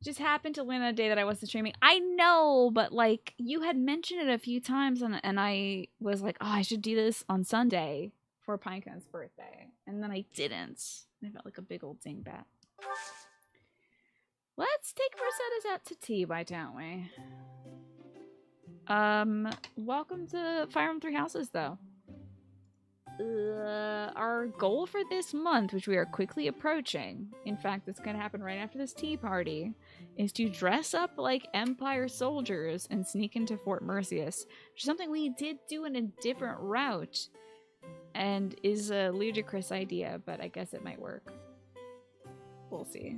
Just happened to land on a day that I wasn't streaming. I know, but like you had mentioned it a few times, and I was like, oh, I should do this on Sunday for Pinecone's birthday, and then I didn't. I felt like a big old dingbat. Let's take Rosetta's out to tea, why don't we? Welcome to Fire Emblem Three Houses, though. Our goal for this month, which we are quickly approaching, in fact, it's going to happen right after this tea party, is to dress up like Empire soldiers and sneak into Fort Merceus, which is something we did do in a different route, and is a ludicrous idea, but I guess it might work. We'll see.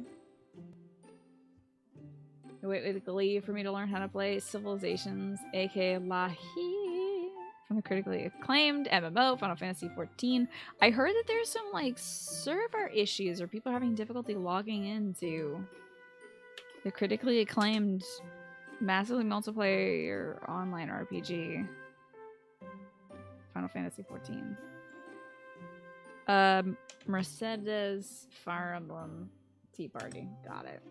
Wait with glee for me to learn how to play Civilizations, aka Lahi, from the critically acclaimed MMO Final Fantasy XIV. I heard that there's some like server issues or people having difficulty logging into the critically acclaimed massively multiplayer online RPG Final Fantasy XIV. Mercedes Fire Emblem Tea Party. Got it.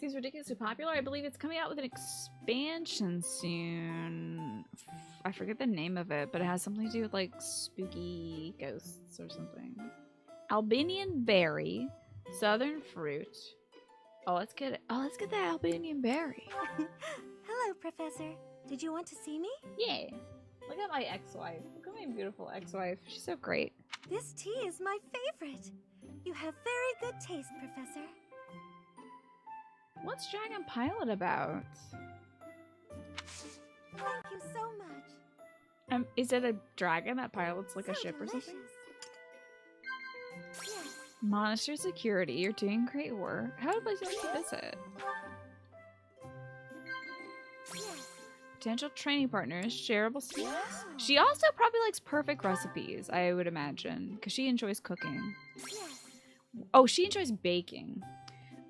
Seems ridiculously popular. I believe it's coming out with an expansion soon. I forget the name of it, but it has something to do with like spooky ghosts or something. Albanian berry, southern fruit. Oh, let's get it. Oh, let's get that Albanian berry. Hello, Professor. Did you want to see me? Yeah. Look at my ex-wife. Look at my beautiful ex-wife. She's so great. This tea is my favorite. You have very good taste, Professor. What's Dragon Pilot about? Thank you so much. Is it a dragon that pilots like so a ship delicious. or something? Yes. Monster security, you're doing great work. How would I like to visit? Yes. Potential training partners, shareable skills. Wow. She also probably likes perfect recipes, I would imagine, because she enjoys cooking. Yes. Oh, she enjoys baking.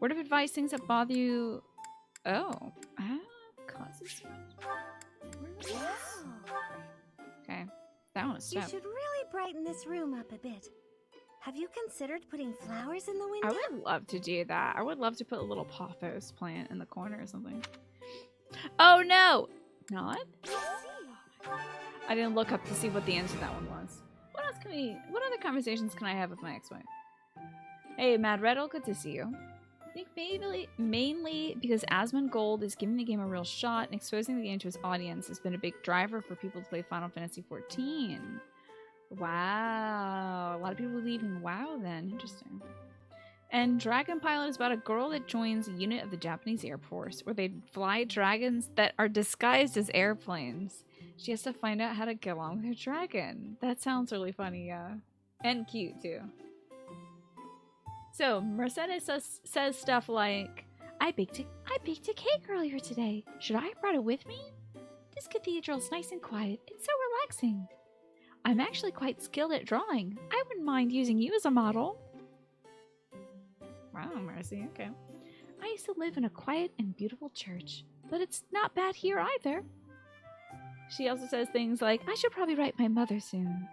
Word of advice, things that bother you. Oh. Causes. Wow. Okay. That one was You tough. should really brighten this room up a bit. Have you considered putting flowers in the window? I would love to do that. I would love to put a little pothos plant in the corner or something. Oh no! Not? I see. I didn't look up to see what the answer to that one was. What else can we... What other conversations can I have with my ex-wife? Hey, Mad Riddle, good to see you. I think mainly because Asmund Gold is giving the game a real shot and exposing the game to his audience has been a big driver for people to play Final Fantasy XIV. Wow. A lot of people leaving WoW then. Interesting. And Dragon Pilot is about a girl that joins a unit of the Japanese Air Force where they fly dragons that are disguised as airplanes. She has to find out how to get along with her dragon. That sounds really funny, yeah. And cute, too. So, Mercedes says stuff like, I baked a cake earlier today. Should I have brought it with me? This cathedral's nice and quiet. It's so relaxing. I'm actually quite skilled at drawing. I wouldn't mind using you as a model. Wow, Mercy, okay. I used to live in a quiet and beautiful church, but it's not bad here either. She also says things like, I should probably write my mother soon.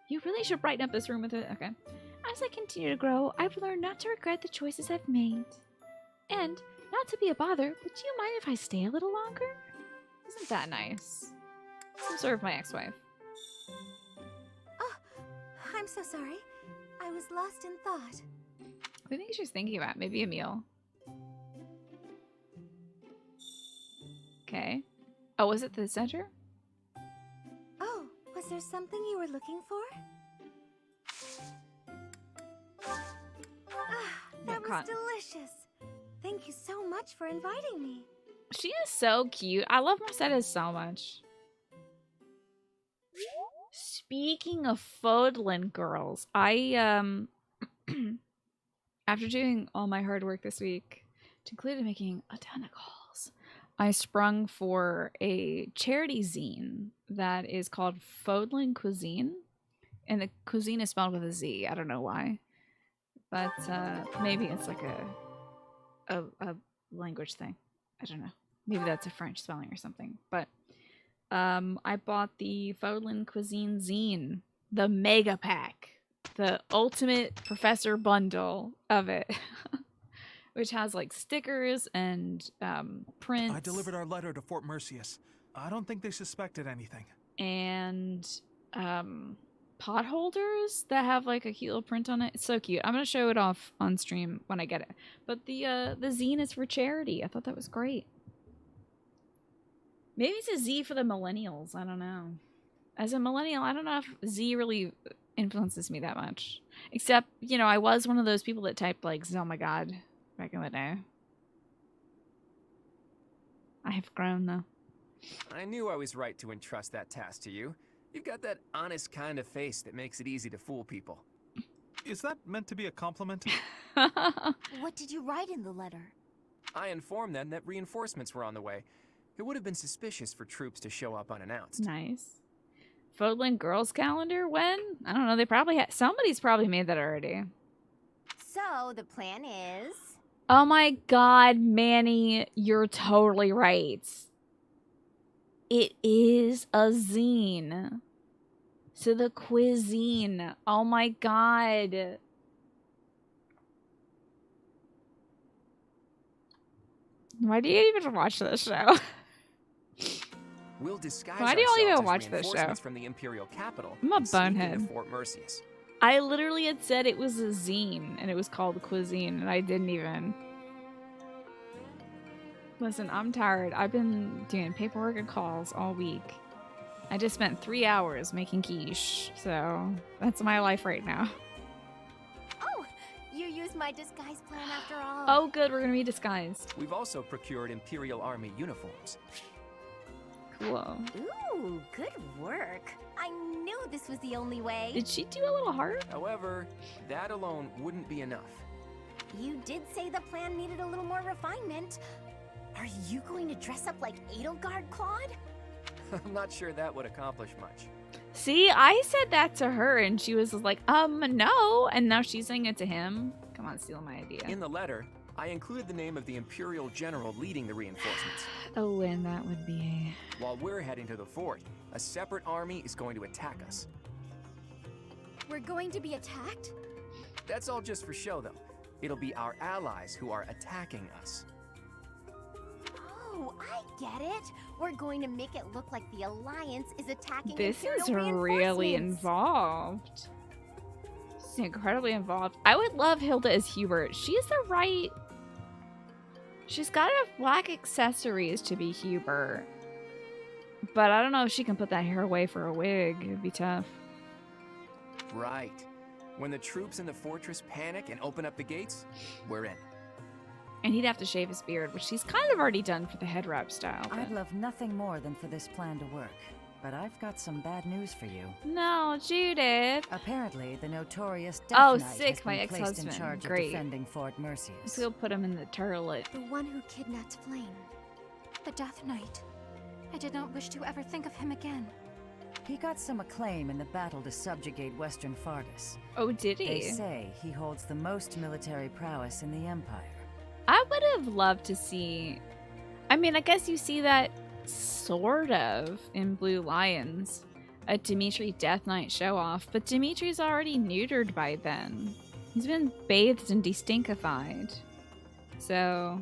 You really should brighten up this room with it. Okay. As I continue to grow, I've learned not to regret the choices I've made. And not to be a bother, but do you mind if I stay a little longer? Isn't that nice? Some sort of my ex-wife. Oh, I'm so sorry. I was lost in thought. What do you think she's thinking about? Maybe a meal. Okay. Oh, was it the center? Oh, was there something you were looking for? That was delicious. Thank you so much for inviting me. She is so cute. I love Mercedes so much. Speaking of Fodlan girls, I after doing all my hard work this week, to include making a ton of calls, I sprung for a charity zine that is called Fodlan Cuisine. And the cuisine is spelled with a Z. I don't know why. But maybe it's like a language thing. I don't know. Maybe that's a French spelling or something. But I bought the Fodlan Cuisine zine, the mega pack, the ultimate professor bundle of it. which has like stickers and prints. I delivered our letter to Fort Mercius. I don't think they suspected anything. And pot holders that have like a cute little print on it. It's so cute. I'm gonna show it off on stream when I get it. But the zine is for charity. I thought that was great. Maybe it's a Z for the millennials. I don't know. As a millennial, I don't know if Z really influences me that much. Except, you know, I was one of those people that typed like, oh my god, back in the day. I have grown though. I knew I was right to entrust that task to you. You've got that honest kind of face that makes it easy to fool people. Is that meant to be a compliment? What did you write in the letter? I informed them that reinforcements were on the way. It would have been suspicious for troops to show up unannounced. Nice. Fodland Girls Calendar? When? I don't know. They probably had... Somebody's probably made that already. So, the plan is... Oh my god, Manny. You're totally right. It is a zine. So the cuisine. Oh my god. Why do you even watch this show? We'll disguise Why do y'all ourselves even as watch this reinforcements show? from the Imperial capital. I'm a and sneak into bonehead. Fort Mercius. I literally had said it was a zine and it was called Cuisine and I didn't even. Listen, I'm tired. I've been doing paperwork and calls all week. I just spent 3 hours making quiche, so that's my life right now. Oh, you used my disguise plan after all. Oh good, we're gonna be disguised. We've also procured Imperial Army uniforms. Cool. Ooh, good work. I knew this was the only way. Did she do a little heart? However, that alone wouldn't be enough. You did say the plan needed a little more refinement. Are you going to dress up like Edelgard, Claude? I'm not sure that would accomplish much. See, I said that to her and she was like, no. And now she's saying it to him. Come on, steal my idea. In the letter, I included the name of the Imperial General leading the reinforcements. Oh, and that would be... While we're heading to the fort, a separate army is going to attack us. We're going to be attacked? That's all just for show, though. It'll be our allies who are attacking us. Oh, I get it. We're going to make it look like the Alliance is attacking This is Imperial really reinforcements. involved. This is incredibly involved. I would love Hilda as Hubert. She's the right... She's got enough black accessories to be Hubert. But I don't know if she can put that hair away for a wig. It'd be tough. Right. When the troops in the fortress panic and open up the gates, we're in. And he'd have to shave his beard, which he's kind of already done for the head wrap style. I'd But... love nothing more than for this plan to work. But I've got some bad news for you. No, Judith. Apparently, the notorious Death Oh, Knight sick, has my been placed in ex-husband. charge Great. of defending Fort Mercius. Let's go put him in the turlet. The one who kidnapped Flame. The Death Knight. I did not wish to ever think of him again. He got some acclaim in the battle to subjugate Western Fardus. Oh, did They he? say he holds the most military prowess in the Empire. I would have loved to see... I mean, I guess you see that sort of in Blue Lions. A Dimitri Death Knight show-off, but Dimitri's already neutered by then. He's been bathed and destinkified. So...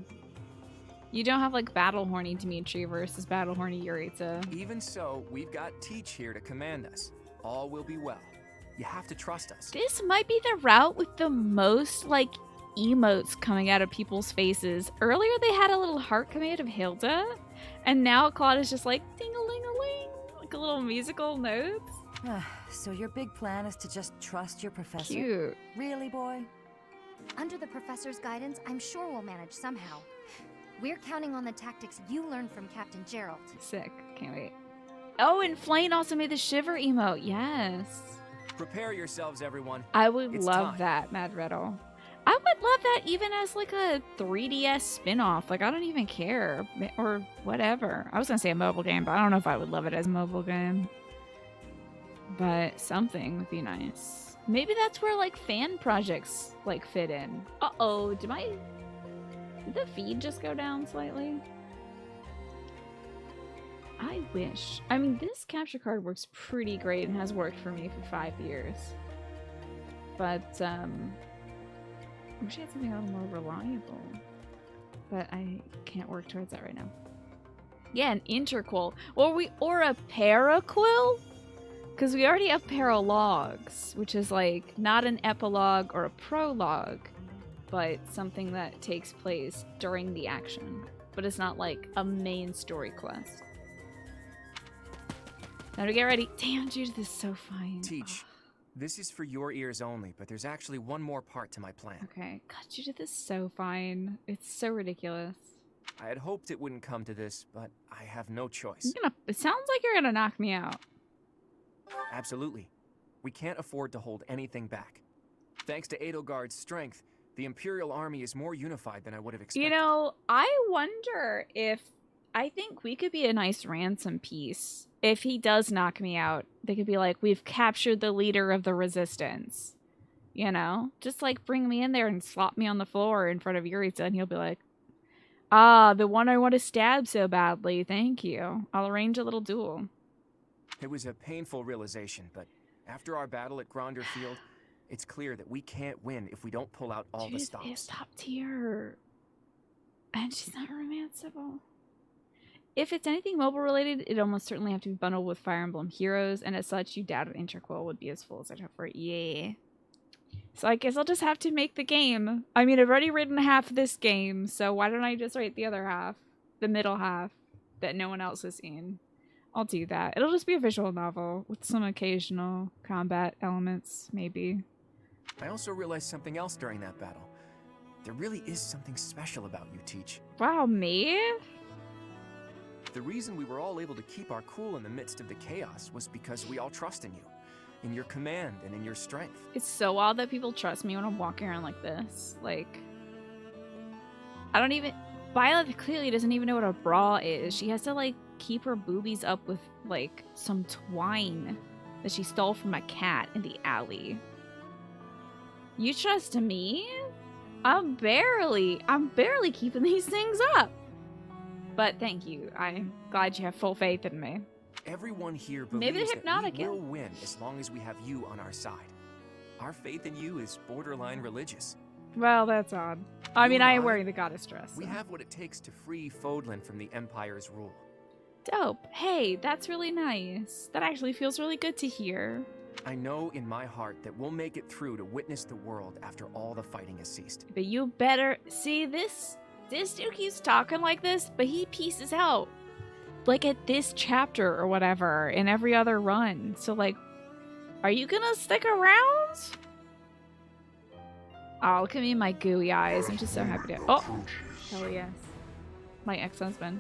You don't have, like, Battle Horny Dimitri versus Battle Horny Yuritsa. Even so, we've got Teach here to command us. All will be well. You have to trust us. This might be the route with the most, like, emotes coming out of people's faces. Earlier they had a little heart coming out of Hilda, and now Claude is just like, ding-a-ling-a-ling, like a little musical notes. So your big plan is to just trust your professor? Cute. Really, boy? Under the Professor's guidance, I'm sure we'll manage somehow. We're counting on the tactics you learned from Captain Gerald. Sick. Can't wait. Oh, and Flame also made the shiver emote. Yes. Prepare yourselves, everyone. I would It's love time. that, Mad Riddle. I would love that even as like a 3DS spin-off. Like, I don't even care. Or whatever. I was gonna say a mobile game, but I don't know if I would love it as a mobile game. But something would be nice. Maybe that's where like fan projects like fit in. Uh-oh, did the feed just go down slightly? I wish. I mean, this capture card works pretty great and has worked for me for 5 years. But, I wish I had something a little more reliable. But I can't work towards that right now. Yeah, an interquel. Or a paraquel? Because we already have paralogs, which is like not an epilogue or a prologue, but something that takes place during the action. But it's not like a main story quest. Now to get ready. Damn, Judith is so fine. Teach. This is for your ears only, but there's actually one more part to my plan. Okay. God, Judith is so fine. It's so ridiculous. I had hoped it wouldn't come to this, but I have no choice. It sounds like you're gonna knock me out. Absolutely. We can't afford to hold anything back. Thanks to Edelgard's strength, the Imperial Army is more unified than I would have expected. You know, I wonder if... I think we could be a nice ransom piece. If he does knock me out, they could be like, we've captured the leader of the resistance. You know? Just like bring me in there and slop me on the floor in front of Yurita, and he'll be like, ah, the one I want to stab so badly. Thank you. I'll arrange a little duel. It was a painful realization, but after our battle at Gronder Field, it's clear that we can't win if we don't pull out all the Judith stops. is top tier. And she's not romanceable. If it's anything mobile related, it'd almost certainly have to be bundled with Fire Emblem Heroes, and as such, you doubt an interquel would be as full as I'd hope for. Yeah. So I guess I'll just have to make the game. I mean, I've already written half of this game, so why don't I just write the other half? The middle half that no one else has seen. I'll do that. It'll just be a visual novel with some occasional combat elements, maybe. I also realized something else during that battle. There really is something special about you, Teach. Wow, me? The reason we were all able to keep our cool in the midst of the chaos was because we all trust in you, in your command and in your strength. It's so wild that people trust me when I'm walking around like this. Like, I don't even... Violet clearly doesn't even know what a bra is. She has to, like, keep her boobies up with, like, some twine that she stole from a cat in the alley. You trust me? I'm barely keeping these things up. But thank you. I'm glad you have full faith in me. Everyone here Maybe believes they're that we hypnotic, will win as long as we have you on our side. Our faith in you is borderline religious. Well, that's odd. I You mean, and I am I, wearing the goddess dress. We so. have what it takes to free Fodlan from the Empire's rule. Dope. Hey, that's really nice. That actually feels really good to hear. I know in my heart that we'll make it through to witness the world after all the fighting has ceased. But you better... See, this dude keeps talking like this, but he pieces out. Like, at this chapter or whatever, in every other run. So, like, are you gonna stick around? Oh, look at me in my gooey eyes. I'm just so happy to... Oh! Hell yes. My ex-husband.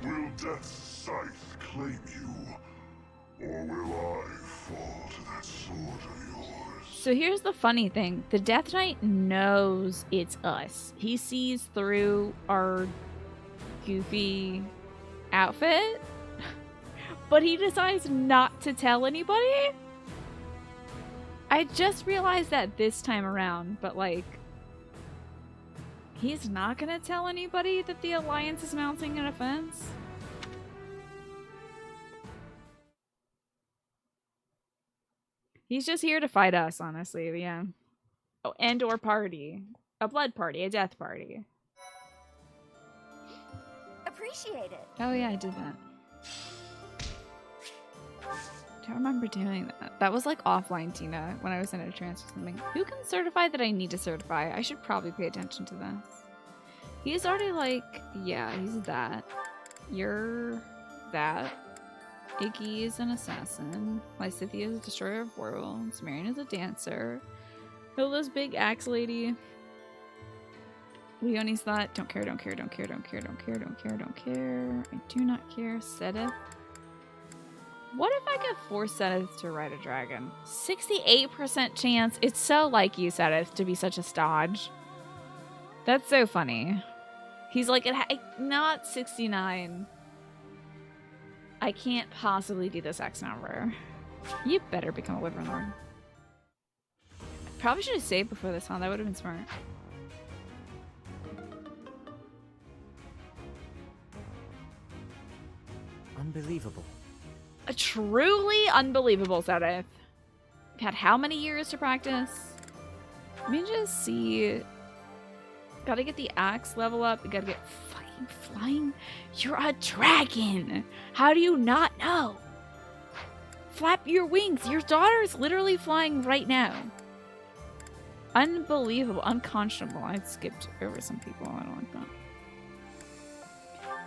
Will Death's scythe claim you, or will I fall to that sword of yours? So here's the funny thing. The Death Knight knows it's us. He sees through our goofy outfit, but he decides not to tell anybody? I just realized that this time around, but like, he's not gonna tell anybody that the Alliance is mounting an offense? He's just here to fight us, honestly, yeah. Oh, and or party. A blood party, a death party. Appreciate it. Oh yeah, I did that. Don't remember doing that. That was like offline, Tina, when I was in a trance or something. Who can certify that I need to certify? I should probably pay attention to this. He's already like, yeah, he's that. You're that. Iggy is an assassin. Lysithia is a destroyer of worlds. Marion is a dancer. Hilda's big axe lady. Leonie's that. Don't care, don't care, don't care, don't care, don't care, don't care, don't care. I do not care. Sedith. What if I could force Sedith to ride a dragon? 68% chance. It's so like you, Sedith, to be such a stodge. That's so funny. He's like, not 69. I can't possibly do this X number. You better become a Wyvern Lord. Probably should have saved before this one. That would have been smart. Unbelievable. A truly unbelievable Sedith. Had how many years to practice? Let me just see Gotta get the axe level up. You gotta get fucking flying. You're a dragon. How do you not know? Flap your wings. Your daughter's literally flying right now. Unbelievable. Unconscionable. I skipped over some people. I don't like that.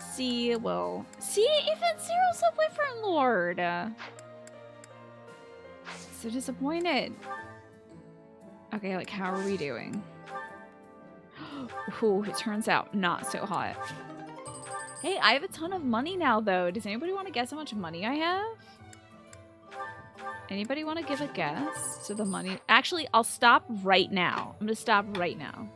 See, well... See, even Cyril's a Wyvern Lord. So disappointed. Okay, like, how are we doing? Ooh, it turns out not so hot. Hey, I have a ton of money now, though. Does anybody want to guess how much money I have? Anybody want to give a guess to the money? Actually, I'll stop right now. I'm going to stop right now.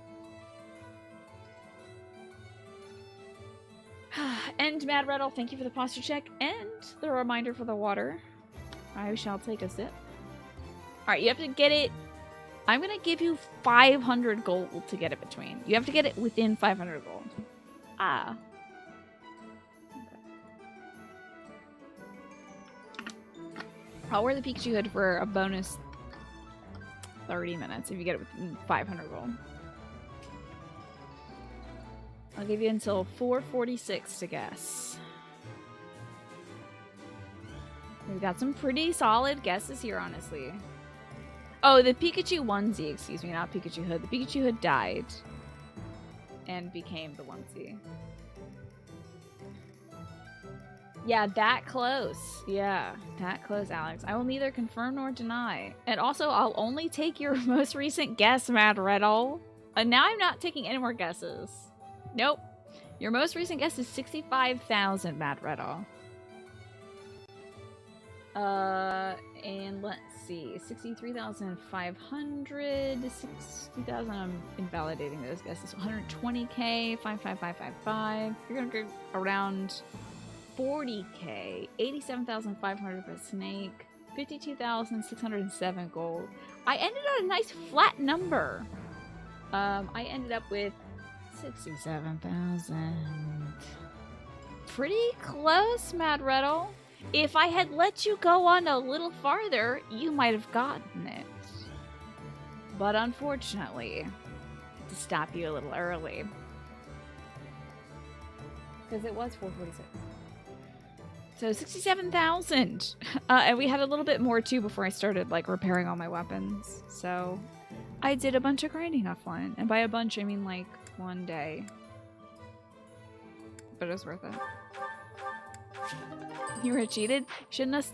And Mad Rattle, thank you for the posture check and the reminder for the water. I shall take a sip. Alright, you have to get it. I'm going to give you 500 gold to get it between. You have to get it within 500 gold. Ah. Okay. I'll wear the Pikachu hood for a bonus 30 minutes if you get it within 500 gold. I'll give you until 4:46 to guess. We've got some pretty solid guesses here, honestly. Oh, the Pikachu onesie, excuse me, not Pikachu hood. The Pikachu hood died and became the onesie. Yeah, that close. Yeah, that close, Alex. I will neither confirm nor deny. And also, I'll only take your most recent guess, Mad Riddle. And now I'm not taking any more guesses. Nope. Your most recent guess is 65,000, Mad Riddle. And let's see. 63,500, 60,000. I'm invalidating those guesses. 120k, 55555. You're gonna go around 40k, 87,500 for a snake, 52,607 gold. I ended on a nice flat number. I ended up with 67,000. Pretty close, Mad Riddle. If I had let you go on a little farther, you might have gotten it. But unfortunately, I had to stop you a little early. Because it was 446. So 67,000. And we had a little bit more too before I started like repairing all my weapons. So I did a bunch of grinding offline. And by a bunch, I mean like one day. But it was worth it. You were cheated? Shouldn't have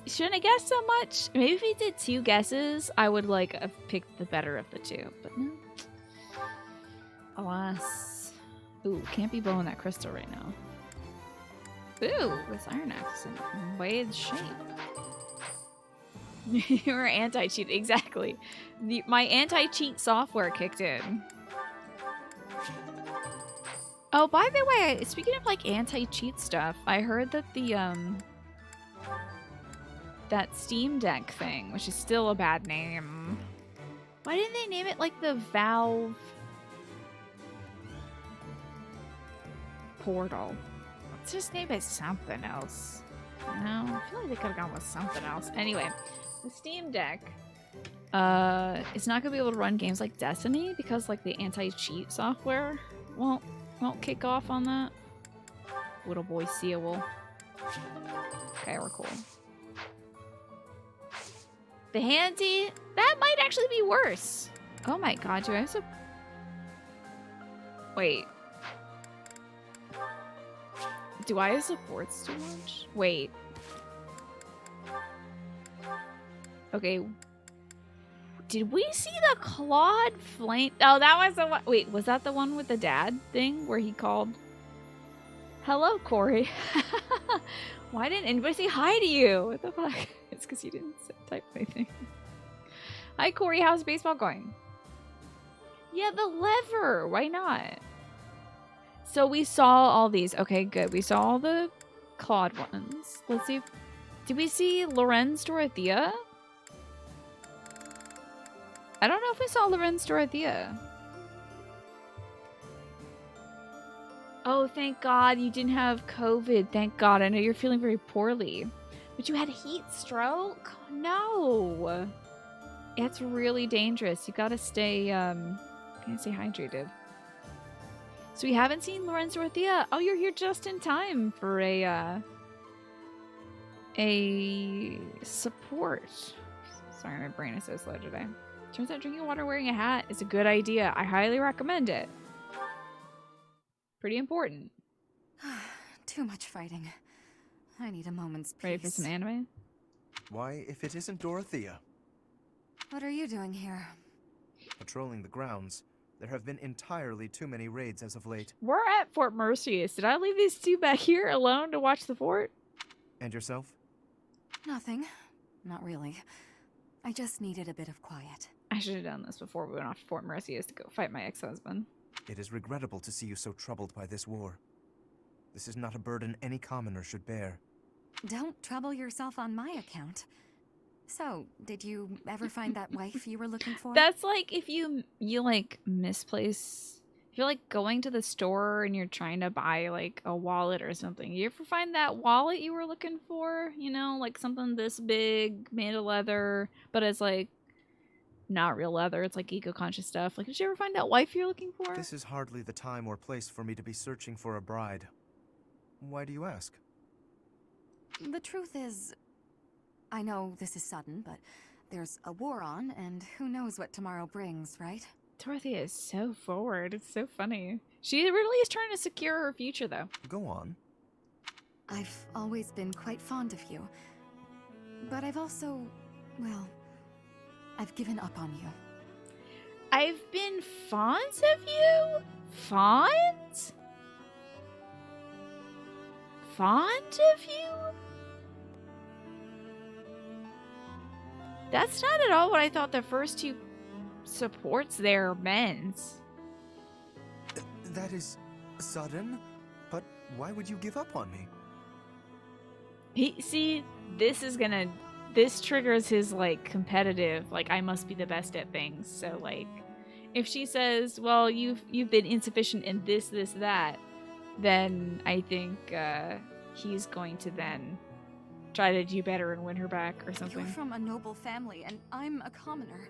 guessed so much. Maybe if he did 2 guesses, I would like have picked the better of the 2. But no. Alas. Ooh, can't be blowing that crystal right now. Ooh, this iron axe is in Wade's shape. You were anti-cheat, exactly. My anti-cheat software kicked in. Oh, by the way, speaking of like anti-cheat stuff, I heard that the that Steam Deck thing, which is still a bad name. Why didn't they name it like the Valve Portal? Let's just name it something else. You know, I feel like they could have gone with something else. Anyway, the Steam Deck is not gonna be able to run games like Destiny because like the anti-cheat software won't kick off on that. Little boy Seal. Okay, we're cool. The handy, that might actually be worse. Oh my god, do I have to... Wait. Do I have supports to watch? Wait. Okay. Did we see the Claude Flame? Oh, that was the one. Wait, was that the one with the dad thing where he called? Hello, Corey. Why didn't anybody say hi to you? What the fuck? It's because you didn't type anything. Hi, Corey. How's baseball going? Yeah, the lever. Why not? So we saw all these. Okay, good. We saw all the Claude ones. Let's see. Did we see Lorenz Dorothea? I don't know if I saw Lorenz Dorothea. Oh, thank God you didn't have COVID. Thank God. I know you're feeling very poorly. But you had heat stroke? No. It's really dangerous. You gotta stay hydrated. So we haven't seen Lorenz Dorothea. Oh, you're here just in time for a support. Sorry, my brain is so slow today. Turns out drinking water wearing a hat is a good idea. I highly recommend it. Pretty important. Too much fighting. I need a moment's peace. Ready for some anime? Why, if it isn't Dorothea? What are you doing here? Patrolling the grounds. There have been entirely too many raids as of late. We're at Fort Merceus. Did I leave these two back here alone to watch the fort? And yourself? Nothing. Not really. I just needed a bit of quiet. I should have done this before we went off to Fort Merceus to go fight my ex-husband. It is regrettable to see you so troubled by this war. This is not a burden any commoner should bear. Don't trouble yourself on my account. So, did you ever find that wife you were looking for? That's like if you like misplace. If you're like going to the store and you're trying to buy like a wallet or something. You ever find that wallet you were looking for? You know, like something this big, made of leather, but it's like not real leather. It's like eco-conscious stuff. Like, did you ever find that wife you're looking for? This is hardly the time or place for me to be searching for a bride. Why do you ask? The truth is, I know this is sudden, but there's a war on, and who knows what tomorrow brings, right? Dorothea is so forward. It's so funny. She really is trying to secure her future, though. Go on. I've always been quite fond of you. But I've also, well, I've given up on you. I've been fond of you? Fond? Fond of you? That's not at all what I thought the first two supports there meant. That is sudden, but why would you give up on me? See, this triggers his like competitive, like I must be the best at things. So like if she says, well, you've been insufficient in this, that, then I think he's going to then try to do better and win her back or something. You're from a noble family, and I'm a commoner.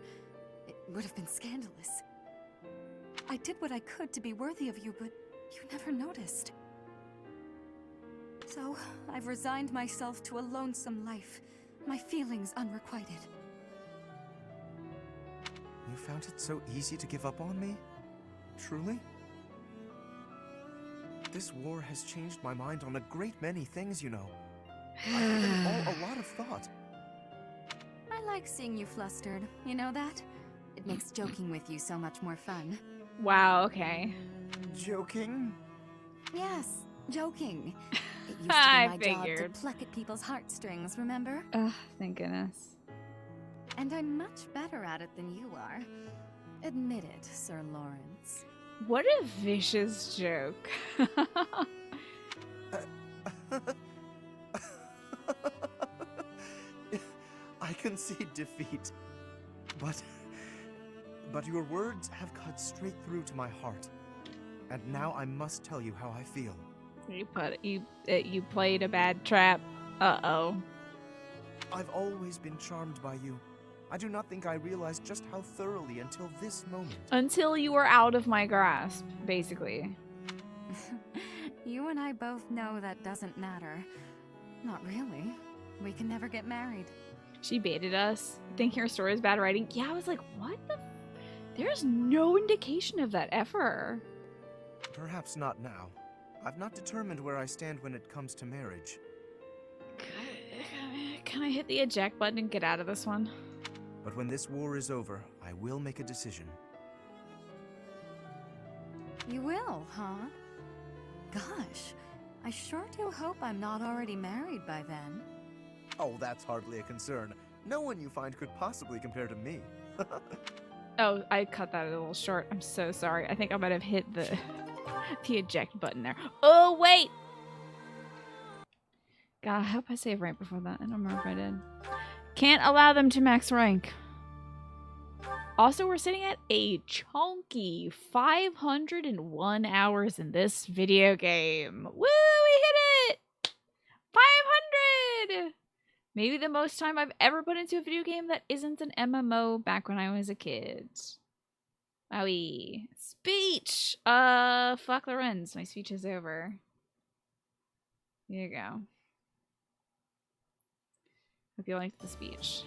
It would have been scandalous. I did what I could to be worthy of you, but you never noticed. So, I've resigned myself to a lonesome life, my feelings unrequited. You found it so easy to give up on me? Truly? This war has changed my mind on a great many things, you know. I've given all a lot of thought. I like seeing you flustered, you know that? It makes joking with you so much more fun. Wow, okay. Joking? Yes, joking. It used to be I my figured. job to pluck at people's heartstrings, remember? Ugh, thank goodness. And I'm much better at it than you are. Admit it, Sir Lawrence. What a vicious joke. I concede defeat. But your words have cut straight through to my heart. And now I must tell you how I feel. You played a bad trap. Uh-oh. I've always been charmed by you. I do not think I realized just how thoroughly until this moment. Until you were out of my grasp, basically. You and I both know that doesn't matter. Not really. We can never get married. She baited us, thinking her story was bad writing. Yeah, I was like, what the There's no indication of that ever. Perhaps not now. I've not determined where I stand when it comes to marriage. Can I hit the eject button and get out of this one? But when this war is over, I will make a decision. You will, huh? Gosh, I sure do hope I'm not already married by then. Oh, that's hardly a concern. No one you find could possibly compare to me. Oh, I cut that a little short. I'm so sorry. I think I might have hit the eject button there. Oh, wait! God, I hope I saved right before that. I don't remember if I did. Can't allow them to max rank. Also, we're sitting at a chunky 501 hours in this video game. Woo, we hit it! 500! Maybe the most time I've ever put into a video game that isn't an MMO back when I was a kid. Wowie. Speech! Fuck Lorenz. My speech is over. Here you go. Hope you liked the speech.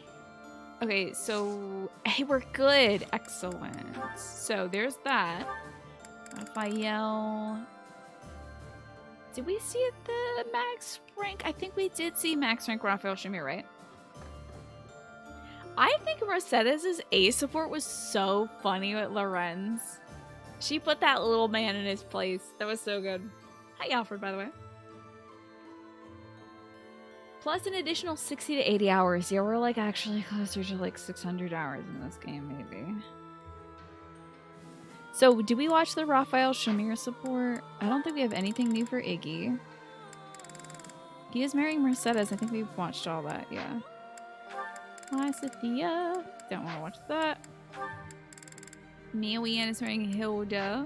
Okay, so... Hey, we're good! Excellent. So, there's that. Raphael... Did we see the max rank? I think we did see max rank Raphael Shamir, right? I think Mercedes' A support was so funny with Lorenz. She put that little man in his place. That was so good. Hi, Alfred, by the way. Plus an additional 60 to 80 hours. Yeah, we're like actually closer to like 600 hours in this game, maybe. So, do we watch the Raphael Shamir support? I don't think we have anything new for Iggy. He is marrying Mercedes. I think we've watched all that, yeah. Hi, Sophia. Don't want to watch that. Mia Wian is marrying Hilda.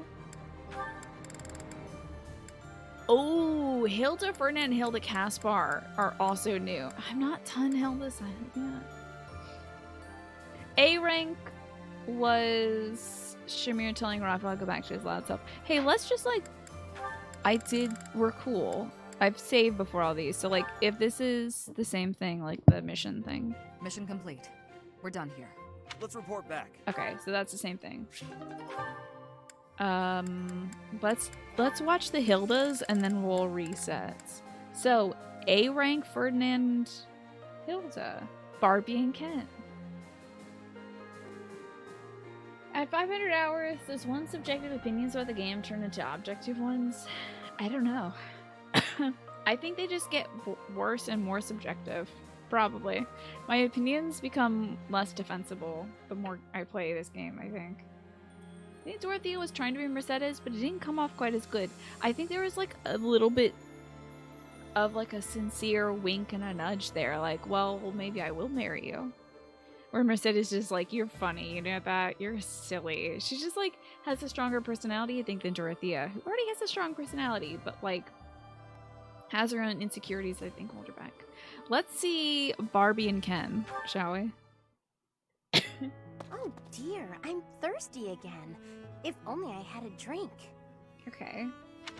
Oh, Hilda Ferdinand and Hilda Caspar are also new. I'm not done Hilda Silent yet. A rank was Shamir telling Raphael to go back to his loud self. Hey, let's just like... We're cool. I've saved before all these, so like if this is the same thing, like the mission thing. Mission complete. We're done here. Let's report back. Okay, so that's the same thing. Let's watch the Hildas and then we'll reset. So A rank Ferdinand Hilda. Barbie and Kent. At 500 hours, does one's subjective opinions about the game turn into objective ones? I don't know. I think they just get worse and more subjective. Probably. My opinions become less defensible the more I play this game, I think. I think Dorothea was trying to be Mercedes, but it didn't come off quite as good. I think there was like a little bit of like a sincere wink and a nudge there. Like, well, maybe I will marry you. Where Mercedes is like, you're funny, you know that? You're silly. She just like has a stronger personality, I think, than Dorothea, who already has a strong personality, but like has her own insecurities, I think, hold her back. Let's see Barbie and Ken, shall we? Oh dear, I'm thirsty again. If only I had a drink. Okay.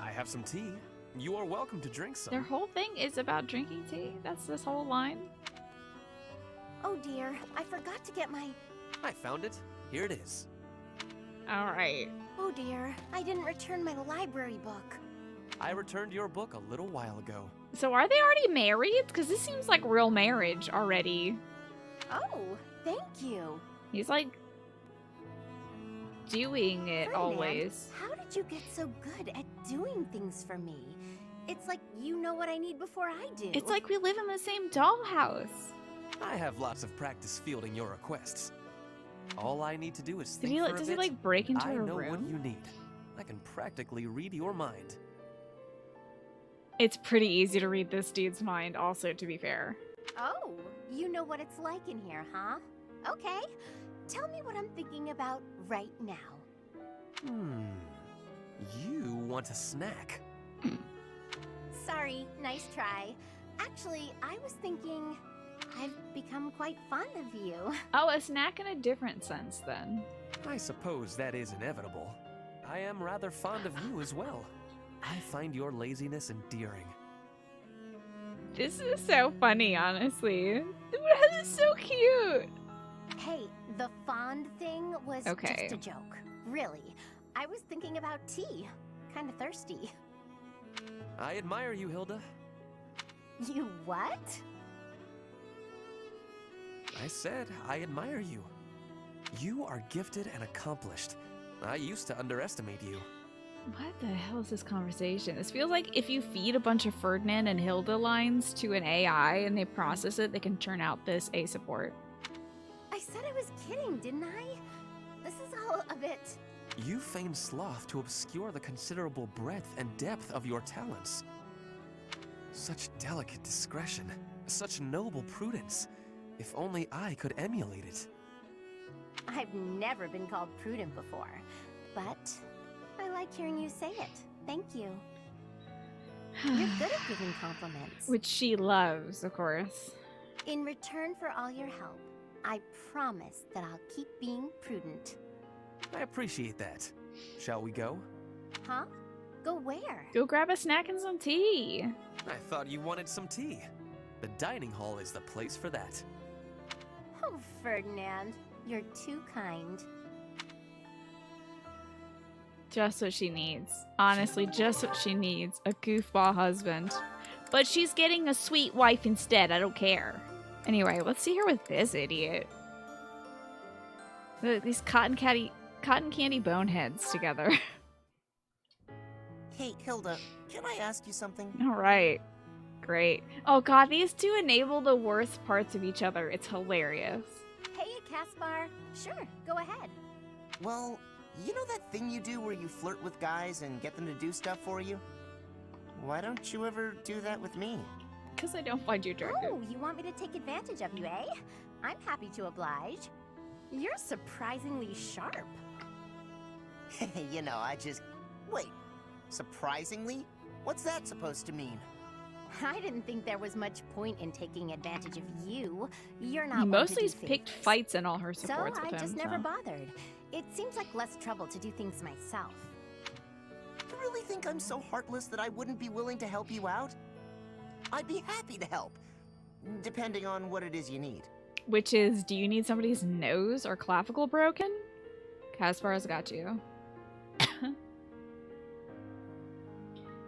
I have some tea. You are welcome to drink some. Their whole thing is about drinking tea. That's this whole line. Oh dear, I forgot to get my... I found it. Here it is. Alright. Oh dear, I didn't return my library book. I returned your book a little while ago. So are they already married? Because this seems like real marriage already. Oh, thank you. He's like doing it Ferdinand, always. How did you get so good at doing things for me? It's like you know what I need before I do. It's like we live in the same dollhouse. I have lots of practice fielding your requests. All I need to do is Did think he, for a does bit. he like break into I her know room? what you need. I can practically read your mind. It's pretty easy to read this dude's mind, also, to be fair. Oh, you know what it's like in here, huh? Okay, tell me what I'm thinking about right now. You want a snack? Sorry, nice try. Actually, I was thinking I've become quite fond of you. Oh, a snack in a different sense, then. I suppose that is inevitable. I am rather fond of you as well. I find your laziness endearing. This is so funny, honestly. This is so cute. Hey, the fond thing was Okay. just a joke. Really. I was thinking about tea. Kinda thirsty. I admire you, Hilda. You what? I said I admire you. You are gifted and accomplished. I used to underestimate you. What the hell is this conversation? This feels like if you feed a bunch of Ferdinand and Hilda lines to an AI and they process it, they can turn out this A support. I said I was kidding, didn't I? This is all a bit... You feign sloth to obscure the considerable breadth and depth of your talents. Such delicate discretion, such noble prudence. If only I could emulate it. I've never been called prudent before, but I like hearing you say it. Thank you. You're good at giving compliments. Which she loves, of course. In return for all your help, I promise that I'll keep being prudent. I appreciate that. Shall we go? Huh? Go where? Go grab a snack and some tea. I thought you wanted some tea. The dining hall is the place for that. Oh, Ferdinand, you're too kind. Just what she needs. Honestly, just what she needs. A goofball husband. But she's getting a sweet wife instead. I don't care. Anyway, let's see her with this idiot. These cotton candy boneheads together. Hey, Hilda, can I ask you something? All right. Great. Oh god, these two enable the worst parts of each other. It's hilarious. Hey, Caspar. Sure, go ahead. Well, you know that thing you do where you flirt with guys and get them to do stuff for you? Why don't you ever do that with me? Because I don't find you attractive. Oh, you want me to take advantage of you, eh? I'm happy to oblige. You're surprisingly sharp. You know, Wait, surprisingly? What's that supposed to mean? I didn't think there was much point in taking advantage of you. You're not He one to mostly do picked favors. fights in all her So supports I with him. just never so. bothered. It seems like less trouble to do things myself. You really think I'm so heartless that I wouldn't be willing to help you out? I'd be happy to help, depending on what it is you need. Which is, do you need somebody's nose or clavicle broken? Caspar's got you.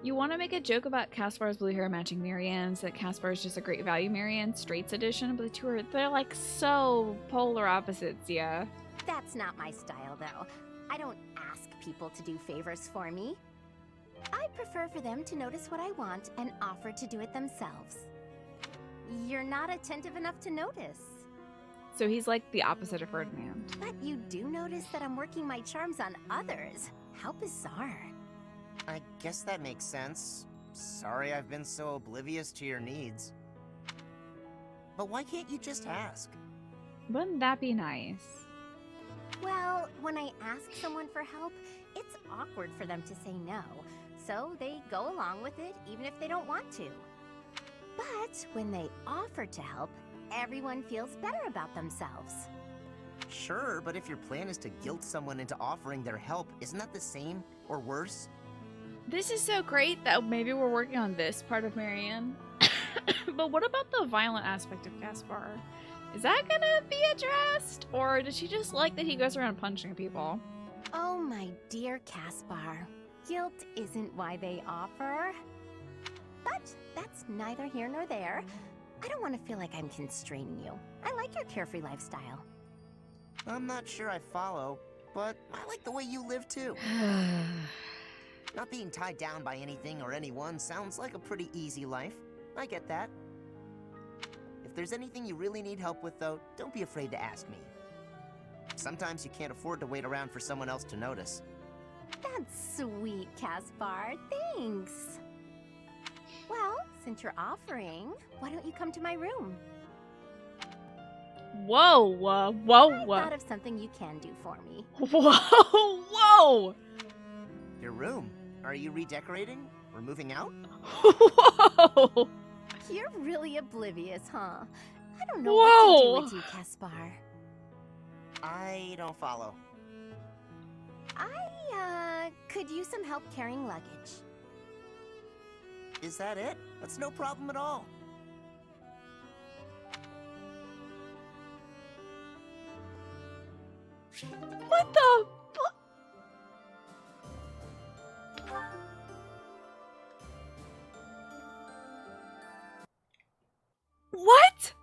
You want to make a joke about Caspar's blue hair matching Marianne's, that Caspar is just a great value Marianne Straits edition, but the two are, they're like so polar opposites, yeah. That's not my style, though. I don't ask people to do favors for me. I prefer for them to notice what I want and offer to do it themselves. You're not attentive enough to notice. So he's like the opposite of Ferdinand. But you do notice that I'm working my charms on others. How bizarre. I guess that makes sense. Sorry I've been so oblivious to your needs. But why can't you just ask? Wouldn't that be nice? Well, when I ask someone for help, it's awkward for them to say no. So they go along with it even if they don't want to. But when they offer to help, everyone feels better about themselves. Sure, but if your plan is to guilt someone into offering their help, isn't that the same or worse? This is so great that maybe we're working on this part of Marianne. But what about the violent aspect of Caspar? Is that gonna be addressed? Or does she just like that he goes around punching people? Oh, my dear Caspar. Guilt isn't why they offer. But that's neither here nor there. I don't want to feel like I'm constraining you. I like your carefree lifestyle. I'm not sure I follow, but I like the way you live too. Not being tied down by anything or anyone sounds like a pretty easy life. I get that. If there's anything you really need help with, though, don't be afraid to ask me. Sometimes you can't afford to wait around for someone else to notice. That's sweet, Caspar. Thanks. Well, since you're offering, why don't you come to my room? Whoa, whoa, I whoa. thought of something you can do for me. Whoa, whoa, Your room? Are you redecorating? Or moving out? whoa. You're really oblivious, huh? I don't know Whoa. what to do with you, Caspar. I don't follow. I could use some help carrying luggage. Is that it? That's no problem at all. What the? What?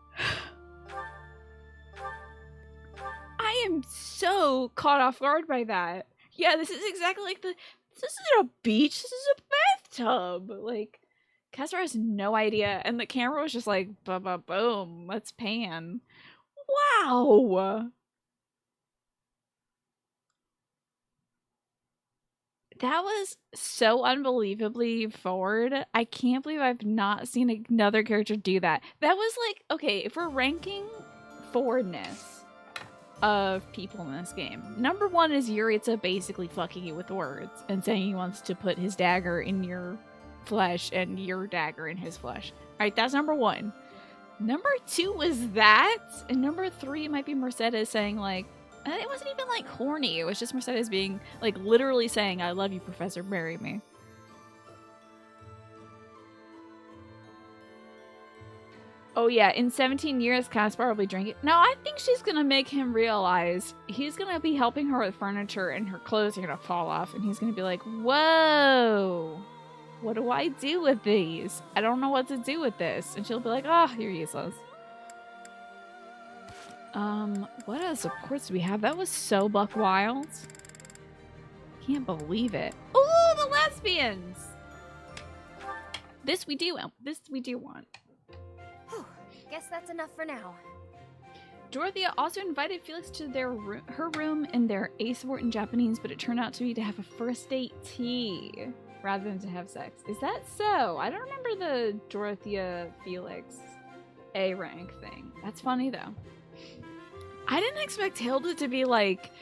I am so caught off guard by that. Yeah, this is exactly like this isn't a beach, this is a bathtub. Like, Caspar has no idea, and the camera was just like, boom, let's pan. Wow. That was so unbelievably forward. I can't believe I've not seen another character do that. That was like, okay, if we're ranking forwardness of people in this game, number one is Yuritsa basically fucking you with words and saying he wants to put his dagger in your flesh and your dagger in his flesh. Alright, that's number one. Number two was that, and number three might be Mercedes saying like, And it wasn't even like horny. It was just Mercedes being like literally saying, "I love you, Professor. Marry me." Oh yeah, in 17 years, Caspar will be drinking. No, I think she's gonna make him realize he's gonna be helping her with furniture and her clothes are gonna fall off and he's gonna be like, whoa, what do I do with these? I don't know what to do with this. And she'll be like, oh, you're useless. What other supports do we have? That was so buck wild. Can't believe it. Ooh, the lesbians! This we do want. Whew, guess that's enough for now. Dorothea also invited Felix to her room in their Ace Fort in Japanese, but it turned out to be to have a first date tea rather than to have sex. Is that so? I don't remember the Dorothea Felix A rank thing. That's funny though. I didn't expect Hilda to be like,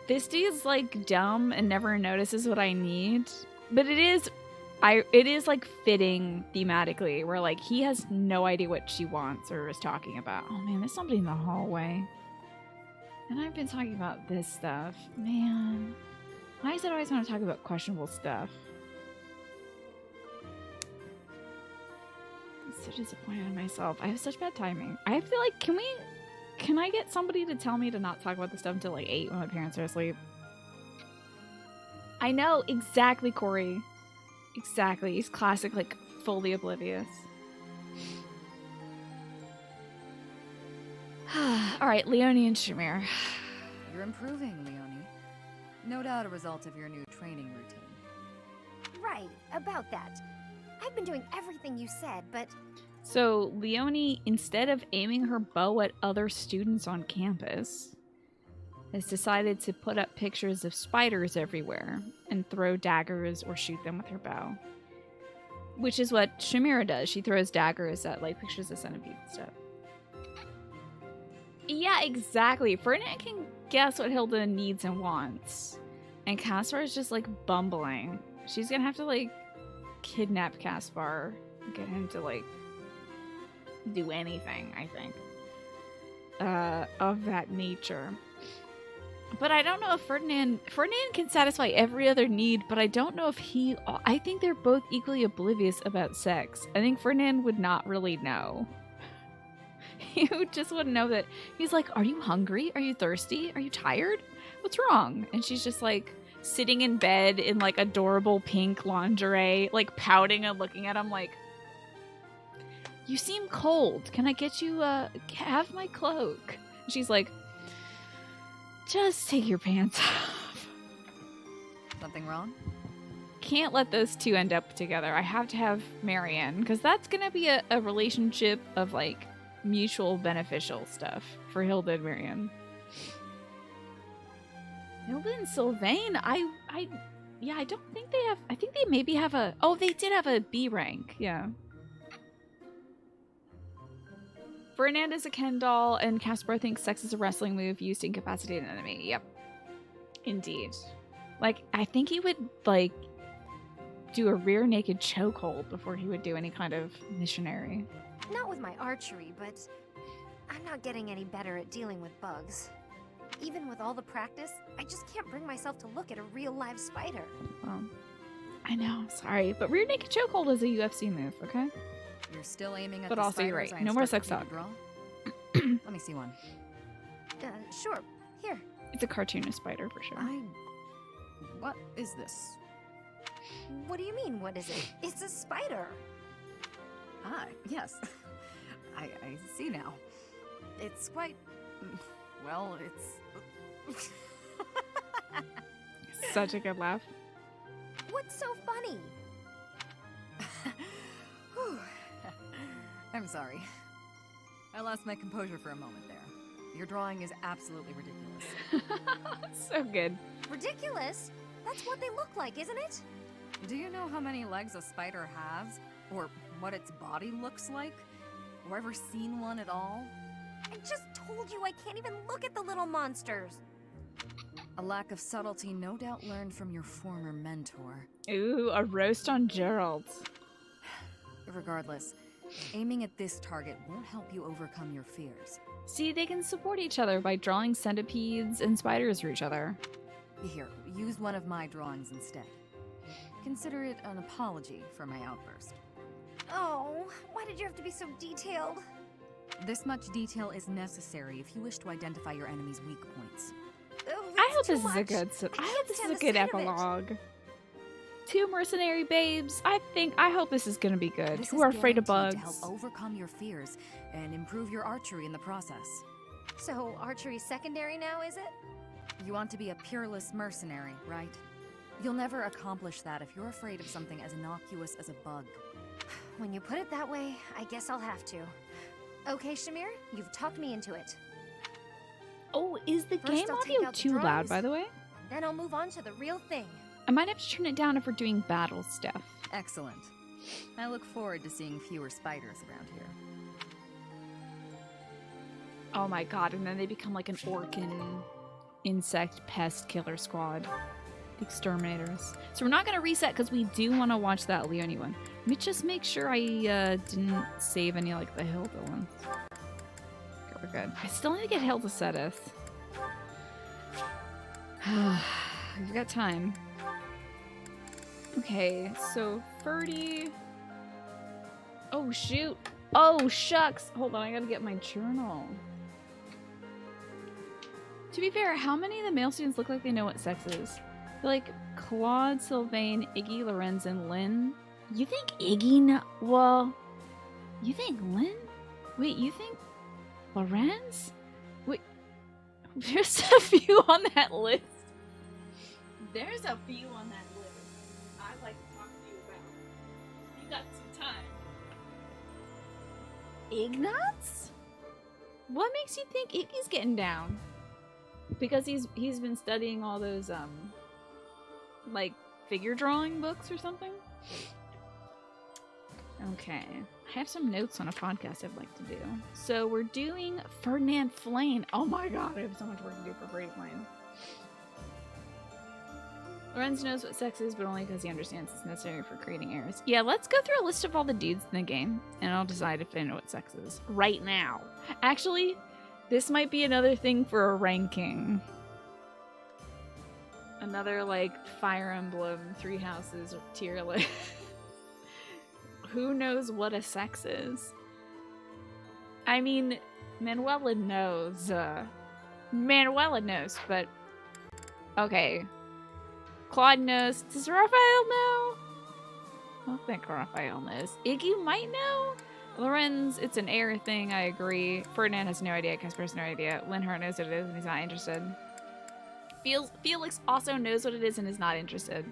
this dude's like dumb and never notices what I need. But it is like fitting thematically where like he has no idea what she wants or is talking about. Oh man, there's somebody in the hallway. And I've been talking about this stuff. Man. Why is it always want to talk about questionable stuff? I'm so disappointed in myself. I have such bad timing. I feel like, can I get somebody to tell me to not talk about this stuff until like 8 when my parents are asleep? I know, exactly, Corey. Exactly. He's classic, like, fully oblivious. Alright, Leonie and Shamir. You're improving, Leonie. No doubt a result of your new training routine. Right, about that. I've been doing everything you said, but So, Leonie, instead of aiming her bow at other students on campus, has decided to put up pictures of spiders everywhere and throw daggers or shoot them with her bow. Which is what Shamira does. She throws daggers at, like, pictures of centipedes and stuff. Yeah, exactly. Ferdinand can guess what Hilda needs and wants. And Caspar is just, like, bumbling. She's gonna have to, like, kidnap Caspar and get him to, like, do anything, I think, of that nature. But I don't know if Ferdinand can satisfy every other need, but I don't know if I think they're both equally oblivious about sex. I think Ferdinand would not really know. He just wouldn't know that. He's like, are you hungry? Are you thirsty? Are you tired? What's wrong? And she's just like sitting in bed in like adorable pink lingerie, like pouting and looking at him like, you seem cold. Can I get you, have my cloak? And she's like, just take your pants off. Something wrong? Can't let those two end up together. I have to have Marianne, because that's going to be a relationship of, like, mutual beneficial stuff for Hilda and Marianne. Hilda and Sylvain, I don't think they have, I think they maybe have they did have a B rank, yeah. Ferdinand is a Ken doll, and Caspar thinks sex is a wrestling move used to incapacitate an enemy. Yep. Indeed. Like, I think he would, like, do a rear naked chokehold before he would do any kind of missionary. not with my archery, but I'm not getting any better at dealing with bugs. Even with all the practice, I just can't bring myself to look at a real live spider. I know, sorry, but rear naked chokehold is a UFC move, okay? You're still aiming at But the also, you're spiders right. I No more instructed sex you to talk. draw? Let me see one. Sure. Here. It's a cartoonist spider for sure. What is this? What do you mean, what is it? It's a spider. Ah, yes. I see now. It's quite... well, it's... Such a good laugh. What's so funny? Whew. I'm sorry. I lost my composure for a moment there. Your drawing is absolutely ridiculous. So good. Ridiculous? That's what they look like, isn't it? Do you know how many legs a spider has? Or what its body looks like? Or ever seen one at all? I just told you I can't even look at the little monsters. A lack of subtlety no doubt learned from your former mentor. Ooh, a roast on Gerald. Regardless, aiming at this target won't help you overcome your fears. See, they can support each other by drawing centipedes and spiders for each other. Here, use one of my drawings instead. Consider it an apology for my outburst. Oh, why did you have to be so detailed? This much detail is necessary if you wish to identify your enemy's weak points. Oh, I hope that's this is too a good. much. I hope can't this is stand a the good sight of it. epilogue. Two mercenary babes. I hope this is gonna be good. This Who is are afraid of guaranteed bugs? to help overcome your fears and improve your archery in the process. So, archery's secondary now, is it? You want to be a peerless mercenary, right? You'll never accomplish that if you're afraid of something as innocuous as a bug. When you put it that way, I guess I'll have to. Okay, Shamir, you've talked me into it. Oh, is the First, game I'll take audio out the too loud? drawings. By the way, Then I'll move on to the real thing. I might have to turn it down if we're doing battle stuff. Excellent. I look forward to seeing fewer spiders around here. Oh my god! And then they become like an orcan insect pest killer squad. The exterminators. So we're not gonna reset because we do want to watch that Leonie one. Let me just make sure I didn't save any like the Hilda ones. Okay, we're good. I still need to get Hilda Sedith. We've got time. Okay, so Ferdy. Oh shoot! Oh shucks! Hold on, I gotta get my journal. To be fair, how many of the male students look like they know what sex is? Like Claude, Sylvain, Iggy, Lorenz, and Lynn. You think Iggy well, you think Lynn? Wait, you think Lorenz? Wait, there's a few on that list. There's a few on that list I'd like to talk to you about. You got some time. Ignatz? What makes you think Iggy's getting down? Because he's been studying all those like figure drawing books or something? Okay. I have some notes on a podcast I'd like to do. So we're doing Ferdinand Flane. Oh my god, I have so much work to do for Ferdinand Flane. Lorenz knows what sex is, but only because he understands it's necessary for creating heirs. Yeah, let's go through a list of all the dudes in the game, and I'll decide if I know what sex is. Right now. Actually, this might be another thing for a ranking. Another, like, Fire Emblem, Three Houses tier list. Who knows what a sex is? I mean, Manuela knows. Manuela knows, but... Okay. Claude knows. Does Raphael know? I don't think Raphael knows. Iggy might know. Lorenz, it's an heir thing, I agree. Ferdinand has no idea. Casper has no idea. Linhart knows what it is and he's not interested. Felix also knows what it is and is not interested.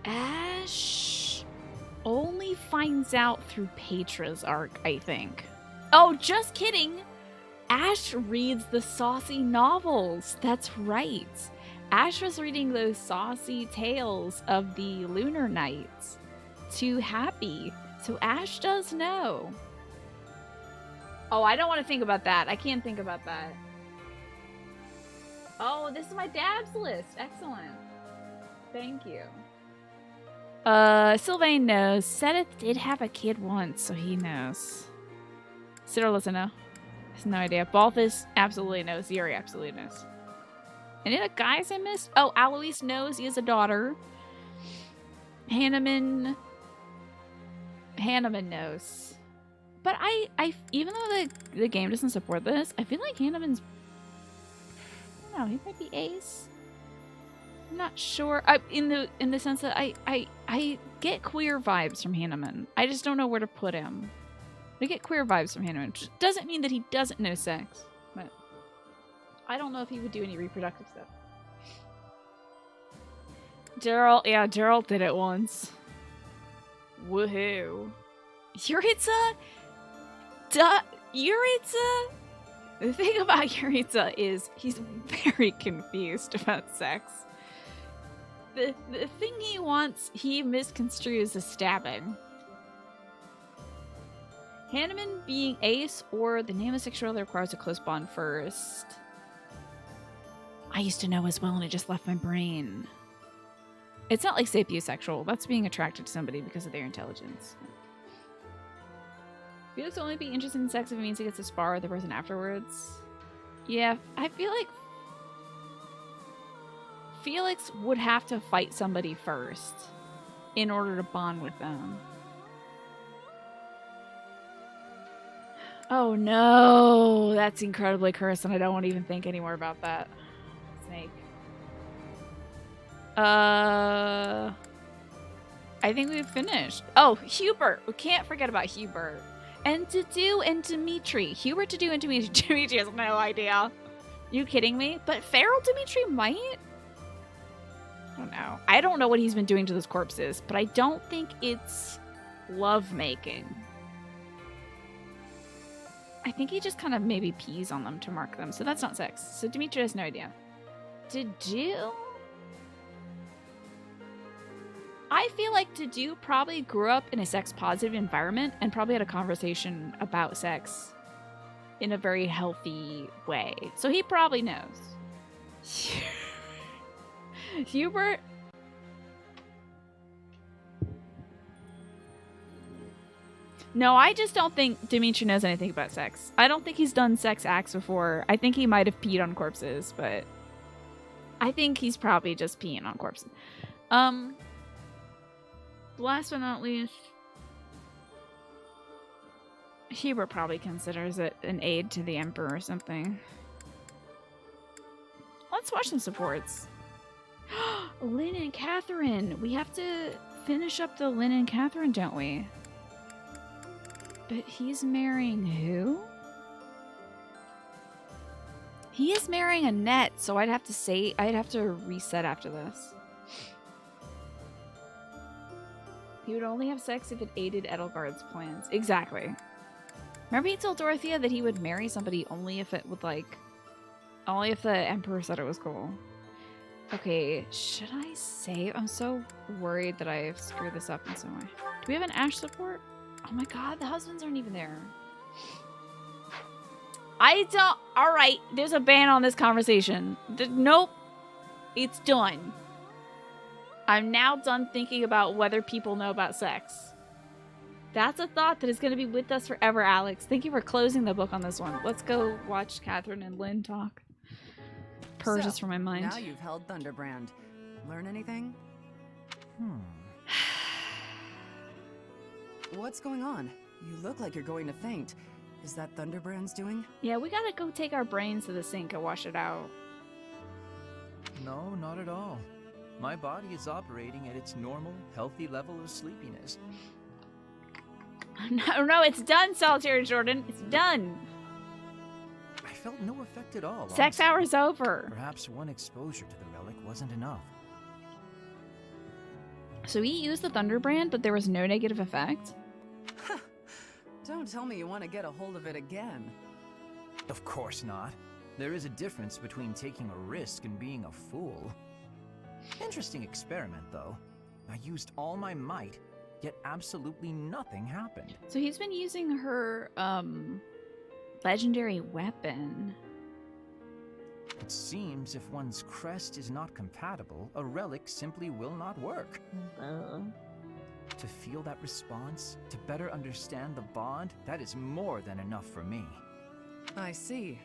Ash only finds out through Petra's arc, I think. Oh, just kidding! Ash reads the saucy novels. That's right. Ash was reading those saucy tales of the Lunar Knights to Happy. So Ash does know. Oh, I don't want to think about that. I can't think about that. Oh, this is my dad's list. Excellent. Thank you. Sylvain knows. Sedith did have a kid once, so he knows. Cyril doesn't know. Has no idea. Balthus absolutely knows. Yuri absolutely knows. Any of the guys I missed? Oh, Alois knows he has a daughter. Hanneman knows. But I even though the game doesn't support this, I feel like Hanneman's... I don't know, he might be ace. I'm not sure. In the sense that I get queer vibes from Hanneman. I just don't know where to put him. I get queer vibes from Hanneman, which doesn't mean that he doesn't know sex. But I don't know if he would do any reproductive stuff. Geralt, yeah, Geralt did it once. Woohoo. Yuritsa? Yuritsa? The thing about Yuritsa is he's very confused about sex. The thing he wants, he misconstrues as stabbing. Hanneman being ace or the name of sexuality requires a close bond first. I used to know as well and it just left my brain. It's not like sapiosexual. That's being attracted to somebody because of their intelligence. Felix will only be interested in sex if it means he gets to spar with the person afterwards. Yeah, I feel like Felix would have to fight somebody first in order to bond with them. Oh no, that's incredibly cursed, and I don't want to even think anymore about that. Snake. I think we've finished. Oh, Hubert. We can't forget about Hubert. And Dudu and Dimitri. Hubert, Dudu, and Dimitri. Dimitri has no idea. You kidding me? But feral Dimitri might? I don't know. I don't know what he's been doing to those corpses, but I don't think it's lovemaking. I think he just kind of maybe pees on them to mark them, so that's not sex. So Dimitri has no idea. Dudu? I feel like Dudu probably grew up in a sex-positive environment and probably had a conversation about sex in a very healthy way. So he probably knows. Hubert? No, I just don't think Dimitri knows anything about sex. I don't think he's done sex acts before. I think he might have peed on corpses, but I think he's probably just peeing on corpses. Last but not least, Hubert probably considers it an aid to the Emperor or something. Let's watch some supports. Lynn and Catherine. We have to finish up the Lynn and Catherine, don't we? But he's marrying who? He is marrying Annette, so I'd have to reset after this. He would only have sex if it aided Edelgard's plans. Exactly. Remember he told Dorothea that he would marry somebody only if it would only if the Emperor said it was cool. Okay, should I save? I'm so worried that I've screwed this up in some way. Do we have an Ash support? Oh my god, the husbands aren't even there. Alright, there's a ban on this conversation. Nope. It's done. I'm now done thinking about whether people know about sex. That's a thought that is going to be with us forever, Alex. Thank you for closing the book on this one. Let's go watch Catherine and Lynn talk. Purges from my mind. Now you've held Thunderbrand. Learn anything? What's going on? You look like you're going to faint. Is that Thunderbrand's doing? Yeah, we gotta go take our brains to the sink and wash it out. No, not at all. My body is operating at its normal, healthy level of sleepiness. No, it's done, Solitary Jordan. It's done. I felt no effect at all. Sex honestly. hour's over. Perhaps one exposure to the relic wasn't enough. So he used the Thunderbrand, but there was no negative effect? Don't tell me you want to get a hold of it again. Of course not. There is a difference between taking a risk and being a fool. Interesting experiment, though. I used all my might, yet absolutely nothing happened. So he's been using her, legendary weapon. It seems if one's crest is not compatible, a relic simply will not work. To feel that response, to better understand the bond, that is more than enough for me. I see.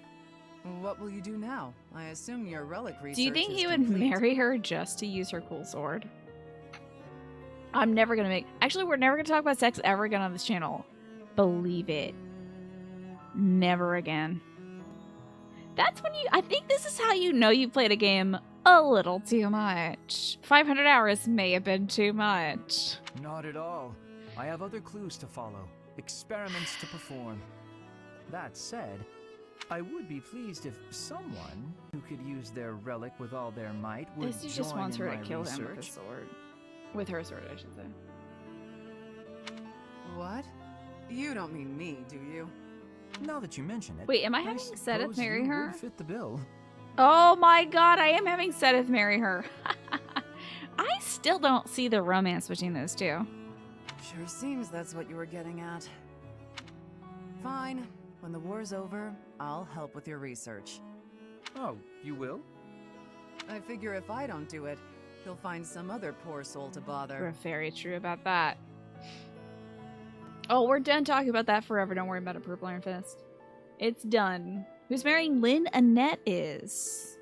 What will you do now? I assume your relic research Do you think is he would complete. marry her just to use her cool sword? I'm never gonna make... Actually, we're never gonna talk about sex ever again on this channel. Believe it. Never again. That's when you... I think this is how you know you played a game a little too much. 500 hours may have been too much. Not at all. I have other clues to follow, experiments to perform. That said, I would be pleased if someone who could use their relic with all their might would This just join wants in her to my kill him with research. his sword. With her sword, I should say. What? You don't mean me, do you? Now that you mention it, Wait, am I I having suppose Sedith marry you her? would fit the bill. Oh my god, I am having Sedith marry her. I still don't see the romance between those two. Sure seems that's what you were getting at. Fine. When the war's over, I'll help with your research. Oh, you will? I figure if I don't do it, he'll find some other poor soul to bother. We're very true about that. Oh, we're done talking about that forever. Don't worry about it, Purple Iron Fist. It's done. Who's marrying Lynn Annette is?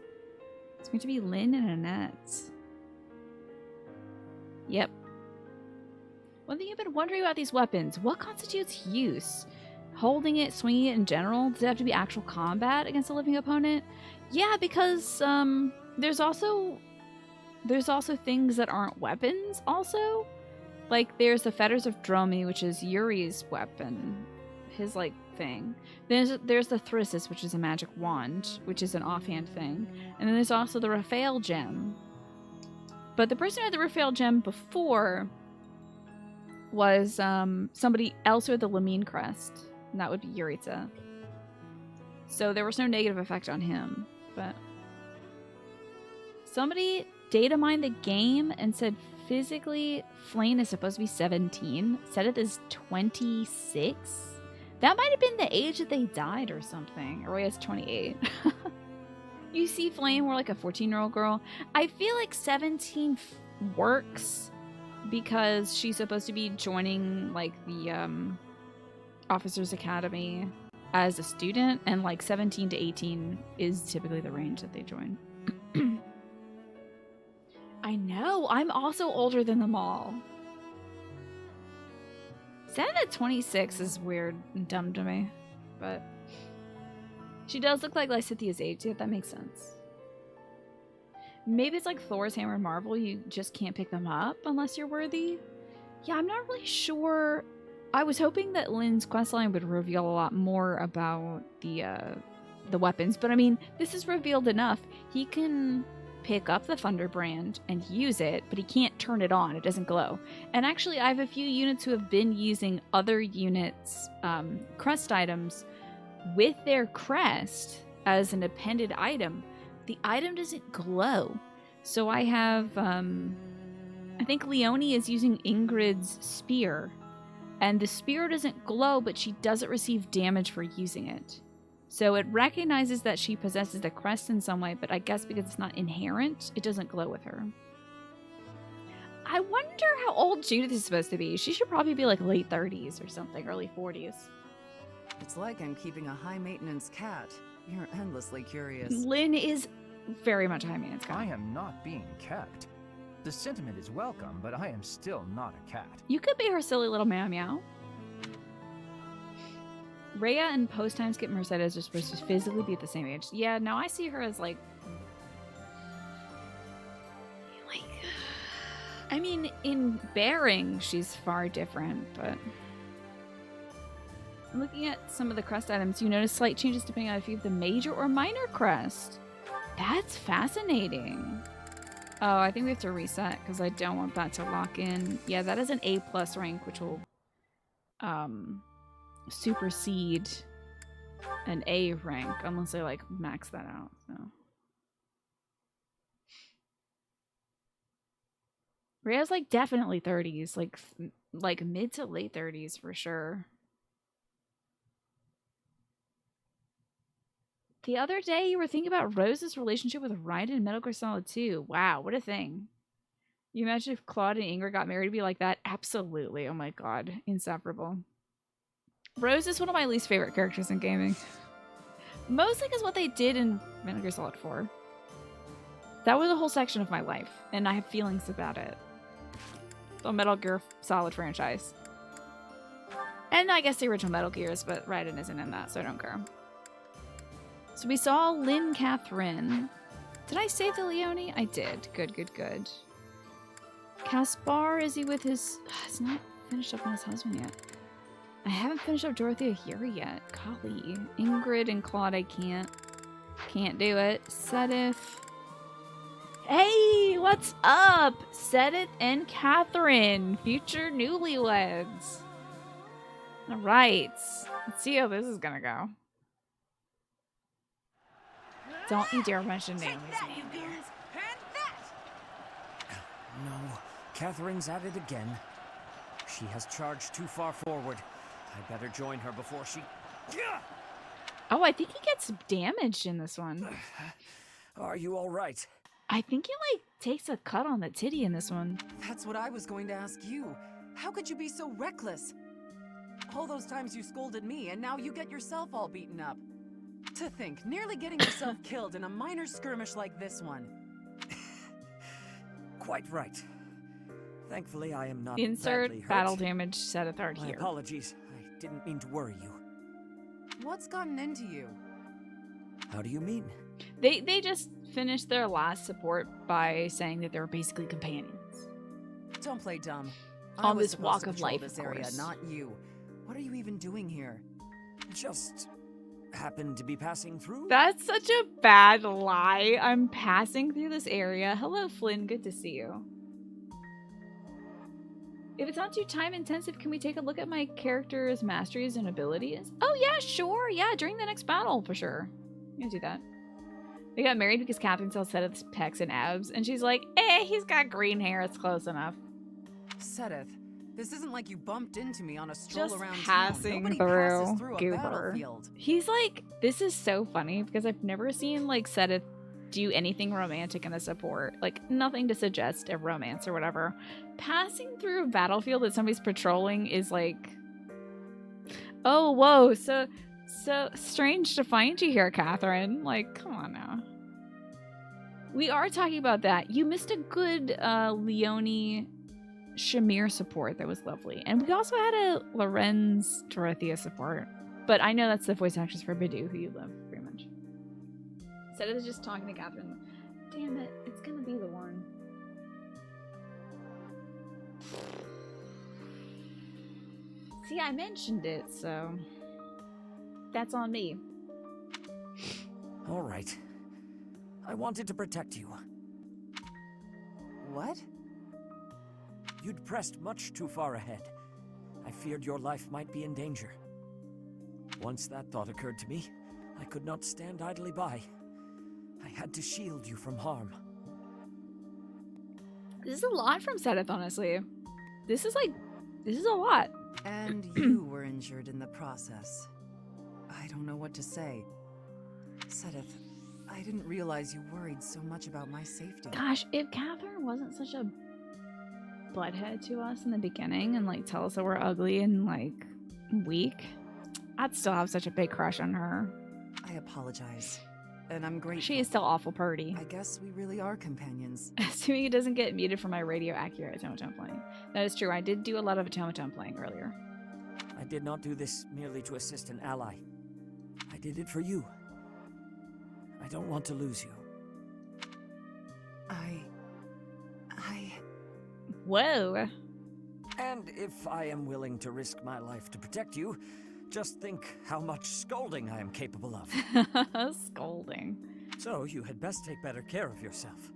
It's going to be Lynn and Annette. Yep. One thing I've been wondering about these weapons, what constitutes use? Holding it, swinging it in general? Does it have to be actual combat against a living opponent? Yeah, because there's also things that aren't weapons also. Like there's the Fetters of Dromi, which is Yuri's weapon. His like thing. There's the Thyrsus, which is a magic wand, which is an offhand thing. And then there's also the Raphael gem. But the person who had the Raphael gem before was somebody else who had the Lamine crest. And that would be Yuritsa. So there was no negative effect on him. But somebody data mined the game and said physically Flame is supposed to be 17. Said it is 26. That might have been the age that they died or something. Or is 28. You see Flame, we're like a 14-year-old girl. I feel like 17 works because she's supposed to be joining like the Officers Academy as a student, and like 17 to 18 is typically the range that they join. I know, I'm also older than them all. Standing at 26 is weird and dumb to me, but she does look like Lysithia's age, yeah, that makes sense. Maybe it's like Thor's hammer and marvel, you just can't pick them up unless you're worthy. Yeah, I'm not really sure. I was hoping that Lynn's questline would reveal a lot more about the weapons, but I mean, this is revealed enough. He can pick up the Thunderbrand and use it, but he can't turn it on. It doesn't glow. And actually, I have a few units who have been using other units' crest items with their crest as an appended item. The item doesn't glow. So I have, I think Leonie is using Ingrid's spear. And the spear doesn't glow, but she doesn't receive damage for using it. So it recognizes that she possesses the crest in some way, but I guess because it's not inherent, it doesn't glow with her. I wonder how old Judith is supposed to be. She should probably be like late 30s or something, early 40s. It's like I'm keeping a high-maintenance cat. You're endlessly curious. Lynn is very much a high-maintenance cat. I am not being kept. The sentiment is welcome, but I am still not a cat. You could be her silly little meow meow. Rhea and post-time skip Mercedes are supposed to physically be at the same age. Yeah, no, I see her as like... I mean, in bearing, she's far different, but... Looking at some of the crest items, you notice slight changes depending on if you have the major or minor crest. That's fascinating. Oh, I think we have to reset because I don't want that to lock in. Yeah, that is an A+ rank, which will supersede an A rank unless I like max that out. So Rhea's like definitely 30s, like mid to late 30s for sure. The other day, you were thinking about Rose's relationship with Raiden in Metal Gear Solid 2. Wow, what a thing. You imagine if Claude and Ingrid got married to be like that? Absolutely. Oh my god. Insufferable. Rose is one of my least favorite characters in gaming. Mostly because what they did in Metal Gear Solid 4. That was a whole section of my life, and I have feelings about it. The Metal Gear Solid franchise. And I guess the original Metal Gears, but Raiden isn't in that, so I don't care. So we saw Lynn Catherine. Did I save the Leonie? I did. Good, good, good. Caspar, is he with his... He's not finished up on his husband yet. I haven't finished up Dorothea here yet. Golly. Ingrid and Claude, I can't. Can't do it. Sedith. Hey, what's up? Sedith and Catherine. Future newlyweds. Alright. Let's see how this is gonna go. Don't you dare mention Naomi's name here. No, Catherine's at it again. She has charged too far forward. I better join her before she... Oh, I think he gets damaged in this one. Are you all right? I think he, like, takes a cut on the titty in this one. That's what I was going to ask you. How could you be so reckless? All those times you scolded me, and now you get yourself all beaten up. To think, nearly getting yourself killed in a minor skirmish like this one. Quite right. Thankfully, I am not Insert badly hurt. battle damage Seth art My here. apologies. I didn't mean to worry you. What's gotten into you? How do you mean? They just finished their last support by saying that they were basically companions. Don't play dumb. I On was this supposed walk to of patrol life, this of area, course. not you. What are you even doing here? Just happened to be passing through. That's such a bad lie. I'm passing through this area. Hello, Flynn. Good to see you. If it's not too time intensive, can we take a look at my character's masteries and abilities? Oh yeah, sure. Yeah, during the next battle for sure. I'm gonna do that. They got married because Catherine saw Seth's pecs and abs, and she's like, he's got green hair. It's close enough. Sedith, this isn't like you bumped into me on a stroll Just around passing town. Nobody through passes through a Goober. battlefield. He's like, this is so funny because I've never seen like Seth do anything romantic in a support. Like nothing to suggest a romance or whatever. Passing through a battlefield that somebody's patrolling is like, oh whoa, so strange to find you here, Catherine. Like, come on now. We are talking about that. You missed a good Leonie Shamir support that was lovely. And we also had a Lorenz Dorothea support. But I know that's the voice actress for Bidou, who you love very much. Instead of just talking to Catherine, damn it, it's gonna be the one. See, I mentioned it, so that's on me. All right. I wanted to protect you. What? You'd pressed much too far ahead. I feared your life might be in danger. Once that thought occurred to me, I could not stand idly by. I had to shield you from harm. This is a lot from Sedith, honestly. This is a lot. And you were injured in the process. I don't know what to say. Sedith, I didn't realize you worried so much about my safety. Gosh, if Catherine wasn't such a butthead to us in the beginning and like tell us that we're ugly and like weak, I'd still have such a big crush on her. I apologize. And I'm grateful. She is still awful purty. I guess we really are companions. Assuming it doesn't get muted for my radio accurate automaton playing. That is true. I did do a lot of automaton playing earlier. I did not do this merely to assist an ally. I did it for you. I don't want to lose you. Whoa. And if I am willing to risk my life to protect you, just think how much scolding I am capable of. Scolding. So you had best take better care of yourself.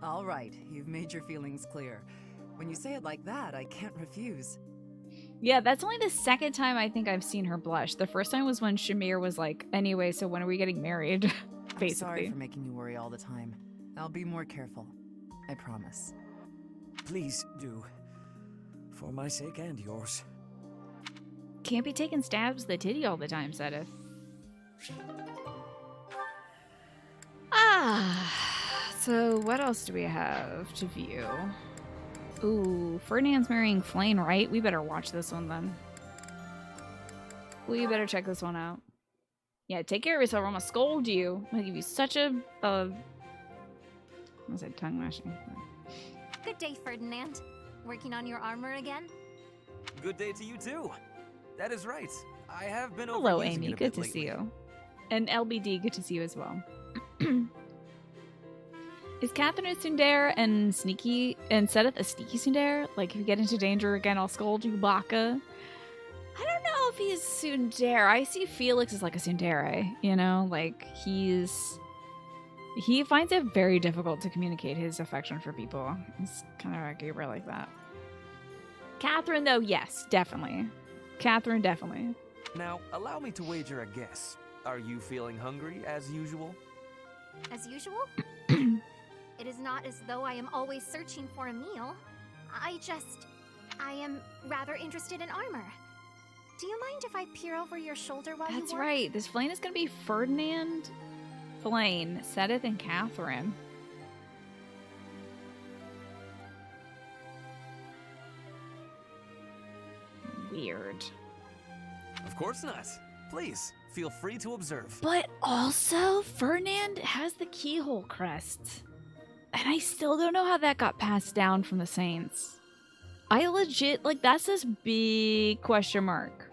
All right, you've made your feelings clear. When you say it like that, I can't refuse. Yeah, that's only the second time I think I've seen her blush. The first time was when Shamir was like, anyway, so when are we getting married? Basically. I'm sorry for making you worry all the time. I'll be more careful. I promise. Please do. For my sake and yours. Can't be taking stabs to the titty all the time, Sedith. So what else do we have to view? Ooh, Ferdinand's marrying Flane, right? We better watch this one then. We better check this one out. Yeah, take care of yourself or I'm gonna scold you. I'm gonna give you such a I said tongue lashing. Good day, Ferdinand. Working on your armor again? Good day to you too. That is right. I have been Hello, overusing Amy. it a Good bit to lately. see you. And LBD, good to see you as well. Is Catherine a tsundere and sneaky and Sedith a sneaky tsundere? Like, if you get into danger again, I'll scold you, Baka. I don't know if he's tsundere. I see Felix as like a tsundere, you know? Like, he finds it very difficult to communicate his affection for people. He's kind of a Gabriel like that. Catherine, though, yes, definitely. Catherine, definitely. Now, allow me to wager a guess. Are you feeling hungry as usual? As usual? It is not as though I am always searching for a meal. I am rather interested in armor. Do you mind if I peer over your shoulder while you work? That's right. This Flane is going to be Ferdinand, Flane, Sedith, and Catherine. weird. Of course not. Please, feel free to observe. But also, Ferdinand has the keyhole crest. And I still don't know how that got passed down from the Saints. I legit, like, that's this big question mark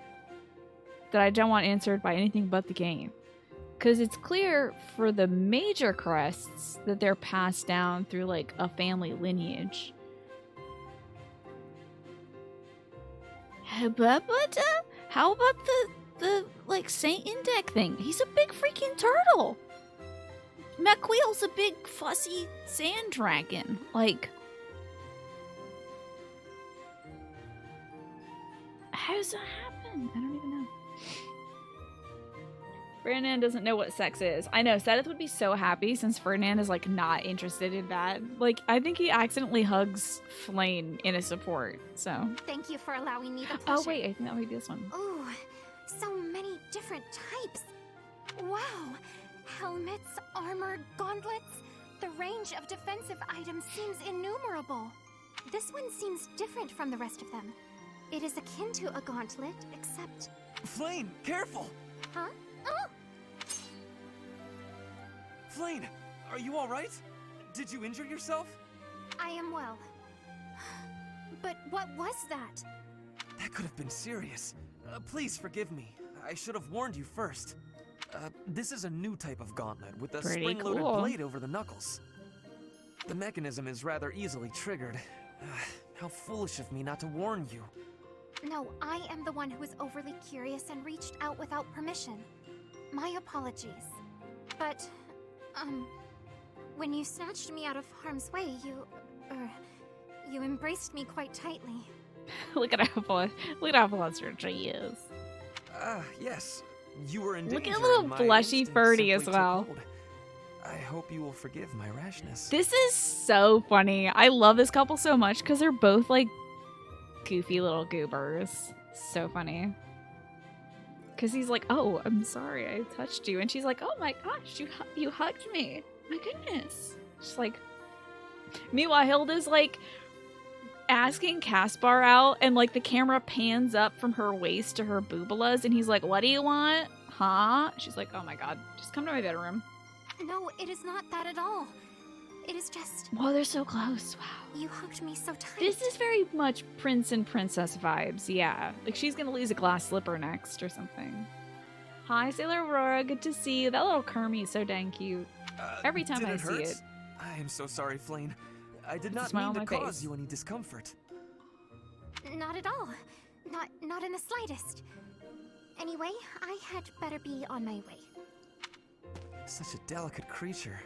that I don't want answered by anything but the game. Because it's clear for the major crests that they're passed down through, like, a family lineage. But how about the like, Saint Indec thing? He's a big freaking turtle. McQuill's a big, fussy sand dragon. Like, how does that happen? I don't even know. Ferdinand doesn't know what sex is. I know, Sedith would be so happy since Ferdinand is, like, not interested in that. Like, I think he accidentally hugs Flane in a support, so. Thank you for allowing me the pleasure. Oh, wait, I think that might be this one. Ooh, so many different types. Wow. Helmets, armor, gauntlets. The range of defensive items seems innumerable. This one seems different from the rest of them. It is akin to a gauntlet, except... Flane, careful! Huh? Oh! Flane, are you alright? Did you injure yourself? I am well. But what was that? That could have been serious. Please forgive me. I should have warned you first. This is a new type of gauntlet with a Pretty spring-loaded cool. blade over the knuckles. The mechanism is rather easily triggered. How foolish of me not to warn you. No, I am the one who was overly curious and reached out without permission. My apologies. But, when you snatched me out of harm's way, you embraced me quite tightly. Look at how flustered she is. Yes. You were in Look danger. at little and my blushy instinct Ferdy as simply took well. hold. I hope you will forgive my rashness. This is so funny. I love this couple so much because they're both, like, goofy little goobers. So funny. Because he's like, oh, I'm sorry I touched you. And she's like, oh my gosh, you hugged me. My goodness. She's like... Meanwhile, Hilda's, like, asking Caspar out, and, like, the camera pans up from her waist to her boobalas, and he's like, what do you want? Huh? She's like, oh my god, just come to my bedroom. No, it is not that at all. It is just... Whoa, they're so close. Wow. You hugged me so tight. This is very much prince and princess vibes, yeah. Like, she's gonna lose a glass slipper next or something. Hi, Sailor Aurora, good to see you. That little Kermie is so dang cute. Every time Did I it hurt? see it. I am so sorry, Flane. I did not smile mean on to my cause face. you any discomfort. Not at all. Not in the slightest. Anyway, I had better be on my way. Such a delicate creature.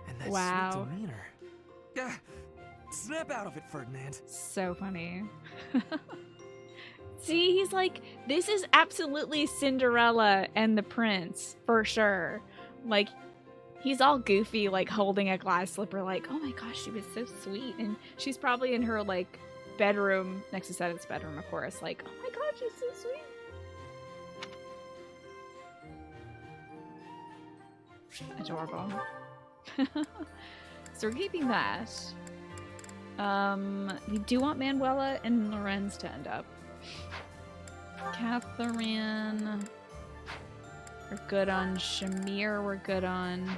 And that Wow. sweet demeanor. Yeah. Snap out of it, Ferdinand. So funny. See, he's like, this is absolutely Cinderella and the prince, for sure. Like, he's all goofy, like, holding a glass slipper, like, oh my gosh, she was so sweet. And she's probably in her, like, bedroom, next to Sedith's bedroom, of course, like, oh my god, she's so sweet. Adorable. So we're keeping that. We do want Manuela and Lorenz to end up. Catherine. We're good on Shamir. We're good on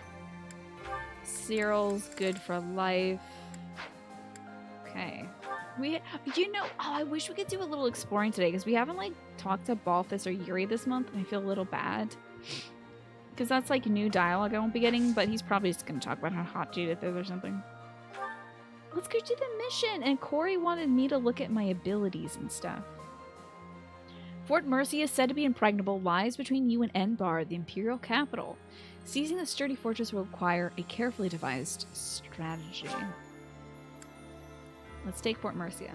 Cyril's good for life. Okay. You know, I wish we could do a little exploring today because we haven't, like, talked to Balthus or Yuri this month, and I feel a little bad. Because that's, like, new dialogue I won't be getting, but he's probably just going to talk about how hot Judith is or something. Let's go do the mission! And Corey wanted me to look at my abilities and stuff. Fort Mercia is said to be impregnable, lies between you and Enbar, the Imperial capital. Seizing the sturdy fortress will require a carefully devised strategy. Let's take Fort Mercia.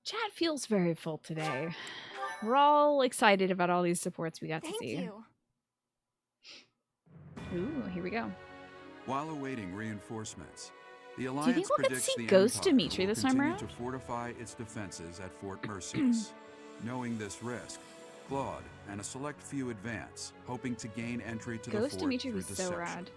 Chat feels very full today. We're all excited about all these supports we got to see. Thank you. Ooh, here we go. While awaiting reinforcements, the Do you Alliance think we'll get to predicts see the Ghost Empire Dimitri will this time continue around? to fortify its defenses at Fort Mercius. Knowing this risk, Claude and a select few advance, hoping to gain entry to the Ghost fort Dimitri through was so deception. rad.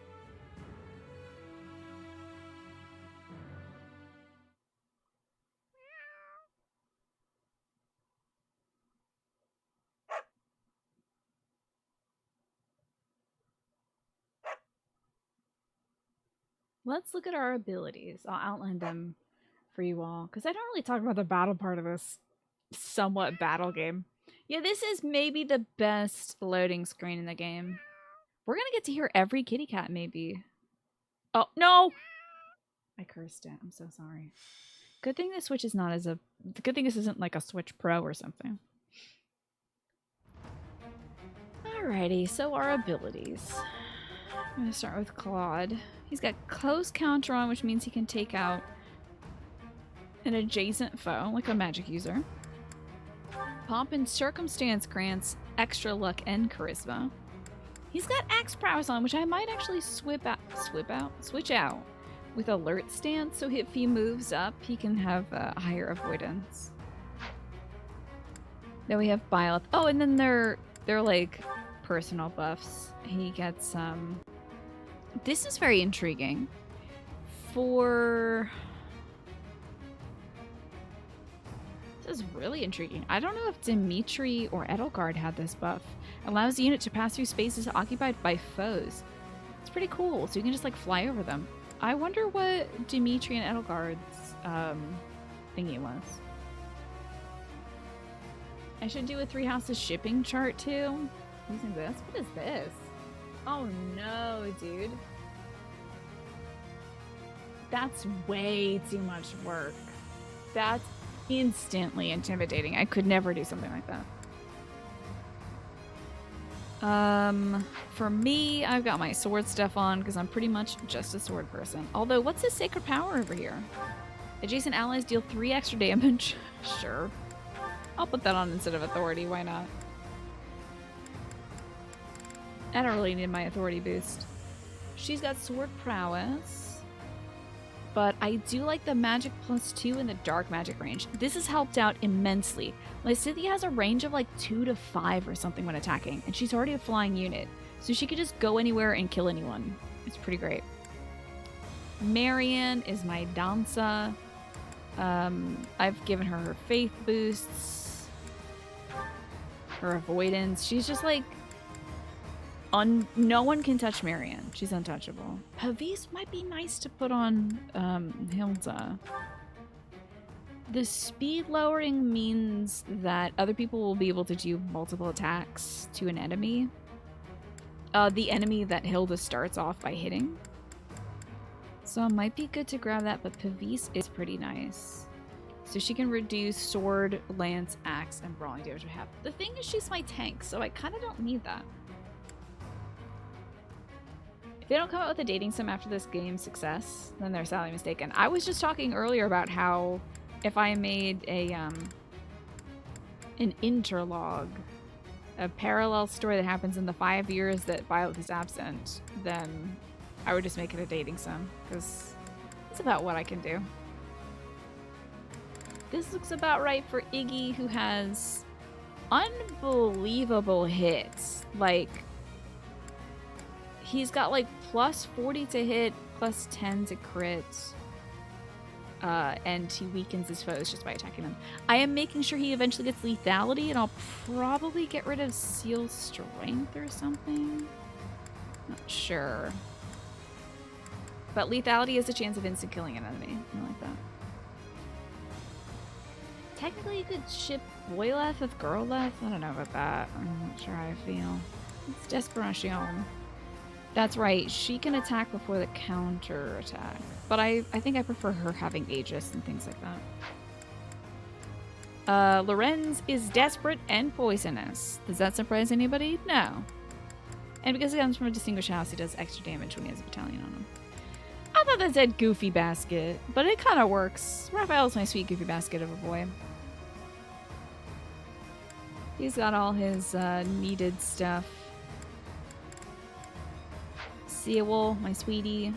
Let's look at our abilities. I'll outline them for you all, because I don't really talk about the battle part of this somewhat battle game. Yeah, this is maybe the best loading screen in the game. We're gonna get to hear every kitty cat, maybe. Oh, no! I cursed it. I'm so sorry. Good thing the Switch is not as a... Good thing this isn't like a Switch Pro or something. Alrighty, so our abilities. I'm gonna start with Claude. He's got close counter on, which means he can take out an adjacent foe, like a magic user. Pomp and Circumstance grants extra luck and charisma. He's got Axe Prowess on, which I might actually switch out with Alert Stance, so if he moves up, he can have higher avoidance. Then we have Byleth. Oh, and then they're like personal buffs. He gets this is very intriguing. This is really intriguing. I don't know if Dimitri or Edelgard had this buff. Allows the unit to pass through spaces occupied by foes. It's pretty cool, so you can just like fly over them. I wonder what Dimitri and Edelgard's thingy was. I should do a 3 houses shipping chart too. Using this? What is this? Oh no, dude. That's way too much work. That's instantly intimidating. I could never do something like that. For me, I've got my sword stuff on because I'm pretty much just a sword person. Although, what's his sacred power over here? Adjacent allies deal 3 extra damage. Sure. I'll put that on instead of authority, why not? I don't really need my authority boost. She's got sword prowess, but I do like the magic +2 in the dark magic range. This has helped out immensely. Lysithea has a range of like 2 to 5 or something when attacking, and she's already a flying unit, so she could just go anywhere and kill anyone. It's pretty great. Marianne is my dancer. I've given her her faith boosts, her avoidance. She's just like no one can touch Marianne. She's untouchable. Havis might be nice to put on Hilda. The speed lowering means that other people will be able to do multiple attacks to an enemy. The enemy that Hilda starts off by hitting. So it might be good to grab that, but Pavis is pretty nice. So she can reduce sword, lance, axe, and brawling damage by half. The thing is she's my tank, so I kind of don't need that. If they don't come out with a dating sim after this game's success, then they're sadly mistaken. I was just talking earlier about how if I made a an interlogue, a parallel story that happens in the 5 years that Violet is absent, then I would just make it a dating sim, because it's about what I can do. This looks about right for Iggy, who has unbelievable hits. Like, he's got like +40 to hit, +10 to crit, and he weakens his foes just by attacking them. I am making sure he eventually gets lethality, and I'll probably get rid of seal strength or something. Not sure. But lethality is a chance of instant killing an enemy. I like that. Technically, you could ship Boyleth with Girleth. I don't know about that. I'm not sure how I feel. It's Desperation. That's right. She can attack before the counter attack. But I think I prefer her having Aegis and things like that. Lorenz is desperate and poisonous. Does that surprise anybody? No. And because he comes from a distinguished house, he does extra damage when he has a battalion on him. I thought that said Goofy Basket, but it kind of works. Raphael's my sweet Goofy Basket of a boy. He's got all his needed stuff. Sewell, my sweetie.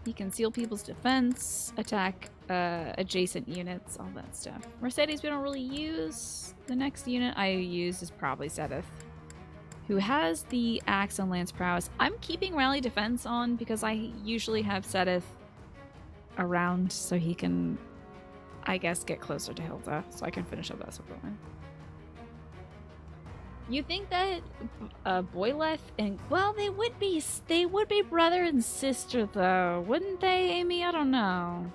He can seal people's defense, attack adjacent units, all that stuff. Mercedes we don't really use. The next unit I use is probably Sedith, who has the axe and lance prowess. I'm keeping rally defense on because I usually have Sedith around so he can, I guess, get closer to Hilda so I can finish up that support line. You think that Boyleth and well, they would be brother and sister though, wouldn't they, Amy? I don't know.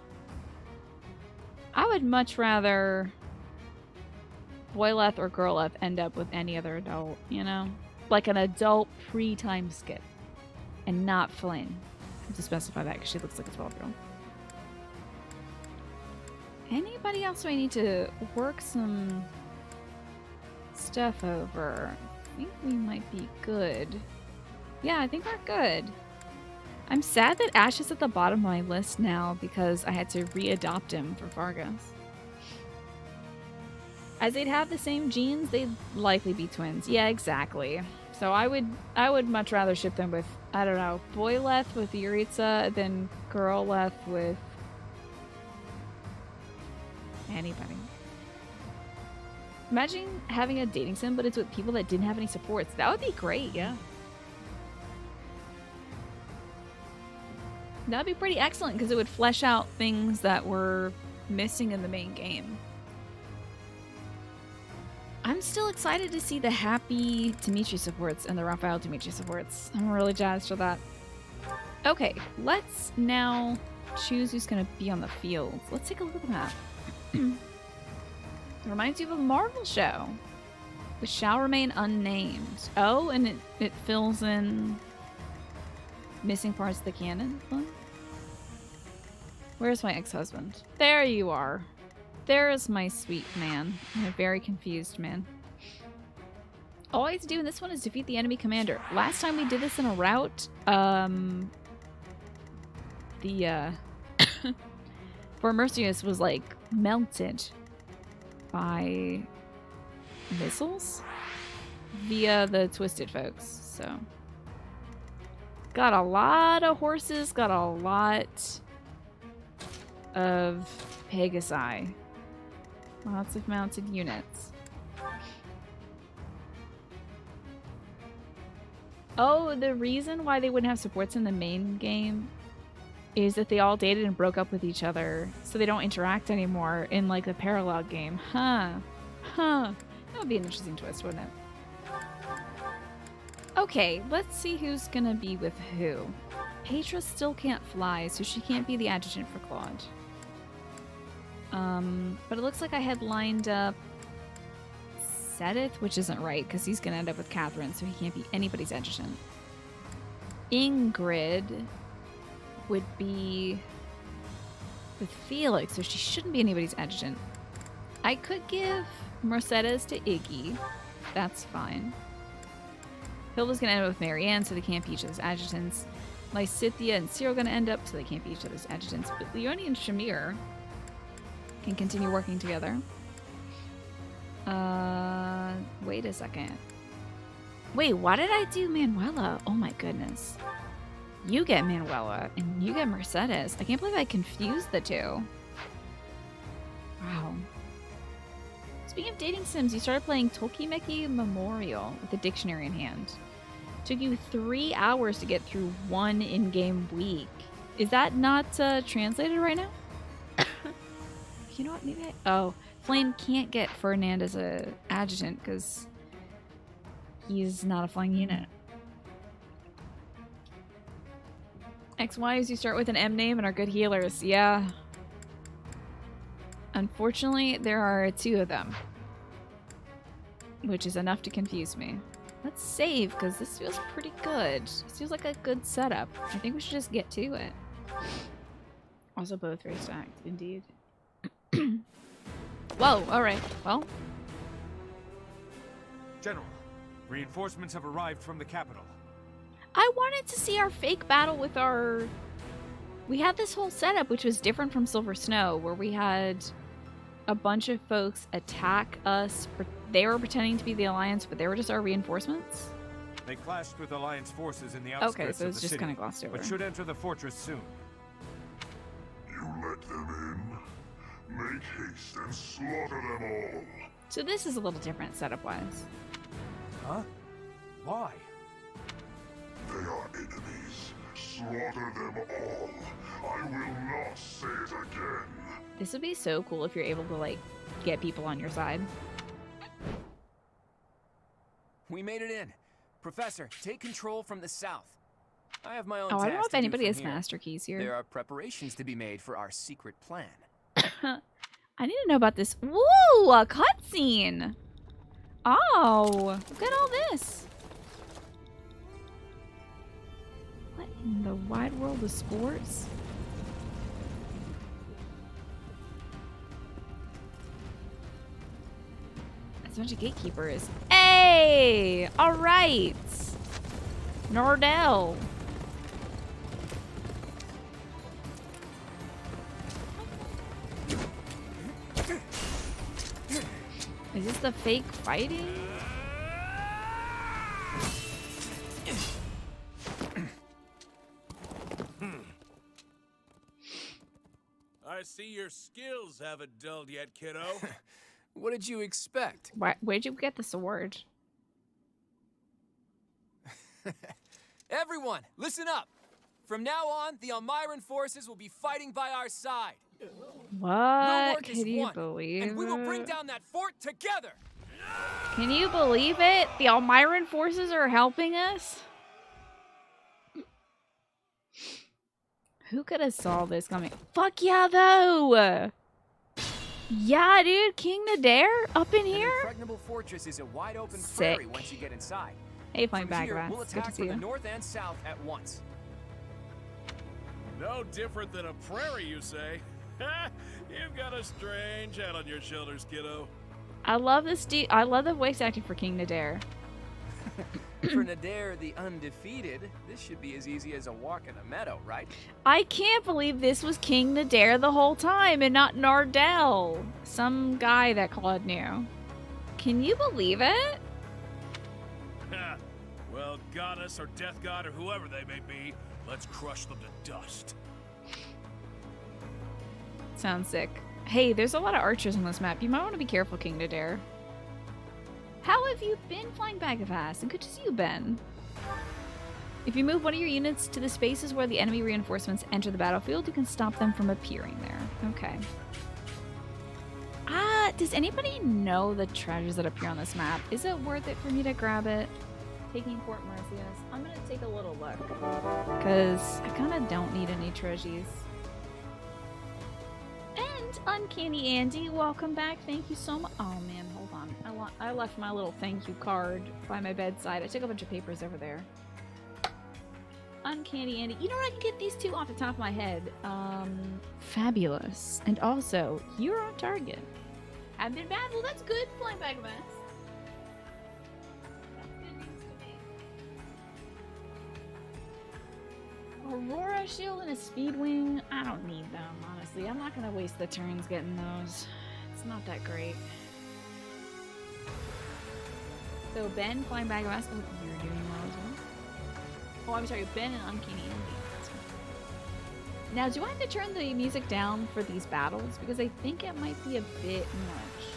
I would much rather Boyleth or Girleth end up with any other adult, you know? Like an adult pre-time skip. And not Flynn. I have to specify that because she looks like a 12-year-old. Anybody else we need to work some stuff over? I think we might be good. Yeah, I think we're good. I'm sad that Ash is at the bottom of my list now because I had to re-adopt him for Vargas. As they'd have the same genes, they'd likely be twins. Yeah, exactly. So I would much rather ship them with, I don't know, Boyleth with Yuritsa than Girleth with anybody. Imagine having a dating sim, but it's with people that didn't have any supports. That would be great, yeah. That'd be pretty excellent because it would flesh out things that were missing in the main game. I'm still excited to see the happy Dimitri supports and the Raphael Dimitri supports. I'm really jazzed for that. Okay, let's now choose who's going to be on the field. Let's take a look at the map. It reminds you of a Marvel show, which shall remain unnamed. Oh, and it fills in missing parts of the canon. What? Where's my ex-husband? There you are. There is my sweet man. I'm a very confused man. All I have to do in this one is defeat the enemy commander. Last time we did this in a route, Fort Merceus was like melted by missiles via the Twisted folks, so got a lot of horses, got a lot of Pegasi. Lots of mounted units. Oh, the reason why they wouldn't have supports in the main game is that they all dated and broke up with each other, so they don't interact anymore in like the parallel game. Huh. That would be an interesting twist, wouldn't it? Okay, let's see who's gonna be with who. Petra still can't fly, so she can't be the adjutant for Claude. But it looks like I had lined up Sedith, which isn't right, because he's gonna end up with Catherine, so he can't be anybody's adjutant. Ingrid would be with Felix, so she shouldn't be anybody's adjutant. I could give Mercedes to Iggy. That's fine. Hilda's gonna end up with Marianne, so they can't be each other's adjutants. Lysithia and Cyril gonna end up, so they can't be each other's adjutants. But Leonie and Shamir can continue working together. Wait a second. Wait, why did I do Manuela? Oh my goodness. You get Manuela, and you get Mercedes. I can't believe I confused the two. Wow. Speaking of dating sims, you started playing Tokimeki Memorial with a dictionary in hand. Took you 3 hours to get through one in-game week. Is that not translated right now? You know what? Maybe oh, Flame can't get Ferdinand as a adjutant because he's not a flying unit. XYs, you start with an M name and are good healers. Yeah. Unfortunately, there are 2 of them, which is enough to confuse me. Let's save because this feels pretty good. This feels like a good setup. I think we should just get to it. Also, both very stacked, indeed. Whoa, alright, well. General, reinforcements have arrived from the capital. I wanted to see our fake battle with our... We had this whole setup, which was different from Silver Snow, where we had a bunch of folks attack us. They were pretending to be the Alliance, but they were just our reinforcements. They clashed with Alliance forces in the outskirts okay, so it's of the just city, kind of glossed over. but should enter the fortress soon. You let them in? Make haste and slaughter them all. So this is a little different setup-wise. Huh? Why? They are enemies. Slaughter them all. I will not say it again. This would be so cool if you're able to, like, get people on your side. We made it in. Professor, take control from the south. I have my own Oh, I don't know task if to do anybody from has here. master keys here. There are preparations to be made for our secret plan. I need to know about this. Woo! A cutscene! Oh! Look at all this! What in the wide world of sports? That's a bunch of gatekeepers. Hey! Alright! Nordell. Is this the fake fighting? I see your skills haven't dulled yet, kiddo. What did you expect? Where'd you get the sword? Everyone, listen up! From now on, the Elmiran forces will be fighting by our side. We'll What? work as Can you one, believe and we will bring it? down that fort together! Can you believe it? The Elmiran forces are helping us? Who could have saw this coming? Fuck yeah, though! Yeah, dude, King Nadir up in An here? impregnable fortress is a wide open Sick. prairie once you get inside. Hey, flying From back here, rats. we'll Good to attack see from the you. north and south at once. No different than a prairie, you say? You've got a strange head on your shoulders, kiddo. I love this I love the voice acting for King Nadir. For Nadir the undefeated, this should be as easy as a walk in a meadow, right? I can't believe this was King Nadir the whole time and not Nardell. Some guy that Claude knew. Can you believe it? Well, goddess or death god or whoever they may be, let's crush them to dust. Sounds sick. Hey, there's a lot of archers on this map. You might want to be careful, King Nadir. How have you been, Flying Bag of Ass? And good to see you, Ben. If you move one of your units to the spaces where the enemy reinforcements enter the battlefield, you can stop them from appearing there. Okay. Does anybody know the treasures that appear on this map? Is it worth it for me to grab it? Taking Fort Mercius. I'm gonna take a little look. Because I kind of don't need any treasures. And Uncanny Andy, welcome back. Thank you so much. Oh man, hold on. I left my little thank you card by my bedside. I took a bunch of papers over there. Uncanny Andy. You know what? I can get these two off the top of my head. Fabulous. And also, you're on target. I've been bad. Well, that's good. Flying Bag of Ass. That's good news to me. Aurora Shield and a Speedwing. I don't need them, honestly. I'm not going to waste the turns getting those. It's not that great. So, Ben, Flying Bag of Ass. Oh, you're doing well as well. Oh, I'm sorry, Ben and Uncanny Andy. Now, do I have to turn the music down for these battles? Because I think it might be a bit much.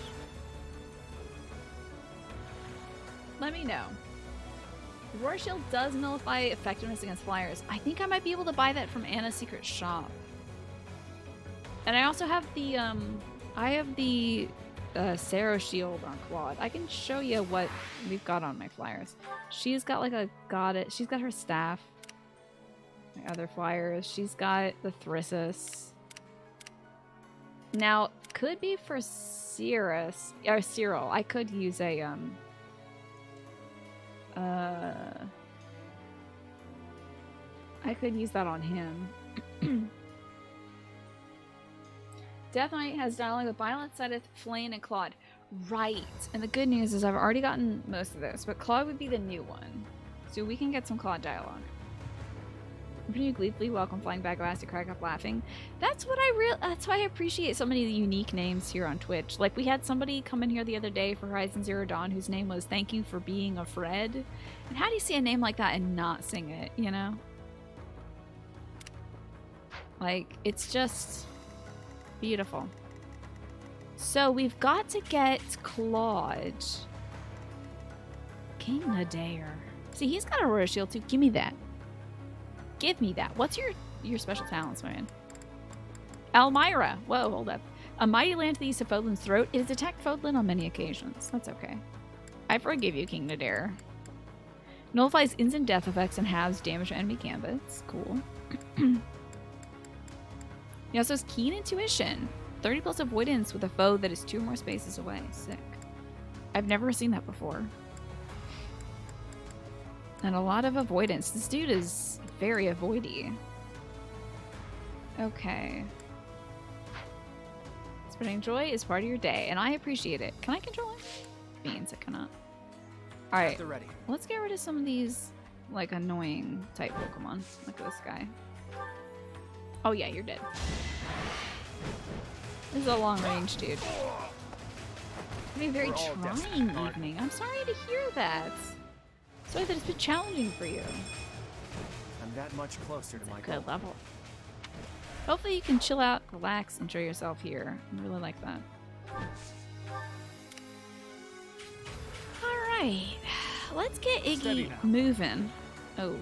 Let me know. Aurora Shield does nullify effectiveness against flyers. I think I might be able to buy that from Anna's Secret Shop. And I also have the, Sarah Shield on Claude. I can show you what we've got on my flyers. She's got like a goddess. She's got her staff. My other flyers. She's got the Thrissus. Now, could be for Cirrus or Cyril. I could use a I could use that on him. Death Knight has dialogue with Violet, Sedith, Flame, and Claude. Right. And the good news is I've already gotten most of this, but Claude would be the new one. So we can get some Claude dialogue. Pretty gleefully welcome Flying Bag of Ass to crack up laughing. That's what that's why I appreciate so many of the unique names here on Twitch. Like we had somebody come in here the other day for Horizon Zero Dawn whose name was Thank You for Being a Fred. And how do you see a name like that and not sing it, you know? Like, it's just beautiful. So we've got to get Claude. King Nadir. See, he's got a Aurora Shield too. Give me that. Give me that. What's your special talents, man? Elmira. Whoa, hold up. A mighty land to the east of Fodlan's throat. It has attacked Fodlan on many occasions. That's okay. I forgive you, King Nadir. Nullifies instant death effects and halves damage to enemy gambits. Cool. He also has keen intuition. 30 plus avoidance with a foe that is 2 or more spaces away. Sick. I've never seen that before. And a lot of avoidance. This dude is very avoidy. Okay. Spreading joy is part of your day, and I appreciate it. Can I control it? Means I cannot. Alright, let's get rid of some of these, like, annoying type Pokemon. Like this guy. Oh yeah, you're dead. This is a long range dude. It's gonna be a very trying evening. I'm sorry to hear that. Sorry that it's been challenging for you. I'm that much closer to my goal. Good level. Hopefully you can chill out, relax, enjoy yourself here. I really like that. Alright. Let's get Iggy moving. Oh.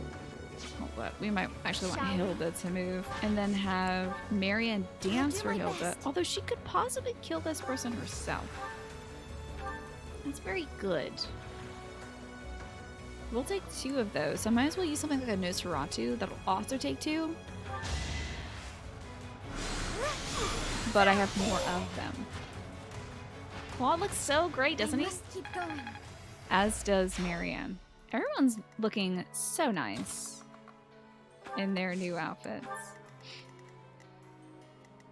Hold up. We might actually want Hilda to move. And then have Marianne dance for Hilda. Although she could possibly kill this person herself. That's very good. We'll take 2 of those. So I might as well use something like a Nosferatu that'll also take 2. But I have more of them. Claude looks so great, doesn't he? Keep going. As does Marianne. Everyone's looking so nice in their new outfits.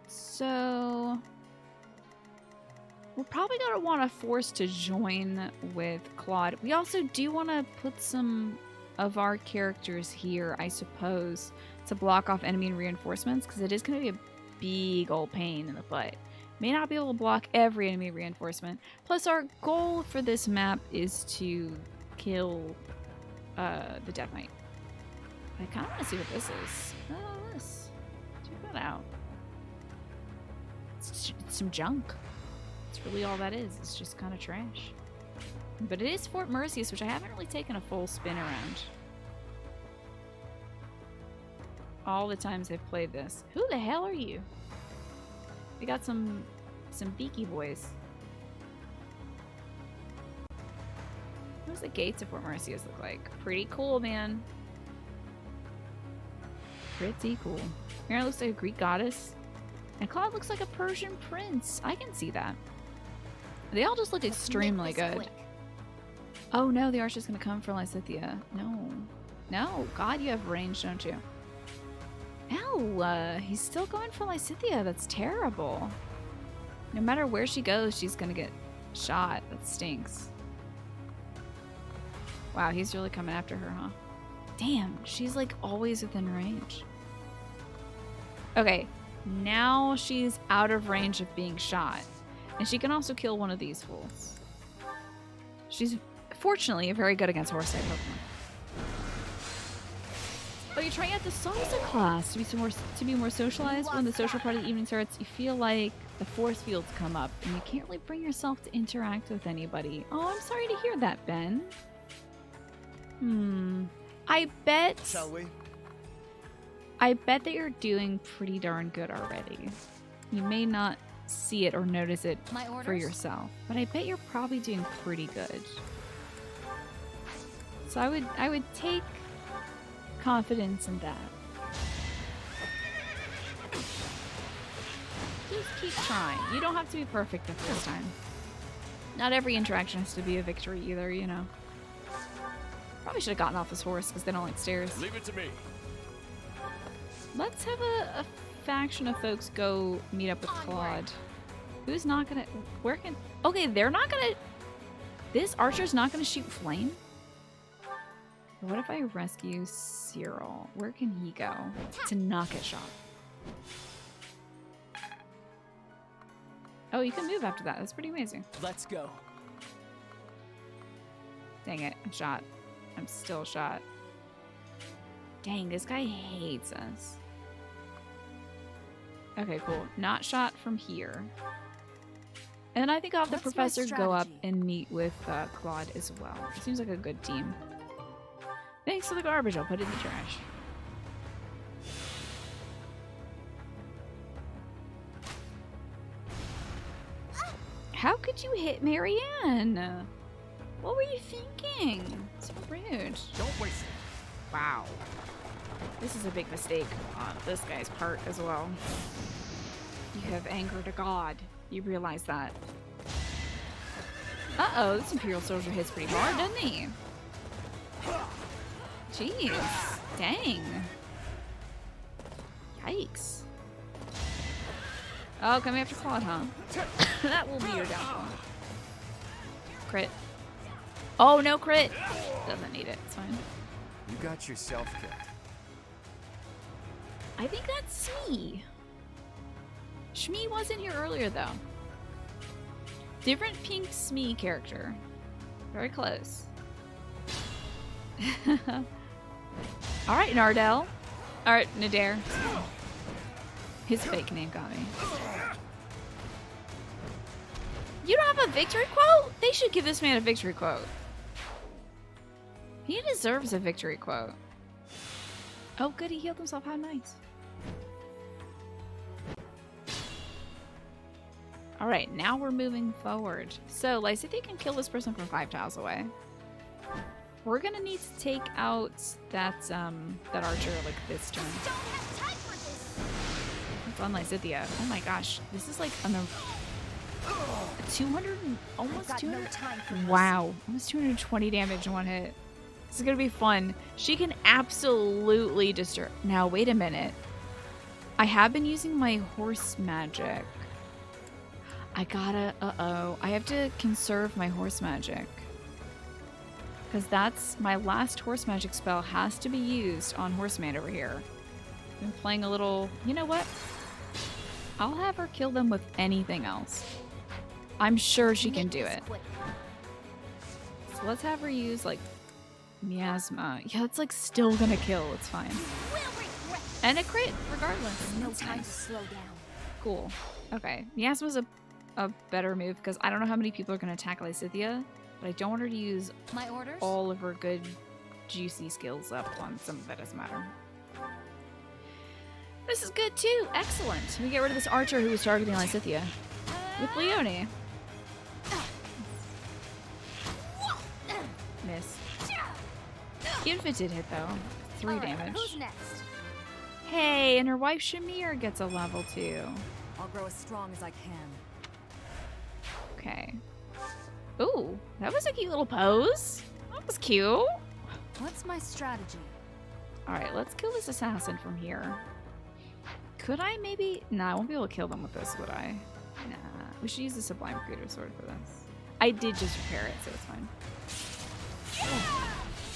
So we're probably gonna want to force to join with Claude. We also do want to put some of our characters here, I suppose, to block off enemy reinforcements, because it is going to be a big old pain in the butt. May not be able to block every enemy reinforcement. Plus, our goal for this map is to kill the Death Knight. I kind of want to see what this is. Oh, this. Check that out. It's some junk. It's really all that is. It's just kind of trash. But it is Fort Merceus, which I haven't really taken a full spin around. All the times I've played this. Who the hell are you? We got some beaky boys. What does the gates of Fort Merceus look like? Pretty cool, man. Pretty cool. Mira looks like a Greek goddess. And Claude looks like a Persian prince. I can see that. They all just look extremely good. Quick. Oh no, the archer's gonna come for Lysithea. No. No. God, you have range, don't you? No, he's still going for Lysithea. That's terrible. No matter where she goes, she's gonna get shot. That stinks. Wow, he's really coming after her, huh? Damn, she's like always within range. Okay, now she's out of range of being shot. And she can also kill one of these fools. She's fortunately very good against horse type Pokemon. Oh, you're trying out the salsa class to be more socialized. When the social part of the evening starts, you feel like the force fields come up and you can't really bring yourself to interact with anybody. Oh, I'm sorry to hear that, Ben. I bet. Shall we? I bet that you're doing pretty darn good already. You may not see it or notice it for yourself, but I bet you're probably doing pretty good. So I would take confidence in that. Just keep trying. You don't have to be perfect the first time. Not every interaction has to be a victory either, you know. Probably should have gotten off this horse because they don't like stairs. Leave it to me. Let's have a faction of folks go meet up with Claude. Who's not gonna... Where can... Okay, they're not gonna... This archer's not gonna shoot flame? What if I rescue Cyril? Where can he go to not get shot? Oh, you can move after that. That's pretty amazing. Let's go. Dang it. I'm shot. I'm still shot. Dang, this guy hates us. Okay, cool. Not shot from here. And I think I'll have the professor go up and meet with Claude as well. Seems like a good team. Thanks for the garbage. I'll put it in the trash. How could you hit Marianne? What were you thinking? So rude. Don't waste it. Wow. This is a big mistake on this guy's part as well. You have angered a god. You realize that. Uh-oh, this Imperial soldier hits pretty hard, doesn't he? Jeez. Dang. Yikes. Oh, coming after Claude, huh? That will be your downfall. Crit. Oh, no crit. Doesn't need it. It's fine. You got yourself killed. I think that's Smee. Shmee wasn't here earlier, though. Different pink Smee character. Very close. Alright, Nardell. Alright, Nadir. His fake name got me. You don't have a victory quote? They should give this man a victory quote. He deserves a victory quote. Oh, good, he healed himself. How nice. Alright, now we're moving forward. So, Lysithea can kill this person from 5 tiles away. We're gonna need to take out that archer like this turn. It's on Lysithea. Oh my gosh, this is like an 200, almost 200. Wow, almost 220 damage in one hit. This is gonna be fun. She can absolutely disturb. Now, wait a minute. I have been using my horse magic. I gotta, I have to conserve my horse magic. Because that's my last horse magic spell has to be used on Horseman over here. Been playing a little, you know what? I'll have her kill them with anything else. I'm sure she can do it. So let's have her use like miasma. Yeah, it's like still gonna kill. It's fine. And a crit regardless. No That's time nice. to slow down. Cool. Okay, miasma's a better move because I don't know how many people are gonna attack Lysithea. But I don't want her to use My orders? all of her good, juicy skills up on something that doesn't matter. This is good too. Excellent. We get rid of this archer who was targeting Lysithea with Leone. Miss. Even if it did hit though, 3 damage. Who's next? Hey, and her wife Shamir gets a level 2. I'll grow as strong as I can. Okay. Ooh, that was a cute little pose. That was cute. What's my strategy? Alright, let's kill this assassin from here. Could I maybe... Nah, I won't be able to kill them with this, would I? Nah. We should use the Sublime Recruiter Sword for this. I did just repair it, so it's fine.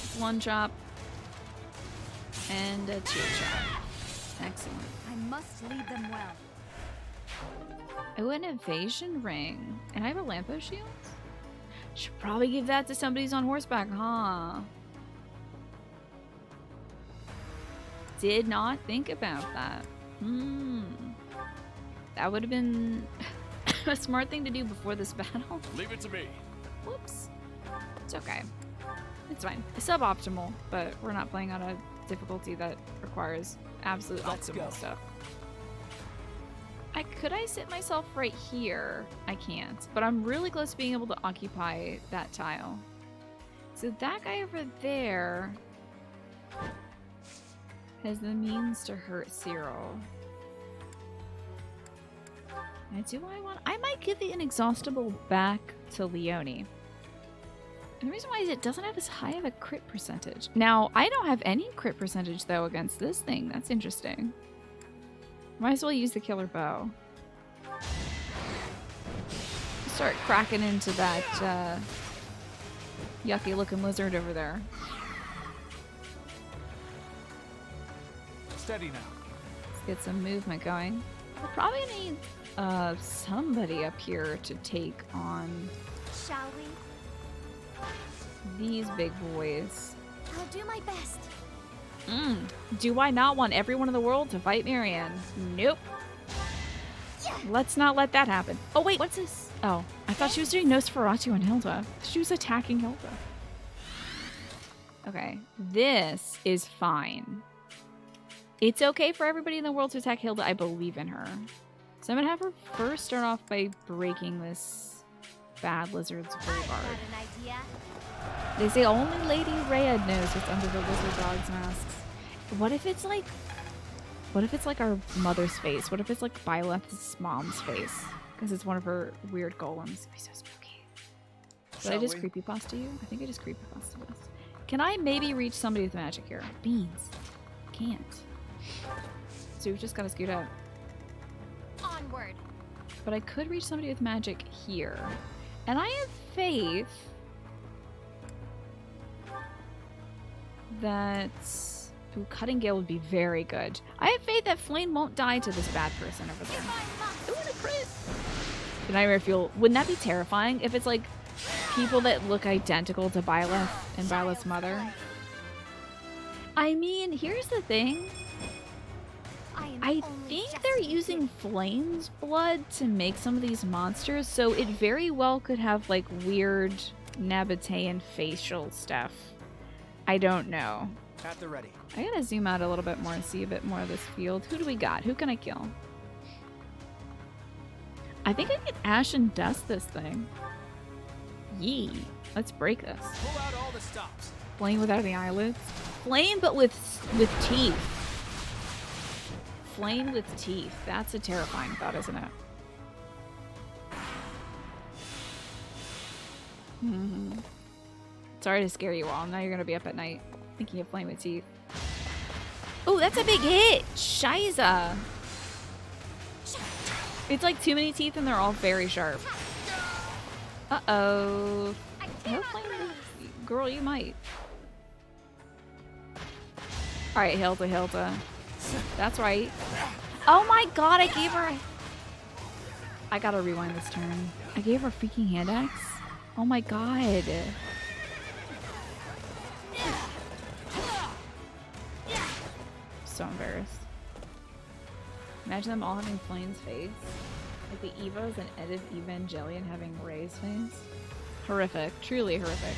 It's 1 chop. And a 2 chop. Excellent. I must lead them well. Oh, an evasion ring. And I have a Lampo shield? Should probably give that to somebody who's on horseback, huh? Did not think about that. That would have been a smart thing to do before this battle. Leave it to me. Whoops. It's okay. It's fine. It's suboptimal, but we're not playing on a difficulty that requires absolute optimal stuff. Could I sit myself right here? I can't, but I'm really close to being able to occupy that tile. So that guy over there has the means to hurt Cyril. And do I want... I might give the Inexhaustible back to Leone. And the reason why is it doesn't have as high of a crit percentage. Now, I don't have any crit percentage, though, against this thing. That's interesting. Might as well use the killer bow. Start cracking into that yucky looking lizard over there. Steady now. Let's get some movement going. We'll probably need somebody up here to take on Shall we? these big boys. I'll do my best. Do I not want everyone in the world to fight Marianne? Nope. Let's not let that happen. Oh wait, what's this? Oh, I thought she was doing Nosferatu on Hilda. She was attacking Hilda. Okay, this is fine. It's okay for everybody in the world to attack Hilda. I believe in her. So I'm gonna have her first start off by breaking this bad lizard's full I've got guard. an idea. They say only Lady Rhea knows what's under the lizard dog's masks. What if it's like our mother's face? What if it's like Byleth's mom's face? Because it's one of her weird golems. It'd be so spooky. Did I just creepypasta you? I think I just creepypasta this. Can I maybe reach somebody with magic here? Beans. Can't. So we've just gotta scoot out. Onward. But I could reach somebody with magic here. And I have faith that... Ooh, Cutting Gale would be very good. I have faith that Flame won't die to this bad person over there. Ooh, and a crit! The Nightmare Fuel. Wouldn't that be terrifying if it's like people that look identical to Byleth and Byleth's mother? I mean, here's the thing. I think they're using Flame's blood to make some of these monsters, so it very well could have like weird Nabatean facial stuff. I don't know. At the ready. I gotta zoom out a little bit more and see a bit more of this field. Who do we got? Who can I kill? I think I can ash and dust this thing. Yee. Let's break this. Pull out all the stops. Flame without any eyelids. Flame but with teeth. Flame with teeth. That's a terrifying thought, isn't it? Sorry to scare you all. Now you're gonna be up at night thinking of flame with teeth. Oh, that's a big hit! Shiza! It's like too many teeth and they're all very sharp. Uh-oh. No flame. Girl, you might. Alright, Hilda. That's right. Oh my god, I gave her... I gotta rewind this turn. I gave her a freaking hand axe? Oh my god. So embarrassed. Imagine them all having Flame's face. Like the Evos and Edith Evangelion having Ray's face. Horrific. Truly horrific.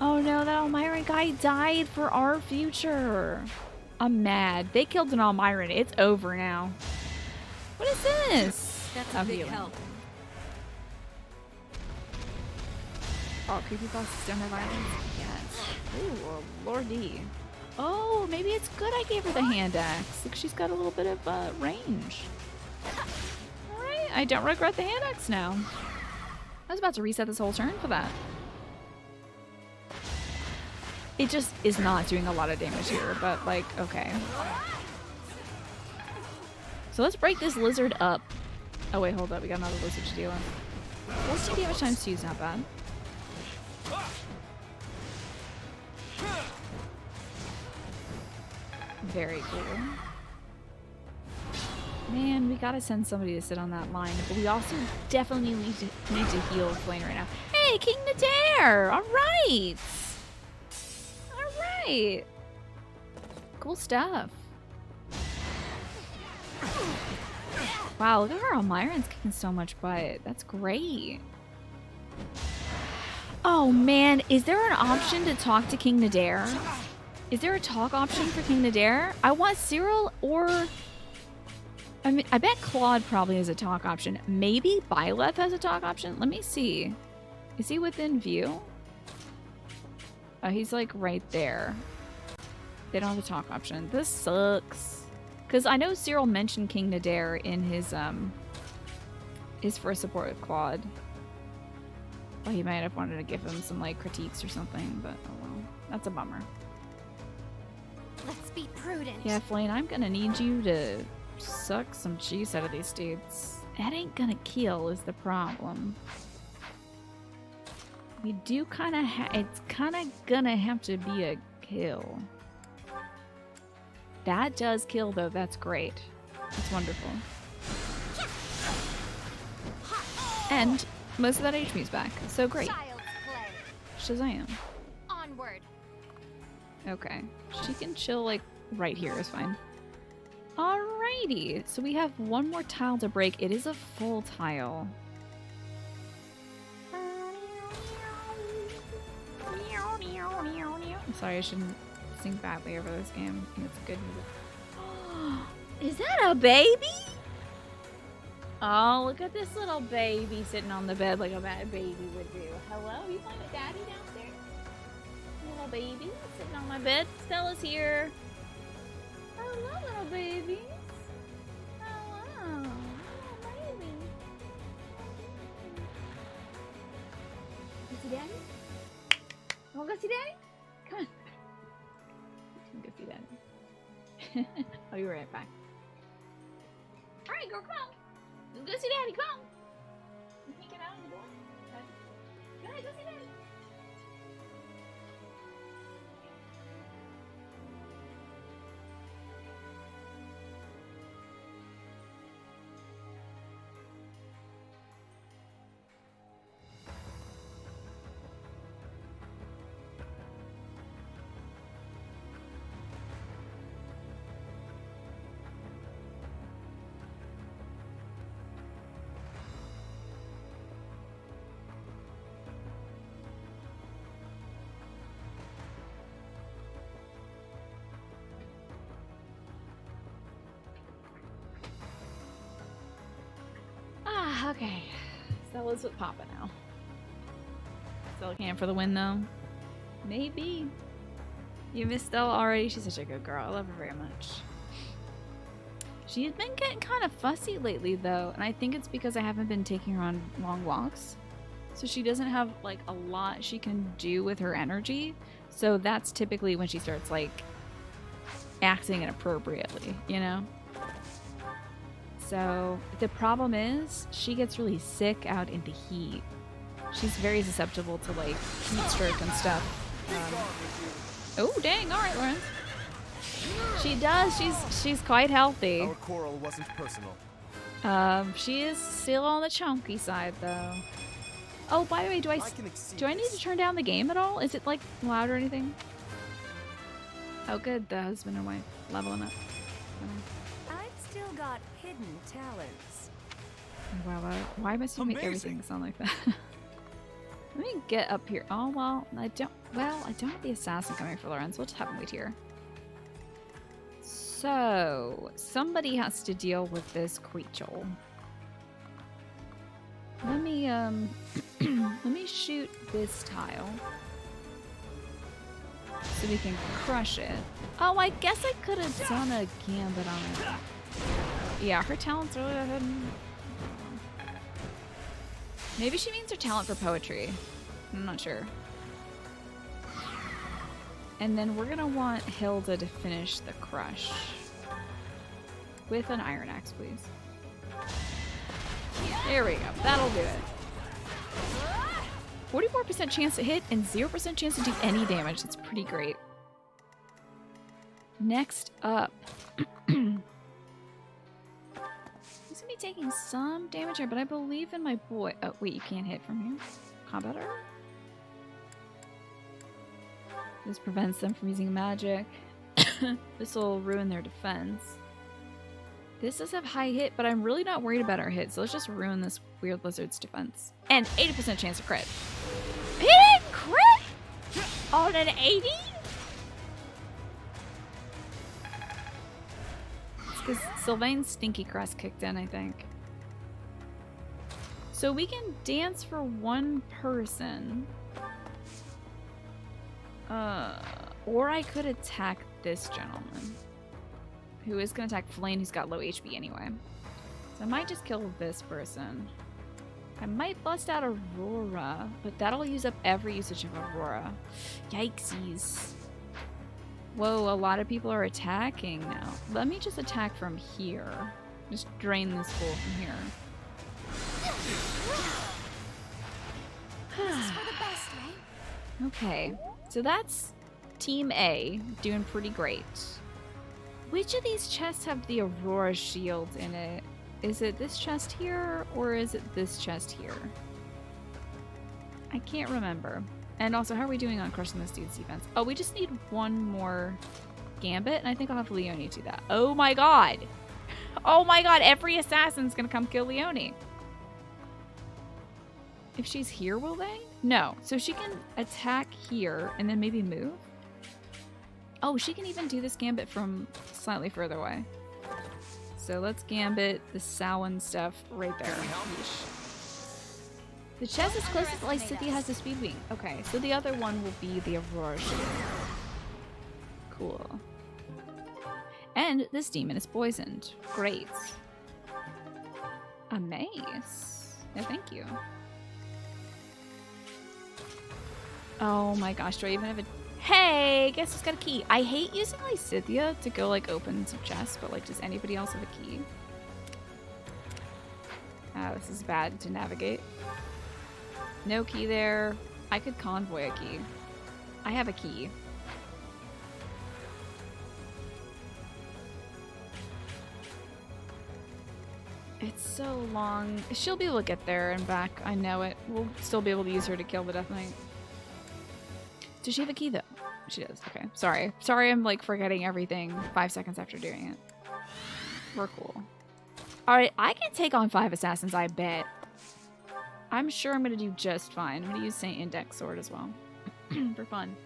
Oh no, that Almiron guy died for our future. I'm mad. They killed an Almiron. It's over now. What is this? That's a big help. Oh, creepypastas don't have violence? Yes. Ooh, Lordy. Oh, maybe it's good I gave her the hand axe. Look, she's got a little bit of range. Alright, I don't regret the hand axe now. I was about to reset this whole turn for that. It just is not doing a lot of damage here, but like, okay. So let's break this lizard up. Oh wait, hold up, we got another lizard to deal with. 14 damage times 2 is not bad. Very cool. Man, we gotta send somebody to sit on that line, but we also definitely need to heal Flame right now. Hey, King Nadir! Alright! Alright! Cool stuff. Wow, look at her Almiron's kicking so much butt. That's great. Oh man, is there an option to talk to King Nadir? Is there a talk option for King Nadir? I want Cyril or... I mean, I bet Claude probably has a talk option. Maybe Byleth has a talk option? Let me see. Is he within view? Oh, he's like right there. They don't have a talk option. This sucks. Because I know Cyril mentioned King Nadir in his first support with Claude. Well, he might have wanted to give him some like critiques or something, but oh well. That's a bummer. Let's be prudent. Yeah, Flame, I'm gonna need you to suck some cheese out of these dudes. That ain't gonna kill is the problem. We do kind of it's kind of gonna have to be a kill. That does kill though, that's great. That's wonderful. And most of that HP is back, so great. Shazam. Onward. Okay, she can chill like right here is fine. Alrighty, so we have one more tile to break. It is a full tile. I'm sorry, I shouldn't sing badly over this game. I think it's a good music. Is that a baby? Oh, look at this little baby sitting on the bed like a bad baby would do. Hello, you find a daddy downstairs? Little baby sitting on my bed. Stella's here. Hello, little baby. Hello, little baby. Go see daddy? You wanna go see daddy? Come on. Go see daddy. I'll be right back. Alright, girl, come on. Let's go see daddy, come on. You can't get out of the door. Go ahead, go see daddy. Okay. Stella's with Papa now. Stella can for the win, though. Maybe. You missed Stella already? She's such a good girl. I love her very much. She's been getting kind of fussy lately, though. And I think it's because I haven't been taking her on long walks. So she doesn't have, like, a lot she can do with her energy. So that's typically when she starts, like, acting inappropriately, you know? So the problem is she gets really sick out in the heat. She's very susceptible to like heat stroke and stuff. Oh dang! All right, Lawrence. She does. She's quite healthy. Our quarrel wasn't personal. She is still on the chunky side though. Oh, by the way, do I need to turn down the game at all? Is it like loud or anything? Oh, good. The husband and wife leveling up. I've still got hidden talents. Wow, why must you make everything sound like that? Let me get up here. Oh, well, I don't have the assassin coming for Lorenz. We'll just have him wait here. So, somebody has to deal with this creature. Let me, let me shoot this tile. So we can crush it. Oh, I guess I could have done a gambit on it. Yeah, her talent's really hidden. Maybe she means her talent for poetry. I'm not sure. And then we're gonna want Hilda to finish the crush. With an iron axe, please. There we go. That'll do it. 44% chance to hit and 0% chance to do any damage. That's pretty great. Next up. He's gonna be taking some damage here, but I believe in my boy. Oh, wait, you can't hit from here? How better? This prevents them from using magic. This will ruin their defense. This does have high hit, but I'm really not worried about our hit, so let's just ruin this weird lizard's defense. And 80% chance to crit. Hit crit on an 80? It's because Sylvain's Stinky Crest kicked in, I think. So we can dance for one person. Or I could attack this gentleman, who is going to attack Flame, who's got low HP anyway. So I might just kill this person. I might bust out Aurora, but that'll use up every usage of Aurora. Yikesies. Whoa, a lot of people are attacking now. Let me just attack from here. Just drain this fool from here. This is for the best, right? Okay, so that's Team A doing pretty great. Which of these chests have the Aurora shield in it? Is it this chest here, or is it this chest here? I can't remember. And also, how are we doing on crushing this dude's defense? Oh, we just need one more gambit, and I think I'll have Leone do that. Oh my god! Oh my god, every assassin's gonna come kill Leone. If she's here, will they? No. So she can attack here, and then maybe move? Oh, she can even do this gambit from slightly further away. so let's gambit the Samhain stuff right there. Yeesh. The chest is closest to Lysithea has the speed wing. Okay, so the other one will be the Aurora Shield. Cool. And this demon is poisoned. Great. A mace. No, thank you. Oh my gosh, do I even have a... Hey, guess who's got a key? I hate using Lysithea to go like open some chests, but like, does anybody else have a key? This is bad to navigate. No key there. I could convoy a key. I have a key. It's so long. She'll be able to get there and back. I know it. We'll still be able to use her to kill the Death Knight. Does she have a key though? She does. Okay. Sorry. Sorry I'm like forgetting everything 5 seconds after doing it. We're cool. Alright, I can take on 5 assassins, I bet. I'm sure I'm gonna do just fine. I'm gonna use Saint Index Sword as well. For fun.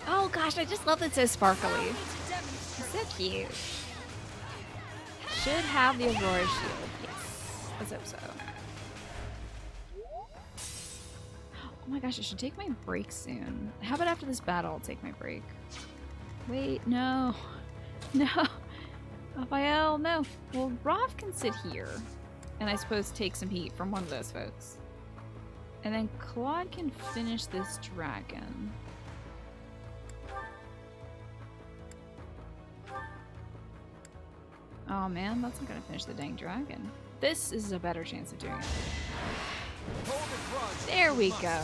Oh gosh, I just love that it's so sparkly. It's so cute. Should have the Aurora Shield. Yes. Let's hope so. Oh my gosh, I should take my break soon. How about after this battle I'll take my break? Wait, no. No. Raphael, no. Well, Roth can sit here. And I suppose take some heat from one of those folks. And then Claude can finish this dragon. Oh man, that's not gonna finish the dang dragon. This is a better chance of doing it. There we go.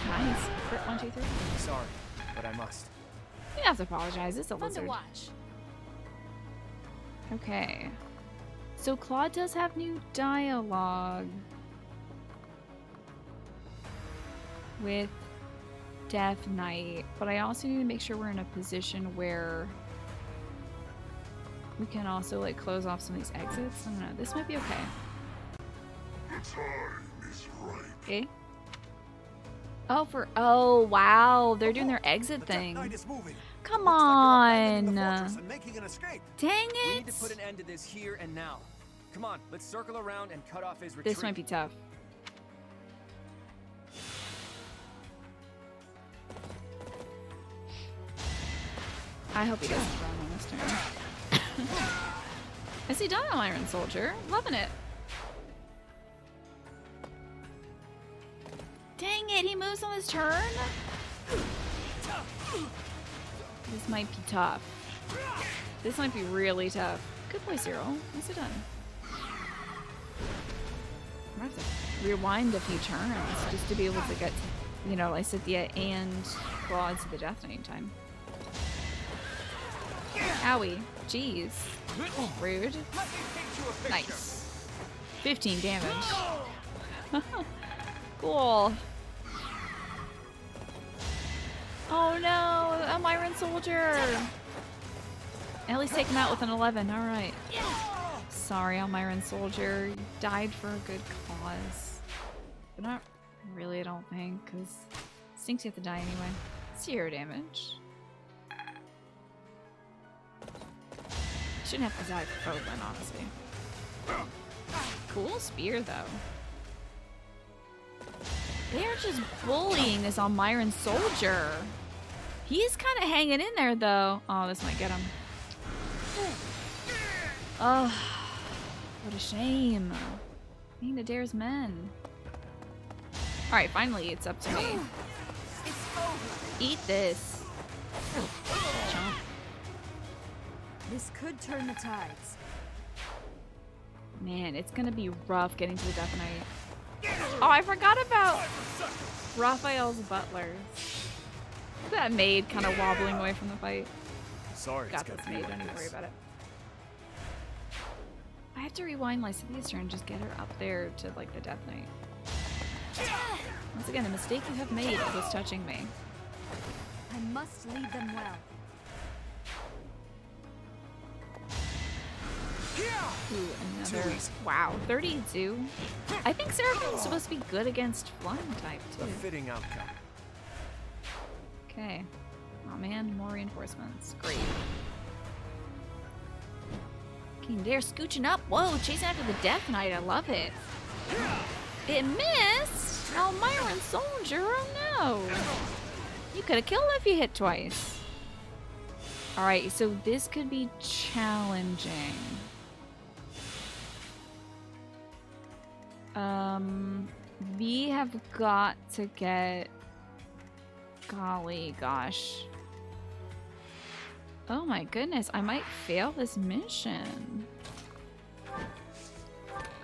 Nice. Crit 1, 2, 3. Sorry, but I must. You don't have to apologize. It's a Fun to lizard. watch. Okay. So Claude does have new dialogue with Death Knight, but I also need to make sure we're in a position where we can also like close off some of these exits. I don't know. This might be okay. The time is right. Okay. Oh, oh wow, they're doing their exit thing. Come on. Dang We need it. to put an end to this here and now. Come on, let's circle around and cut off his retreat. This might be tough. I hope he doesn't run on this turn. I see Dino Iron Soldier. Loving it. Dang it, he moves on his turn? This might be tough. This might be really tough. Good boy, Cyril. Nicely done. I'm gonna have to rewind a few turns just to be able to get, you know, Lysithea and Claude to the Death Knight in time. Owie. Jeez. Rude. Nice. 15 damage. Cool. Oh no, a Myron Soldier. At least take him out with an 11. Alright. Sorry, Almiron Soldier. You died for a good cause. But not really, I don't think, because Stinks you have to die anyway. 0 damage. Shouldn't have to die for Fodlan, honestly. Cool spear, though. They're just bullying this Almiron Soldier. He's kind of hanging in there, though. Oh, this might get him. Oh, what a shame. Being the Dare's men. Alright, finally, it's up to me. Eat this. Chomp. This could turn the tides. Man, it's gonna be rough getting to the Death Knight. Oh, I forgot about Raphael's butlers. That maid kind of wobbling away from the fight. Sorry, Got this maid, don't even worry about it. I have to rewind Lysithea's turn and just get her up there to like the Death Knight. Once again, a mistake you have made was touching me. I must lead them well. Ooh, another. Wow, 32. I think Seraphine's supposed to be good against flying type too. A fitting outcome. Okay. Oh man, more reinforcements. Great. Okay, they're scooching up. Whoa, chasing after the Death Knight. I love it. It missed! Elmyran Soldier, oh no! You could have killed him if you hit twice. Alright, so this could be challenging. We have got to get... Golly gosh. Oh my goodness, I might fail this mission.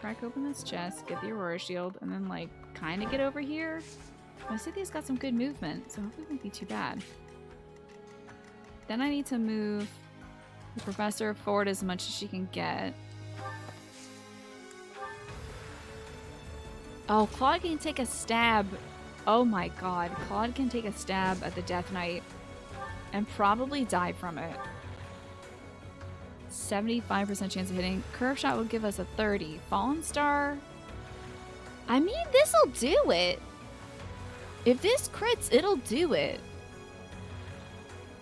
Crack open this chest, get the Aurora Shield, and then like kind of get over here. My city's got some good movement, so hopefully it won't be too bad. Then I need to move the professor forward as much as she can get. Oh, Claude can take a stab. Oh my god, Claude can take a stab at the Death Knight and probably die from it. 75% chance of hitting. Curve shot will give us a 30. Fallen Star. I mean, this'll do it. If this crits, it'll do it.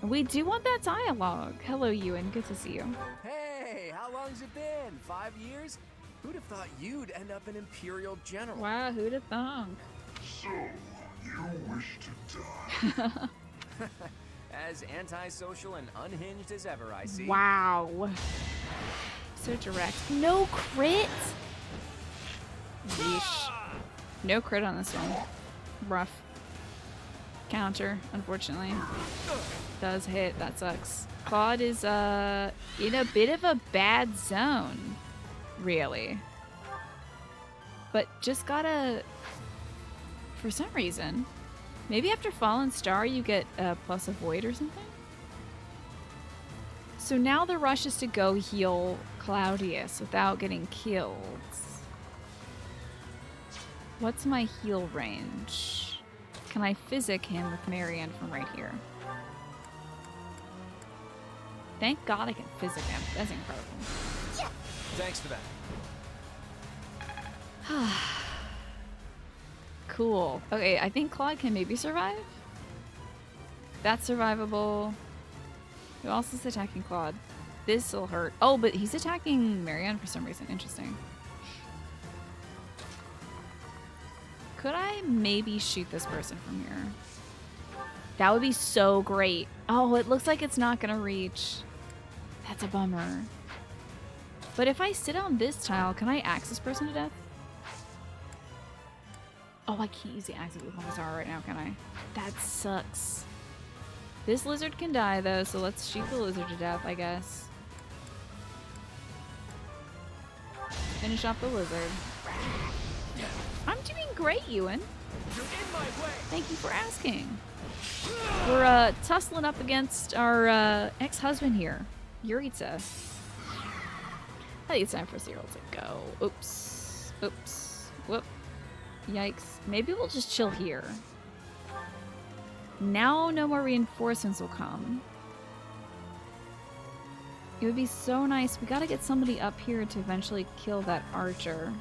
We do want that dialogue. Hello, Ewan. Good to see you. Hey, how long's it been? 5 years? Who'd have thought you'd end up an Imperial General? Wow, who'd have thunk? So, you wish to die? As antisocial and unhinged as ever, I see. Wow. So direct. No crit? Yeesh. No crit on this one. Rough. Counter, unfortunately. Does hit. That sucks. Claude is in a bit of a bad zone. Really. But just gotta... For some reason... Maybe after Fallen Star you get a plus a void or something? So now the rush is to go heal Claudius without getting killed. What's my heal range? Can I physic him with Marianne from right here? Thank God I can physic him. That's incredible. Thanks for that. Cool. Okay, I think Claude can maybe survive. That's survivable. Who else is attacking Claude? This'll hurt. Oh, but he's attacking Marianne for some reason. Interesting. Could I maybe shoot this person from here? That would be so great. Oh, it looks like it's not gonna reach. That's a bummer. But if I sit on this tile, can I axe this person to death? Oh, I can't use the axe with Homazar right now, can I? That sucks. This lizard can die, though, so let's shoot the lizard to death, I guess. Finish off the lizard. I'm doing great, Ewan. Thank you for asking. We're tussling up against our ex-husband here, Yuritsa. I think it's time for Cyril to go. Oops. Oops. Whoop. Yikes. Maybe we'll just chill here. Now no more reinforcements will come. It would be so nice. We gotta get somebody up here to eventually kill that archer.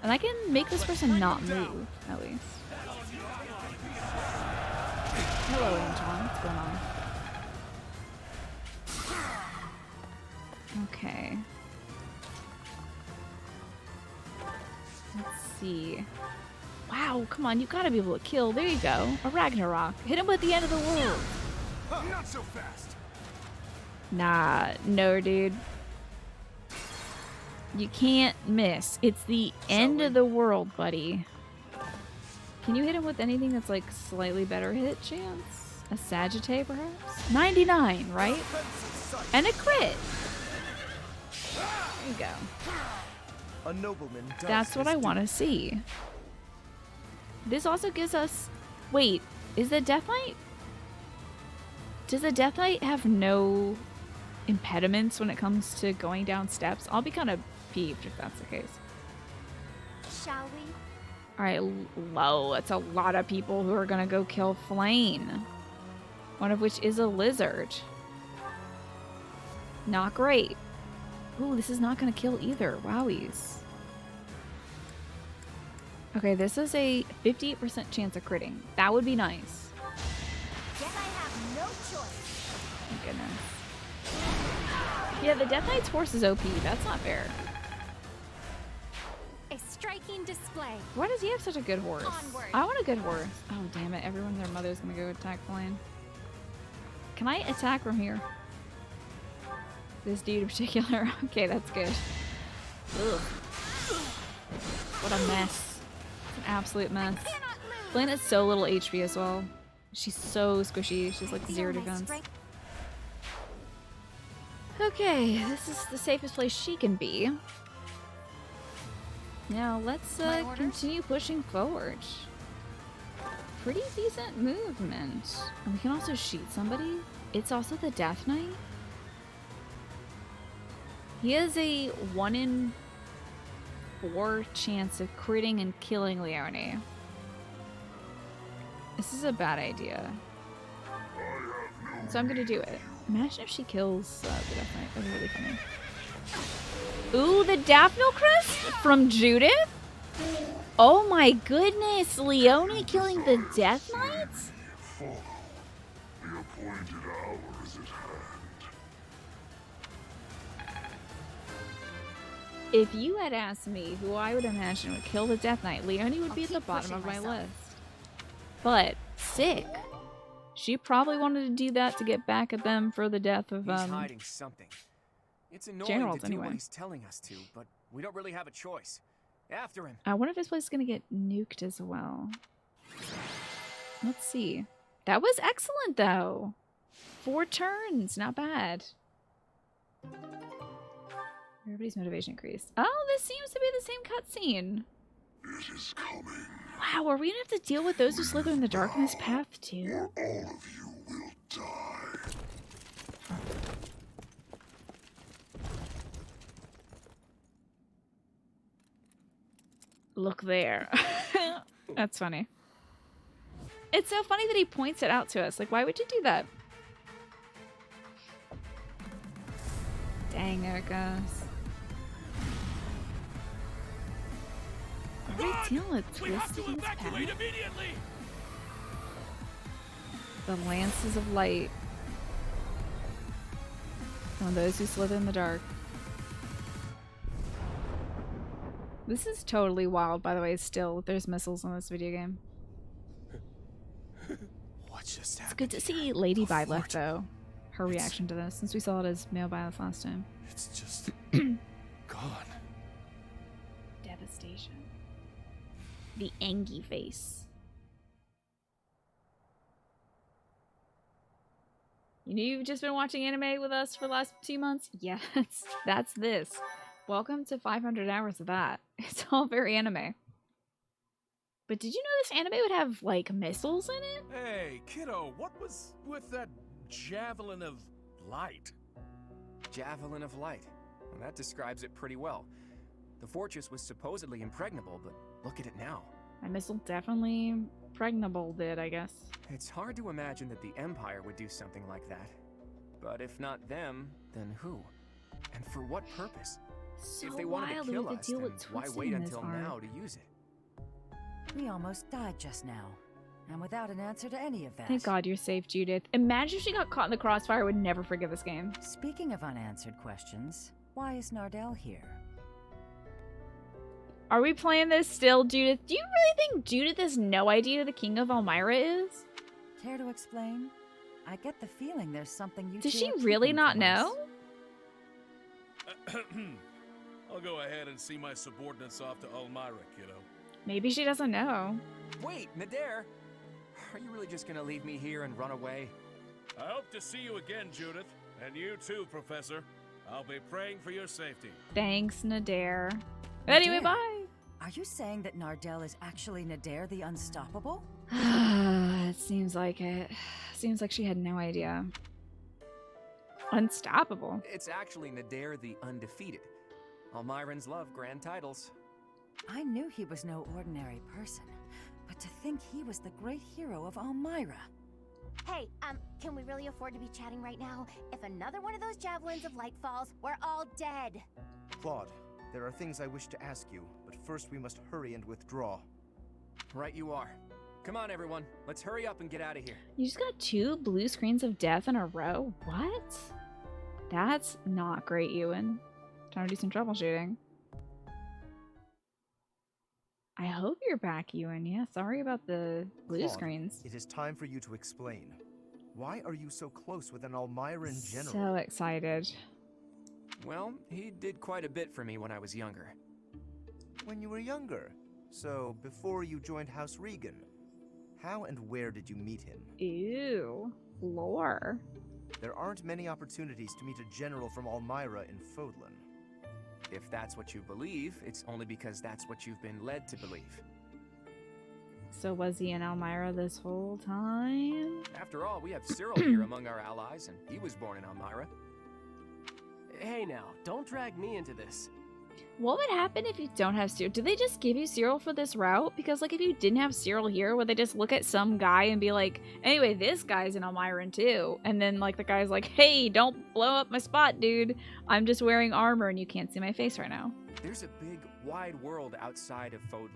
And I can make this person not move, at least. Hello, Antoine. What's going on? Okay. Let's see. Wow, come on, you gotta be able to kill. There you go. A Ragnarok. Hit him with the end of the world. Not so fast. Nah, no, dude. You can't miss. It's the end of the world, buddy. Can you hit him with anything that's like slightly better hit chance? A Sagittae, perhaps? 99, right? And a crit. There you go. A nobleman does That's what his I want to duty. see. This also gives us... Wait, is the Death Knight... Does the Death Knight have no impediments when it comes to going down steps? I'll be kind of peeved if that's the case. Shall we? Alright, low. That's a lot of people who are going to go kill Flane. One of which is a lizard. Not great. Ooh, this is not going to kill either. Wowies. Okay, this is a 58% chance of critting. That would be nice. Guess I have no choice. Thank goodness. Yeah, the Death Knight's horse is OP. That's not fair. A striking display. Why does he have such a good horse? Onward. I want a good horse. Oh, damn it. Everyone and their mother's gonna go attack Flame. Can I attack from here? This dude in particular. Okay, that's good. Ugh. What a mess. It's an absolute mess. Flame has so little HP as well. She's so squishy. She's like 0 defense. Okay, this is the safest place she can be. Now let's continue pushing forward. Pretty decent movement. And we can also shoot somebody. It's also the Death Knight. He has a 1 in 4 chance of critting and killing Leone. This is a bad idea. So I'm gonna do it. Imagine if she kills the Death Knight. That'd be really funny. Ooh, the Daphne Crest from Judith? Oh my goodness, Leone killing the Death Knights? Follow. The appointed hour is at hand. If you had asked me who I would imagine would kill the Death Knight, Leone would be at the bottom of my list. But sick. She probably wanted to do that to get back at them for the death of He's hiding something. It's annoying generals to do anyway. what he's telling us to, but we don't really have a choice. After him. I wonder if this place is gonna get nuked as well. Let's see. That was excellent though. 4 turns, not bad. Everybody's motivation increased. Oh, this seems to be the same cutscene. It is coming. Wow, are we gonna have to deal with those who slither in the darkness path too? Or all of you will die. Look there. That's funny. It's so funny that he points it out to us. Like, why would you do that? Dang, there it goes. Are we dealing with twisting this path? Immediately. The lances of light. On those who slither in the dark. This is totally wild, by the way, still. There's missiles in this video game. What just happened? It's good to see Lady Byleth, though. Her reaction to this, since we saw it as male Byleth last time. It's just gone. Devastation. The Angie face. You knew you've just been watching anime with us for the last 2 months? Yes, that's this. Welcome to 500 hours of that. It's all very anime. But did you know this anime would have, like, missiles in it? Hey, kiddo, what was with that javelin of light? Javelin of light. Well, that describes it pretty well. The fortress was supposedly impregnable, but look at it now. My missile definitely pregnable did, I guess. It's hard to imagine that the Empire would do something like that. But if not them, then who? And for what purpose? So if they wanted wild to we kill could us, deal then with why twisting wait in this until art. now to use it? We almost died just now, and without an answer to any of that. Thank God you're safe, Judith. Imagine if she got caught in the crossfire, I would never forgive this game. Speaking of unanswered questions, why is Nardelle here? Are we playing this still, Judith? Do you really think Judith has no idea who the King of Elmira is? Care to explain? I get the feeling there's something you Does two she are really keeping not from us. know? I'll go ahead and see my subordinates off to Elmira, kiddo. Maybe she doesn't know. Wait, Nadir! Are you really just gonna leave me here and run away? I hope to see you again, Judith. And you too, Professor. I'll be praying for your safety. Thanks, Nadir. Anyway, Nadir? bye. Are you saying that Nardelle is actually Nadir the Unstoppable? It seems like it. Seems like she had no idea. Unstoppable. It's actually Nadir the Undefeated. Almirans love grand titles. I knew he was no ordinary person, but to think he was the great hero of Elmira. Hey, can we really afford to be chatting right now? If another one of those javelins of light falls, we're all dead. Claude, there are things I wish to ask you, but first we must hurry and withdraw. Right you are. Come on, everyone. Let's hurry up and get out of here. You just got 2 blue screens of death in a row? What? That's not great, Ewan. Time to do some troubleshooting. I hope you're back, Ewan. Yeah, sorry about the blue Claude, screens. It is time for you to explain. Why are you so close with an Almyran general? So excited. Well, he did quite a bit for me when I was younger. When you were younger? So, before you joined House Regan. How and where did you meet him? Ew. Lore. There aren't many opportunities to meet a general from Almyra in Fodlan. If that's what you believe, it's only because that's what you've been led to believe. So was he in Elmira this whole time? After all, we have Cyril here among our allies, and he was born in Elmira. Hey now, don't drag me into this. What would happen if you don't have Cyril? Do they just give you Cyril for this route? Because, like, if you didn't have Cyril here, would they just look at some guy and be like, anyway, this guy's an Elmiran too? And then, like, the guy's like, hey, don't blow up my spot, dude. I'm just wearing armor and you can't see my face right now. There's a big, wide world outside of Fodlan.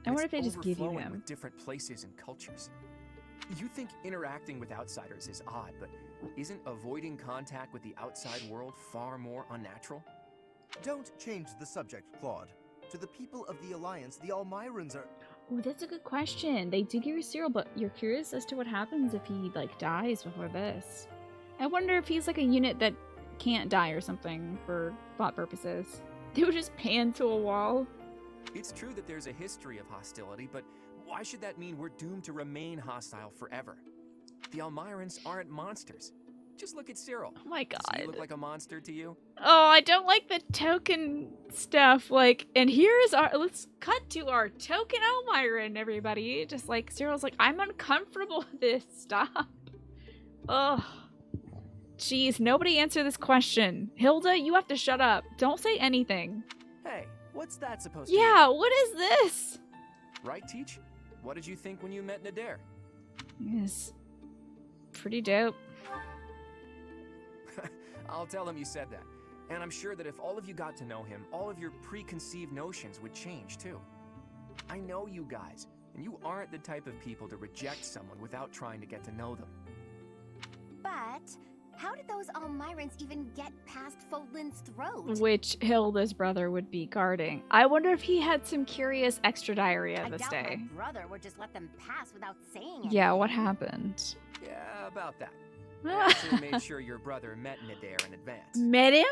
I wonder if they just give you overflowing him. with different places and cultures. You think interacting with outsiders is odd, but isn't avoiding contact with the outside world far more unnatural? Don't change the subject, Claude. To the people of the Alliance, the Almyrans are... Oh, that's a good question. They do give you Cyril, but you're curious as to what happens if he, like, dies before this. I wonder if he's, like, a unit that can't die or something for plot purposes. They would just pan to a wall. It's true that there's a history of hostility, but why should that mean we're doomed to remain hostile forever? The Almyrans aren't monsters. Just look at Cyril. Oh my god. Does he look like a monster to you? Oh, I don't like the token stuff. Like, and here's our, let's cut to our token Elmiran, everybody. Just like, Cyril's like, I'm uncomfortable with this. Stop. Ugh. Jeez, nobody answer this question. Hilda, you have to shut up. Don't say anything. Hey, what's that supposed to Yeah, what is this? Right, Teach? What did you think when you met Nadir? Yes. Pretty dope. I'll tell him you said that. And I'm sure that if all of you got to know him, all of your preconceived notions would change too. I know you guys, and you aren't the type of people to reject someone without trying to get to know them. But how did those Almyrans even get past Fodlan's throat? Which Hilda's brother would be guarding. I wonder if he had some curious extra diarrhea this I doubt day. my brother would just let them pass without saying anything. Yeah, what happened? Yeah, about that. I actually made sure your brother met Nadir in advance. Met him?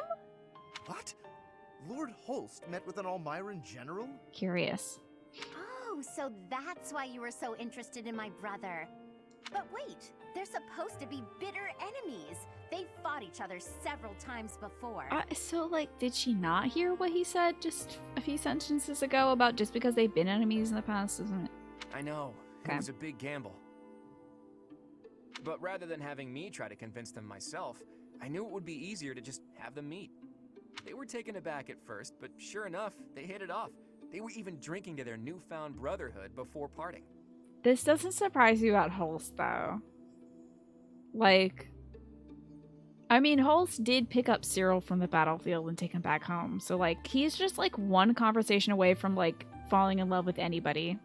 What? Lord Holst met with an Almyran general? Curious. Oh, so that's why you were so interested in my brother. But wait, they're supposed to be bitter enemies. They've fought each other several times before. So, like, did she not hear what he said just a few sentences ago about just because they've been enemies in the past, isn't it? I know. Okay. It was a big gamble. But rather than having me try to convince them myself, I knew it would be easier to just have them meet. They were taken aback at first, but sure enough, they hit it off. They were even drinking to their newfound brotherhood before parting. This doesn't surprise you about Holst, though. Like, I mean, Holst did pick up Cyril from the battlefield and take him back home. So, like, he's just, like, one conversation away from, like, falling in love with anybody.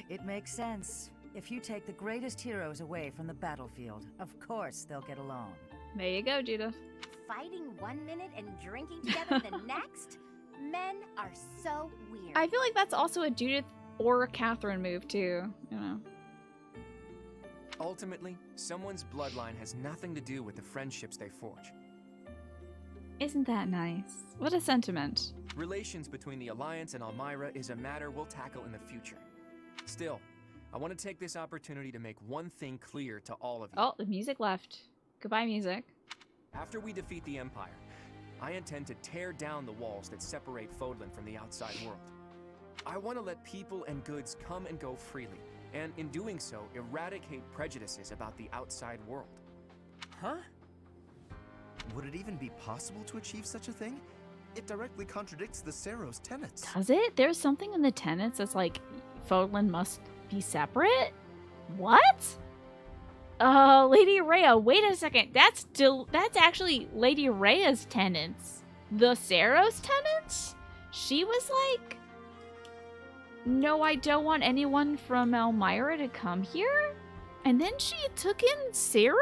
It makes sense. If you take the greatest heroes away from the battlefield, of course they'll get along. There you go, Judith. Fighting 1 minute and drinking together the next? Men are so weird. I feel like that's also a Judith or a Catherine move, too. You know. Ultimately, someone's bloodline has nothing to do with the friendships they forge. Isn't that nice? What a sentiment. Relations between the Alliance and Almyra is a matter we'll tackle in the future. Still, I want to take this opportunity to make one thing clear to all of you. Oh, the music left. Goodbye, music. After we defeat the Empire, I intend to tear down the walls that separate Fodlan from the outside world. I want to let people and goods come and go freely, and in doing so, eradicate prejudices about the outside world. Huh? Would it even be possible to achieve such a thing? It directly contradicts the Seros tenets. Does it? There's something in the tenets that's like, Fodlan must be separate? What? Lady Rhea, wait a second. That's actually Lady Rhea's tenets. The Seros tenets? She was like... no, I don't want anyone from Elmira to come here? And then she took in Cyril?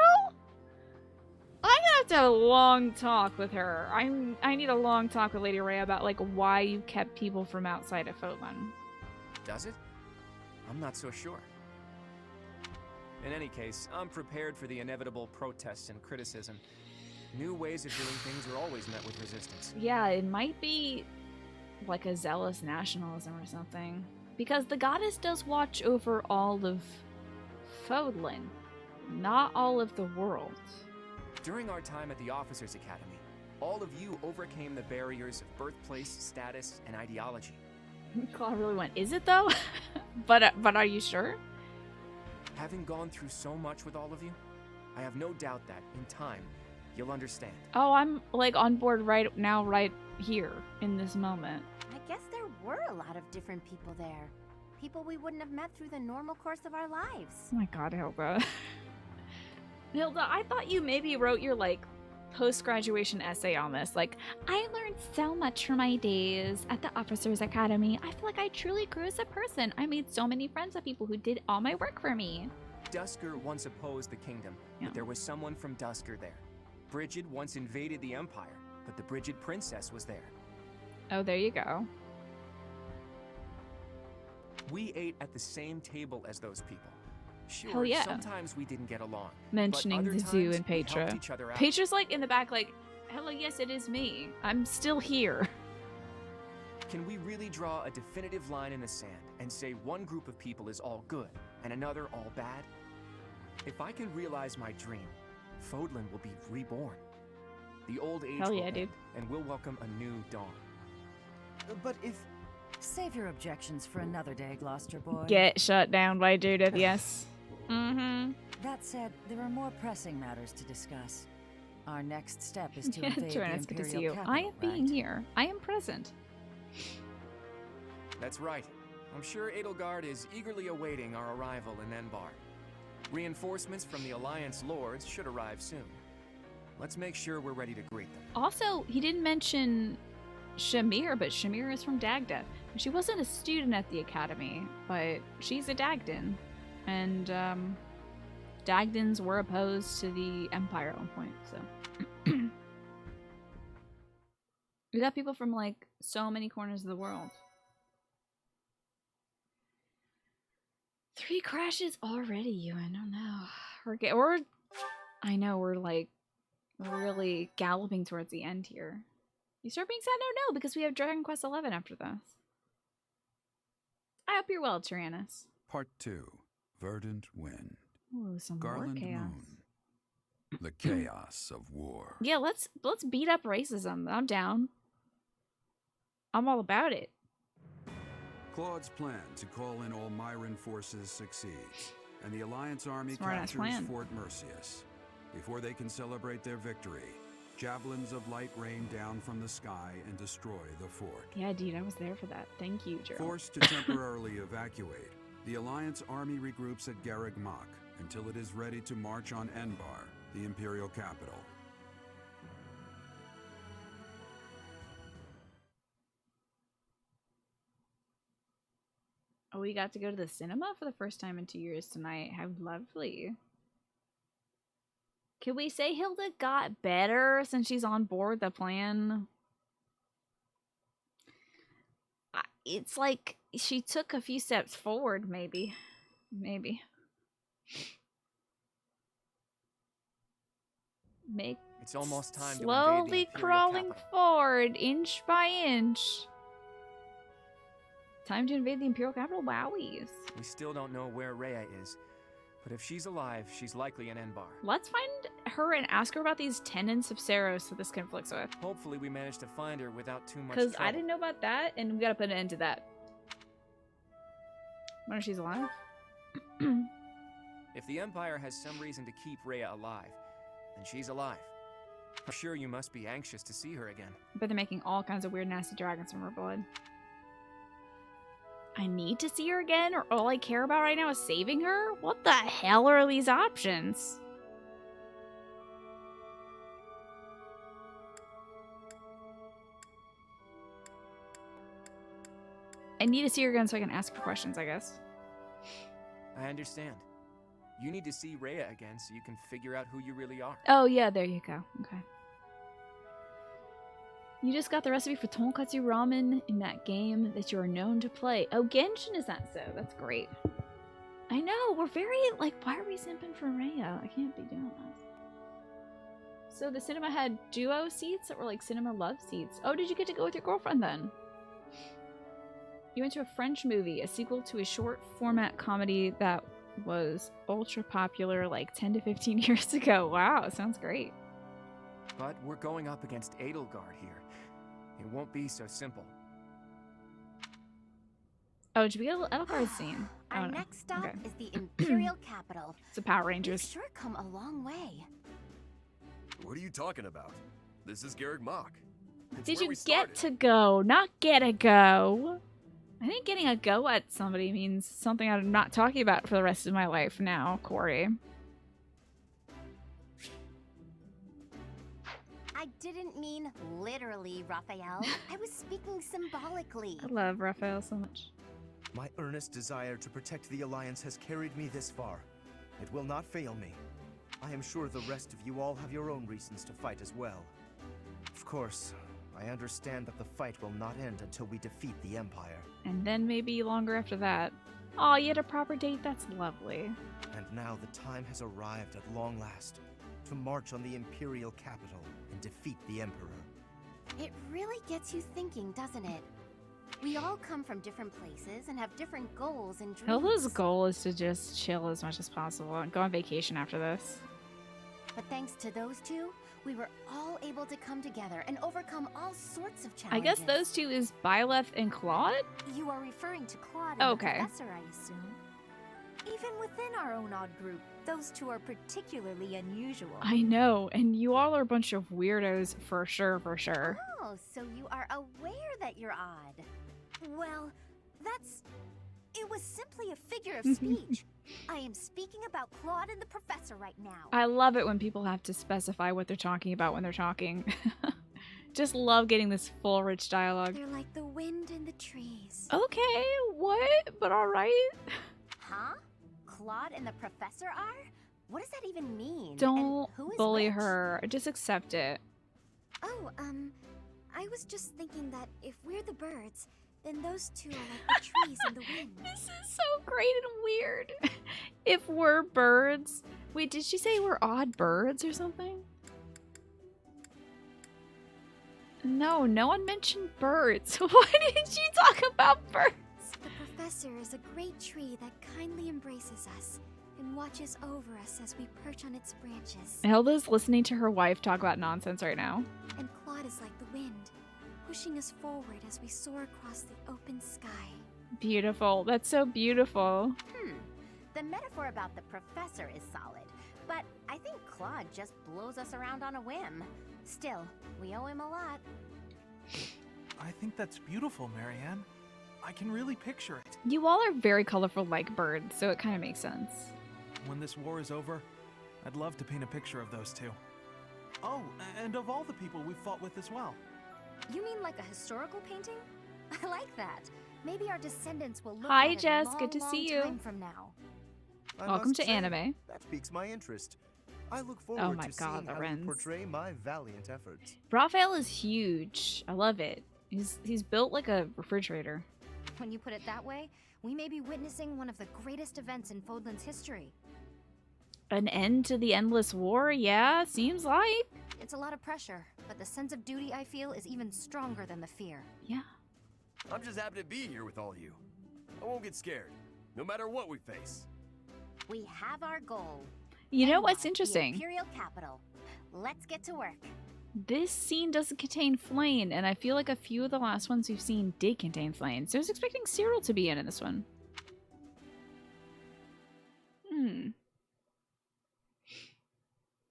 I'm gonna have to have a long talk with her. I need a long talk with Lady Ray about, like, why you kept people from outside of Fodlan. Does it? I'm not so sure. In any case, I'm prepared for the inevitable protests and criticism. New ways of doing things are always met with resistance. Yeah, it might be like a zealous nationalism or something. Because the goddess does watch over all of Fodlan, not all of the world. During our time at the Officers Academy, all of you overcame the barriers of birthplace, status, and ideology. Claude really went, is it though? but are you sure? Having gone through so much with all of you, I have no doubt that, in time, you'll understand. Oh, I'm like on board right now, right here, in this moment. I guess there were a lot of different people there. People we wouldn't have met through the normal course of our lives. Oh my god, Hilda. Hilda, I thought you maybe wrote your, like, post-graduation essay on this. Like, I learned so much from my days at the Officers Academy. I feel like I truly grew as a person. I made so many friends with people who did all my work for me. Dusker once opposed the kingdom, but there was someone from Dusker there. Brigid once invaded the Empire, but the Brigid princess was there. Oh, there you go. We ate at the same table as those people. Sure, Hell yeah. sometimes we didn't get along. Mentioning but other the zoo times, and we helped Petra. each other out. Petra's like in the back like, hello, yes, it is me. I'm still here. Can we really draw a definitive line in the sand and say one group of people is all good and another all bad? If I can realize my dream, Fodlan will be reborn. The old age Hell will yeah, end, dude. and we'll welcome a new dawn. But if... Save your objections for another day, Gloucester boy. Get shut down by Judith, yes. Mm-hmm. That said, there are more pressing matters to discuss. Our next step is to Yeah, invade the Tyrannus, good to see Imperial you. capital, I am being right? here. I am present. That's right. I'm sure Edelgard is eagerly awaiting our arrival in Enbar. Reinforcements from the Alliance Lords should arrive soon. Let's make sure we're ready to greet them. Also, he didn't mention Shamir, but Shamir is from Dagda. She wasn't a student at the academy, but she's a Dagdan. And, Dagdans were opposed to the Empire at one point, so. We got people from, like, so many corners of the world. 3 crashes already, Ewan. Oh no. I know, we're, like, really galloping towards the end here. You start being sad? No, because we have Dragon Quest XI after this. I hope you're well, Tyrannus. Part 2. Verdant Wind. Ooh, some Garland more chaos. Moon. The chaos of war. Yeah, let's beat up racism. I'm down. I'm all about it. Claude's plan to call in all Myran forces succeeds, and the Alliance army Smart-ass captures plan. Fort Mercius. Before they can celebrate their victory, javelins of light rain down from the sky and destroy the fort. Yeah, dude, I was there for that. Thank you, Gerald. Forced to temporarily evacuate, the Alliance army regroups at Garreg Mach until it is ready to march on Enbar, the Imperial capital. Oh, we got to go to the cinema for the first time in 2 years tonight. How lovely. Can we say Hilda got better since she's on board the plan? It's like she took a few steps forward, maybe. Maybe. It's almost time to invade the slowly Imperial crawling capital. forward, inch by inch. Time to invade the Imperial capital? Wowies. We still don't know where Rhea is, but if she's alive, she's likely in Enbar. Let's find her and ask her about these tenants of Saros that this conflicts with. Hopefully we manage to find her without too much Because trouble. I didn't know about that, and we gotta put an end to that. Wonder if she's alive? If the Empire has some reason to keep Rhea alive, then she's alive. I'm sure you must be anxious to see her again. But they're making all kinds of weird, nasty dragons from her blood. I need to see her again, or all I care about right now is saving her? What the hell are these options? I need to see her again so I can ask her questions, I guess. I understand. You need to see Rhea again so you can figure out who you really are. Oh, yeah, there you go. Okay. You just got the recipe for tonkatsu ramen in that game that you are known to play. Oh, Genshin is that so? That's great. I know, we're very, like, why are we simping for Rhea? I can't be doing this. So the cinema had duo seats that were like cinema love seats. Oh, did you get to go with your girlfriend then? You went to a French movie, a sequel to a short format comedy that was ultra popular like 10 to 15 years ago. Wow, sounds great. But we're going up against Edelgard here. It won't be so simple. Oh, did we get a Edelgard scene? Our next stop is the Imperial Capital. It's the Power Rangers. We've sure come a long way. What are you talking about? This is Garrick Mach. Did you get to go, not get a go? I think getting a go at somebody means something I'm not talking about for the rest of my life now, Corey. I didn't mean literally, Raphael. I was speaking symbolically. I love Raphael so much. My earnest desire to protect the Alliance has carried me this far. It will not fail me. I am sure the rest of you all have your own reasons to fight as well. Of course, I understand that the fight will not end until we defeat the Empire. And then maybe longer after that. Aw, you had a proper date? That's lovely. And now the time has arrived at long last to march on the Imperial capital and defeat the Emperor. It really gets you thinking, doesn't it? We all come from different places and have different goals and dreams. Hilda's goal is to just chill as much as possible and go on vacation after this. But thanks to those two, we were all able to come together and overcome all sorts of challenges. I guess those two is Byleth and Claude? You are referring to Claude and okay. the Professor, I assume. Even within our own odd group, those two are particularly unusual. I know, and you all are a bunch of weirdos for sure, for sure. Oh, so you are aware that you're odd. Well, it was simply a figure of speech. I am speaking about Claude and the Professor right now. I love it when people have to specify what they're talking about when they're talking. Just love getting this full, rich dialogue. They're like the wind in the trees. Okay, what? But alright. Huh? Claude and the Professor are? What does that even mean? Don't who is bully which? her. Just accept it. Oh, I was just thinking that if we're the birds, then those two are like the trees and the wind. This is so great and weird. If we're birds. Wait, did she say we're odd birds or something? No, no one mentioned birds. Why did she talk about birds? The Professor is a great tree that kindly embraces us and watches over us as we perch on its branches. Hilda's listening to her wife talk about nonsense right now. And Claude is like the wind, pushing us forward as we soar across the open sky. Beautiful. That's so beautiful. The metaphor about the Professor is solid, but I think Claude just blows us around on a whim. Still, we owe him a lot. I think that's beautiful, Marianne. I can really picture it. You all are very colorful like birds, so it kind of makes sense. When this war is over, I'd love to paint a picture of those two. Oh, and of all the people we've fought with as well. You mean like a historical painting? I like that. Maybe our descendants will look Hi, at it Jess. a long, Good to see you. time from now. I Welcome must to say, anime. That piques my interest. I look Oh forward my to God, seeing the how Wrens. you portray my valiant efforts. Raphael is huge. I love it. He's built like a refrigerator. When you put it that way, we may be witnessing one of the greatest events in Fodlan's history. An end to the endless war? Yeah, seems like. It's a lot of pressure, but the sense of duty I feel is even stronger than the fear. Yeah. I'm just happy to be here with all you. I won't get scared, no matter what we face. We have our goal. You know And what's the interesting? Imperial capital. Let's get to work. This scene doesn't contain Flayn, and I feel like a few of the last ones we've seen did contain Flayn, so I was expecting Cyril to be in this one.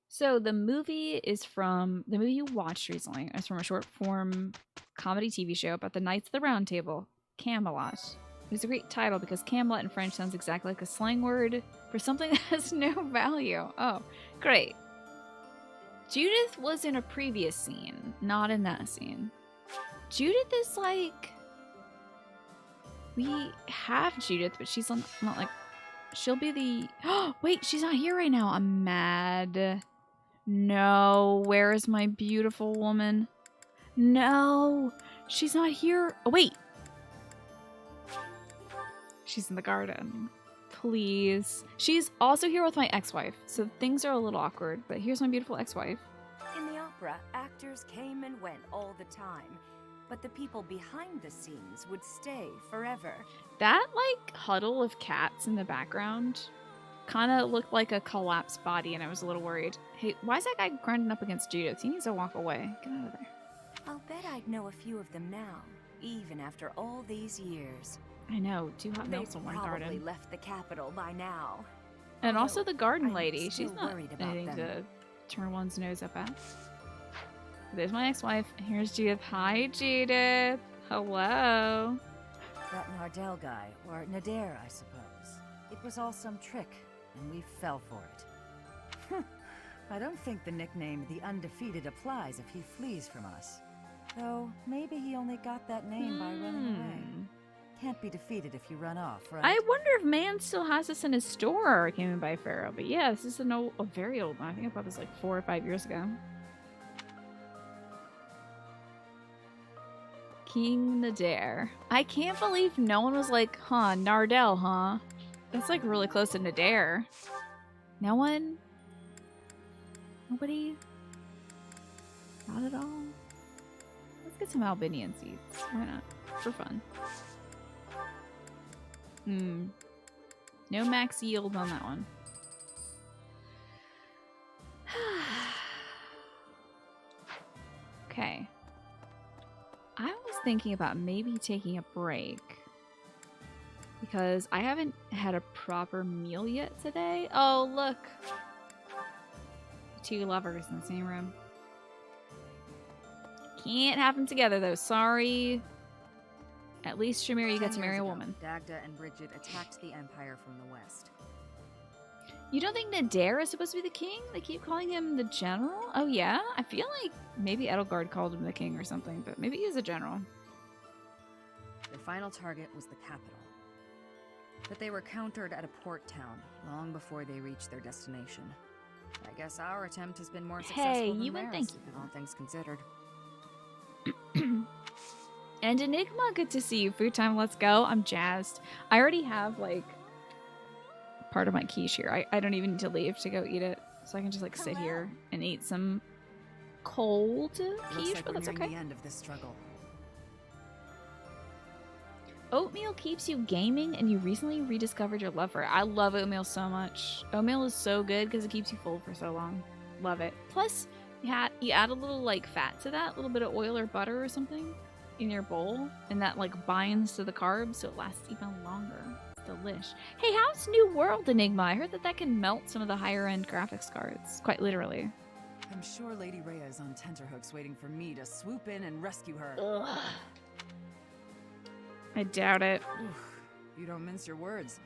So the movie you watched recently. It's from a short form comedy TV show about the Knights of the Round Table, Camelot. It was a great title because Camelot in French sounds exactly like a slang word for something that has no value. Oh, great. Judith was in a previous scene, not in that scene. Judith is like We have Judith, but she's not like... She'll be the... Oh, wait, she's not here right now. I'm mad. No, where is my beautiful woman? No, she's not here. Oh, wait. She's in the garden. Please. She's also here with my ex-wife, so things are a little awkward, but here's my beautiful ex-wife. In the opera, actors came and went all the time, but the people behind the scenes would stay forever. That, like, huddle of cats in the background kind of looked like a collapsed body, and I was a little worried. Hey, why is that guy grinding up against Judith? He needs to walk away. Get out of there. I'll bet I'd know a few of them now, even after all these years. I know, 2 hot milks in one Probably garden. left the capital by now. And also Although, the garden I'm lady. still She's not worried about anything them. to turn one's nose up at. There's my ex-wife. Here's Judith. Hi, Judith. Hello. That Nardell guy, or Nader, I suppose. It was all some trick, and we fell for it. I don't think the nickname The Undefeated applies if he flees from us. Though, maybe he only got that name by running away. Can't be defeated if you run off, right? I wonder if Man still has this in his store or came in by Pharaoh. But yeah, this is a very old one. I think I bought this like 4 or 5 years ago. King Nader. I can't believe no one was like, huh, Nardell, huh? That's like really close to Nader. No one? Nobody? Not at all? Let's get some Albanian seeds. Why not? For fun. No max yield on that one. Okay. I was thinking about maybe taking a break because I haven't had a proper meal yet today. Oh, look. 2 lovers in the same room. Can't have them together, though. Sorry. At least, Shamir, you got to marry a woman. Dagda and Bridget attacked the Empire from the west. You don't think Nader is supposed to be the king? They keep calling him the general? Oh, yeah? I feel like maybe Edelgard called him the king or something, but maybe he's a general. Their final target was the capital. But they were countered at a port town long before they reached their destination. I guess our attempt has been more successful Hey, than you went theirs, thank you. all things considered. And Enigma, good to see you. Food time, let's go. I'm jazzed. I already have, like, part of my quiche here. I don't even need to leave to go eat it. So I can just, like, sit here and eat some cold quiche, Looks like but we're that's nearing okay. the end of this struggle. Oatmeal keeps you gaming, and you recently rediscovered your love for it. I love oatmeal so much. Oatmeal is so good because it keeps you full for so long. Love it. Plus, you add a little, like, fat to that, a little bit of oil or butter or something in your bowl, and that, like, binds to the carbs so it lasts even longer. It's delish. Hey, how's New World Enigma? I heard that that can melt some of the higher-end graphics cards, quite literally. I'm sure Lady Rhea is on tenterhooks waiting for me to swoop in and rescue her. Ugh. I doubt it. You don't mince your words.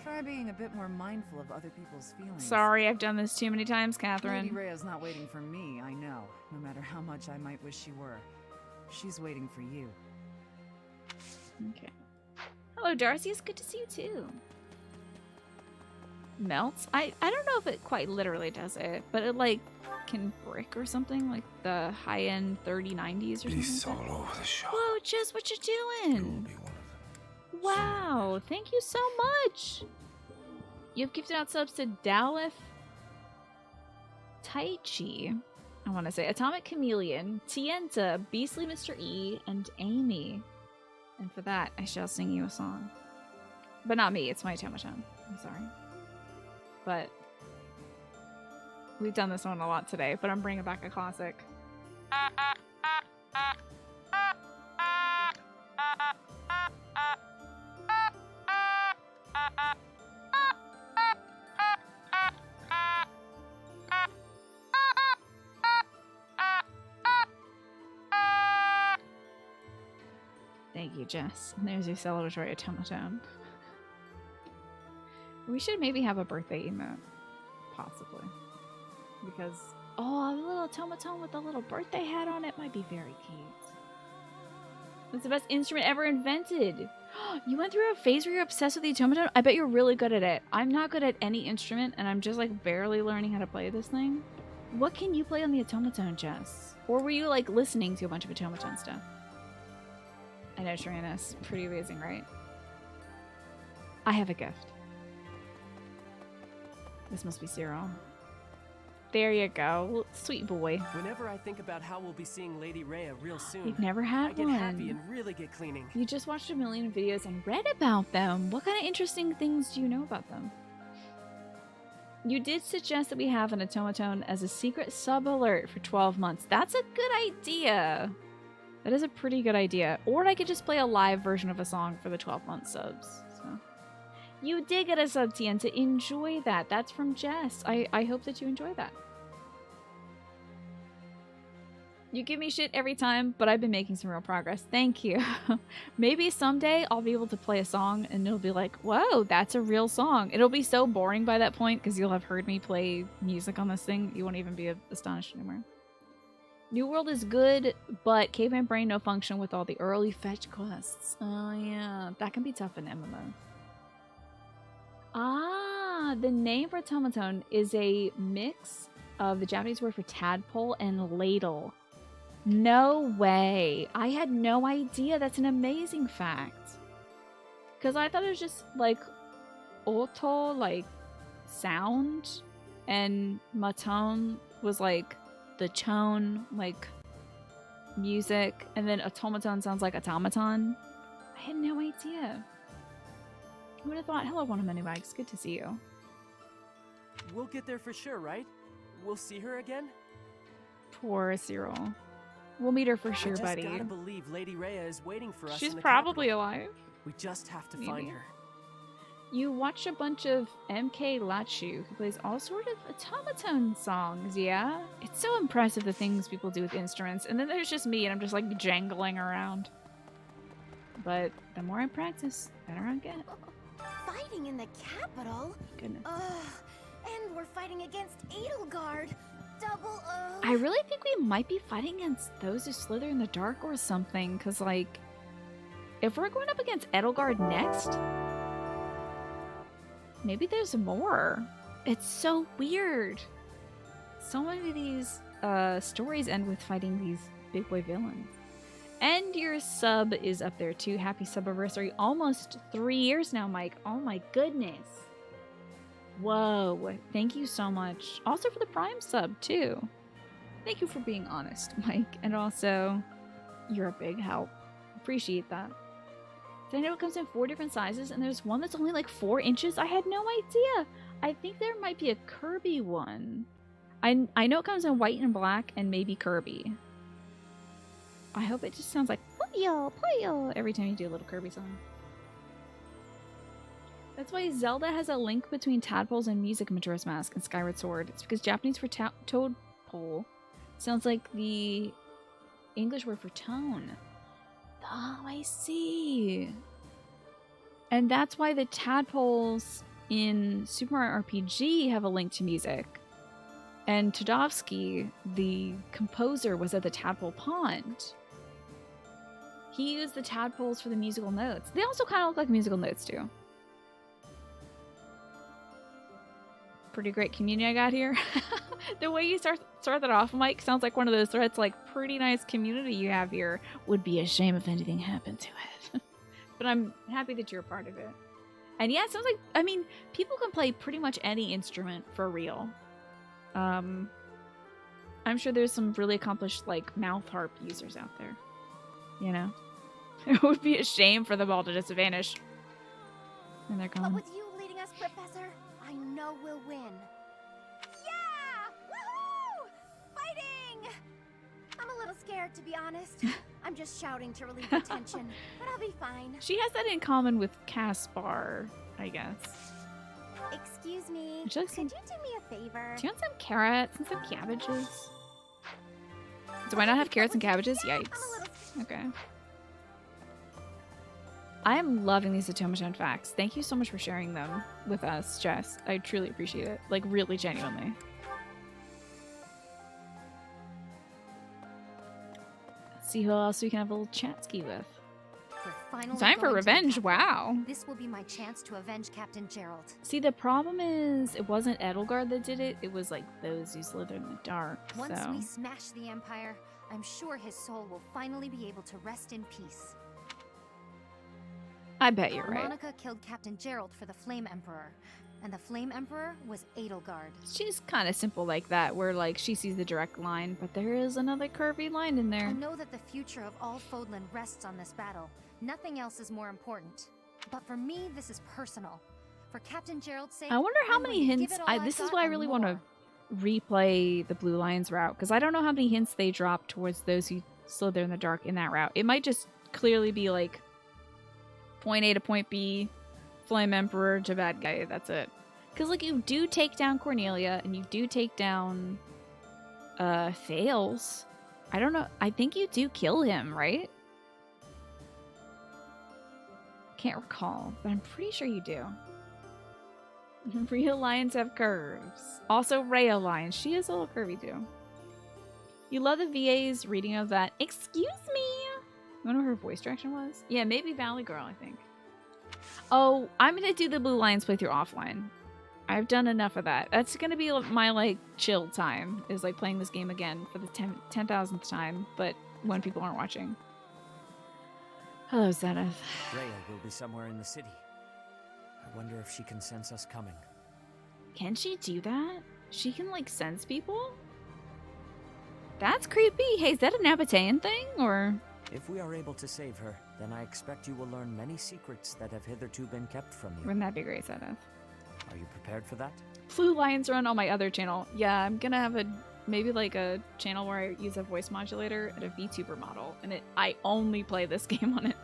Try being a bit more mindful of other people's feelings. Sorry, I've done this too many times, Catherine. Lady Rhea's not waiting for me, I know. No matter how much I might wish she were. She's waiting for you. Okay. Hello, Darcy. It's good to see you, too. Melts? I don't know if it quite literally does it, but it, like, can brick or something, like the high-end 3090s or something. Peace like all that. over the shop. Whoa, Jess, what you doing? Wow, thank you so much. You've gifted out subs to Daleth, Taichi, I want to say Atomic Chameleon, Tienta, Beastly Mr. E, and Amy. And for that, I shall sing you a song. But not me, it's my Tomaton. I'm sorry. But we've done this one a lot today, but I'm bringing back a classic. Thank you, Jess. And there's your celebratory automaton. We should maybe have a birthday emote. Possibly. Because, oh, a little automaton with a little birthday hat on it might be very cute. It's the best instrument ever invented. You went through a phase where you're obsessed with the automaton? I bet you're really good at it. I'm not good at any instrument, and I'm just like barely learning how to play this thing. What can you play on the automaton, Jess? Or were you like listening to a bunch of automaton stuff? I know, Tyrannus. Pretty amazing, right? I have a gift. This must be Cyril. There you go. Sweet boy. Whenever I think about how we'll be seeing Lady Rhea real soon, You've never had I get one. happy and really get cleaning. You just watched a million videos and read about them. What kind of interesting things do you know about them? You did suggest that we have an automaton as a secret sub alert for 12 months. That's a good idea. That is a pretty good idea. Or I could just play a live version of a song for the 12-month subs. So you did get a sub, Tien, to enjoy that. That's from Jess. I hope that you enjoy that. You give me shit every time, but I've been making some real progress. Thank you. Maybe someday I'll be able to play a song and it'll be like, whoa, that's a real song. It'll be so boring by that point because you'll have heard me play music on this thing. You won't even be astonished anymore. New World is good, but Caveman Brain no function with all the early fetch quests. Oh yeah, that can be tough in MMO. Ah, the name for automaton is a mix of the Japanese word for tadpole and ladle. No way. I had no idea. That's an amazing fact. Because I thought it was just like oto, like sound, and maton was like the tone, like music, and then automaton sounds like automaton. I had no idea. Who would have thought? Hello, one of many bags. Good to see you. We'll get there for sure, right? We'll see her again? Poor Cyril. We'll meet her for sure, I just buddy. gotta believe Lady Rhea is waiting for us. She's in the probably capital. alive. We just have to Maybe. find her. You watch a bunch of MK Lachu, who plays all sort of automaton songs, yeah? It's so impressive the things people do with instruments, and then there's just me, and I'm just like jangling around. But the more I practice, the better I get. Fighting in the capital? Goodness. Ugh. And we're fighting against Edelgard. Double O. I really think we might be fighting against those who slither in the dark or something, because, like, if we're going up against Edelgard next, maybe there's more. It's so weird. So many of these stories end with fighting these big boy villains. And your sub is up there too. Happy subiversary. Almost 3 years now, Mike. Oh my goodness. Whoa. Thank you so much. Also for the Prime sub too. Thank you for being honest, Mike. And also, you're a big help. Appreciate that. So I know it comes in 4 different sizes, and there's one that's only like 4 inches. I had no idea. I think there might be a Kirby one. I know it comes in white and black and maybe Kirby. I hope it just sounds like Puyo, Puyo every time you do a little Kirby song. That's why Zelda has a link between tadpoles and music in Majora's Mask and Skyward Sword. It's because Japanese for toadpole sounds like the English word for tone. Oh, I see. And that's why the tadpoles in Super Mario RPG have a link to music. And Tadovsky, the composer, was at the Tadpole Pond. He used the tadpoles for the musical notes. They also kind of look like musical notes, too. Pretty great community I got here. The way you start that off, Mike, sounds like one of those threads, like, pretty nice community you have here. Would be a shame if anything happened to it. But I'm happy that you're a part of it. And yeah, it sounds like, I mean, people can play pretty much any instrument for real. I'm sure there's some really accomplished, like, mouth harp users out there. You know? It would be a shame for them all to just vanish. And they're gone. But with you leading us, Professor, I know we'll win. Yeah! Woohoo! Fighting! I'm a little scared, to be honest. I'm just shouting to relieve the tension, but I'll be fine. She has that in common with Caspar, I guess. Excuse me. Would you like Could some- you do me a favor? Do you want some carrots and some cabbages? Do I not have carrots and cabbages? Yikes. Okay. I am loving these automaton facts. Thank you so much for sharing them with us, Jess. I truly appreciate it. Like, really, genuinely. Let's see who else we can have a little chat ski with. We're finally Time for going to the revenge, capital. wow. This will be my chance to avenge Captain Gerald. See, the problem is, it wasn't Edelgard that did it. It was like those who slither in the dark. Once so we smash the Empire, I'm sure his soul will finally be able to rest in peace. I bet you're right. Monica killed Captain Gerald for the Flame Emperor, and the Flame Emperor was Edelgard. She's kind of simple like that, where like she sees the direct line, but there is another curvy line in there. I know that the future of all Fodlan rests on this battle. Nothing else is more important. But for me, this is personal. For Captain Gerald's sake, I wonder how I'm many going to give hints. it all This I've is got why I and really want to more. replay the Blue Lions route, because I don't know how many hints they drop towards those who slither in the dark in that route. It might just clearly be like point A to point B, Flame Emperor to bad guy. That's it. Because like you do take down Cornelia and you do take down Thales. I don't know. I think you do kill him, right? Can't recall, but I'm pretty sure you do. Real lions have curves. Also, Rhea lion. She is a little curvy too. You love the VA's reading of that. Excuse me. You wonder what her voice direction was? Yeah, maybe Valley Girl, I think. Oh, I'm gonna do the Blue Lions playthrough offline. I've done enough of that. That's gonna be my like chill time. Is like playing this game again for the 10,000th time, but when people aren't watching. Hello, Zenith. Rhea will be somewhere in the city. I wonder if she can sense us coming. Can she do that? She can like sense people? That's creepy. Hey, is that an Abatean thing or? If we are able to save her, then I expect you will learn many secrets that have hitherto been kept from you. Wouldn't that be great, Zenith? Are you prepared for that? Blue Lions run on my other channel. Yeah, I'm gonna have maybe like a channel where I use a voice modulator and a VTuber model, and I only play this game on it.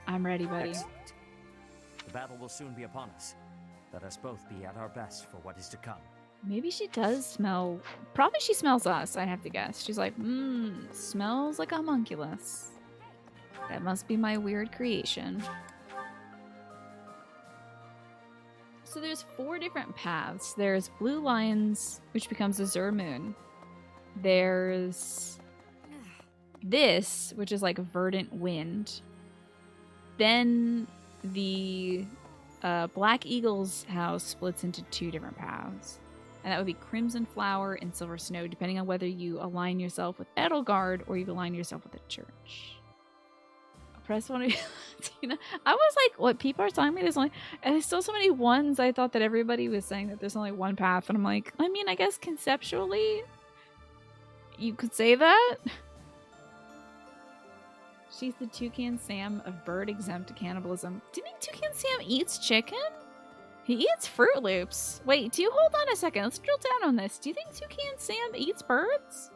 I'm ready, buddy. Excellent. The battle will soon be upon us. Let us both be at our best for what is to come. Maybe she does smell. Probably she smells us, I have to guess. She's like, smells like a homunculus. That must be my weird creation. So there's 4 different paths. There's Blue Lions, which becomes Azure Moon. There's this, which is like Verdant Wind. Then the Black Eagle's house splits into 2 different paths. And that would be Crimson Flower and Silver Snow, depending on whether you align yourself with Edelgard or you align yourself with the church. Press one. Tina. I was like, what people are telling me there's only, and there's still so many ones. I thought that everybody was saying that there's only one path, and I'm like, I mean, I guess conceptually, you could say that. She's the Toucan Sam of bird-exempt cannibalism. Do you think Toucan Sam eats chicken? He eats Fruit Loops. Wait, do you hold on a second? Let's drill down on this. Do you think Toucan Sam eats birds?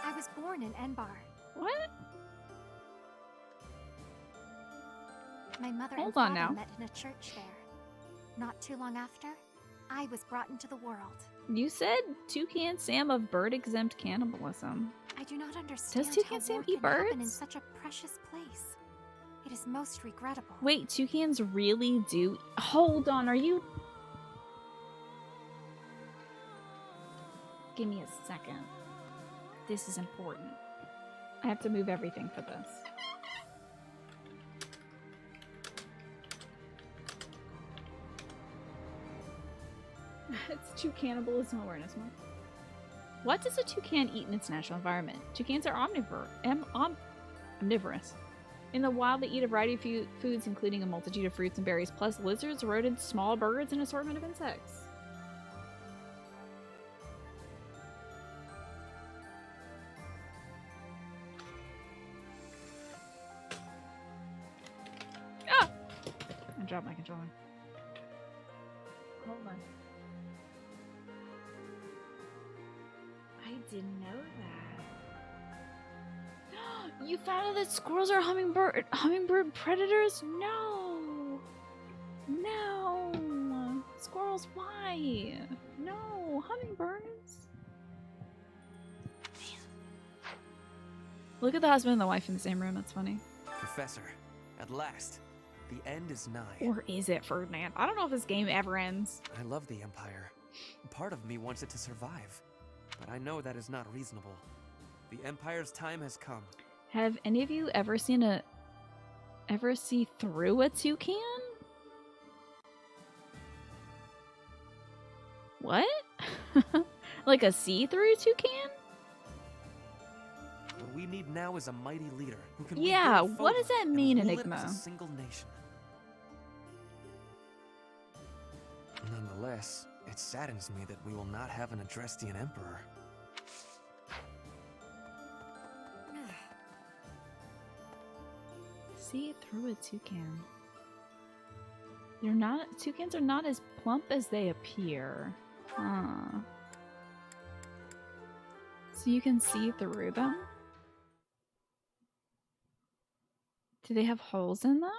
I was born in Enbar. What? My mother Hold and on father now. met in a church there. Not too long after, I was brought into the world. You said Toucan Sam of bird-exempt cannibalism. I do not understand Does Toucan how Sam war eat can happen in birds? such a precious place. It is most regrettable. Wait, toucans really do? Hold on, are you? Give me a second. This is important. I have to move everything for this. It's Toucanibalism Awareness Month. What does a toucan eat in its natural environment? Toucans are omnivorous. In the wild, they eat a variety of foods, including a multitude of fruits and berries, plus lizards, rodents, small birds, and an assortment of insects. Ah! I dropped my controller. Hold on. I didn't know that. You found out that squirrels are hummingbird predators? No. No. Squirrels, why? No. Hummingbirds. Man. Look at the husband and the wife in the same room. That's funny. Professor, at last, the end is nigh. Or is it, Ferdinand? I don't know if this game ever ends. I love the Empire. Part of me wants it to survive, but I know that is not reasonable. The Empire's time has come. Have any of you ever see through a toucan? What? Like a see-through toucan? What we need now is a mighty leader who can Yeah, rebuild what does that Fodlan mean, and rule it Enigma? as a single nation. Nonetheless, it saddens me that we will not have an Adrestian emperor. See through a toucan. Toucans are not as plump as they appear. Huh. So you can see through them? Do they have holes in them?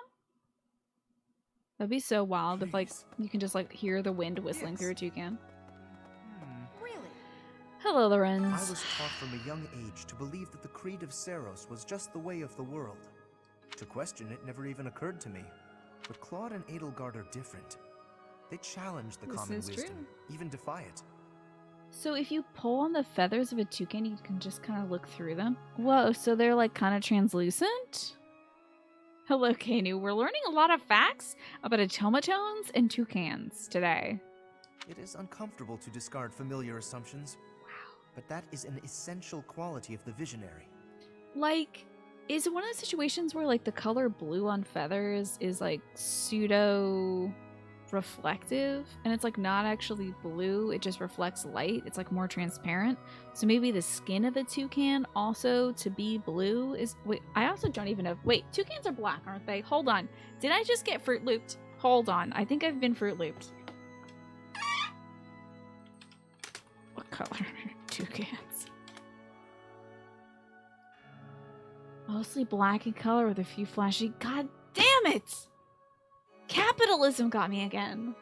That'd be so wild if like you can just like hear the wind whistling through a toucan. Really? Hello, Lorenz. I was taught from a young age to believe that the creed of Seros was just the way of the world. To question it never even occurred to me. But Claude and Edelgard are different. They challenge the common wisdom, even defy it. So if you pull on the feathers of a toucan, you can just kind of look through them? Whoa, so they're like kind of translucent? Hello, Kanu. We're learning a lot of facts about automatones and toucans today. It is uncomfortable to discard familiar assumptions. Wow. But that is an essential quality of the visionary. Like, is it one of those situations where like the color blue on feathers is like pseudo reflective and it's like not actually blue, it just reflects light, it's like more transparent? So maybe the skin of a toucan also to be blue is, wait, I also don't even know, wait, toucans are black, aren't they? Hold on, did I just get Fruit Looped? Hold on, I think I've been Fruit Looped. What color are toucans? Mostly black in color with a few flashy, god damn it! Capitalism got me again.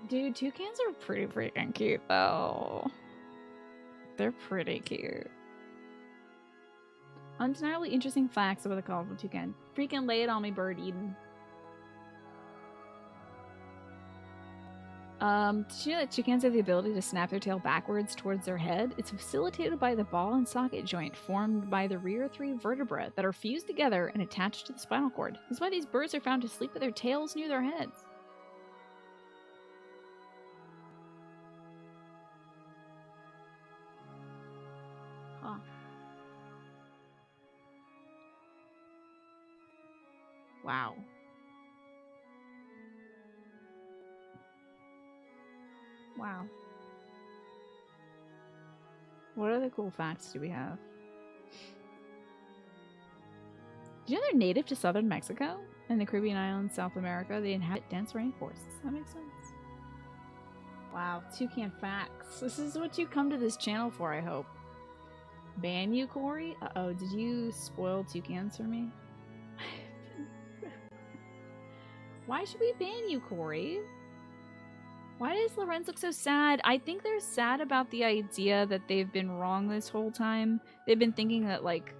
Dude, toucans are pretty freaking cute though. They're pretty cute. Undeniably interesting facts about the colorful toucan. Freaking lay it on me, Bird Eden. Did you know that toucans have the ability to snap their tail backwards towards their head? It's facilitated by the ball and socket joint formed by the rear 3 vertebrae that are fused together and attached to the spinal cord. This is why these birds are found to sleep with their tails near their heads. Huh. Wow. Wow. What other cool facts do we have? Do you know they're native to southern Mexico and the Caribbean islands, South America? They inhabit dense rainforests. That makes sense. Wow, toucan facts. This is what you come to this channel for, I hope. Ban you, Corey? Uh-oh, did you spoil toucans for me? Why should we ban you, Corey? Why does Lorenz look so sad? I think they're sad about the idea that they've been wrong this whole time. They've been thinking that, like,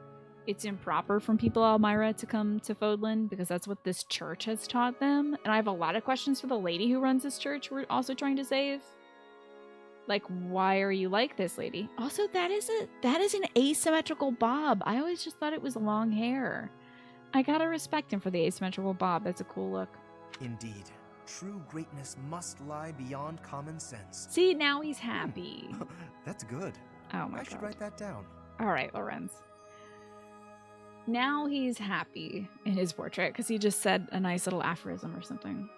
it's improper from people Elmira to come to Fodlan because that's what this church has taught them. And I have a lot of questions for the lady who runs this church we're also trying to save. Like, why are you like this, lady? Also, that is an asymmetrical bob. I always just thought it was long hair. I gotta respect him for the asymmetrical bob. That's a cool look. Indeed. True greatness must lie beyond common sense. See, now he's happy. That's good. Oh my god. I should write that down. Alright, Lorenz. Now he's happy in his portrait because he just said a nice little aphorism or something.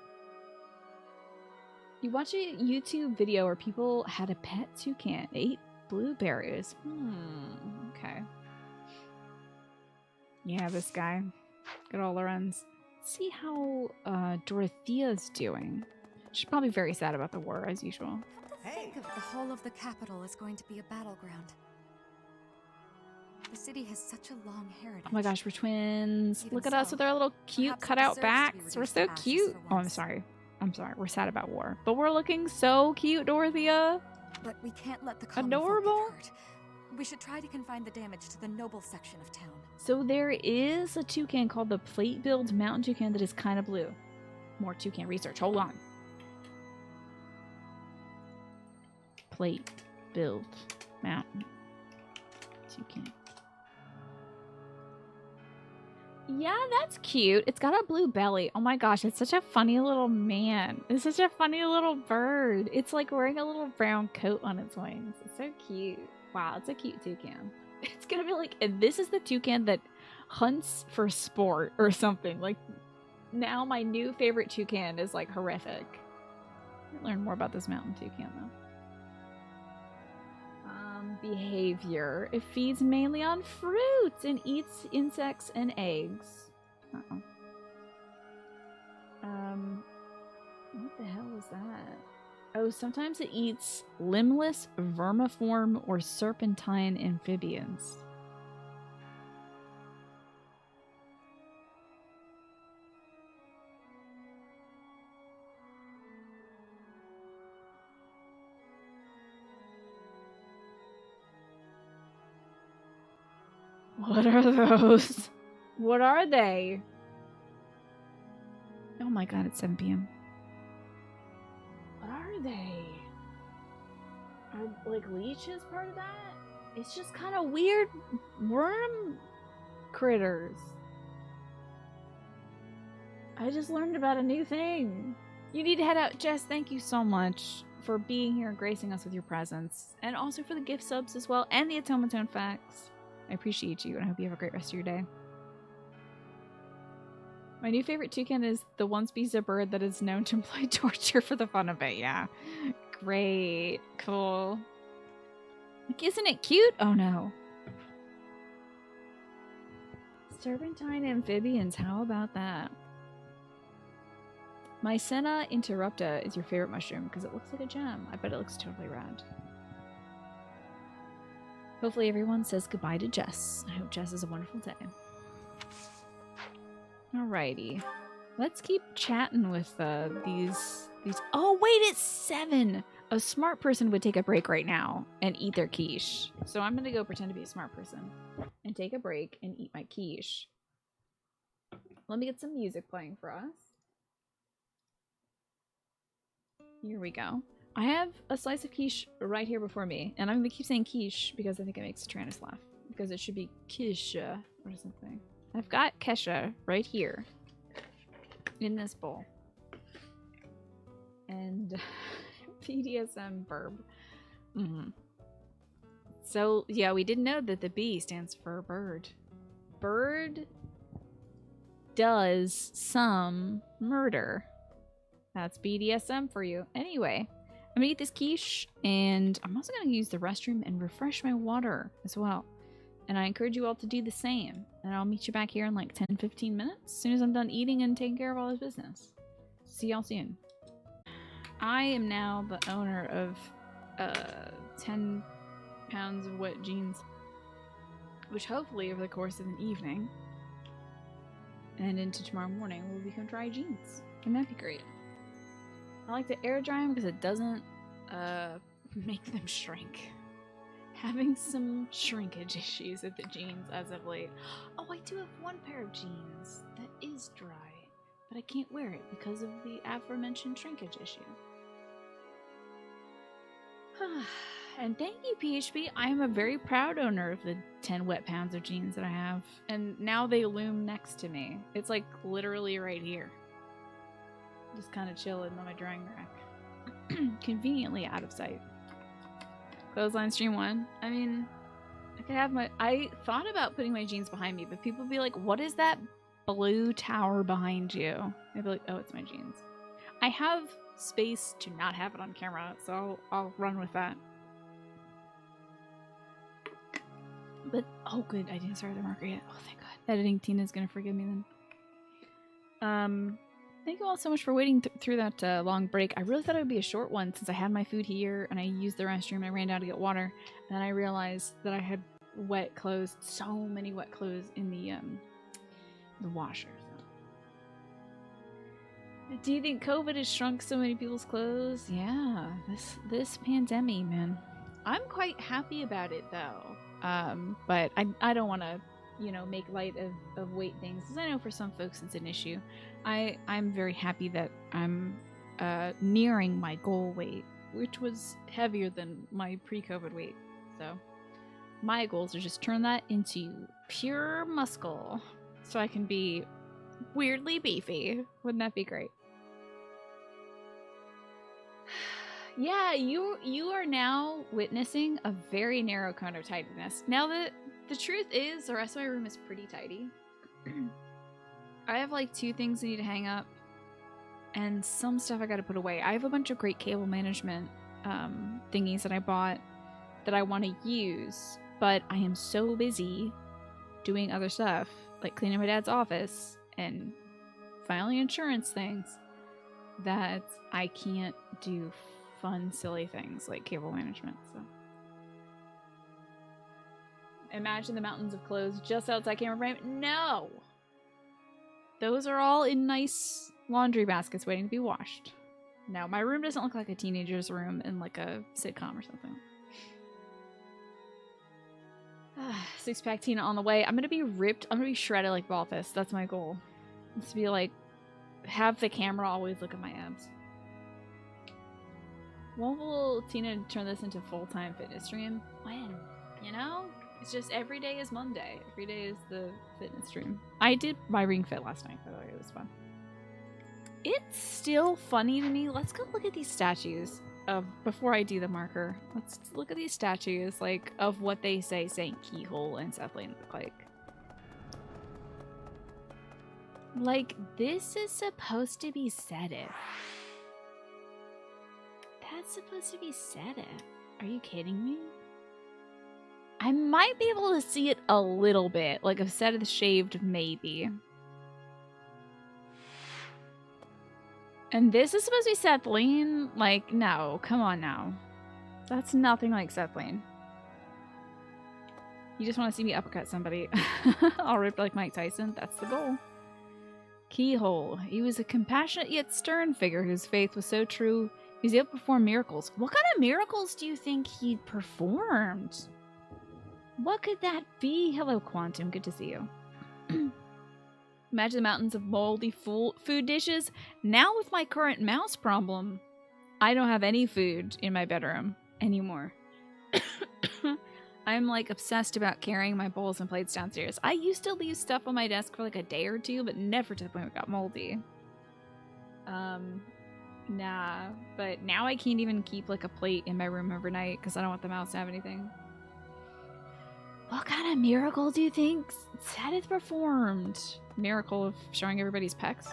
You watch a YouTube video where people had a pet toucan, ate blueberries. Okay. Yeah, this guy. Good old Lorenz. Let's see how Dorothea's doing. She's probably very sad about the war, as usual. Think of the whole of the capital is going to be a battleground. The city has such a long heritage. Oh my gosh, we're twins. Even Look at us so, with our little cute perhaps it cutout deserves to be backs. We're reduced so to ashes cute. for Oh, I'm once. sorry. I'm sorry. We're sad about war. But we're looking so cute, Dorothea. But we can't let the common Adorable. folk get hurt. We should try to confine the damage to the noble section of town. So there is a toucan called the plate-billed mountain toucan that is kind of blue. More toucan research. Hold on. Plate-billed mountain toucan. Yeah, that's cute. It's got a blue belly. Oh my gosh, it's such a funny little man. It's such a funny little bird. It's like wearing a little brown coat on its wings. It's so cute. Wow, it's a cute toucan. It's gonna be like, and this is the toucan that hunts for sport or something. Like, now my new favorite toucan is like horrific. I'll learn more about this mountain toucan though. Behavior. It feeds mainly on fruits and eats insects and eggs. Uh-oh. What the hell is that? Oh, sometimes it eats limbless, vermiform, or serpentine amphibians. What are those? What are they? Oh my god, it's 7 p.m. What are they? Are like leeches part of that? It's just kind of weird worm critters. I just learned about a new thing. You need to head out. Jess, thank you so much for being here and gracing us with your presence. And also for the gift subs as well and the automaton facts. I appreciate you, and I hope you have a great rest of your day. My new favorite toucan is the one species of bird that is known to employ torture for the fun of it. Yeah. Great. Cool. Like, isn't it cute? Oh, no. Serpentine amphibians. How about that? Mycena interrupta is your favorite mushroom because it looks like a gem. I bet it looks totally rad. Hopefully everyone says goodbye to Jess. I hope Jess has a wonderful day. Alrighty. Let's keep chatting with these. Oh, wait, it's 7! A smart person would take a break right now and eat their quiche. So I'm going to go pretend to be a smart person and take a break and eat my quiche. Let me get some music playing for us. Here we go. I have a slice of quiche right here before me, and I'm going to keep saying quiche because I think it makes Tyrannus laugh. Because it should be quiche or something. I've got Kesha right here in this bowl. And BDSM verb. So, yeah, we didn't know that the B stands for bird. Bird does some murder. That's BDSM for you. Anyway, I'm gonna eat this quiche, and I'm also gonna use the restroom and refresh my water as well. And I encourage you all to do the same. And I'll meet you back here in like 10-15 minutes as soon as I'm done eating and taking care of all this business. See y'all soon. I am now the owner of 10 pounds of wet jeans, which hopefully over the course of an evening and into tomorrow morning will become dry jeans. And that'd be great. I like to air dry them because it doesn't make them shrink. Having some shrinkage issues with the jeans as of late. Oh, I do have one pair of jeans that is dry, but I can't wear it because of the aforementioned shrinkage issue. And thank you, PHP. I am a very proud owner of the 10 wet pounds of jeans that I have. And now they loom next to me. It's like literally right here. Just kind of chilling on my drying rack. Conveniently out of sight. Clothesline stream 1. I mean, I could have my... I thought about putting my jeans behind me, but people would be like, what is that blue tower behind you? I'd be like, oh, it's my jeans. I have space to not have it on camera, so I'll run with that. But, oh good, I didn't start the marker yet. Oh, thank God. Editing Tina's gonna forgive me then. Thank you all so much for waiting through that long break. I really thought it would be a short one since I had my food here and I used the restroom and I ran down to get water. And then I realized that I had wet clothes, so many wet clothes in the washer. So. Do you think COVID has shrunk so many people's clothes? Yeah, this pandemic, man. I'm quite happy about it though. But I don't want to, you know, make light of weight things because I know for some folks it's an issue. I'm very happy that I'm nearing my goal weight, which was heavier than my pre-COVID weight. So my goals are just turn that into pure muscle. so I can be weirdly beefy. Wouldn't that be great? Yeah, you are now witnessing a very narrow cone of tidiness. Now the truth is, the rest of my room is pretty tidy. I have like 2 things I need to hang up, and some stuff I got to put away. I have a bunch of great cable management thingies that I bought that I want to use, but I am so busy doing other stuff, like cleaning my dad's office and filing insurance things, that I can't do fun, silly things like cable management. So imagine the mountains of clothes just outside camera frame. No! Those are all in nice laundry baskets waiting to be washed. No, my room doesn't look like a teenager's room in like a sitcom or something. 6-pack Tina on the way. I'm gonna be ripped. I'm gonna be shredded like Balthus. That's my goal. It's to be like, have the camera always look at my abs. When will Tina turn this into full-time fitness stream? When? You know? It's just every day is Monday. Every day is the fitness stream. I did my Ring Fit last night, by the way. It was fun. It's still funny to me. Let's go look at these statues of before I do the marker. Let's look at these statues, like, of what they say Saint Keyhole and Seth Lane look like. Like, this is supposed to be Sedith. That's supposed to be Sedith. Are you kidding me? I might be able to see it a little bit. Like, if Sedith shaved, maybe. And this is supposed to be Seth Lane? Like, no. Come on now. That's nothing like Seth Lane. You just want to see me uppercut somebody. All ripped like Mike Tyson. That's the goal. Keyhole. He was a compassionate yet stern figure whose faith was so true he was able to perform miracles. What kind of miracles do you think he performed? What could that be? Hello, Quantum. Good to see you. Imagine the mountains of moldy food dishes. Now with my current mouse problem, I don't have any food in my bedroom anymore. I'm like obsessed about carrying my bowls and plates downstairs. I used to leave stuff on my desk for like a day or 2, but never to the point where it got moldy. Nah, but now I can't even keep like a plate in my room overnight because I don't want the mouse to have anything. What kind of miracle do you think Sedith performed? Miracle of showing everybody's pecs?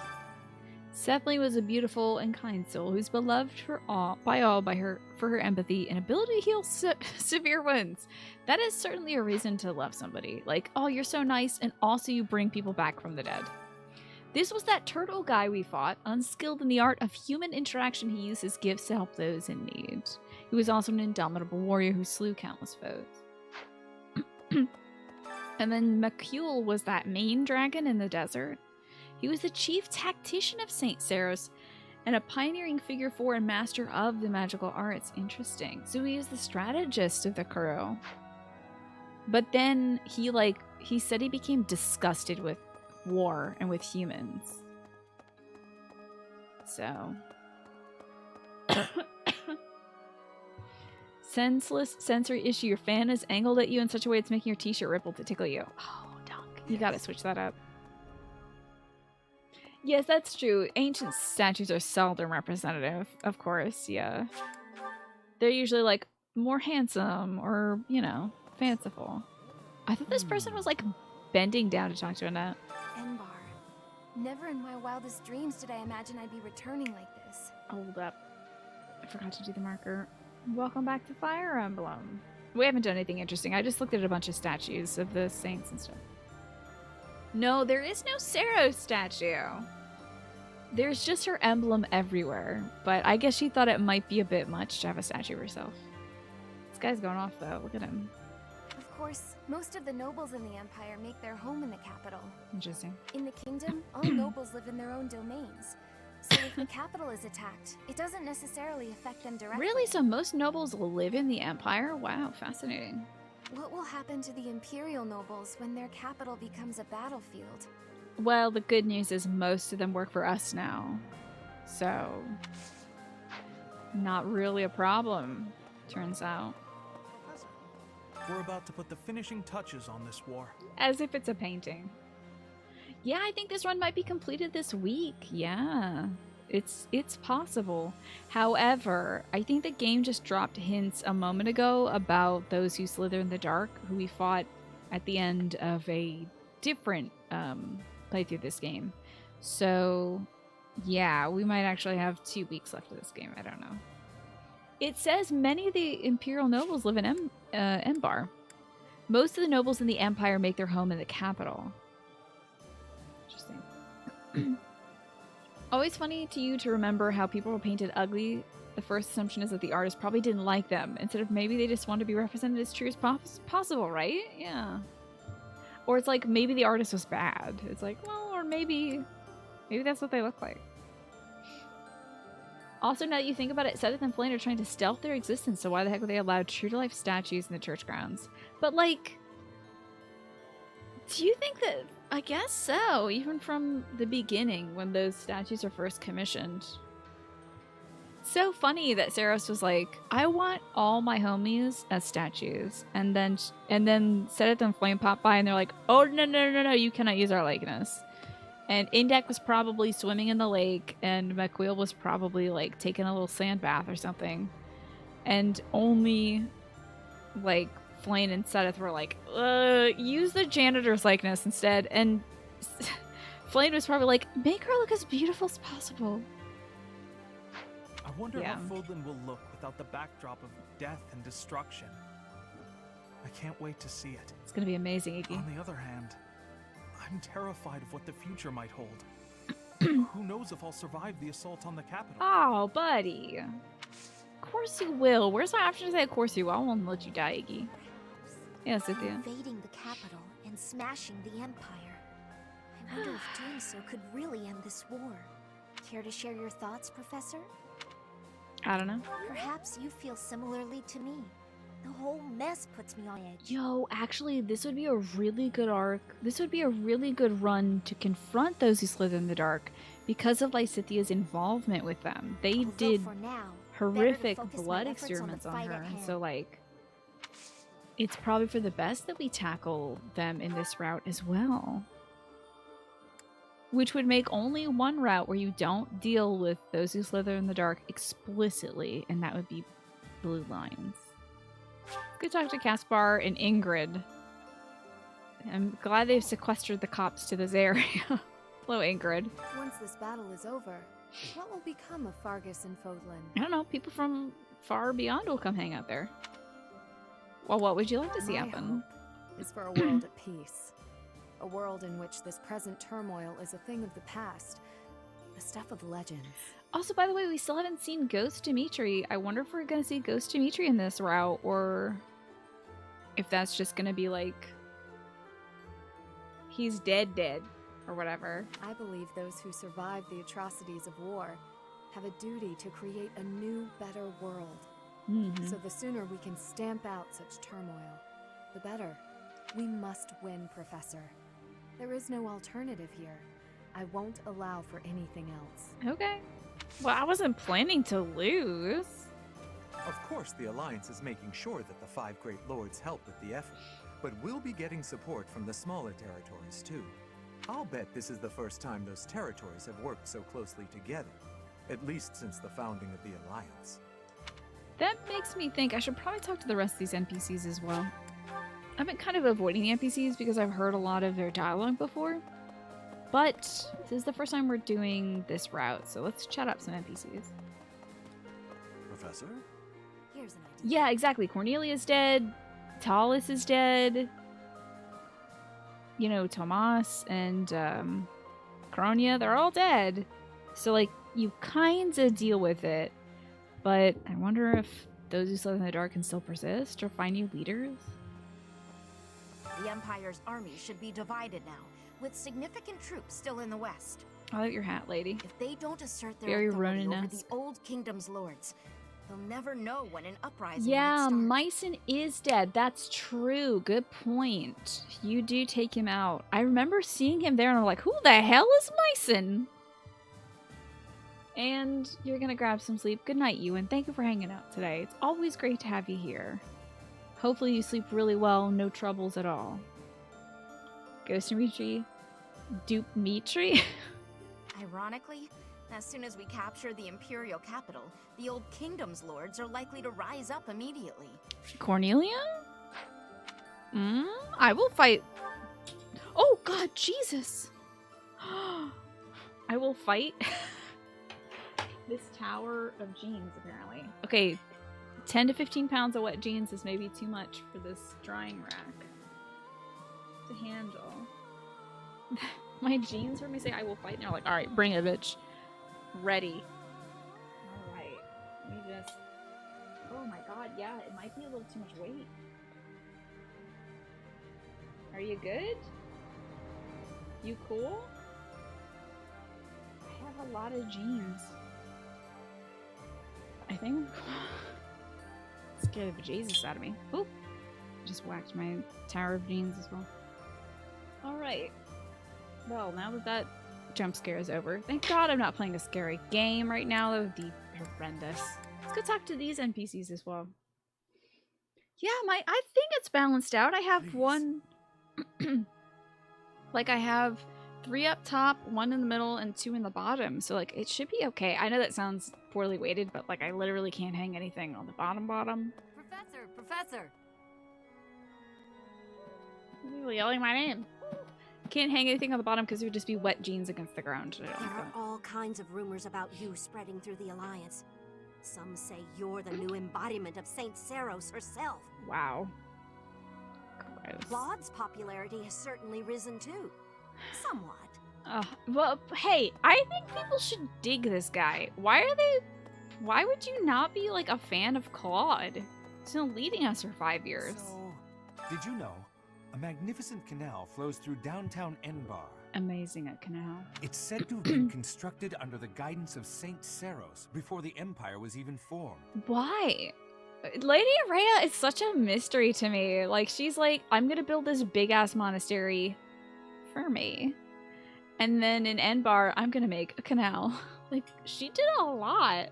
Seth Lane was a beautiful and kind soul who's beloved for all by her empathy and ability to heal severe wounds. That is certainly a reason to love somebody. Like, oh, you're so nice, and also you bring people back from the dead. This was that turtle guy we fought, unskilled in the art of human interaction. He used his gifts to help those in need. He was also an indomitable warrior who slew countless foes. And then Makul was that main dragon in the desert. He was the chief tactician of St. Saros and a pioneering figure for and master of the magical arts. Interesting. So he is the strategist of the crew. But then he said he became disgusted with war and with humans. So senseless sensory issue. Your fan is angled at you in such a way it's making your t-shirt ripple to tickle you. Oh, Dunk. You gotta switch that up. Yes, that's true. Ancient statues are seldom representative, of course, yeah. They're usually, like, more handsome or, you know, fanciful. I thought this person was, like, bending down to talk to Annette. Enbar. Never in my wildest dreams did I imagine I'd be returning like this. Hold up. I forgot to do the marker. Welcome back to Fire Emblem. We haven't done anything interesting. I just looked at a bunch of statues of the saints and stuff. No, there is no Saros statue. There's just her emblem everywhere. But I guess she thought it might be a bit much to have a statue of herself. This guy's going off, though. Look at him. Of course, most of the nobles in the Empire make their home in the capital. Interesting. In the kingdom, all nobles live in their own domains. So if the capital is attacked, it doesn't necessarily affect them directly. Really? So most nobles live in the Empire? Wow, fascinating. What will happen to the Imperial nobles when their capital becomes a battlefield? Well, the good news is most of them work for us now. So, not really a problem, turns out. We're about to put the finishing touches on this war. As if it's a painting. Yeah, I think this run might be completed this week. Yeah, it's possible. However, I think the game just dropped hints a moment ago about those who slither in the dark, who we fought at the end of a different playthrough of this game. So, yeah, we might actually have 2 weeks left of this game. I don't know. It says many of the Imperial nobles live in Embar. Most of the nobles in the Empire make their home in the capital. Interesting. Always funny to you to remember how people were painted ugly. The first assumption is that the artist probably didn't like them, instead of maybe they just wanted to be represented as true as possible, right? Yeah. Or it's like maybe the artist was bad. It's like, well, or maybe that's what they look like. Also, now that you think about it, Seth and Flame are trying to stealth their existence, so why the heck would they allow true-to-life statues in the church grounds? But, like, do you think that... I guess so, even from the beginning, when those statues are first commissioned. So funny that Saros was like, I want all my homies as statues. And then Sedith and Flame pop by and they're like, oh, no, you cannot use our likeness. And Indek was probably swimming in the lake, and McQueel was probably, like, taking a little sand bath or something. And only, like, Flame and Sedith were like, use the janitor's likeness instead. And Flame was probably like, make her look as beautiful as possible. I wonder how Fodlan will look without the backdrop of death and destruction. I can't wait to see it. It's gonna be amazing, Iggy. On the other hand, I'm terrified of what the future might hold. Who knows if I'll survive the assault on the capital? Oh, buddy. Of course you will. Where's my option to say of course you will? I won't let you die, Iggy. Yeah, Cynthia. Invading the capital and smashing the Empire. I wonder if doing so could really end this war. Care to share your thoughts, Professor? I don't know. Perhaps you feel similarly to me. The whole mess puts me on edge. Yo, actually, this would be a really good arc. This would be a really good run to confront those who slither in the dark because of Lysithia's involvement with them. They did horrific blood experiments on her, and so, like, it's probably for the best that we tackle them in this route as well. Which would make only one route where you don't deal with those who slither in the dark explicitly, and that would be Blue Lions. Go talk to Caspar and Ingrid. I'm glad they've sequestered the cops to this area. Hello, Ingrid. Once this battle is over, what will become of Fargus and Fodlan? I don't know. People from far beyond will come hang out there. Well, what would you like to see happen? Hope is for a world at peace. A world in which this present turmoil is a thing of the past. The stuff of legends. Also, by the way, we still haven't seen Ghost Dimitri. I wonder if we're going to see Ghost Dimitri in this route, or if that's just going to be like, he's dead, or whatever. I believe those who survive the atrocities of war have a duty to create a new, better world. So the sooner we can stamp out such turmoil, the better. We must win, Professor. There is no alternative here. I won't allow for anything else. Okay. Well, I wasn't planning to lose. Of course, the Alliance is making sure that the 5 Great Lords help with the effort, but we'll be getting support from the smaller territories, too. I'll bet this is the first time those territories have worked so closely together, at least since the founding of the Alliance. That makes me think I should probably talk to the rest of these NPCs as well. I've been kind of avoiding the NPCs because I've heard a lot of their dialogue before. But this is the first time we're doing this route, so let's chat up some NPCs. Professor? Here's an idea. Yeah, exactly. Cornelia's dead. Talus is dead. You know, Tomas and Coronia, they're all dead. So, like, you kind of deal with it. But I wonder if those who slither in the dark can still persist or find new leaders. The Empire's army should be divided now, with significant troops still in the west. I like your hat, lady. If they don't assert their Very authority over Ronin-esque. the Old Kingdom's lords, they'll never know when an uprising Yeah, might start. Mycen is dead. That's true. Good point. You do take him out. I remember seeing him there and I'm like, who the hell is Mycen? And you're gonna grab some sleep. Good night, Ewan. Thank you for hanging out today. It's always great to have you here. Hopefully you sleep really well, no troubles at all. Ghost Dimitri, dupe Mitri? Ironically, as soon as we capture the Imperial capital, the Old Kingdom's lords are likely to rise up immediately. Cornelia? I will fight. Oh God, Jesus! I will fight this tower of jeans, apparently. Okay, 10 to 15 pounds of wet jeans is maybe too much for this drying rack to handle. My jeans heard me say I will fight, and they're like, alright, bring it, bitch. Ready. Alright, let me just... Oh my god, yeah, it might be a little too much weight. Are you good? You cool? I have a lot of jeans. I think I'm scared the bejesus out of me. Oop! Just whacked my tower of jeans as well. Alright. Well, now that that jump scare is over, thank God I'm not playing a scary game right now. That would be horrendous. Let's go talk to these NPCs as well. Yeah, I think it's balanced out. I have one... like, I have 3 up top, 1 in the middle, and 2 in the bottom. So, like, it should be okay. I know that sounds poorly weighted, but, like, I literally can't hang anything on the bottom. Professor! You're yelling my name. Can't hang anything on the bottom because it would just be wet jeans against the ground. There are all kinds of rumors about you spreading through the Alliance. Some say you're the new embodiment of Saint Seros herself. Wow. Gross. Claude's popularity has certainly risen too. Somewhat. Well, hey, I think people should dig this guy. Why would you not be, like, a fan of Claude? He's been leading us for 5 years. So, did you know a magnificent canal flows through downtown Enbar? Amazing at canal. It's said to have been constructed under the guidance of Saint Seros before the Empire was even formed. Why? Lady Rhea is such a mystery to me. Like, she's like, I'm gonna build this big-ass monastery for me. And then in Enbar, I'm gonna make a canal. Like, she did a lot.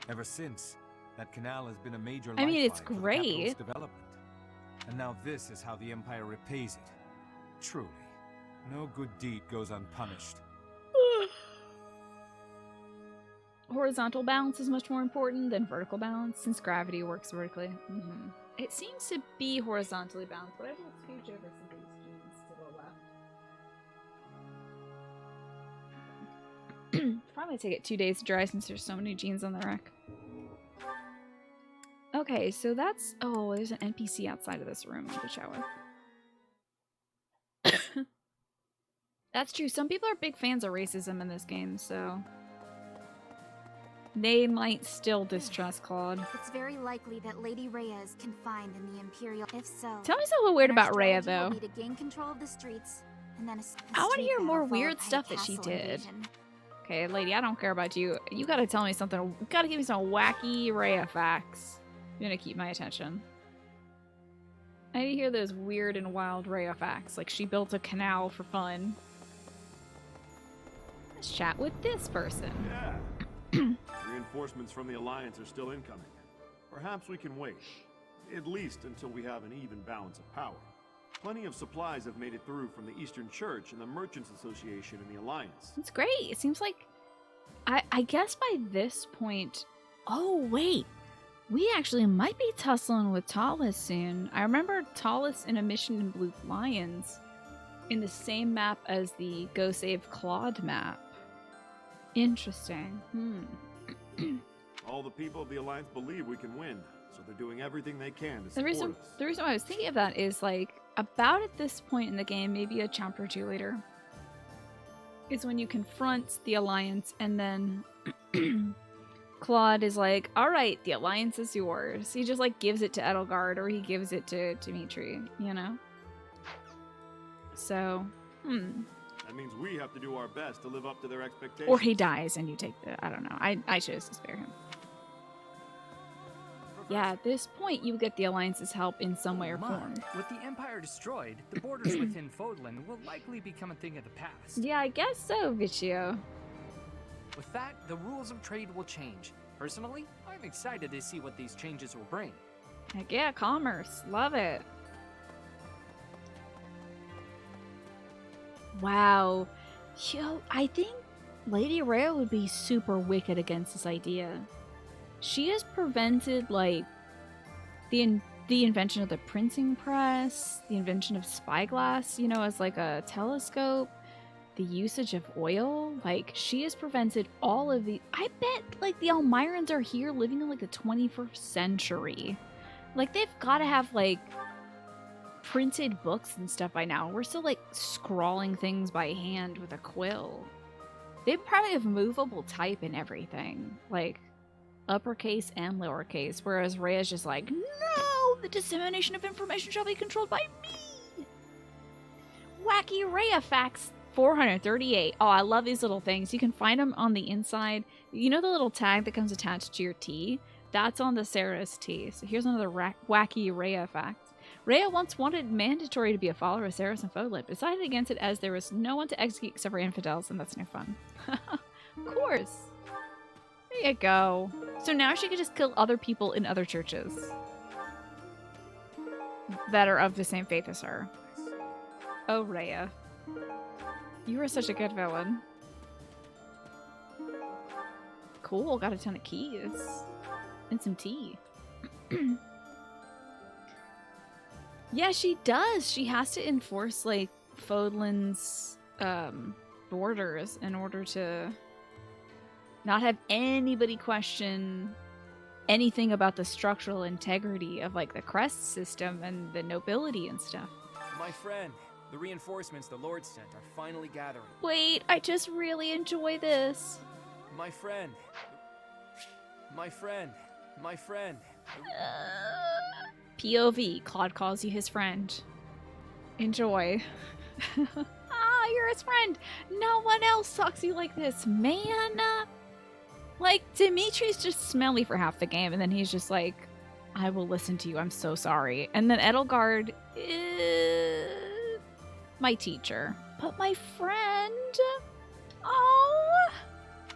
Ever since, that canal has been a major I mean, it's lifeline for the great. capital's development. And now this is how the Empire repays it. Truly, no good deed goes unpunished. Horizontal balance is much more important than vertical balance since gravity works vertically. It seems to be horizontally balanced, but I will scooch over some of these jeans to the left. Probably take it 2 days to dry since there's so many jeans on the rack. Okay, so that's... Oh, there's an NPC outside of this room to chat with. That's true. Some people are big fans of racism in this game, so... They might still distrust Claude. It's very likely that Lady Rhea is confined in the Imperial. If so, Tell me something weird then our about Rhea, strategy will though. be to gain control of the streets, and then I want to hear more weird stuff that she did. Okay, lady, I don't care about you. You gotta tell me something. You gotta give me some wacky Rhea facts. You're gonna keep my attention. I need to hear those weird and wild Rhea facts. Like, she built a canal for fun. Let's chat with this person. Yeah. Reinforcements from the Alliance are still incoming. Perhaps we can wait. At least until we have an even balance of power. Plenty of supplies have made it through from the Eastern Church and the Merchants Association in the Alliance. It's great. It seems like... I guess by this point... Oh, wait. We actually might be tussling with Talus soon. I remember Talus in a mission in Blue Lions in the same map as the Go Save Claude map. Interesting. All the people of the Alliance believe we can win, so they're doing everything they can to The support reason why I was thinking of that is, like, about at this point in the game, maybe a chapter or two later, is when you confront the Alliance and then Claude is like, alright, the Alliance is yours. He just, like, gives it to Edelgard or he gives it to Dimitri, you know? So, That means we have to do our best to live up to their expectations. Or he dies and you take the... I don't know. I chose to spare him. Yeah, at this point, you get the Alliance's help in some way or form. With the Empire destroyed, the borders within Fodlan will likely become a thing of the past. Yeah, I guess so, Vicio. With that, the rules of trade will change. Personally, I'm excited to see what these changes will bring. Heck yeah, commerce. Love it. Wow. Yo, I think Lady Rhea would be super wicked against this idea. She has prevented, like, the invention of the printing press, the invention of spyglass, you know, as like a telescope, the usage of oil. Like, she has prevented all of the... I bet, like, the Elmirans are here living in, like, the 21st century. Like, they've got to have, like, printed books and stuff by now. We're still, like, scrawling things by hand with a quill. They probably have movable type and everything. Like, uppercase and lowercase. Whereas Rhea's just like, no! The dissemination of information shall be controlled by me! Wacky Rhea facts 438. Oh, I love these little things. You can find them on the inside. You know the little tag that comes attached to your tea? That's on the Sarah's tea. So here's another wacky Rhea fact. Rhea once wanted mandatory to be a follower of Ceres and Fodlip, decided against it as there was no one to execute except for infidels, and that's no fun. Of course. There you go. So now she could just kill other people in other churches that are of the same faith as her. Oh, Rhea. You are such a good villain. Cool, got a ton of keys. And some tea. Yeah, she does. She has to enforce, like, Fodlan's borders in order to not have anybody question anything about the structural integrity of, like, the crest system and the nobility and stuff. My friend, the reinforcements the Lord sent are finally gathering. Wait, I just really enjoy this. My friend. My friend. My friend. POV, Claude calls you his friend. Enjoy. Ah, you're his friend. No one else talks to you like this, man. Like, Dimitri's just smelly for half the game, and then he's just like, I will listen to you, I'm so sorry. And then Edelgard is my teacher. But my friend? Oh!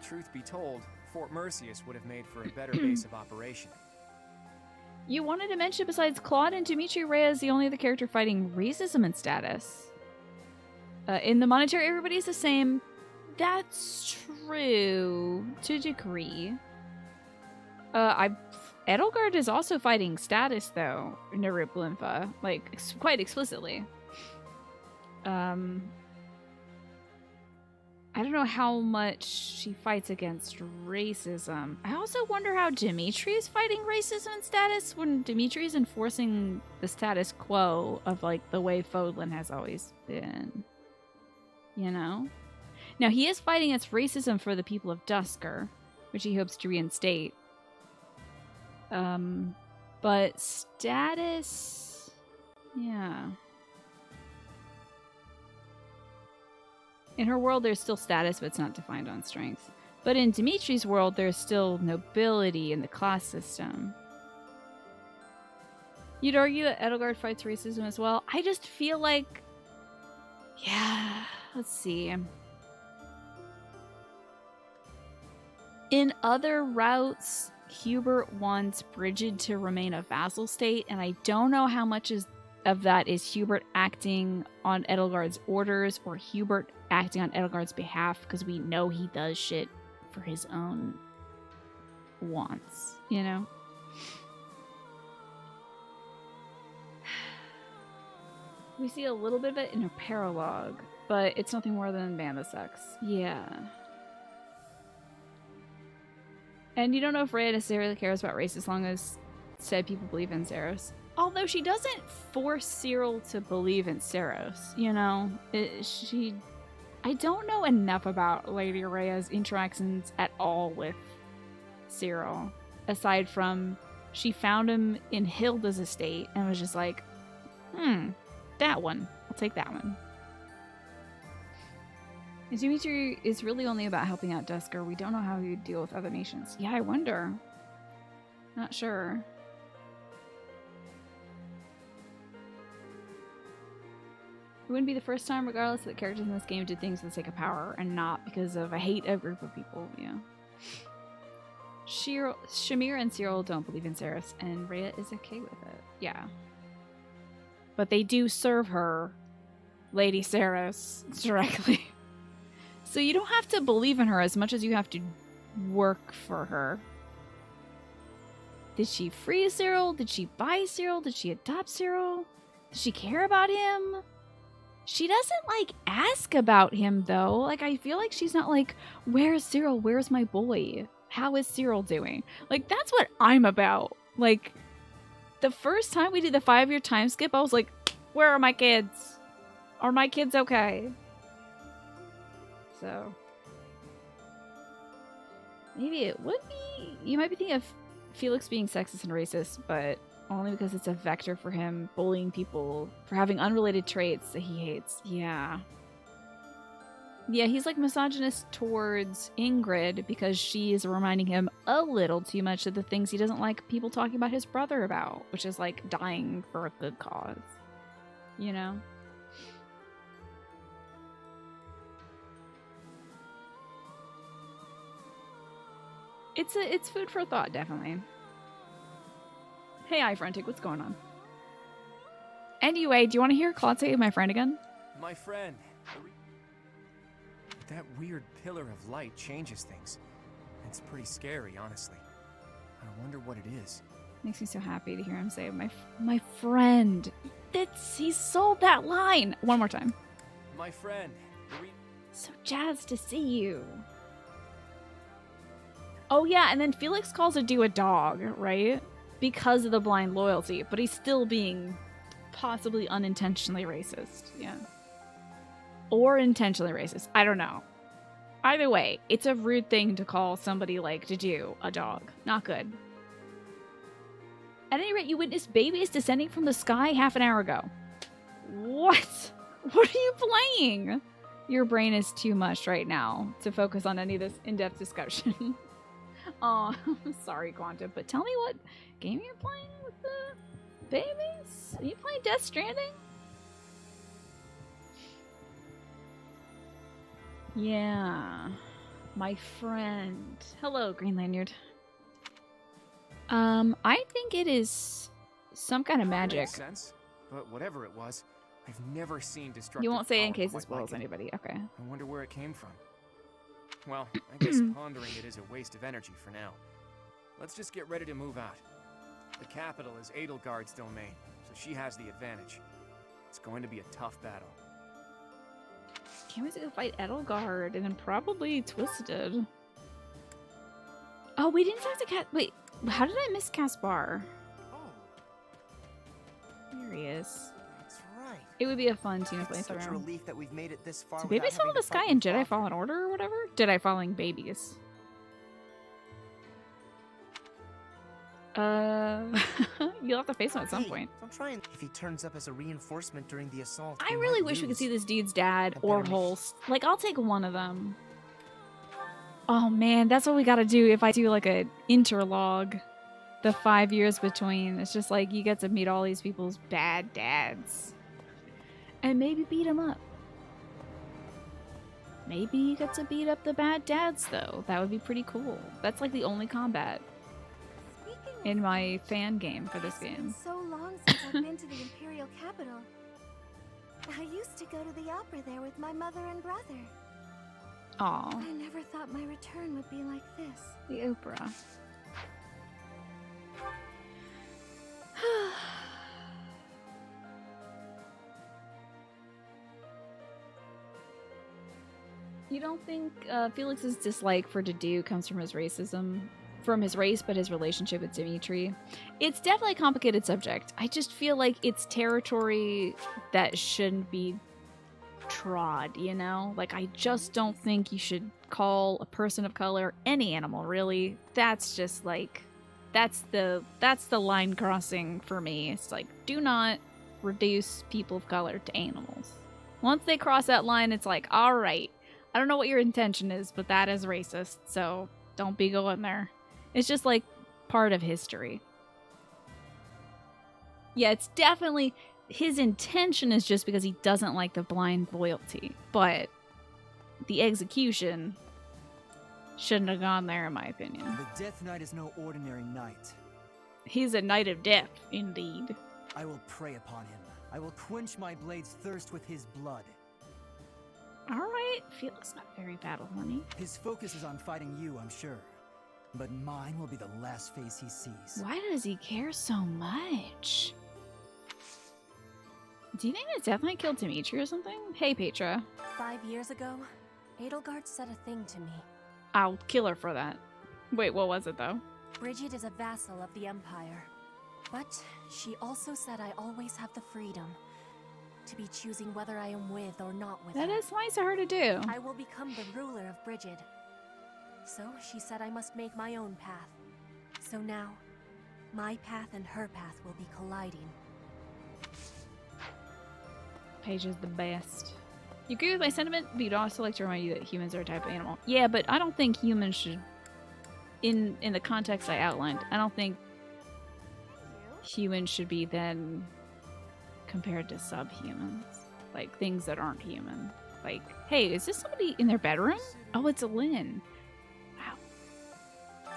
Truth be told, Fort Mercius would have made for a better base of operation. You wanted to mention besides Claude and Dimitri, Rhea is the only other character fighting racism in status. In the monetary, everybody's the same. That's true to a degree. Edelgard is also fighting status though, Nerublimfa, like quite explicitly. I don't know how much she fights against racism. I also wonder how Dimitri is fighting racism and status when Dimitri is enforcing the status quo of, like, the way Fodlan has always been. You know? Now, he is fighting against racism for the people of Dusker, which he hopes to reinstate. But status... yeah... In her world, there's still status, but it's not defined on strength. But in Dimitri's world, there's still nobility in the class system. You'd argue that Edelgard fights racism as well. I just feel like... yeah, let's see. In other routes, Hubert wants Brigid to remain a vassal state, and I don't know how much of that is Hubert acting on Edelgard's orders or Hubert acting on Edelgard's behalf, because we know he does shit for his own wants, you know? We see a little bit of it in her paralogue, but it's nothing more than banda sex. Yeah. And you don't know if Rhea necessarily cares about race as long as said people believe in Zeros. Although she doesn't force Cyril to believe in Ceros, you know? I don't know enough about Lady Rhea's interactions at all with Cyril, aside from she found him in Hilda's estate and was just like, that one. I'll take that one. And Dimitri is really only about helping out Dusker. We don't know how he would deal with other nations. Yeah, I wonder. Not sure. It wouldn't be the first time, regardless, that characters in this game did things for the sake of power and not because of a hate a group of people, yeah. Shamir and Cyril don't believe in Ceres, and Rhea is okay with it, yeah. But they do serve her, Lady Ceres, directly. So you don't have to believe in her as much as you have to work for her. Did she free Cyril? Did she buy Cyril? Did she adopt Cyril? Does she care about him? She doesn't, like, ask about him, though. Like, I feel like she's not like, where's Cyril? Where's my boy? How is Cyril doing? Like, that's what I'm about. Like, the first time we did the 5-year time skip, I was like, where are my kids? Are my kids okay? So, maybe it would be... You might be thinking of Felix being sexist and racist, but only because it's a vector for him bullying people for having unrelated traits that he hates. Yeah. Yeah, he's like misogynist towards Ingrid because she is reminding him a little too much of the things he doesn't like people talking about his brother about, which is like dying for a good cause. You know? It's food for thought, definitely. Hey, iFrontic, what's going on? Anyway, do you want to hear Claude say my friend again? My friend. That weird pillar of light changes things. It's pretty scary, honestly. I wonder what it is. Makes me so happy to hear him say my friend. He sold that line. One more time. My friend. So jazzed to see you. Oh yeah, and then Felix calls Adu a dog, right? Because of the blind loyalty, but he's still being possibly unintentionally racist. Yeah. Or intentionally racist. I don't know. Either way, it's a rude thing to call somebody like Adu a dog. Not good. At any rate, you witnessed babies descending from the sky half an hour ago. What? What are you playing? Your brain is too much right now to focus on any of this in-depth discussion. Oh, I'm sorry, Quantum, but tell me what game you're playing with the babies? Are you playing Death Stranding? Yeah. My friend. Hello, Green Lanyard. I think it is some kind of magic. Makes sense, but whatever it was, I've never seen destructive. You won't say in power case it quite spoils like it. anybody. Okay. I wonder where it came from. Well, I guess pondering it is a waste of energy for now. Let's just get ready to move out. The capital is Edelgard's domain, so she has the advantage. It's going to be a tough battle. Can't wait to go fight Edelgard and then probably Twisted. Oh, we didn't talk to Cat. Wait, how did I miss Caspar? Oh. There he is. That's right. It would be a fun Tina It's such a playthrough. relief that we've made it this far. So without babies fall having in to the sky fight in with Jedi Father. Fallen Order or whatever? Jedi Falling Babies. You'll have to face him at some point. Don't try and if he turns up as a reinforcement during the assault. I we really might wish we could lose. see this dude's dad I or better- Holst. Like, I'll take one of them. Oh man, that's what we gotta do if I do like a interlog. The 5 years between. It's just like you get to meet all these people's bad dads. And maybe beat them up. Maybe you get to beat up the bad dads though. That would be pretty cool. That's like the only combat in my fan game for this game. It's been so long since I've been to the Imperial capital. I used to go to the opera there with my mother and brother. Aw. I never thought my return would be like this. The opera. You don't think Felix's dislike for Dedue comes from his racism? From his race, but his relationship with Dimitri? It's definitely a complicated subject. I just feel like it's territory that shouldn't be trod, you know? Like, I just don't think you should call a person of color any animal, really. That's just like... That's the line crossing for me. It's like, do not reduce people of color to animals. Once they cross that line, it's like, alright, I don't know what your intention is, but that is racist, so don't be going there. It's just like part of history. Yeah, it's definitely... His intention is just because he doesn't like the blind loyalty, but the execution shouldn't have gone there, in my opinion. The Death Knight is no ordinary knight. He's a knight of death, indeed. I will prey upon him. I will quench my blade's thirst with his blood. Alright, Felix not very battle horny. His focus is on fighting you, I'm sure. But mine will be the last face he sees. Why does he care so much? Do you think that definitely killed Dimitri or something? Hey, Petra. 5 years ago, Edelgard said a thing to me. I'll kill her for that. Wait, what was it though? Bridget is a vassal of the Empire. But she also said I always have the freedom to be choosing whether I am with or not with her. That is nice of her to do. I will become the ruler of Bridget. So she said I must make my own path. So now, my path and her path will be colliding. Paige is the best. You agree with my sentiment, but you'd also like to remind you that humans are a type of animal. Yeah, but I don't think humans should, in the context I outlined, I don't think humans should be then compared to subhumans. Like, things that aren't human. Like, hey, is this somebody in their bedroom? Oh, it's a Lynn.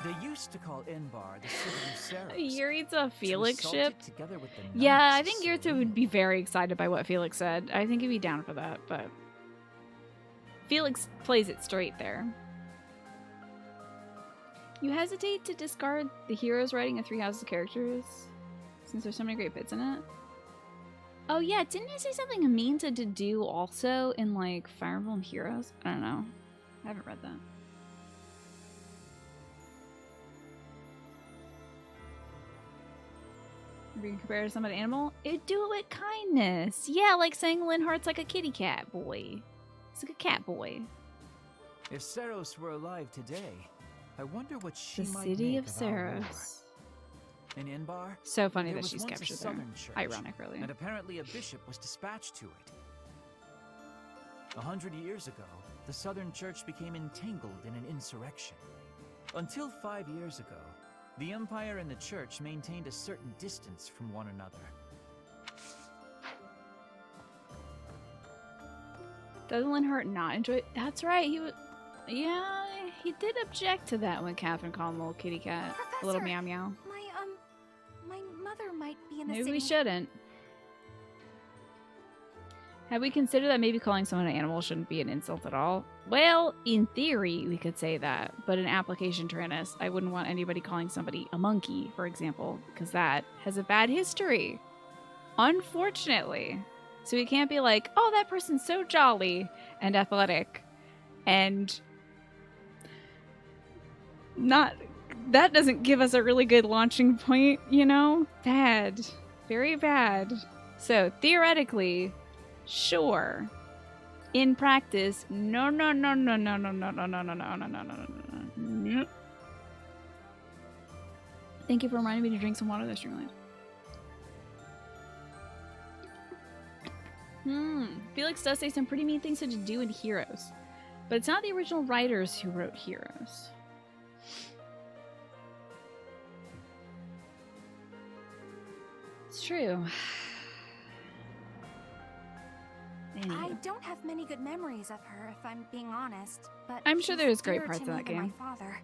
They used to call Inbar the city of Ceres. Yuritsa Felix To ship? assault it together with the Yeah, I knights, think so Yuritsa would be very excited by what Felix said. I think he'd be down for that, but Felix plays it straight there. You hesitate to discard the hero's writing of 3 houses of characters since there's so many great bits in it? Oh yeah, didn't he say something mean to do also in like Fire Emblem Heroes? I don't know. I haven't read that. If you can compare to some other animal, it'd do it with kindness. Yeah, like saying Linhardt's like a kitty cat boy. It's like a cat boy. If Ceros were alive today, I wonder what she The might city make of our war. Ceros. In Inbar, So funny there that was she's once a captured there. southern church, Ironic, really. and apparently a bishop was dispatched to it. 100 years ago, the southern church became entangled in an insurrection. Until 5 years ago, the Empire and the Church maintained a certain distance from one another. Doesn't Linhardt not enjoy? That's right. He was. Yeah, he did object to that when Catherine called him a little kitty cat, a little meow meow. My mother might be in the Maybe city. we shouldn't. Have we considered that maybe calling someone an animal shouldn't be an insult at all? Well, in theory, we could say that, but in application, Tyrannus, I wouldn't want anybody calling somebody a monkey, for example, because that has a bad history. Unfortunately. So we can't be like, oh, that person's so jolly and athletic, and not... That doesn't give us a really good launching point, you know? Bad. Very bad. So, theoretically... Sure. In practice, no. Thank you for reminding me to drink some water this streamline. Felix does say some pretty mean things to do in Heroes, but it's not the original writers who wrote Heroes. It's true. I don't have many good memories of her, if I'm being honest, but I'm sure she's there's great dearer parts to of me that than game. My father.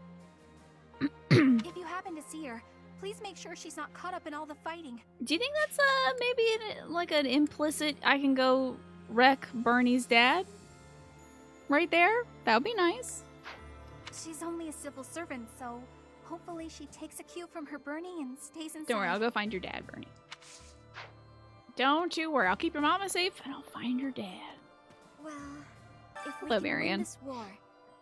If you happen to see her, please make sure she's not caught up in all the fighting. Do you think that's maybe like an implicit I can go wreck Bernie's dad? Right there? That would be nice. She's only a civil servant, so hopefully she takes a cue from her Bernie and stays inside. Don't worry, I'll go find your dad, Bernie. Don't you worry, I'll keep your mama safe and I'll find your dad. Well, if we Hello, can Marion. win this war,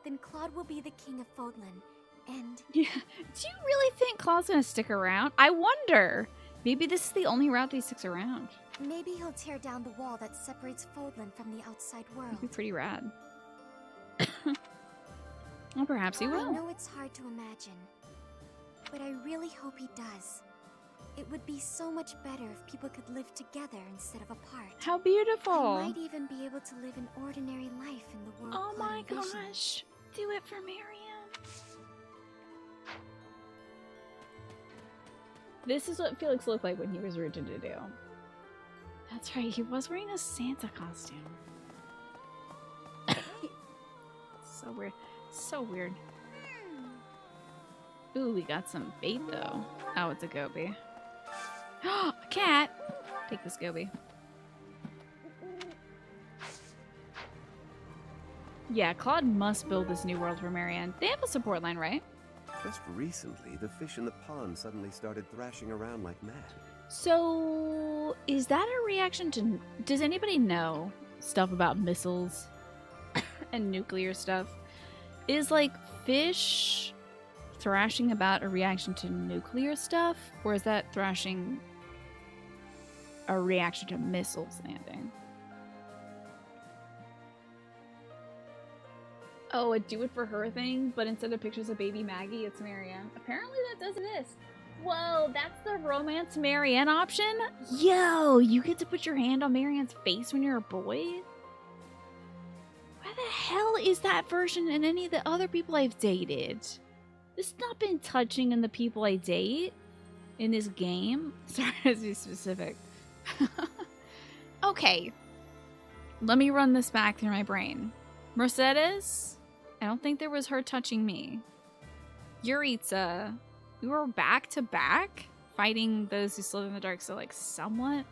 then Claude will be the king of Fodlan, and... Yeah. Do you really think Claude's gonna stick around? I wonder. Maybe this is the only route that he sticks around. maybe he'll tear down the wall that separates Fodlan from the outside world. That'd be pretty rad. Well, perhaps he I will. know it's hard to imagine, but I really hope he does. It would be so much better if people could live together instead of apart. How beautiful! I might even be able to live an ordinary life in the world. Oh my Claude envisioned. gosh! Do it for Marion. This is what Felix looked like when he was rooted to do. That's right, he was wearing a Santa costume. So weird. So weird. Ooh, we got some bait though. Oh, it's a goby. A cat! Take this goby. Yeah, Claude must build this new world for Marianne. They have a support line, right? Just recently, the fish in the pond suddenly started thrashing around like mad. So, is that a reaction to... Does anybody know stuff about missiles and nuclear stuff? Is, like, fish thrashing about a reaction to nuclear stuff? Or is that thrashing a reaction to missiles landing? Oh, a do it for her thing, but instead of pictures of baby Maggie, it's Marianne. Apparently that does exist. Whoa, that's the romance Marianne option? Yo, you get to put your hand on Marianne's face when you're a boy? Why the hell is that version in any of the other people I've dated? This has not been touching in the people I date in this game. Sorry, to be specific. Okay. Let me run this back through my brain. Mercedes? I don't think there was her touching me. Yuritsa, we were back to back fighting those who slither in the dark, so like somewhat.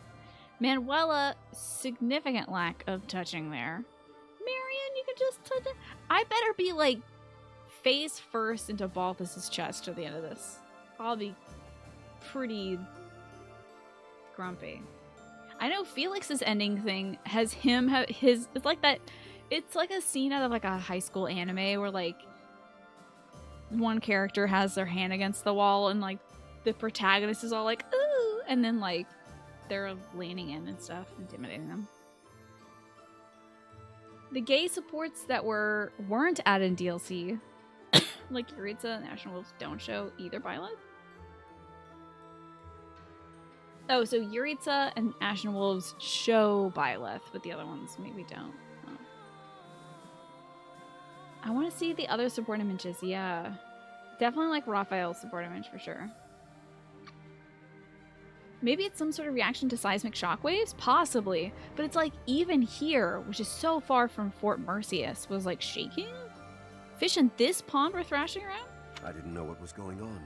Manuela, significant lack of touching there. Marianne, you can just touch it. I better be like face first into Balthus's chest at the end of this. I'll be pretty grumpy. I know Felix's ending thing has him it's like that. It's like a scene out of like a high school anime where like one character has their hand against the wall and like the protagonist is all like, ooh, and then like they're leaning in and stuff, intimidating them. The gay supports that weren't added in DLC, like Yuritsa and National Wolves, don't show either Byleth. Oh, so Yuritsa and Ashen Wolves show Byleth, but the other ones maybe don't. Oh. I want to see the other support images, yeah. Definitely like Raphael's support image for sure. Maybe it's some sort of reaction to seismic shockwaves? Possibly. But it's like even here, which is so far from Fort Merceus, was like shaking? Fish in this pond were thrashing around? I didn't know what was going on.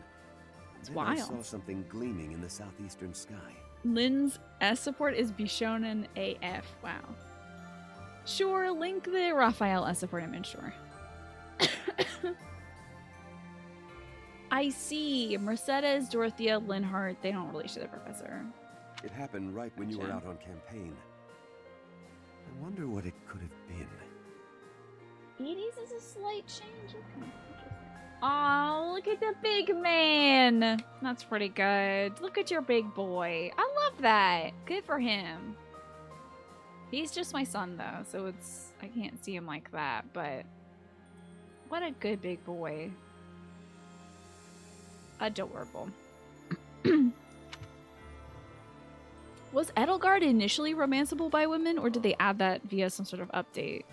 It's Then wild. I saw something gleaming in the southeastern sky. Lynn's S support is Bishonen AF. Wow. Sure, link the Raphael S support image, sure. I see. Mercedes, Dorothea, Linhart, they don't relate to the professor. It happened right when you were out on campaign. I wonder what it could have been. Edie's is a slight change. Oh, look at the big man. That's pretty good. Look at your big boy. I love that. Good for him. He's just my son, though, so I can't see him like that, but what a good big boy. Adorable. Was Edelgard initially romanceable by women, or did they add that via some sort of update?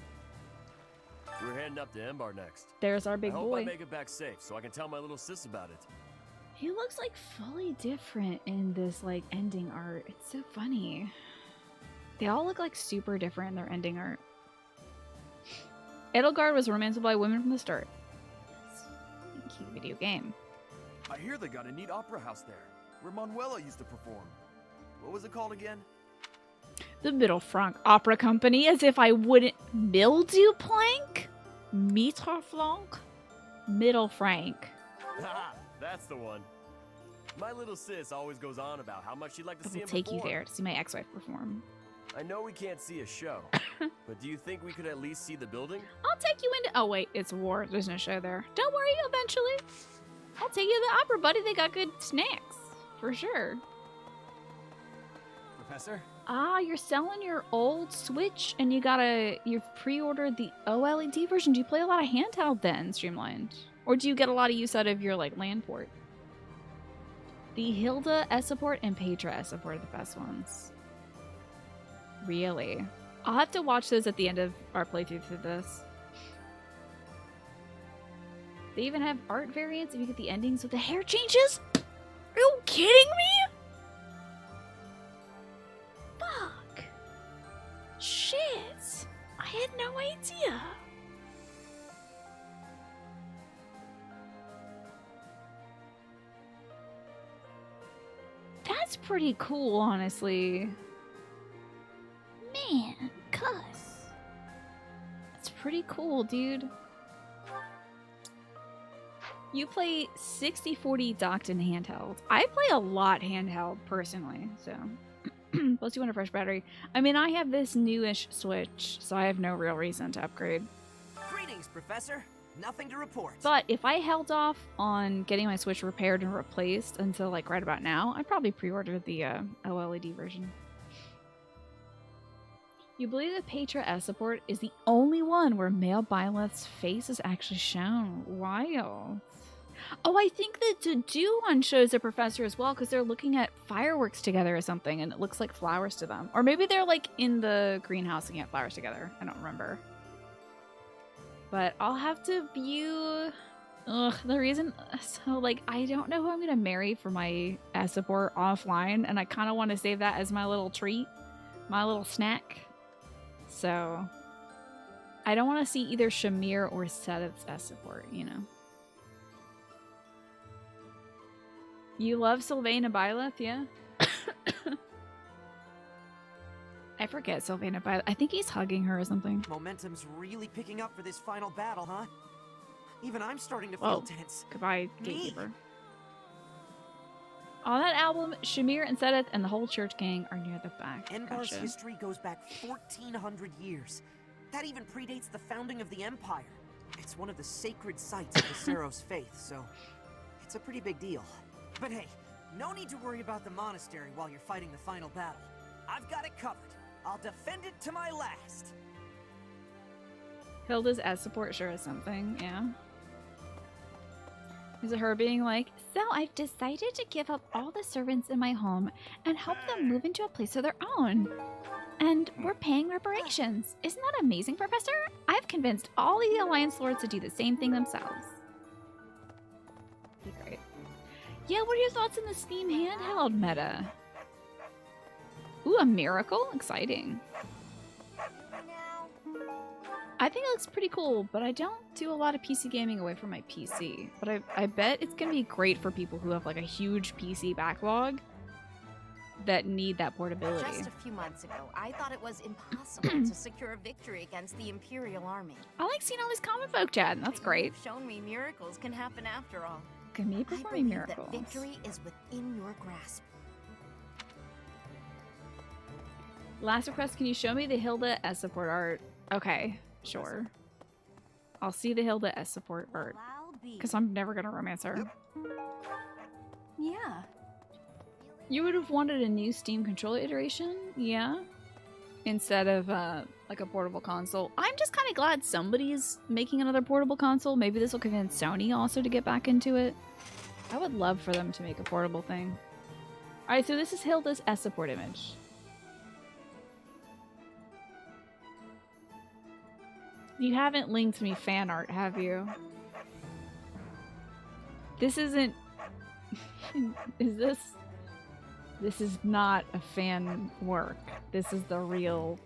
We're heading up to Embar next. There's our big I hope boy. I make it back safe so I can tell my little sis about it. He looks like fully different in this like ending art. It's so funny. They all look like super different in their ending art. Edelgard was romanceable by women from the start. Cute video game. I hear they got a neat opera house there, where Manuela used to perform. What was it called again? The Middle Frank Opera Company, as if I wouldn't. Mildew Plank? Mitterflank? Middle Frank. That's the one. My little sis always goes on about how much she'd like to I see will him take you perform. there to see my ex-wife perform. I know we can't see a show, but do you think we could at least see the building? I'll take you into. Oh wait, it's war. There's no show there. Don't worry, eventually. I'll take you to the opera, buddy. They got good snacks for sure. Professor? Ah, you're selling your old Switch, and you've pre-ordered the OLED version. Do you play a lot of handheld then, Streamlined, or do you get a lot of use out of your like LAN port? The Hilda S support and Petra S support are the best ones. Really? I'll have to watch those at the end of our playthrough through this. They even have art variants if you get the endings with the hair changes? Are you kidding me? Fuck. Shit. I had no idea. That's pretty cool, honestly. Man, cuss. That's pretty cool, dude. You play 60/40 docked and handheld. I play a lot handheld, personally, so... Plus you want a fresh battery. I mean, I have this newish Switch, so I have no real reason to upgrade. Greetings, Professor. Nothing to report. But if I held off on getting my Switch repaired and replaced until, like, right about now, I'd probably pre-order the OLED version. You believe that Petra S support is the only one where male Byleth's face is actually shown. Wild. Oh, I think the to-do one shows the professor as well because they're looking at fireworks together or something and it looks like flowers to them. Or maybe they're like in the greenhouse looking at flowers together. I don't remember. But I'll have to view... Ugh, the reason... So, like, I don't know who I'm going to marry for my S support offline and I kind of want to save that as my little treat. My little snack. So... I don't want to see either Shamir or Sedith's S support, you know. You love Sylvain and Byleth, yeah? I forget Sylvain and Byleth. I think he's hugging her or something. Momentum's really picking up for this final battle, huh? Even I'm starting to feel tense. Goodbye, gatekeeper. On that album, Shamir and Sedith and the whole church gang are near the back. Enbar's history goes back 1,400 years. That even predates the founding of the Empire. It's one of the sacred sites of the Seros faith, so it's a pretty big deal. But hey, no need to worry about the monastery while you're fighting the final battle. I've got it covered. I'll defend it to my last. Hilda's S support sure is something, yeah. Is it her being like, so I've decided to give up all the servants in my home and help them move into a place of their own. And we're paying reparations. Isn't that amazing, Professor? I've convinced all the Alliance Lords to do the same thing themselves. Be great. Yeah, what are your thoughts on the Steam handheld meta? Ooh, a miracle? Exciting. I think it looks pretty cool, but I don't do a lot of PC gaming away from my PC. But I bet it's going to be great for people who have like a huge PC backlog that need that portability. Just a few months ago, I thought it was impossible to secure a victory against the Imperial Army. I like seeing all these common folk chatting. That's great. You've shown me miracles can happen after all. Can me performing miracles. That victory is within your grasp. Last request, can you show me the Hilda S support art? Okay, sure. I'll see the Hilda S support art. Because I'm never going to romance her. Yeah. You would have wanted a new Steam controller iteration? Yeah. Instead of like a portable console. I'm just kind of glad somebody's making another portable console. Maybe this will convince Sony also to get back into it. I would love for them to make a portable thing. Alright, so this is Hilda's S support image. You haven't linked me fan art, have you? This isn't... Is this... This is not a fan work. This is the real...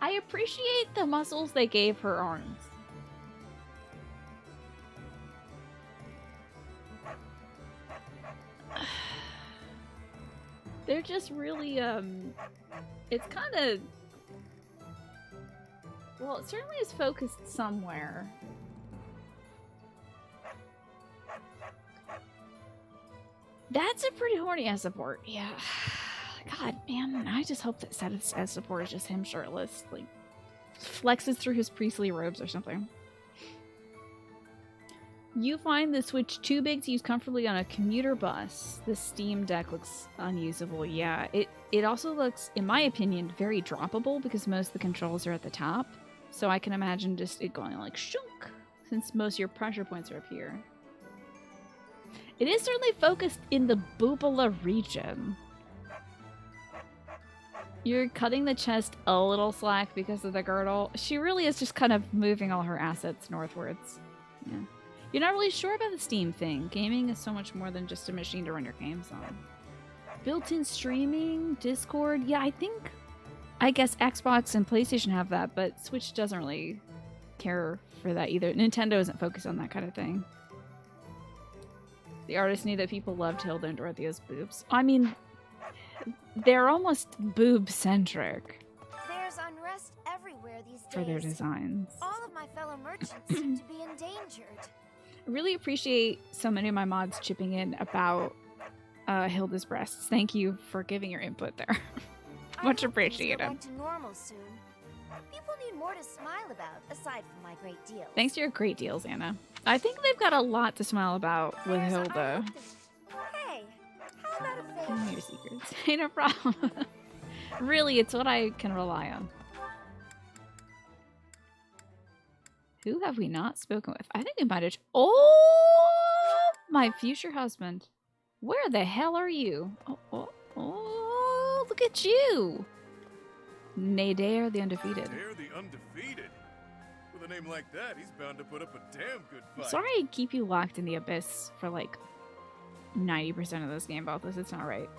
I appreciate the muscles they gave her arms. They're just really, it's kind of... Well, it certainly is focused somewhere. That's a pretty horny S support. Yeah. God, man, I just hope that Sedith's S support is just him shirtless. Like, flexes through his priestly robes or something. You find the Switch too big to use comfortably on a commuter bus. The Steam Deck looks unusable. Yeah, it also looks, in my opinion, very droppable because most of the controls are at the top. So I can imagine just it going like shunk, since most of your pressure points are up here. It is certainly focused in the Boobala region. You're cutting the chest a little slack because of the girdle. She really is just kind of moving all her assets northwards. Yeah. You're not really sure about the Steam thing. Gaming is so much more than just a machine to run your games on. Built-in streaming, Discord. Yeah, I guess Xbox and PlayStation have that, but Switch doesn't really care for that either. Nintendo isn't focused on that kind of thing. The artist knew that people loved Hilda and Dorothea's boobs. I mean, they're almost boob-centric. There's unrest everywhere these days. for their designs. All of my fellow merchants seem to be endangered. I really appreciate so many of my mods chipping in about Hilda's breasts. Thank you for giving your input there. Much appreciated. Back to normal soon. People need more to smile about aside from my great deals. Thanks to your great deals, Anna. I think they've got a lot to smile about with Hilda. Hey, how about a favor? Your secrets. Ain't no problem. Really, it's what I can rely on. Who have we not spoken with? I think we might have... Oh! My future husband. Where the hell are you? Oh, look at you! Nadir the Undefeated. Nadir the Undefeated? With a name like that, he's bound to put up a damn good fight. Sorry I keep you locked in the abyss for like 90% of this game, Balthus. It's not right.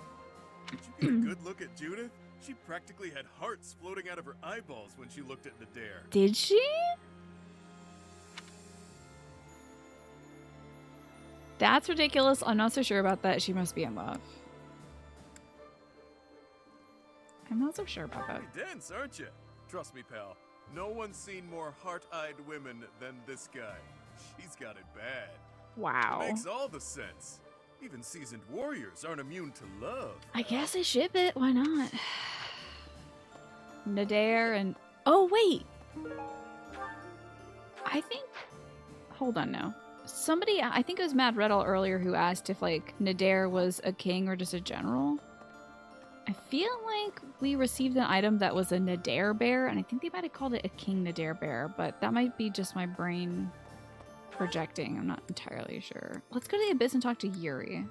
Did you get a good look at Judith? She practically had hearts floating out of her eyeballs when she looked at Nadir. Did she? That's ridiculous. I'm not so sure about that. She must be in love. I'm not so sure about that. Pretty dense, aren't you? Trust me, pal. No one's seen more heart-eyed women than this guy. She's got it bad. Wow. It makes all the sense. Even seasoned warriors aren't immune to love. I guess I ship it. Why not? Nadir and... Oh, wait. I think... Hold on now. Somebody, I think it was Mad Riddle earlier who asked if, like, Nadir was a king or just a general. I feel like we received an item that was a Nadir bear, and I think they might have called it a King Nadir bear, but that might be just my brain projecting. I'm not entirely sure. Let's go to the Abyss and talk to Yuri.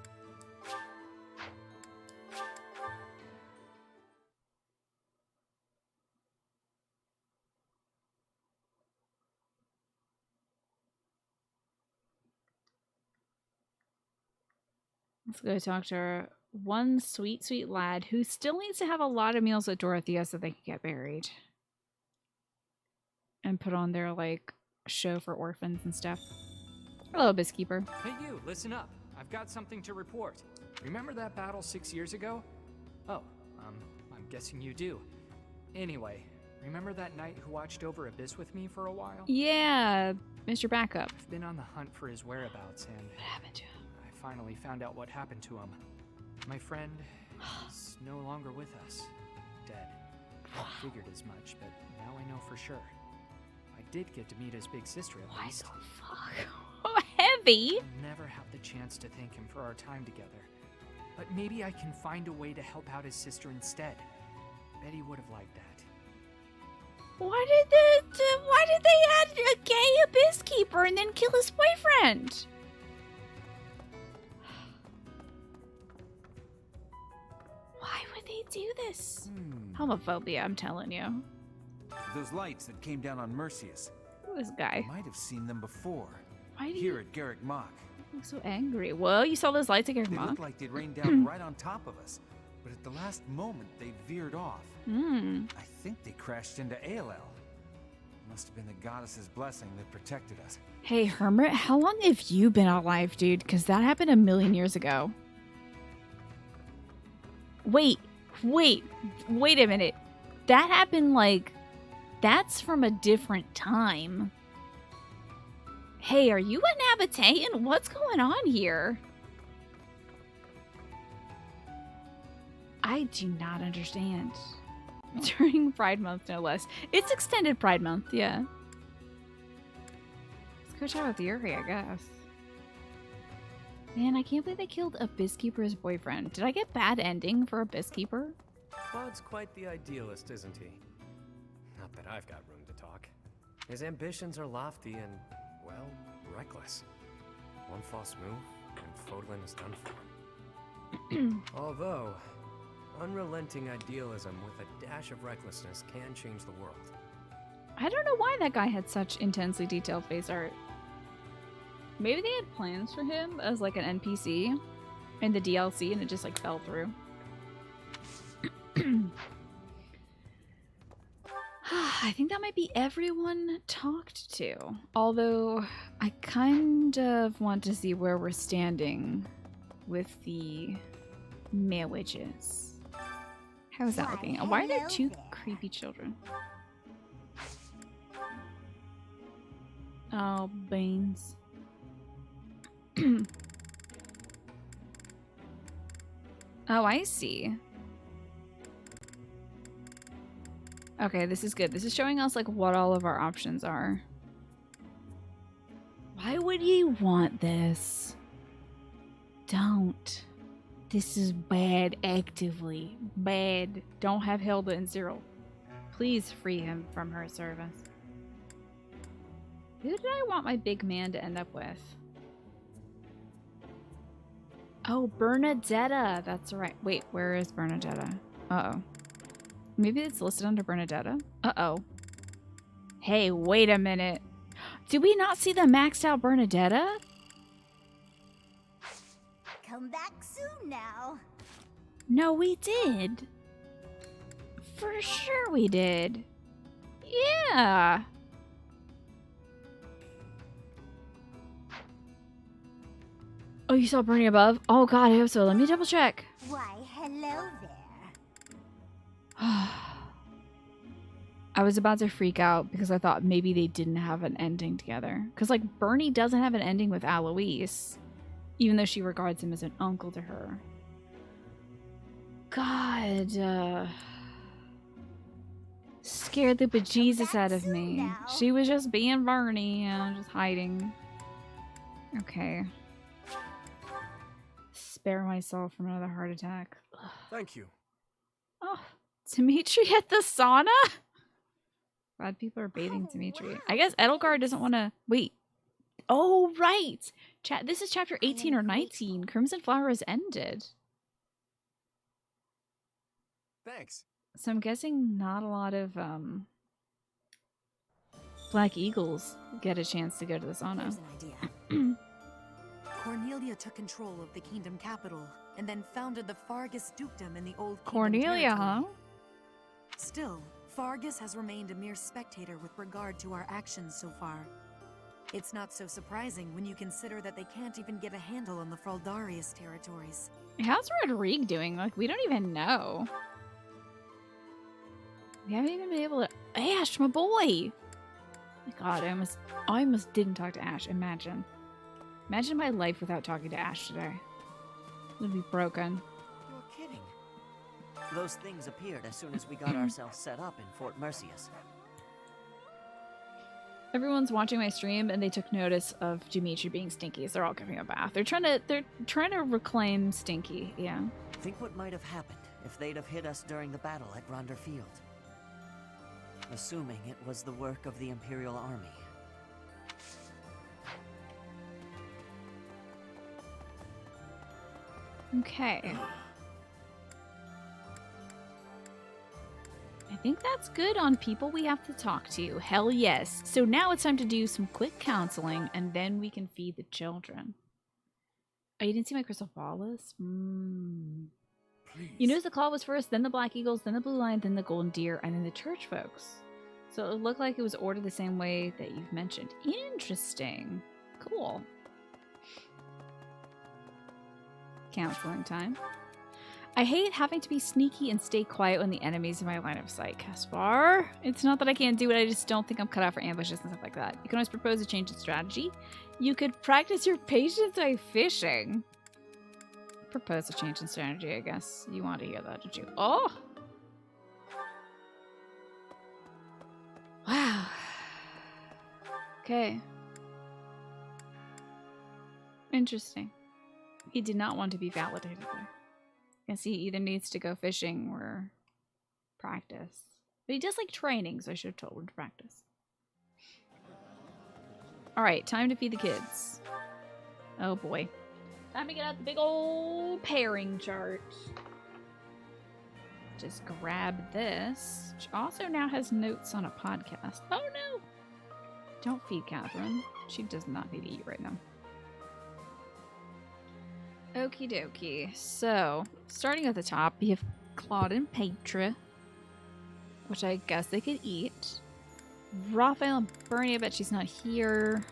Let's go talk to her. One sweet, sweet lad who still needs to have a lot of meals with Dorothea so they can get married. And put on their, like, show for orphans and stuff. Hello, Abysskeeper. Hey you, listen up. I've got something to report. Remember that battle 6 years ago? Oh, I'm guessing you do. Anyway, remember that knight who watched over Abyss with me for a while? Yeah, Mr. Backup. I've been on the hunt for his whereabouts and... What happened to him? I finally found out what happened to him. My friend is no longer with us. Dead. I figured as much, but now I know for sure. I did get to meet his big sister at least. What the fuck? Oh, heavy! I'll never have the chance to thank him for our time together. But maybe I can find a way to help out his sister instead. Bet he would have liked that. Why did they add a gay Abysskeeper and then kill his boyfriend? Why would they do this? Homophobia, I'm telling you. Those lights that came down on Mercius. This guy. I might have seen them before. Why do Here at Garrick Mach. you look so angry? Whoa, you saw those lights at Garrick They Mach? looked like they'd rained down right on top of us. But at the last moment, they veered off. I think they crashed into ALL. Must have been the goddess's blessing that protected us. Hey, Hermit, how long have you been alive, dude? Because that happened 1,000,000 years ago. Wait a minute. That happened, like, that's from a different time. Hey, are you a Nabataean? What's going on here? I do not understand. During Pride Month, no less. It's extended Pride Month, yeah. Let's go chat with Yuri, I guess. Man, I can't believe they killed Abysskeeper's boyfriend. Did I get bad ending for Abysskeeper? Claude's quite the idealist, isn't he? Not that I've got room to talk. His ambitions are lofty and, well, reckless. One false move, and Fodlan is done for. Although, unrelenting idealism with a dash of recklessness can change the world. I don't know why that guy had such intensely detailed face art. Maybe they had plans for him as like an NPC in the DLC and it just like fell through. I think that might be everyone talked to. Although I kind of want to see where we're standing with the male witches. How's that looking? Why are there two creepy children? Oh, beans. Oh, I see. Okay, this is good. This is showing us like what all of our options are. Why would you want this? Don't. This is bad, actively. Bad. Don't have Hilda and Cyril. Please free him from her service. Who did I want my big man to end up with? Oh, Bernadetta. That's right. Wait, where is Bernadetta? Uh-oh. Maybe it's listed under Bernadetta? Uh-oh. Hey, wait a minute. Did we not see the maxed out Bernadetta? Come back soon now. No, we did. For sure we did. Yeah. Oh, you saw Bernie above? Oh god, I hope so. Let me double check. Why, hello there. I was about to freak out because I thought maybe they didn't have an ending together. Because, like, Bernie doesn't have an ending with Aloise, even though she regards him as an uncle to her. God, scared the bejesus out of me. She was just being Bernie and just hiding. Okay. Spare myself from another heart attack. Thank you. Oh, Dimitri at the sauna? Glad people are bathing Dimitri. I guess Edelgard doesn't want to... Wait. Oh, right. This is chapter 18 or 19. Crimson Flower has ended. Thanks. So I'm guessing not a lot of Black Eagles get a chance to go to the sauna. Here's an idea. Cornelia took control of the kingdom capital and then founded the Fargus dukedom in the old kingdom Cornelia, huh? territory. Still, Fargus has remained a mere spectator with regard to our actions so far. It's not so surprising when you consider that they can't even get a handle on the Fraldarius territories. How's Rodrigue doing? Like, we don't even know. We haven't even been able to... Ash, my boy! My god, I almost didn't talk to Ash. Imagine. Imagine my life without talking to Ash today. It would be broken. You're kidding. Those things appeared as soon as we got ourselves set up in Fort Mercius. Everyone's watching my stream and they took notice of Dimitri being Stinky, so they're all giving him a bath. They're trying to reclaim Stinky, yeah. Think what might have happened if they'd have hit us during the battle at Ronder Field. Assuming it was the work of the Imperial Army. Okay. I think that's good on people we have to talk to. Hell yes. So now it's time to do some quick counseling, and then we can feed the children. Oh, you didn't see my crystal ball list? You notice the claw was first, then the Black Eagles, then the Blue Lion, then the Golden Deer, and then the church folks. So it looked like it was ordered the same way that you've mentioned. Interesting. Cool. Counseling time. I hate having to be sneaky and stay quiet when the enemy's in my line of sight, Caspar. It's not that I can't do it, I just don't think I'm cut out for ambushes and stuff like that. You can always propose a change in strategy. You could practice your patience by fishing. Propose a change in strategy, I guess. You want to hear that, did you? Oh! Wow. Okay. Interesting. He did not want to be validated there. I guess he either needs to go fishing or practice. But he does like training, so I should have told him to practice. Alright, time to feed the kids. Oh boy. Time to get out the big old pairing chart. Just grab this, which also now has notes on a podcast. Oh no! Don't feed Catherine. She does not need to eat right now. Okie dokie. So, starting at the top, we have Claude and Petra, which I guess they could eat. Raphael and Bernie, I bet she's not here.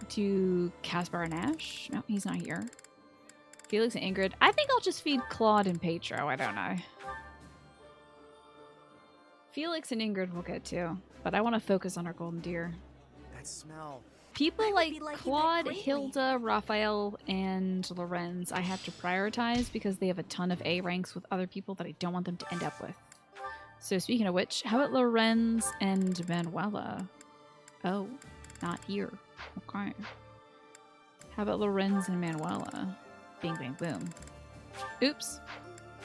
To Caspar and Ash. No, he's not here. Felix and Ingrid. I think I'll just feed Claude and Petro. I don't know. Felix and Ingrid will get too, but I want to focus on our Golden Deer. That smell. People like Claude, Hilda, Raphael, and Lorenz I have to prioritize because they have a ton of A ranks with other people that I don't want them to end up with. So speaking of which, how about Lorenz and Manuela? Oh, not here. Okay. How about Lorenz and Manuela? Bing, bang, boom. Oops.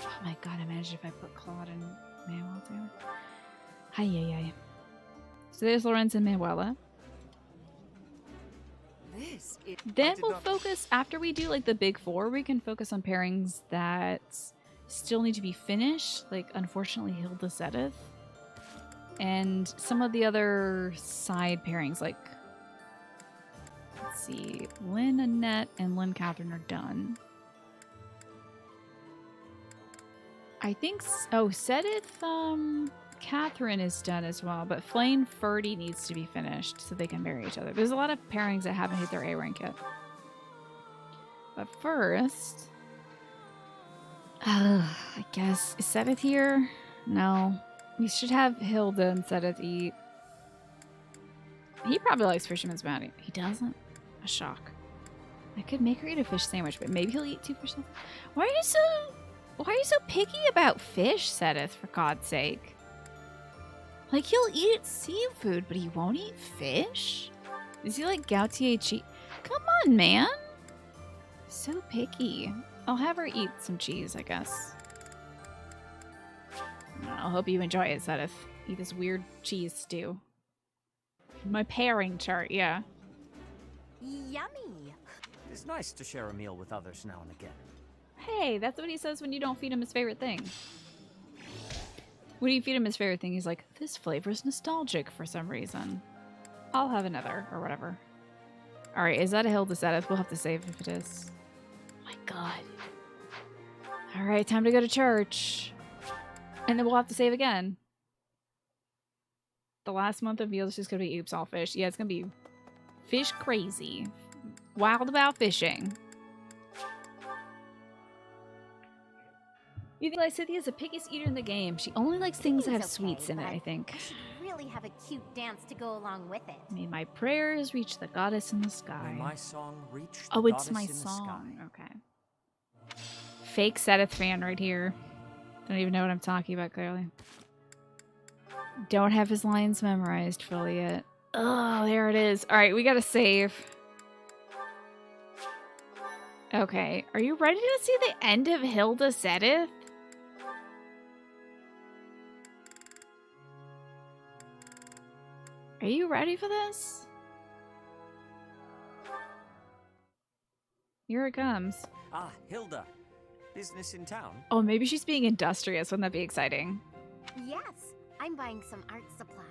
Oh my god, imagine if I put Claude and Manuela together. Hi, yay. So there's Lorenz and Manuela. Then we'll focus, after we do like the big four, we can focus on pairings that still need to be finished. Like, unfortunately, Hilda Zedith. And some of the other side pairings, like, let's see, Lynn Annette and Lynn Catherine are done. I think, Zedith, Catherine is done as well, but Flame Ferdy needs to be finished so they can marry each other. There's a lot of pairings that haven't hit their A rank yet. But first, I guess, is Zedith here? No. We should have Hilda and Zedith eat. He probably likes Fisherman's Bounty. He doesn't? A shock. I could make her eat a fish sandwich, but maybe he'll eat 2 fish sandwiches. Why are you so picky about fish, Zedith, for God's sake? Like, he'll eat seafood, but he won't eat fish? Is he like Gautier cheese? Come on, man. So picky. I'll have her eat some cheese, I guess. I hope you enjoy it, Zedith. Eat this weird cheese stew. My pairing chart, yeah. Yummy. It's nice to share a meal with others now and again. Hey, that's what he says when you don't feed him his favorite thing. When you feed him his favorite thing, he's like, this flavor is nostalgic for some reason. I'll have another, or whatever. Alright, is that a Hilda Zedith? We'll have to save if it is. Oh my god. Alright, time to go to church. And then we'll have to save again. The last month of meals is just gonna be oops, all fish. Yeah, it's gonna be fish crazy. Wild about fishing. You think Lysithia is the pickiest eater in the game. She only likes things that have sweets in it, I think. I should really have a cute dance to go along with it. May my prayers reach the goddess in the sky. May my song reach the oh, it's goddess my in the song. sky. Okay. Fake Zedith fan right here. Don't even know what I'm talking about, clearly. Don't have his lines memorized fully yet. Oh, there it is. All right, we gotta save. Okay, are you ready to see the end of Hilda Zedith? Are you ready for this? Here it comes. Ah, Hilda. Business in town? Oh, maybe she's being industrious. Wouldn't that be exciting? Yes, I'm buying some art supplies.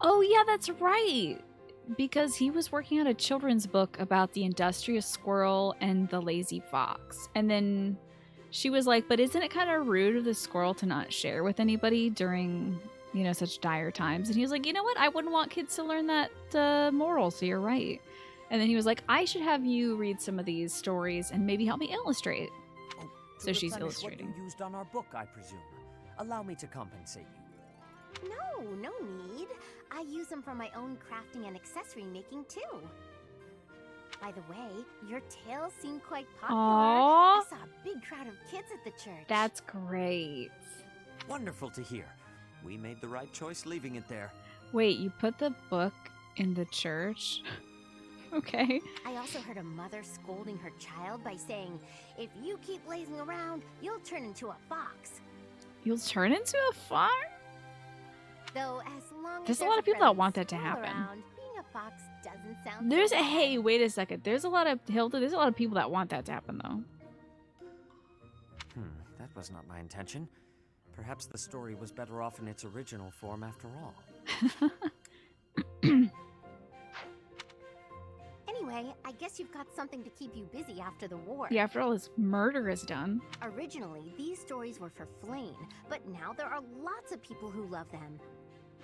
Oh, yeah, that's right. Because he was working on a children's book about the industrious squirrel and the lazy fox. And then she was like, but isn't it kind of rude of the squirrel to not share with anybody during, you know, such dire times? And he was like, you know what? I wouldn't want kids to learn that moral, so you're right. And then he was like, I should have you read some of these stories and maybe help me illustrate. Oh, so she's illustrating. What you used on our book, I presume. Allow me to compensate you. No need. I use them for my own crafting and accessory making too. By the way, your tales seem quite popular. Aww. I saw a big crowd of kids at the church. That's great. Wonderful to hear. We made the right choice leaving it there. Wait, you put the book in the church? Okay. I also heard a mother scolding her child by saying, if you keep lazing around, you'll turn into a fox. You'll turn into a fox? Though as long There's as a lot of people that want that to happen. Around, being a fox doesn't sound There's so a bad. hey, wait a second. There's a lot of Hilda. There's a lot of people that want that to happen, though. That was not my intention. Perhaps the story was better off in its original form after all. Anyway, I guess you've got something to keep you busy after the war. Yeah, after all this murder is done. Originally, these stories were for Flame, but now there are lots of people who love them.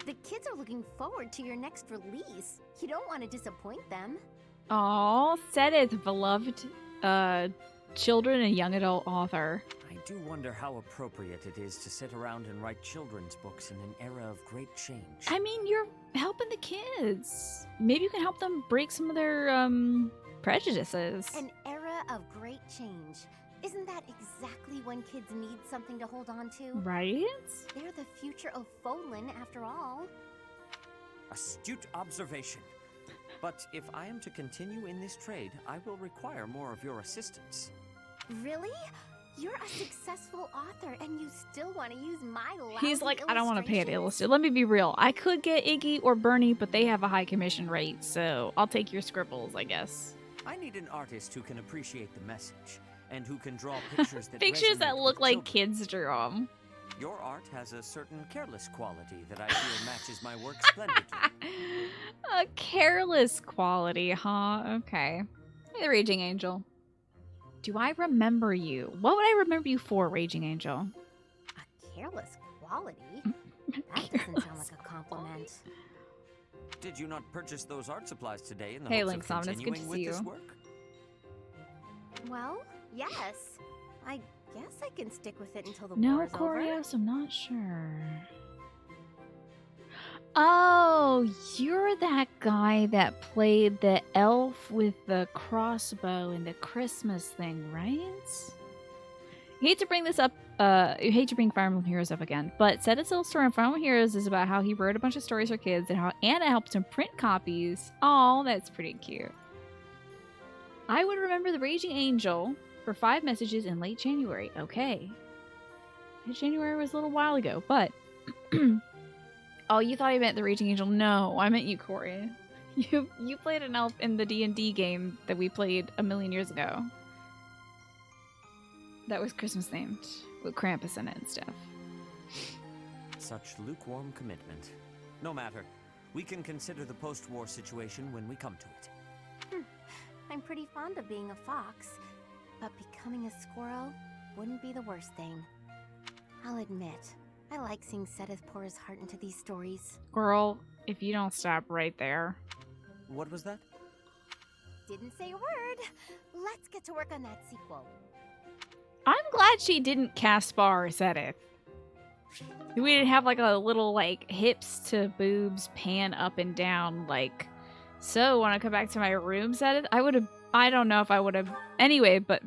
The kids are looking forward to your next release. You don't want to disappoint them. Aw, Zedith, beloved children and young adult author. I do wonder how appropriate it is to sit around and write children's books in an era of great change. I mean, you're helping the kids. Maybe you can help them break some of their prejudices. An era of great change. Isn't that exactly when kids need something to hold on to? Right? They're the future of Fodlan, after all. Astute observation. But if I am to continue in this trade, I will require more of your assistance. Really? You're a successful author, and you still want to use my lousy He's like, I don't want to pay it illustrations? illustrated. Let me be real. I could get Iggy or Bernie, but they have a high commission rate, so I'll take your scribbles, I guess. I need an artist who can appreciate the message, and who can draw pictures that Pictures that resonate look with like children. kids drew them. Your art has a certain careless quality that I feel matches my work splendidly. A careless quality, huh? Okay. Hey, the Raging Angel. Do I remember you? What would I remember you for, Raging Angel? A careless quality? That doesn't sound like a compliment. Did you not purchase those art supplies today in the Hey, hopes Link of Summon, it's good continuing to with see this you. work? Well, yes. I guess I can stick with it until the No, war's over. Corios, I'm not sure. Oh, you're that guy that played the elf with the crossbow in the Christmas thing, right? Hate to bring this up, hate to bring Fire Emblem Heroes up again, but Sedith's little story in Fire Emblem Heroes is about how he wrote a bunch of stories for kids and how Anna helped him print copies. Oh, that's pretty cute. I would remember the Raging Angel for 5 messages in late January. Okay. January was a little while ago, but... Oh, you thought I meant the Raging Angel? No, I meant you, Corey. You played an elf in the D&D game that we played a million years ago. That was Christmas themed, with Krampus in it and stuff. Such lukewarm commitment. No matter. We can consider the post-war situation when we come to it. I'm pretty fond of being a fox, but becoming a squirrel wouldn't be the worst thing. I'll admit, I like seeing Sedith pour his heart into these stories. Girl, if you don't stop right there. What was that? Didn't say a word. Let's get to work on that sequel. I'm glad she didn't Caspar Sedith. We didn't have like a little like hips to boobs pan up and down like, so when I come back to my room Sedith, I don't know if I would have anyway, but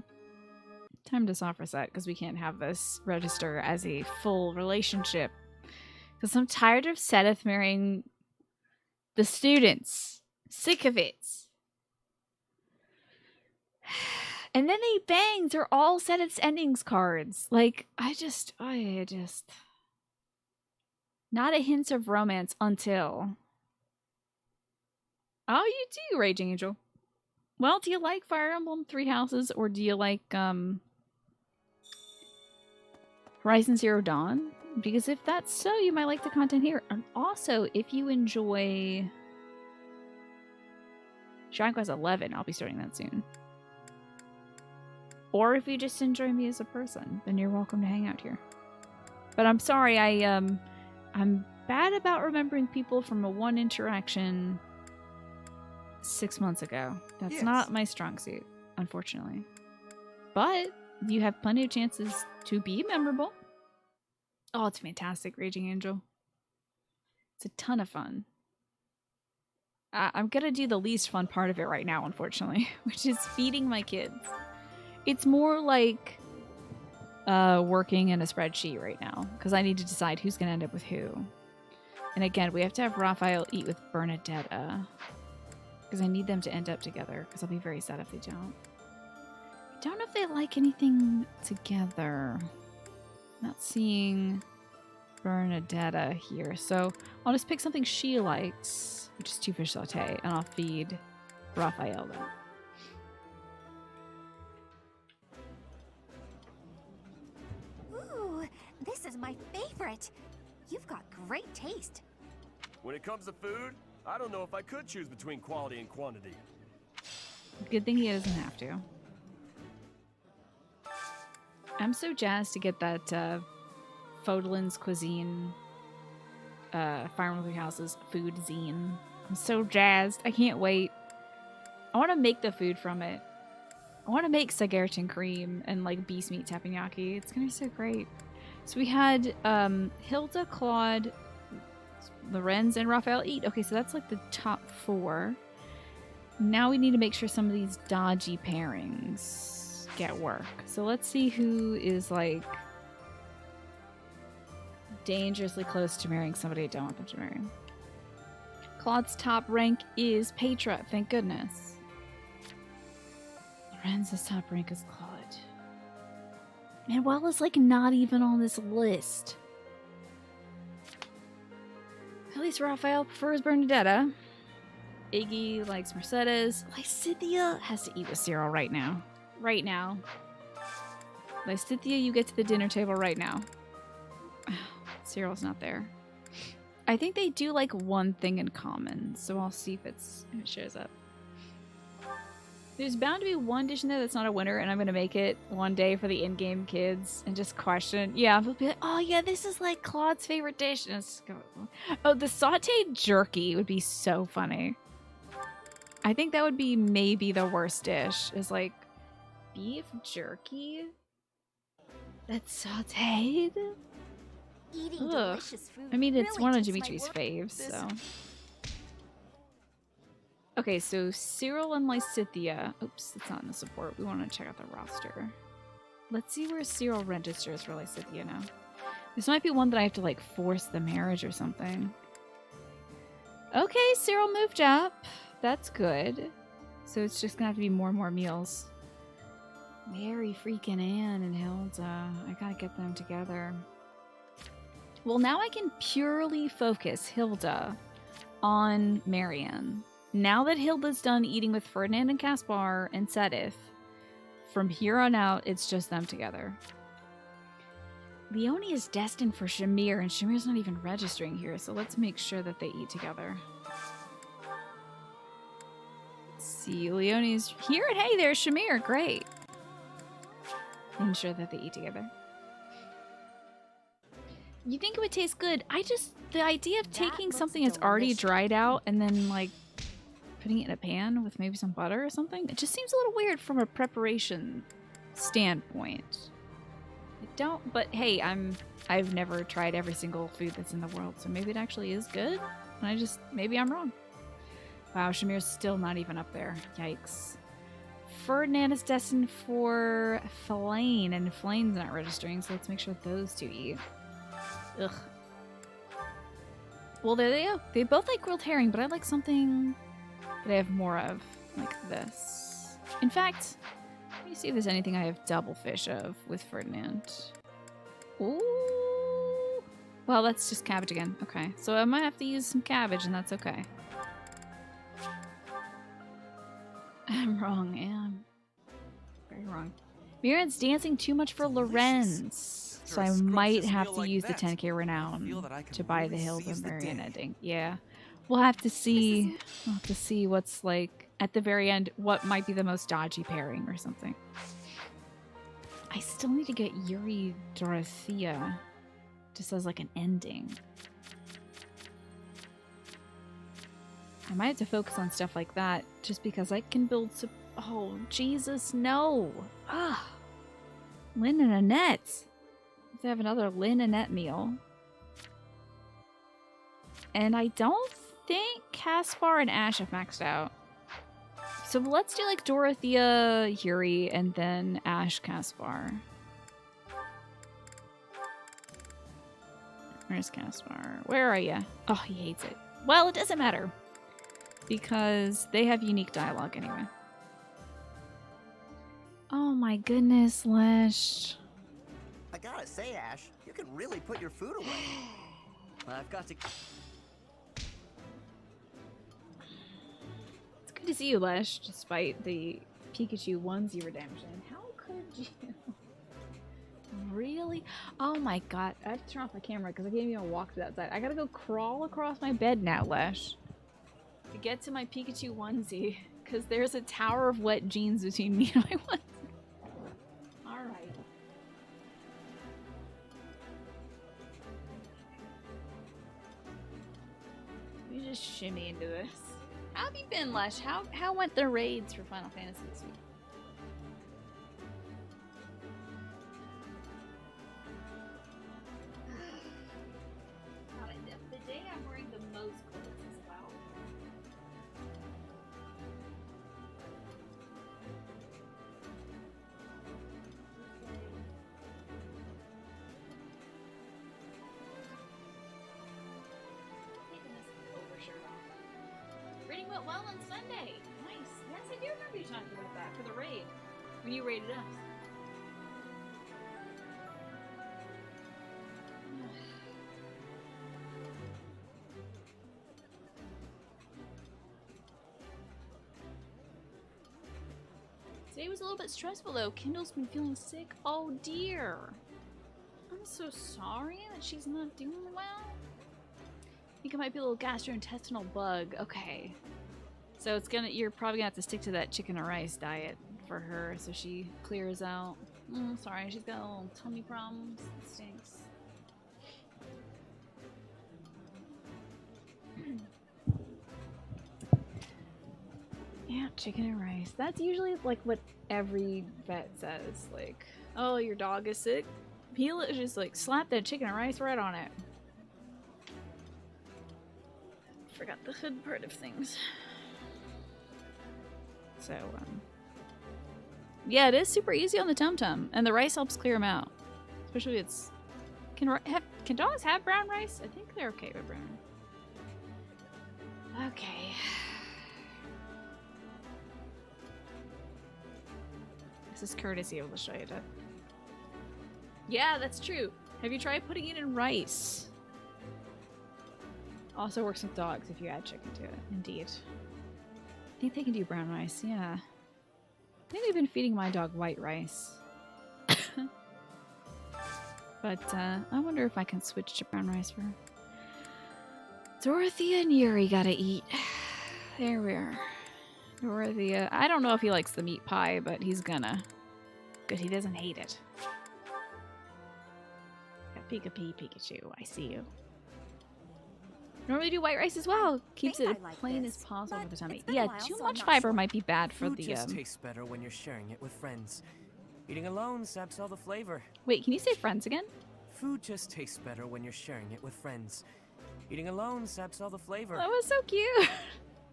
time to soft reset because we can't have this register as a full relationship. Because I'm tired of Sedith marrying the students. Sick of it. And then they bang. They're all Sedith's endings cards. Like, I just... Not a hint of romance until... Oh, you do, Raging Angel. Well, do you like Fire Emblem 3 Houses, or do you like, Horizon Zero Dawn? Because if that's so, you might like the content here. And also, if you enjoy Dragon Quest 11, I'll be starting that soon. Or if you just enjoy me as a person, then you're welcome to hang out here. But I'm sorry, I'm bad about remembering people from a one interaction 6 months ago. That's Yes. not my strong suit, unfortunately. But you have plenty of chances to be memorable. Oh, it's fantastic, Raging Angel. It's a ton of fun. I'm gonna do the least fun part of it right now, unfortunately, which is feeding my kids. It's more like working in a spreadsheet right now, because I need to decide who's gonna end up with who. And again, we have to have Raphael eat with Bernadetta, because I need them to end up together, because I'll be very sad if they don't. I don't know if they like anything together. Not seeing Bernadetta here, so I'll just pick something she likes, which is 2 fish sauté, and I'll feed Raphael then. Ooh, this is my favorite. You've got great taste. When it comes to food, I don't know if I could choose between quality and quantity. Good thing he doesn't have to. I'm so jazzed to get that Fodlan's Cuisine Fire Emblem 3 Houses food zine. I'm so jazzed. I can't wait. I want to make the food from it. I want to make Sagerton cream and like beast meat teppanyaki. It's gonna be so great. So we had Hilda, Claude, Lorenz, and Raphael eat. Okay, so that's like the top 4. Now we need to make sure some of these dodgy pairings get work. So let's see who is like dangerously close to marrying somebody I don't want them to marry. Claude's top rank is Petra, thank goodness. Lorenz's top rank is Claude. Manuel is like not even on this list. At least Raphael prefers Bernadetta. Iggy likes Mercedes. Lysithea has to eat with Cyril right now. Right now. Lysithea, you get to the dinner table right now. Cyril's not there. I think they do like one thing in common, so I'll see if it shows up. There's bound to be one dish in there that's not a winner, and I'm gonna make it one day for the in-game kids and just question. Yeah, they'll be like, "Oh yeah, this is like Claude's favorite dish." And it's go, oh, the sautéed jerky would be so funny. I think that would be maybe the worst dish. Is like beef jerky that's sautéed. Eating Ugh. delicious food. I mean, it's really one of takes my Dimitri's work. faves, so. Okay, so Cyril and Lysithea. Oops, it's not in the support. We want to check out the roster. Let's see where Cyril registers for Lysithea now. This might be one that I have to like force the marriage or something. Okay, Cyril moved up. That's good. So it's just gonna have to be more and more meals. Mary freaking Ann and Hilda. I gotta get them together. Well, now I can purely focus Hilda on Marianne. Now that Hilda's done eating with Ferdinand and Caspar and Sedith, from here on out, it's just them together. Leonie is destined for Shamir, and Shamir's not even registering here, so let's make sure that they eat together. Let's see, Leonie's here, and hey, there's Shamir, great. Ensure that they eat together. You think it would taste good? The idea of taking something that's already dried out and then like putting it in a pan with maybe some butter or something, it just seems a little weird from a preparation standpoint. I don't, but hey, I've never tried every single food that's in the world, so maybe it actually is good, and maybe I'm wrong. Wow, Shamir's still not even up there. Yikes. Ferdinand is destined for Flane, and Flane's not registering, so let's make sure those two eat. Ugh. Well, there they go. They both like grilled herring, but I like something that I have more of, like this. In fact, let me see if there's anything I have double fish of with Ferdinand. Ooh. Well, that's just cabbage again. Okay, so I might have to use some cabbage, and that's okay. I'm wrong, Anne. Very wrong. Miriam's dancing too much for Lorenz, so I might have to use the 10k renown to buy the Hilda Marion ending. Yeah. We'll have to see. We'll have to see what's like at the very end. What might be the most dodgy pairing or something. I still need to get Yuri Dorothea, just as like an ending. I might have to focus on stuff like that, just because I can build. Oh Jesus, no! Ah, Lynn and Annette. Let's have another Lynn and Annette meal. And I don't think Caspar and Ash have maxed out. So let's do like Dorothea, Yuri, and then Ash, Caspar. Where's Caspar? Where are you? Oh, he hates it. Well, it doesn't matter, because they have unique dialogue anyway. Oh my goodness, Lesh. I gotta say, Ash, you can really put your food away. I've got to... It's good to see you, Lesh, despite the Pikachu onesie redemption. How could you? Really? Oh my god. I have to turn off my camera because I can't even walk to that side. I gotta go crawl across my bed now, Lesh, to get to my Pikachu onesie, because there's a tower of wet jeans between me and my onesie. Alright. We just shimmy into this. How have you been, Lesh? How went the raids for Final Fantasy this week? went well on Sunday. Nice. Yes, I do remember you talking about that for the raid. When you raided us. Today was a little bit stressful though. Kendall's been feeling sick. Oh dear. I'm so sorry that she's not doing well. I think it might be a little gastrointestinal bug. Okay. So you're probably gonna have to stick to that chicken and rice diet for her so she clears out. Sorry, she's got a little tummy problems. It stinks. Yeah, chicken and rice. That's usually like what every vet says. Like, oh, your dog is sick. Peel it, just like slap that chicken and rice right on it. Forgot the hood part of things. So, yeah, it is super easy on the tum-tum, and the rice helps clear them out. Especially if it's... Can dogs have brown rice? I think they're okay with brown. Okay. This is courtesy of Lashayda. Yeah, that's true. Have you tried putting it in rice? Also works with dogs if you add chicken to it. Indeed. I think they can do brown rice, yeah. I think we've been feeding my dog white rice. But I wonder if I can switch to brown rice for her. Dorothea and Yuri gotta eat. There we are. Dorothea, I don't know if he likes the meat pie, but he's gonna. Good, he doesn't hate it. Pikachu, I see you. Normally do white rice as well. Keeps it as plain as possible for the tummy. Yeah, too much fiber might be bad for Food the. just tastes better when you're sharing it with friends. Eating alone saps all the flavor. Wait, can you say friends again? Food just tastes better when you're sharing it with friends. Eating alone saps all the flavor. That was so cute.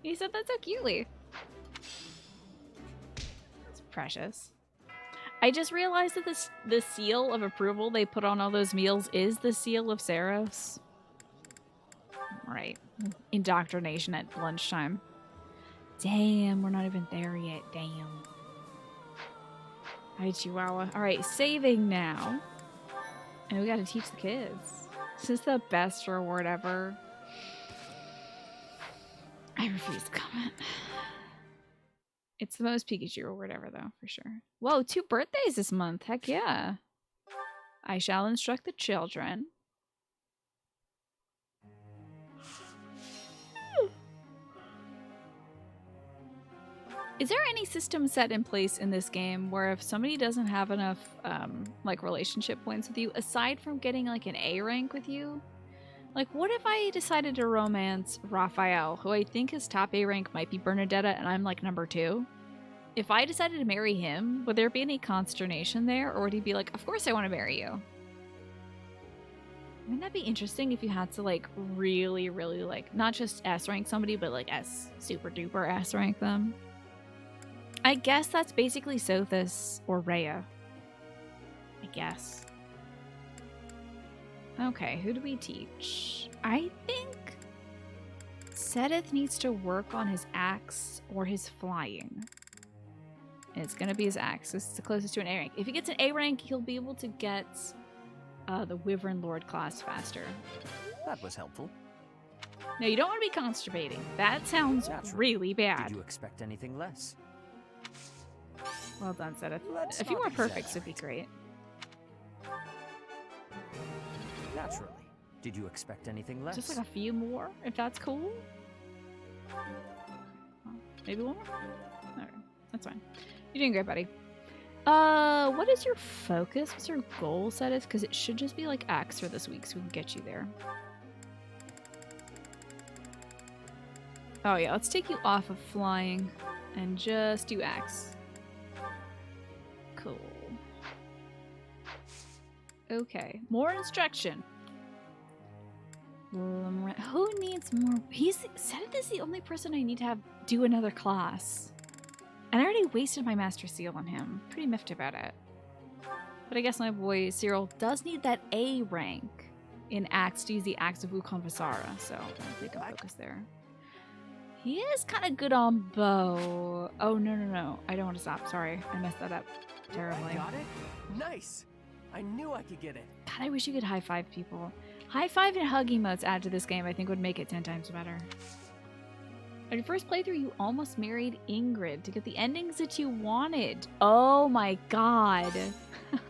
You said that so cutely. That's precious. I just realized that the seal of approval they put on all those meals is the seal of Saros. Right. Indoctrination at lunchtime. Damn, we're not even there yet. Damn. Hi, Chihuahua. Alright, saving now. And we gotta teach the kids. This is the best reward ever. I refuse to comment. It's the most Pikachu reward ever, though, for sure. Whoa, 2 birthdays this month. Heck yeah. I shall instruct the children. Is there any system set in place in this game where if somebody doesn't have enough like relationship points with you, aside from getting like an A rank with you, like what if I decided to romance Raphael, who I think his top A rank might be Bernadetta and I'm like number 2? If I decided to marry him, would there be any consternation there, or would he be like, of course I want to marry you? Wouldn't that be interesting if you had to like really, really like not just S rank somebody, but like S super duper S rank them? I guess that's basically Sothis or Rhea. I guess. Okay, who do we teach? I think Sedith needs to work on his axe or his flying. And it's gonna be his axe. This is the closest to an A rank. If he gets an A rank, he'll be able to get the Wyvern Lord class faster. That was helpful. No, you don't want to be constipating. That sounds really bad. Did you expect anything less? Well done, Sedith. A few more perfects would be great. Naturally. Did you expect anything less? Just like a few more, if that's cool. Maybe one more? Alright, that's fine. You're doing great, buddy. What is your focus? What's your goal, Sedith? Because it should just be like Axe for this week, so we can get you there. Oh yeah, let's take you off of flying and just do Axe. Cool. Okay, more instruction. Who needs more? Sedith is the only person I need to have do another class. And I already wasted my Master Seal on him. Pretty miffed about it. But I guess my boy Cyril does need that A rank in Axe to use the Axe of Wukong Visara, so I think I'll focus there. He is kind of good on bow. Oh, no. I don't want to stop. Sorry. I messed that up terribly. Got it? Nice! I knew I could get it. God, I wish you could high-five people. High-five and hug emotes add to this game I think would make it 10 times better. On your first playthrough, you almost married Ingrid to get the endings that you wanted. Oh my god.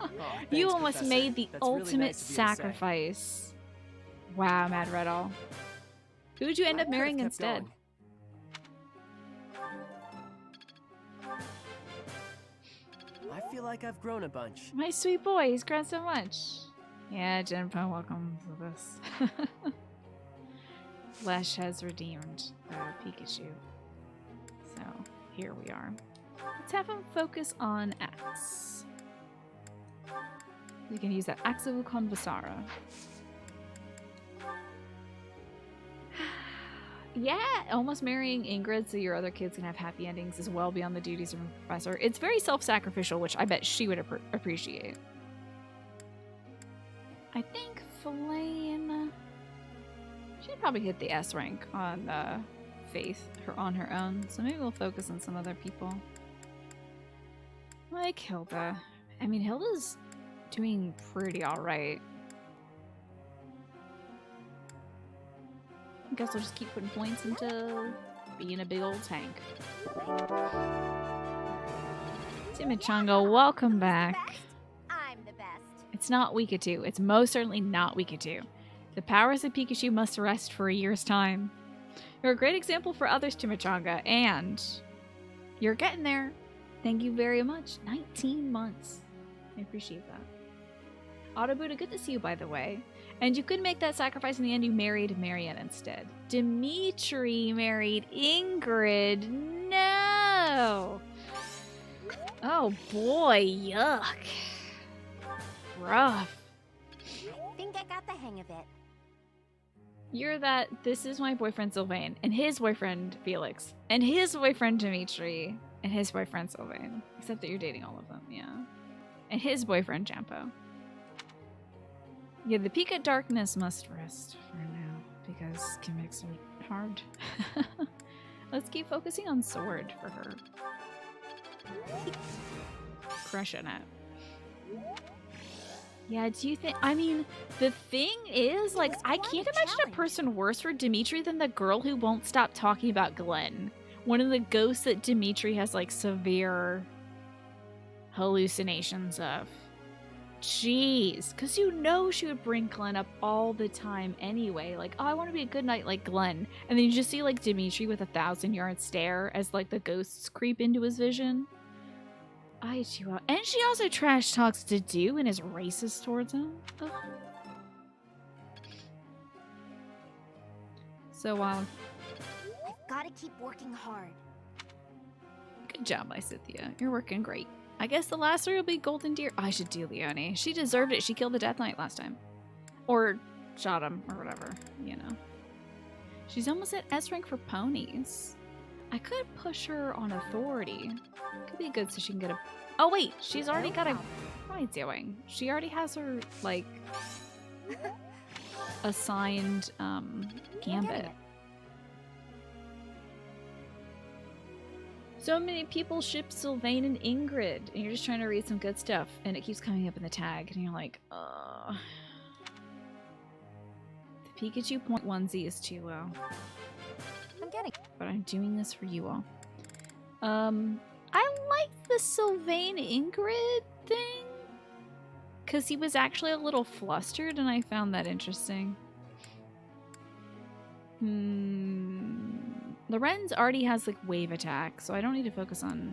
Oh, You thanks, almost Professor. made the That's really ultimate nice of you to say. sacrifice. Wow, Mad Riddle. Who would you end I up could've marrying kept instead? going. I feel like I've grown a bunch. My sweet boy, he's grown so much. Yeah, Jinpo, welcome to this. Lesh has redeemed Pikachu. So, here we are. Let's have him focus on X. We can use that Axe of Conversara. Yeah, almost marrying Ingrid so your other kids can have happy endings is well beyond the duties of a professor. It's very self-sacrificial, which I bet she would appreciate. I think Flame... She'd probably hit the S rank on Faith on her own, so maybe we'll focus on some other people. Like Hilda. I mean, Hilda's doing pretty alright. I guess I'll just keep putting points into being a big old tank. Chimichanga, welcome back. I'm the best. It's not Weekatu. It's most certainly not Weekatu. The powers of Pikachu must rest for a year's time. You're a great example for others, Chimichanga, and you're getting there. Thank you very much. 19 months. I appreciate that. Autobuda, good to see you, by the way. And you could make that sacrifice in the end. You married Marianne instead. Dimitri married Ingrid. No! Oh boy, yuck. Rough. I think I got the hang of it. You're that, this is my boyfriend Sylvain, and his boyfriend Felix, and his boyfriend Dimitri, and his boyfriend Sylvain. Except that you're dating all of them, yeah. And his boyfriend Jampo. Yeah, the peak of darkness must rest for now, because gimmicks are hard. Let's keep focusing on sword for her. Crushing it. Yeah, do you think... I mean, the thing is, like, I can't imagine a person worse for Dimitri than the girl who won't stop talking about Glenn. One of the ghosts that Dimitri has, like, severe hallucinations of. Jeez. Because you know she would bring Glenn up all the time anyway. Like, oh, I want to be a good knight like Glenn. And then you just see, like, Dimitri with a 1,000-yard stare as, like, the ghosts creep into his vision. And she also trash talks Dedue and is racist towards him. Ugh. So, I've got to keep working hard. good job, my Cynthia. You're working great. I guess the last three will be Golden Deer. I should do Leonie. She deserved it. She killed the Death Knight last time. Or shot him, or whatever, you know. She's almost at S rank for ponies. I could push her on authority. Could be good so she can get a... Oh wait, she's already got a... What am I doing? She already has her, like, assigned, gambit. So many people ship Sylvain and Ingrid, and you're just trying to read some good stuff, and it keeps coming up in the tag, and you're like, ugh. The Pikachu point onesie is too low. I'm getting... But I'm doing this for you all. I like the Sylvain Ingrid thing, because he was actually a little flustered, and I found that interesting. Lorenz already has, like, wave attack, so I don't need to focus on,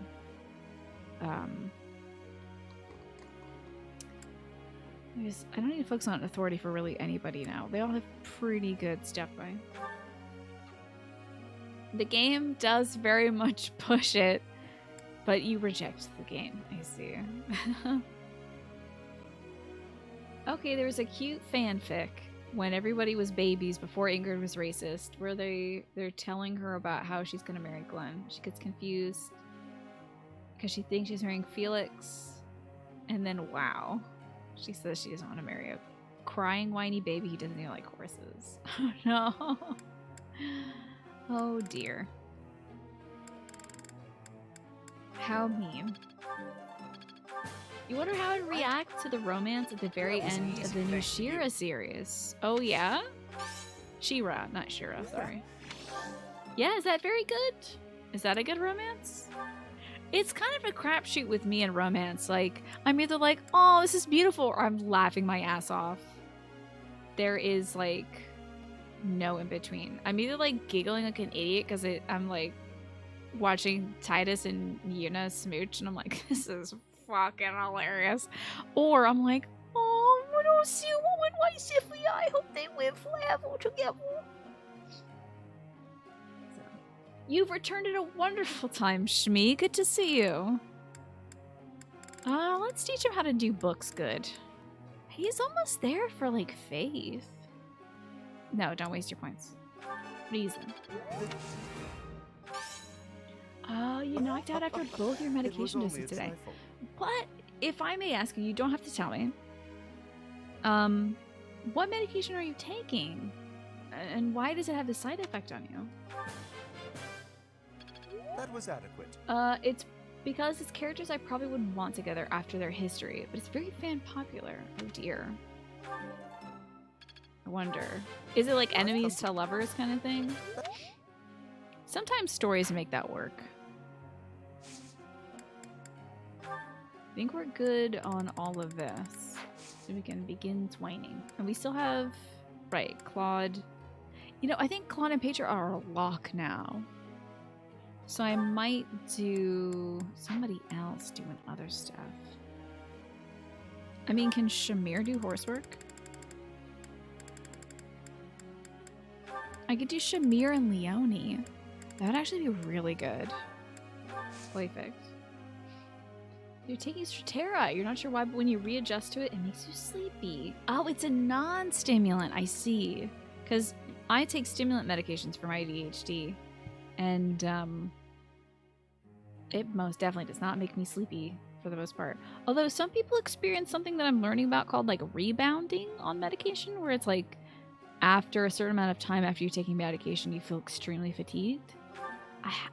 I don't need to focus on authority for really anybody now. They all have pretty good step by. The game does very much push it, but you reject the game, I see. Okay, there was a cute fanfic when everybody was babies before Ingrid was racist, where they're telling her about how she's gonna marry Glenn. She gets confused because she thinks she's marrying Felix, and then wow, she says she doesn't want to marry a crying whiny baby who doesn't even like horses. No. Oh dear. How mean. You wonder how I'd react to the romance at the very end of the new She-Ra series. Oh yeah? She-Ra, not She-Ra, sorry. Yeah, is that very good? Is that a good romance? It's kind of a crapshoot with me and romance. Like, I'm either like, oh, this is beautiful, or I'm laughing my ass off. There is, like, no in between. I'm either, like, giggling like an idiot because I'm, like, watching Titus and Yuna smooch, and I'm like, this is fucking hilarious. Or I'm like, oh, I don't see a woman like Sophia. I hope they live forever together. So, you've returned at a wonderful time, Shmi. Good to see you. Let's teach him how to do books good. He's almost there for, like, Faith. No, don't waste your points. Reason. Oh, you knocked out after both your medication doses today. But if I may ask you don't have to tell me. What medication are you taking? And why does it have this side effect on you? That was adequate. It's because it's characters I probably wouldn't want together after their history, but it's very fan popular. Oh dear. I wonder. Is it like enemies to lovers kind of thing? Sometimes stories make that work. I think we're good on all of this. So we can begin twining. And we still have, right, Claude. You know, I think Claude and Petra are a lock now. So I might do somebody else doing other stuff. I mean, can Shamir do horsework? I could do Shamir and Leonie. That would actually be really good. Perfect. You're taking Stratera. You're not sure why, but when you readjust to it, it makes you sleepy. Oh, it's a non-stimulant. I see. Because I take stimulant medications for my ADHD. And it most definitely does not make me sleepy for the most part. Although some people experience something that I'm learning about called like rebounding on medication, where it's like after a certain amount of time after you're taking medication, you feel extremely fatigued.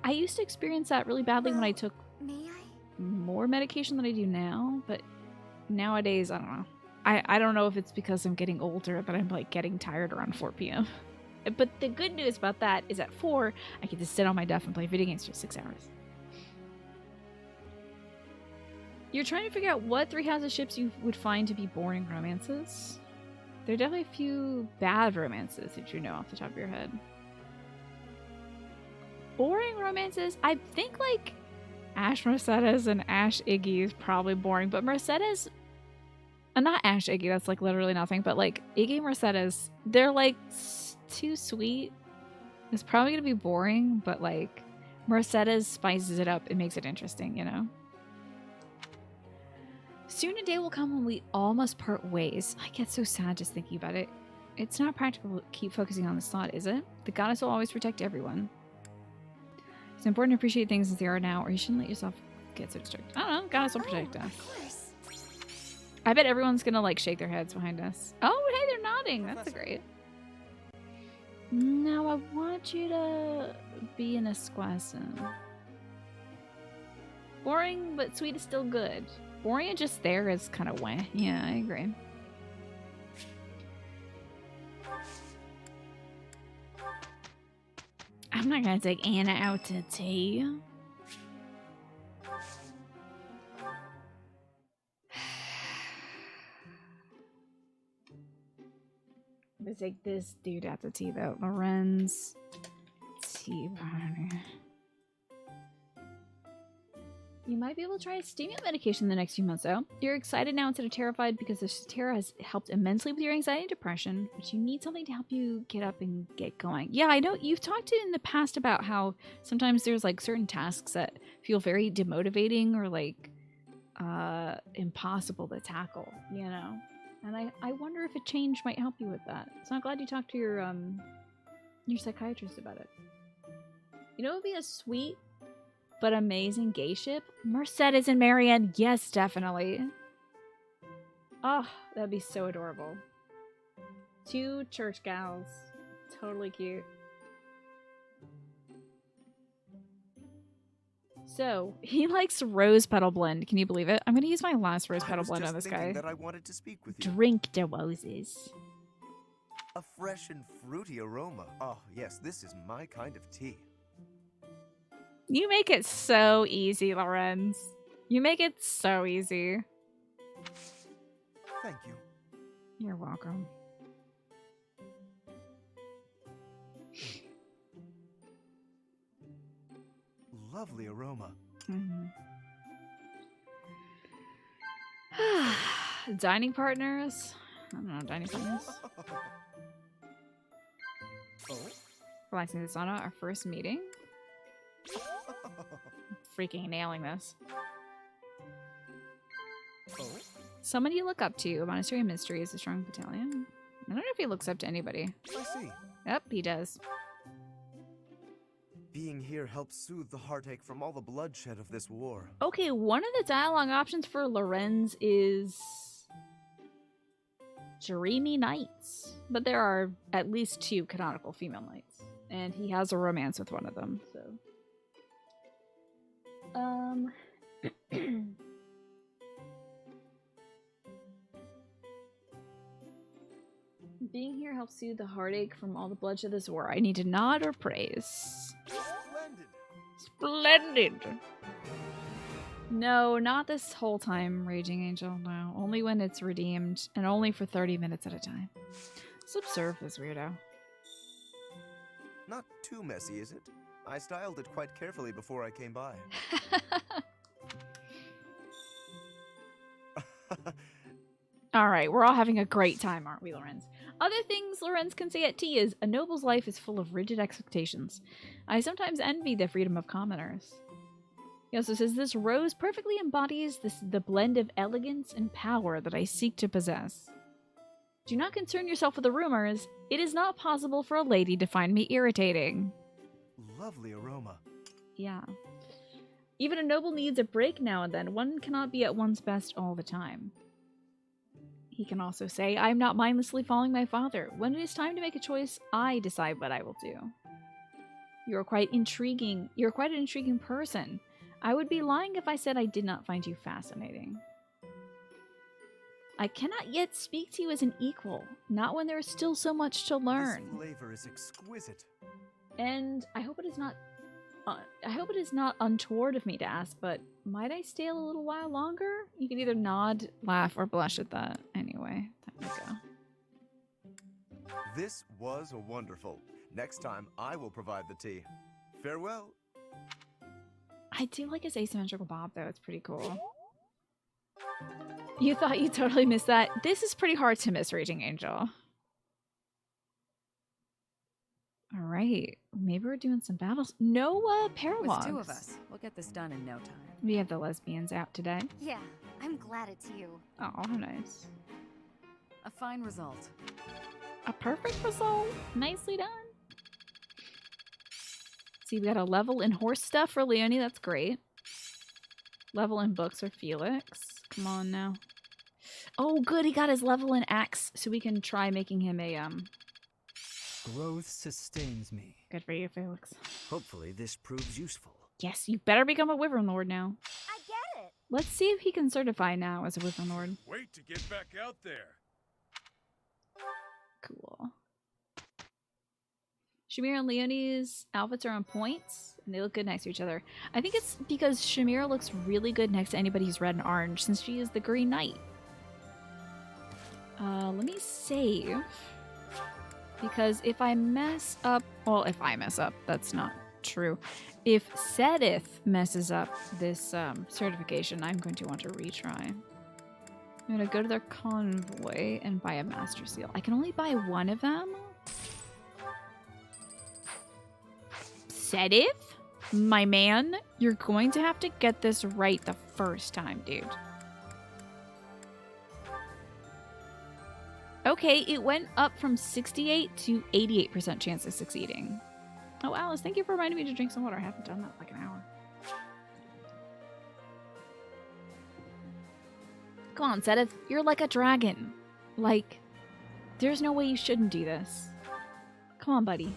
I used to experience that really badly when I took more medication than I do now, but nowadays, I don't know. I don't know if it's because I'm getting older that I'm like getting tired around 4 p.m. But the good news about that is at 4, I get to sit on my duff and play video games for 6 hours. You're trying to figure out what Three Houses ships you would find to be boring romances? There are definitely a few bad romances that you know off the top of your head. Boring romances? I think like Ash Mercedes and Ash Iggy is probably boring, but Mercedes... not Ash Iggy, that's like literally nothing, but like Iggy and Mercedes, they're like too sweet. It's probably gonna be boring, but like Mercedes spices it up and makes it interesting, you know? Soon a day will come when we all must part ways. I get so sad just thinking about it. It's not practical to keep focusing on this thought, is it? The goddess will always protect everyone. It's important to appreciate things as they are now, or you shouldn't let yourself get so distracted. I don't know, goddess will protect us. I bet everyone's gonna like shake their heads behind us. Oh, hey, they're nodding. That's great. Now I want you to be an Esquassin. Boring, but sweet is still good. Boring and just there is kind of wah. Yeah, I agree. I'm not gonna take Anna out to tea. Let's take this dude out to tea though. Lorenz. Tea party. You might be able to try a stimulant medication in the next few months, though. You're excited now instead of terrified because the Stratera has helped immensely with your anxiety and depression, but you need something to help you get up and get going. Yeah, I know you've talked in the past about how sometimes there's like certain tasks that feel very demotivating or like impossible to tackle, you know? And I wonder if a change might help you with that. So I'm glad you talked to your psychiatrist about it. You know, it would be a sweet but amazing gay ship. Mercedes and Marianne, yes, definitely. Oh, that'd be so adorable. 2 church gals. Totally cute. So, he likes rose petal blend. Can you believe it? I'm going to use my last rose petal blend on this guy. That I wanted to speak with you. Drink the roses. A fresh and fruity aroma. Oh, yes, this is my kind of tea. You make it so easy, Lorenz. You make it so easy. Thank you. You're welcome. Lovely aroma. Dining partners? I don't know, dining partners. Relaxing the sauna, our first meeting. Freaking nailing this. Someone you look up to. A monastery of mystery is a strong battalion. I don't know if he looks up to anybody. I see. Yep, he does. Being here helps soothe the heartache from all the bloodshed of this war. Okay, one of the dialogue options for Lorenz is Dreamy Knights. But there are at least 2 canonical female knights. And he has a romance with one of them, so. Being here helps soothe the heartache from all the bloodshed of this war. I need to nod or praise. Splendid! No, not this whole time, Raging Angel. No, only when it's redeemed, and only for 30 minutes at a time. Let's observe this weirdo. Not too messy, is it? I styled it quite carefully before I came by. Alright, we're all having a great time, aren't we, Lorenz? Other things Lorenz can say at tea is, a noble's life is full of rigid expectations. I sometimes envy the freedom of commoners. He also says, this rose perfectly embodies the blend of elegance and power that I seek to possess. Do not concern yourself with the rumors. It is not possible for a lady to find me irritating. Lovely aroma. Yeah. Even a noble needs a break now and then. One cannot be at one's best all the time. He can also say, I am not mindlessly following my father. When it is time to make a choice, I decide what I will do. You are quite intriguing. You're quite an intriguing person. I would be lying if I said I did not find you fascinating. I cannot yet speak to you as an equal, not when there is still so much to learn. This flavor is exquisite. And I hope it is not untoward of me to ask, but might I stay a little while longer? You can either nod, laugh, or blush at that. Anyway, there we go. This was wonderful. Next time, I will provide the tea. Farewell. I do like his asymmetrical bob, though. It's pretty cool. You thought you totally missed that? This is pretty hard to miss, Raging Angel. Alright. Maybe we're doing some battles. No paralogs. With 2 of us, we'll get this done in no time. We have the lesbians out today. Yeah, I'm glad it's you. Oh, how nice. A fine result. A perfect result. Nicely done. See, we got a level in horse stuff for Leonie. That's great. Level in books for Felix. Come on now. Oh, good. He got his level in axe, so we can try making him a, Growth sustains me. Good for you, Felix. Hopefully this proves useful. Yes, you better become a Wyvern Lord now. I get it. Let's see if he can certify now as a Wyvern Lord. Wait to get back out there. Cool. Shamir and Leonie's outfits are on points, and they look good next to each other. I think it's because Shamir looks really good next to anybody who's red and orange, since she is the Green Knight. Let me save. Because if I mess up... Well, if I mess up, that's not true. If Sedith messes up this certification, I'm going to want to retry. I'm going to go to their convoy and buy a Master Seal. I can only buy one of them? Sedith? My man, you're going to have to get this right the first time, dude. Okay, it went up from 68 to 88% chance of succeeding. Oh, Alice, thank you for reminding me to drink some water. I haven't done that in like an hour. Come on, Sedith. You're like a dragon. Like, there's no way you shouldn't do this. Come on, buddy.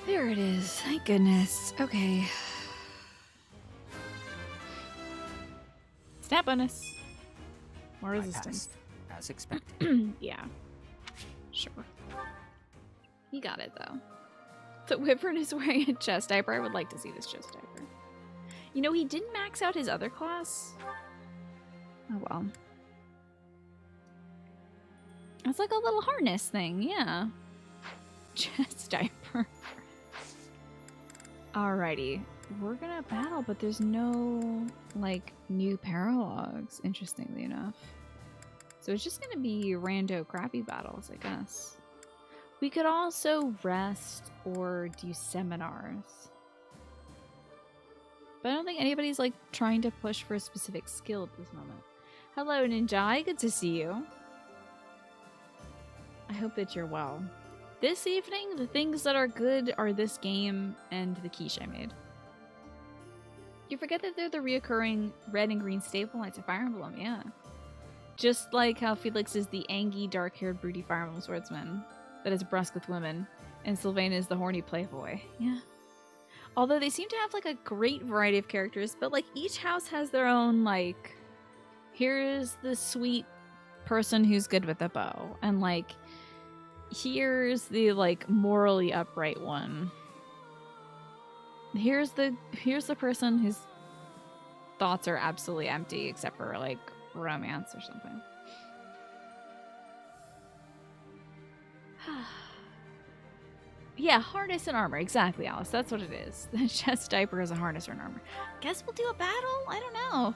There it is. Thank goodness. Okay. Snap bonus. More I resistance. passed, as expected. Yeah. Sure. He got it, though. The Wyvern is wearing a chest diaper. I would like to see this chest diaper. You know, he didn't max out his other class. Oh, well. It's like a little harness thing, yeah. Chest diaper. Alrighty. We're gonna battle, but there's no, like, new paralogs, interestingly enough. So it's just gonna be rando crappy battles, I guess. We could also rest or do seminars. But I don't think anybody's, like, trying to push for a specific skill at this moment. Hello, Ninjai. Good to see you. I hope that you're well. This evening, the things that are good are this game and the quiche I made. You forget that they're the reoccurring red and green staple knights of Fire Emblem, yeah. Just like how Felix is the angy, dark-haired, broody Fire Emblem swordsman that is brusque with women, and Sylvain is the horny playboy, yeah. Although they seem to have, like, a great variety of characters, but, like, each house has their own, like, here's the sweet person who's good with a bow, and, like, here's the, like, morally upright one. Here's the person whose thoughts are absolutely empty except for, like, romance or something. Yeah, harness and armor. Exactly, Alice. That's what it is. The chest diaper is a harness or an armor. Guess we'll do a battle? I don't know.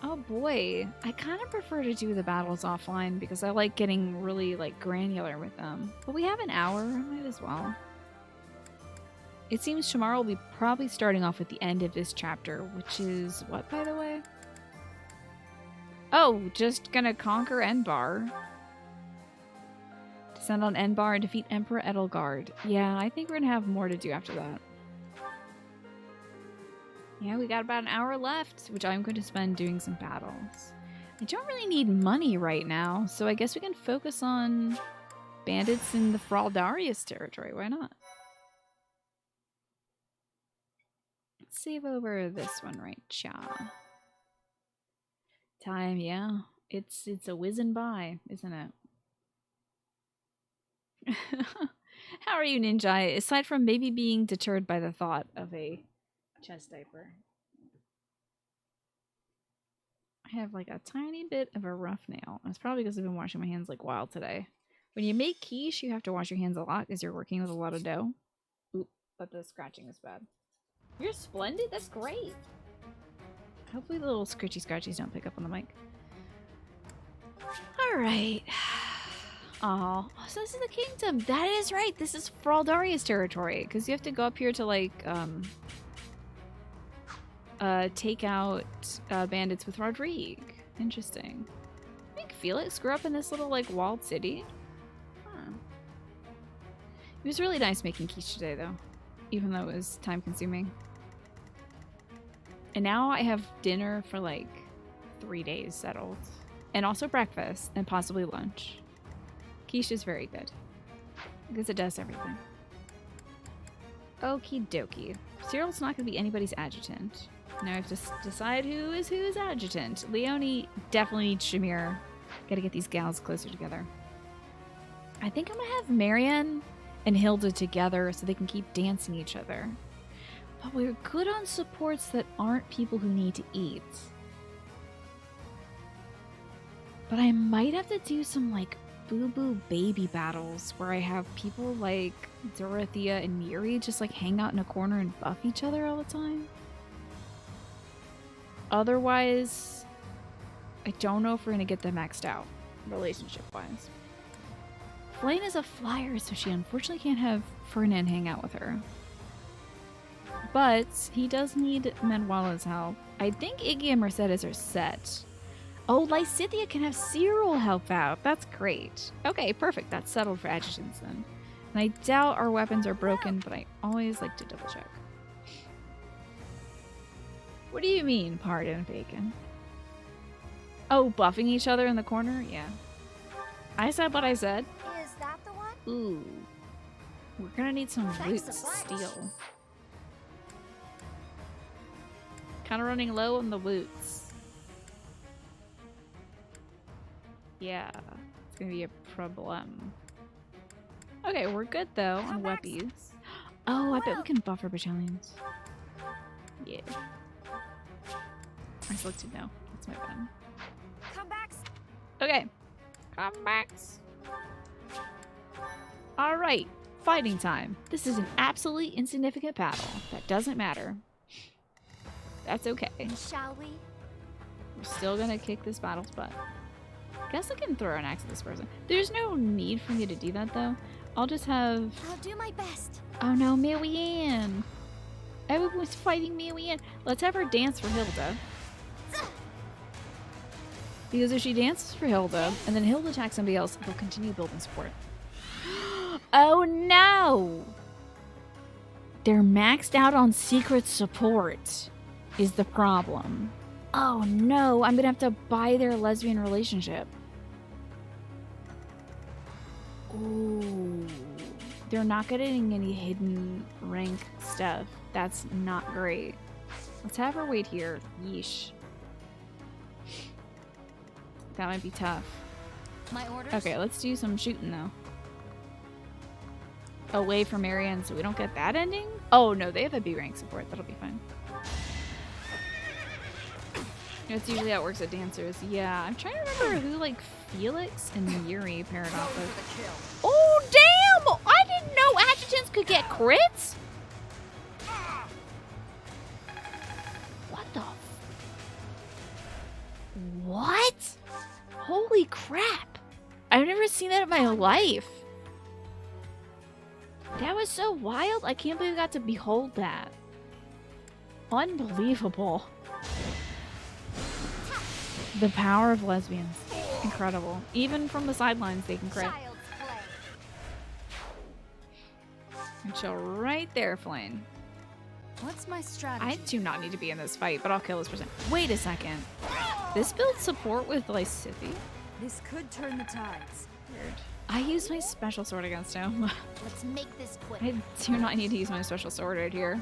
Oh boy. I kind of prefer to do the battles offline because I like getting really, like, granular with them. But we have an hour. I might as well. It seems tomorrow we'll be probably starting off at the end of this chapter, which is what, by the way? Oh, just gonna conquer Enbar. Descend on Enbar and defeat Emperor Edelgard. Yeah, I think we're gonna have more to do after that. Yeah, we got about an hour left, which I'm going to spend doing some battles. I don't really need money right now, so I guess we can focus on bandits in the Fraldarius territory. Why not? Let's save over this one right, cha. Time, yeah. It's a whizzing by, isn't it? How are you, Ninja? Aside from maybe being deterred by the thought of a chest diaper. I have like a tiny bit of a rough nail. It's probably because I've been washing my hands like wild today. When you make quiche, you have to wash your hands a lot because you're working with a lot of dough. Oop, but the scratching is bad. You're splendid? That's great. Hopefully the little scritchy scratchies don't pick up on the mic. Alright. Oh, so this is the kingdom. That is right. This is Fraldarius territory. Because you have to go up here to, like, take out bandits with Rodrigue. Interesting. I think Felix grew up in this little, like, walled city. Huh. It was really nice making quiche today, though. Even though it was time-consuming. And now I have dinner for, like, 3 days settled. And also breakfast, and possibly lunch. Quiche is very good. Because it does everything. Okie dokie. Cyril's not going to be anybody's adjutant. Now I have to decide who is whose adjutant. Leonie definitely needs Shamir. Gotta get these gals closer together. I think I'm going to have Marianne and Hilda together so they can keep dancing each other. But we're good on supports that aren't people who need to eat. But I might have to do some, like, boo-boo baby battles where I have people like Dorothea and Miri just, like, hang out in a corner and buff each other all the time. Otherwise, I don't know if we're going to get them maxed out, relationship-wise. Flane is a flyer, so she unfortunately can't have Ferdinand hang out with her. But he does need Manuela's help. I think Iggy and Mercedes are set. Oh, Lysithea can have Cyril help out. That's great. Okay, perfect. That's settled for adjutants then. And I doubt our weapons are broken, but I always like to double check. What do you mean, pardon, Bacon? Oh, buffing each other in the corner? Yeah. I said what I said. Is that the one? Ooh. We're gonna need some loot steel. Kind of running low on the loots. Yeah, it's gonna be a problem. Okay, we're good though on weppies. Oh, I bet we can buffer battalions. Yeah. I selected no. That's my bad. Okay. Comebacks. Alright. Fighting time. This is an absolutely insignificant battle. That doesn't matter. That's okay. Shall we? We're still gonna kick this battle's butt. Guess I can throw an axe at this person. There's no need for me to do that though. I'll just have... I'll do my best. Oh no, Marianne! Everyone's fighting Marianne. Let's have her dance for Hilda. Because if she dances for Hilda, and then Hilda attacks somebody else, they'll continue building support. Oh no! They're maxed out on secret support, is the problem. Oh no, I'm gonna have to buy their lesbian relationship. Ooh. They're not getting any hidden rank stuff. That's not great. Let's have her wait here. Yeesh. That might be tough. My orders? Okay, let's do some shooting though. Away from Marianne so we don't get that ending? Oh no, they have a B rank support. That'll be fine. That's usually how it works at dancers. Yeah, I'm trying to remember who like Felix and Yuri paired off with. Oh damn! I didn't know adjutants could get crits? What the? What? Holy crap! I've never seen that in my life. That was so wild. I can't believe I got to behold that. Unbelievable. The power of lesbians. Incredible. Even from the sidelines, they can crit. And chill right there, Flame. What's my strategy? I do not need to be in this fight, but I'll kill this person. Wait a second. This builds support with Lysithi? This could turn the tides. Weird. I use my special sword against him. Let's make this quick. I do not need to use my special sword right here.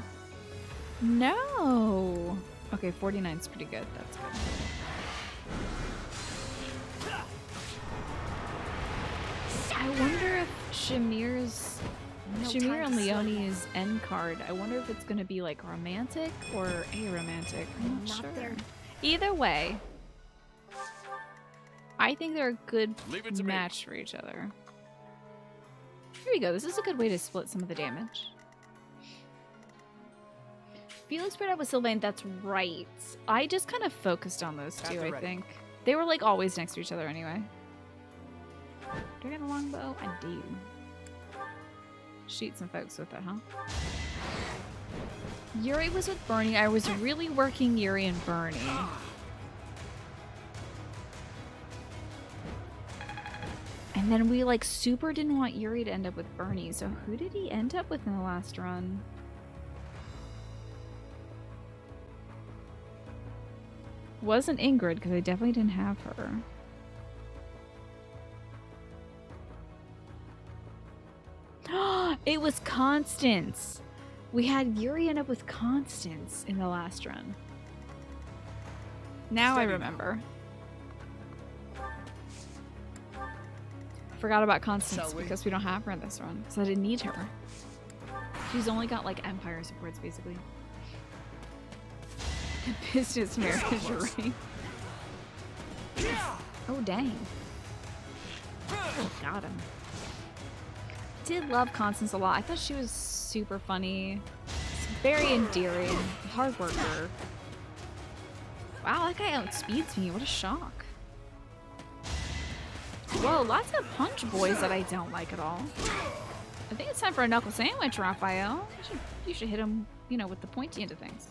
No. Okay, 49 is pretty good. That's good. I wonder if Shamir's... Shamir and Leonie's end card, I wonder if it's going to be like romantic or aromantic. I'm not sure. Either way, I think they're a good match for each other. Here we go. This is a good way to split some of the damage. Felix paired up with Sylvain, that's right. I just kind of focused on those two, I think. They were like always next to each other anyway. Do I get a longbow? I do. Shoot some folks with it, huh? Yuri was with Bernie. I was really working Yuri and Bernie. And then we like super didn't want Yuri to end up with Bernie. So who did he end up with in the last run? Wasn't Ingrid, because I definitely didn't have her. It was Constance. We had Yuri end up with Constance in the last run. Now I remember. Forgot about Constance because we don't have her in this run, so I didn't need her. She's only got like Empire supports basically. The business marriage ring. Oh dang. Oh, got him. Did love Constance a lot. I thought she was super funny, very endearing, hard worker. Wow, that guy outspeeds me. What a shock. Whoa, lots of punch boys that I don't like at all. I think it's time for a knuckle sandwich, Raphael. You should hit him, you know, with the pointy end of things.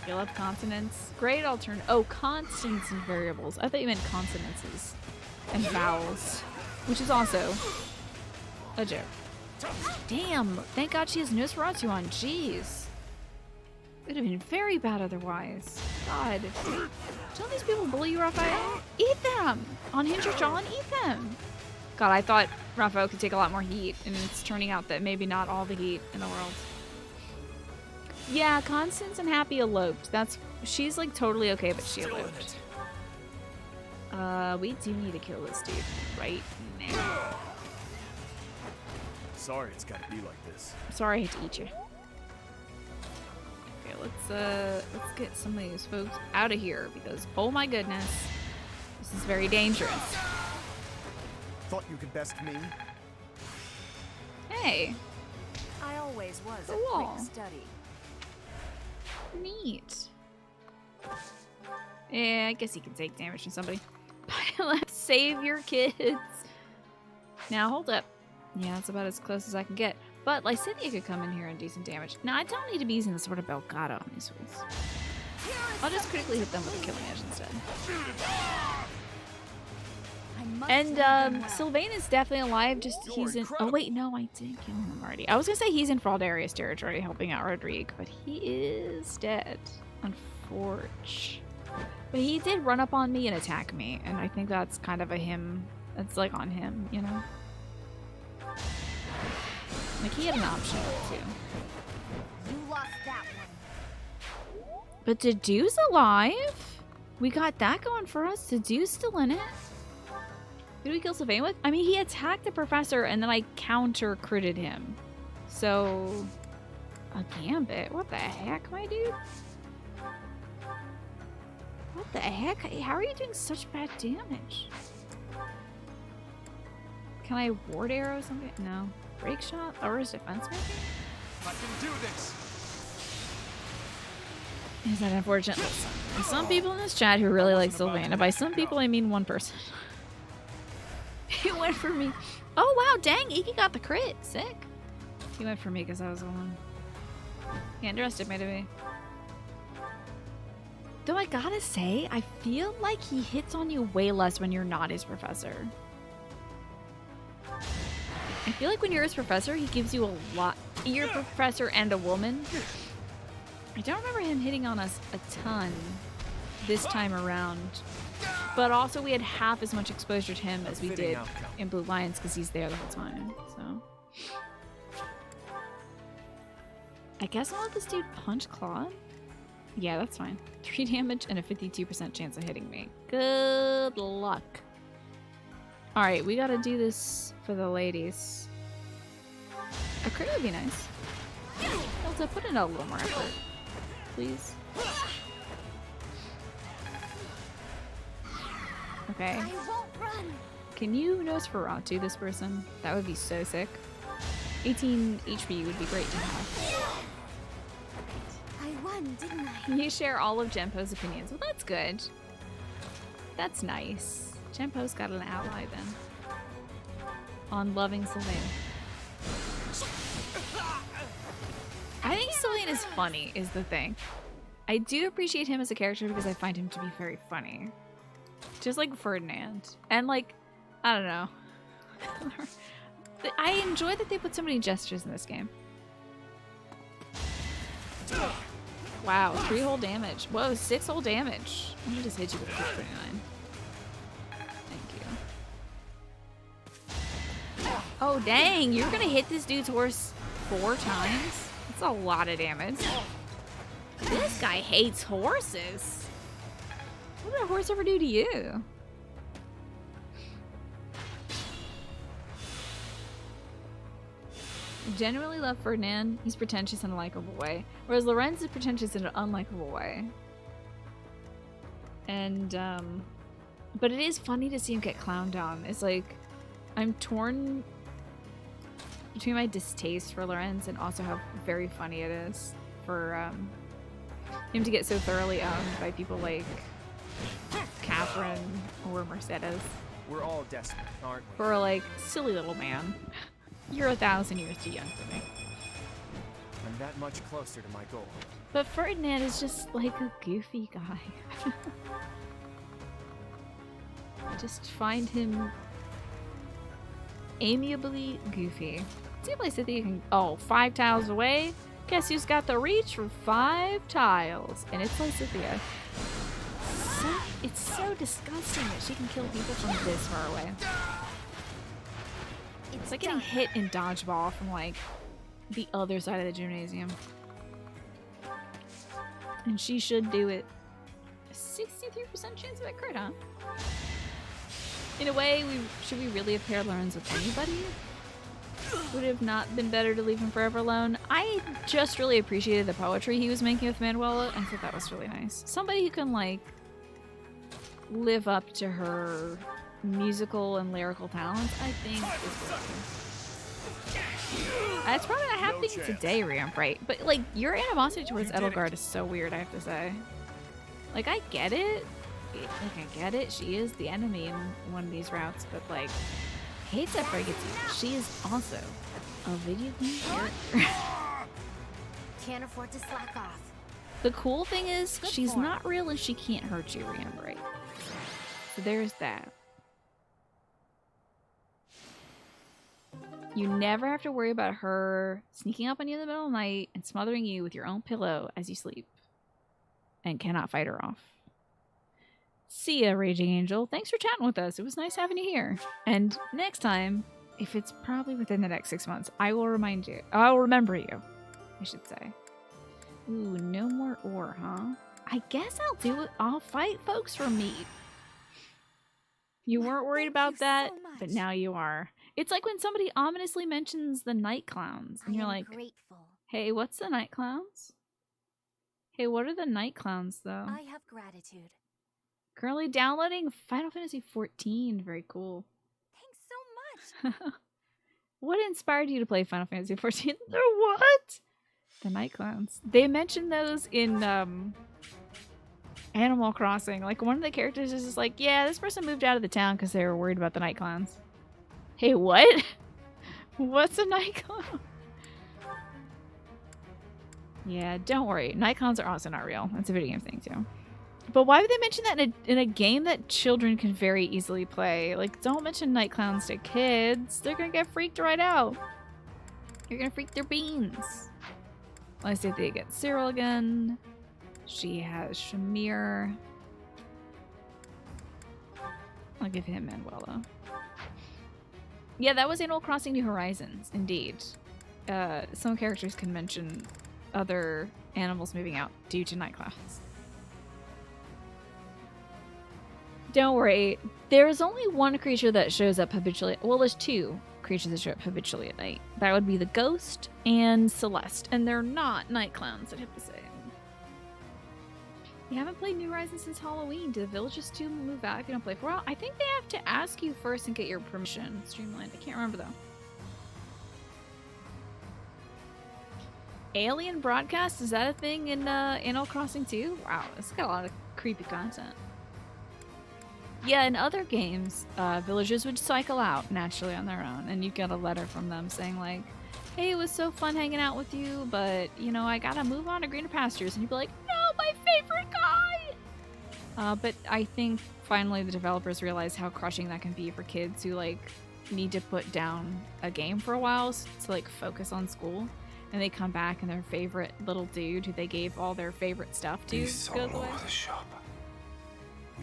You love consonants. Great alternate. Oh, constants and variables. I thought you meant consonances and vowels, which is also a joke. Damn! Thank God she has Nosferatu on. Jeez, it would have been very bad otherwise. God. Don't these people bully you, Raphael? Eat them! On Hinge or John, eat them! God, I thought Raphael could take a lot more heat, and it's turning out that maybe not all the heat in the world. Yeah, Constance and Happy eloped. She's like totally okay, but she eloped. We do need to kill this dude right now. Sorry it's gotta be like this. Sorry I had to eat you. Okay, let's get some of these folks out of here because oh my goodness, this is very dangerous. Thought you could best me? Hey. I always was Cool. a quick study. Neat. Yeah, I guess he can take damage from somebody. Let's save your kids. Now, hold up. Yeah, that's about as close as I can get. But Lysithea could come in here and do some damage. Now, I don't need to be using the Sword of Belgado on these fools. I'll just critically hit them with a Killing Edge instead. And Sylvain is definitely alive, just he's in... Oh wait, no, I did kill him already. I was gonna say he's in Fraldarius territory helping out Rodrigue, but he is dead. Unfortunately. But he did run up on me and attack me, and I think that's kind of a him. It's like on him, you know? Like he had an option too. You lost that one. But Dedue's alive? We got that going for us. Dedue's still in it. Who did we kill Sylvain with? I mean, he attacked the professor and then I counter critted him. So, a gambit. What the heck, my dude? What the heck? How are you doing such bad damage? Can I ward arrow something? No. Break shot? Or is defense maybe? I can do this. Is that unfortunate? There's some people in this chat who really like Sylvain. And by some people, I mean one person. He went for me. Oh, wow. Dang. Iki got the crit. Sick. He went for me because I was alone. He underestimated me. Though I gotta say, I feel like he hits on you way less when you're not his professor. I feel like when you're his professor, he gives you a lot. You're a professor and a woman. I don't remember him hitting on us a ton this time around. But also we had half as much exposure to him as we did in Blue Lions because he's there the whole time. So I guess I'll let this dude punch Claude. Yeah, that's fine. 3 damage and a 52% chance of hitting me. Good luck. Alright, we gotta do this for the ladies. A crit would be nice. Elsa, put in a little more effort. Please. Okay. I won't run. Can you Nosferatu this person? That would be so sick. 18 HP would be great to have. I won, didn't I? You share all of Genpo's opinions. Well, that's good. That's nice. Genpo's got an ally then. On loving Sylvain. I think Sylvain is funny, is the thing. I do appreciate him as a character because I find him to be very funny. Just like Ferdinand. And like, I don't know. I enjoy that they put so many gestures in this game. Wow, 3 whole damage. Whoa, 6 whole damage. Let me just hit you with a quick 29. Thank you. Oh, dang. You're going to hit this dude's horse 4 times? That's a lot of damage. This guy hates horses. What did a horse ever do to you? Genuinely love Ferdinand. He's pretentious in a likable way. Whereas Lorenz is pretentious in an unlikable way. And, but it is funny to see him get clowned on. It's like, I'm torn between my distaste for Lorenz and also how very funny it is for, him to get so thoroughly owned by people like Catherine or Mercedes. We're all desperate, aren't we? For like, silly little man. You're 1,000 years too young for me. I'm that much closer to my goal. But Ferdinand is just like a goofy guy. I just find him amiably goofy. See if I said that you can... Oh, 5 tiles away? Guess who's got the reach for 5 tiles? And it's Lysithea. It's so disgusting that she can kill people from this far away. It's like getting hit in dodgeball from like the other side of the gymnasium. And she should do it. 63% chance of a crit, huh? In a way, should we really have paired Lorenz with anybody? Would it have not been better to leave him forever alone? I just really appreciated the poetry he was making with Manuela. I thought that was really nice. Somebody who can like live up to her musical and lyrical talents, I think is working. It's probably not happening today, Ramp, right? But like your animosity towards Edelgard is so weird, I have to say. Like I get it. She is the enemy in one of these routes, but like I hate to break it to you. She is also a video game character. Can't afford to slack off. The cool thing is she's not real and she can't hurt you, Ramp, right? So there's that. You never have to worry about her sneaking up on you in the middle of the night and smothering you with your own pillow as you sleep. And cannot fight her off. See ya, Raging Angel. Thanks for chatting with us. It was nice having you here. And next time, if it's probably within the next 6 months, I will remind you. I'll remember you, I should say. Ooh, no more ore, huh? I guess I'll do it. I'll fight folks for meat. You weren't worried about that, but now you are. It's like when somebody ominously mentions the night clowns, and you're like, grateful. hey, what's the night clowns? Hey, what are the night clowns, though? I have gratitude. Currently downloading Final Fantasy XIV. Very cool. Thanks so much. What inspired you to play Final Fantasy XIV? The what? The night clowns. They mentioned those in Animal Crossing. Like, one of the characters is just like, yeah, this person moved out of the town because they were worried about the night clowns. Hey, what? What's a night clown? Yeah, don't worry. Night clowns are also not real. That's a video game thing, too. But why would they mention that in a game that children can very easily play? Like, don't mention night clowns to kids. They're gonna get freaked right out. You're gonna freak their beans. Let's see if they get Cyril again. She has Shamir. I'll give him Manuela. Yeah, that was Animal Crossing New Horizons, indeed. Some characters can mention other animals moving out due to night clowns. Don't worry, there's only one creature that shows up habitually. Well, there's two creatures that show up habitually at night. That would be the Ghost and Celeste, and they're not night clowns, I'd have to say. You haven't played New Horizons since Halloween. Do the villages too move out if you don't play for a while? I think they have to ask you first and get your permission. Streamlined. I can't remember though. Alien broadcast, is that a thing in Animal Crossing 2? Wow, it's got a lot of creepy content. Yeah, in other games, villagers would cycle out naturally on their own, and you get a letter from them saying like, hey, it was so fun hanging out with you, but, you know, I gotta move on to greener pastures. And you'd be like, no, my favorite guy! But I think finally the developers realize how crushing that can be for kids who, like, need to put down a game for a while to, like, focus on school. And they come back and their favorite little dude who they gave all their favorite stuff to goes away. The shop.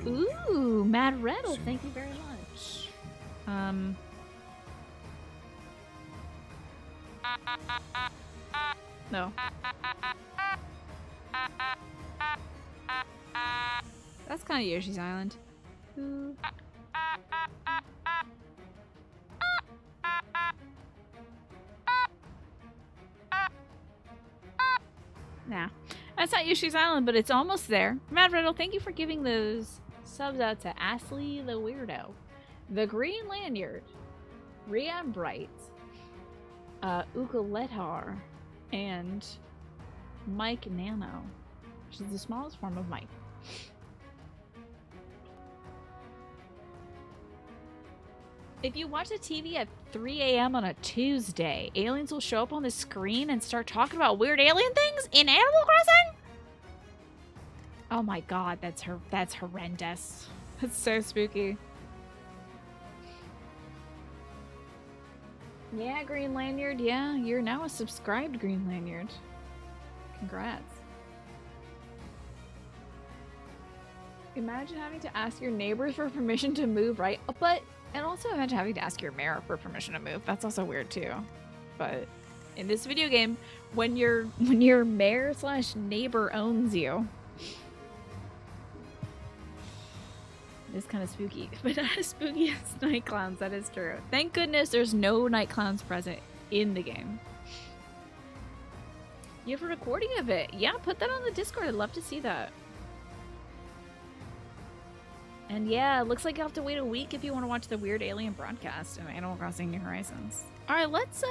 Ooh, Mad Riddle, thank you very much. No. That's kind of Yoshi's Island. Ooh. Nah, that's not Yoshi's Island, but it's almost there. Mad Riddle, thank you for giving those subs out to Ashley the Weirdo, the Green Lanyard, Rian Bright, Ukaletar, and Mike Nano, which is the smallest form of Mike. If you watch the TV at 3 a.m. on a Tuesday, aliens will show up on the screen and start talking about weird alien things in Animal Crossing? Oh my god, that's horrendous. That's so spooky. Yeah, Green Lanyard, yeah, you're now a subscribed Green Lanyard. Congrats. Imagine having to ask your neighbors for permission to move, right? But, and also imagine having to ask your mayor for permission to move. That's also weird too. But in this video game, when your mayor slash neighbor owns you, it's kind of spooky. But not as spooky as night clowns, that is true. Thank goodness there's no night clowns present in the game. You have a recording of it. Yeah, put that on the Discord. I'd love to see that. And yeah, it looks like you'll have to wait a week if you want to watch the weird alien broadcast of Animal Crossing New Horizons. Alright, let's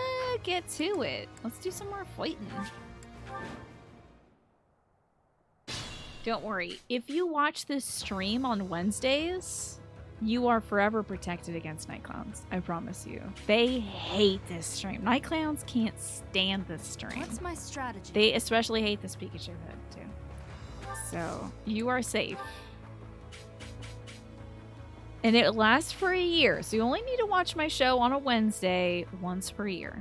get to it. Let's do some more fighting. Don't worry, if you watch this stream on Wednesdays, you are forever protected against night clowns. I promise you. They hate this stream. Night clowns can't stand this stream. What's my strategy? They especially hate this Pikachu head too. So you are safe. And it lasts for a year, so you only need to watch my show on a Wednesday once per year.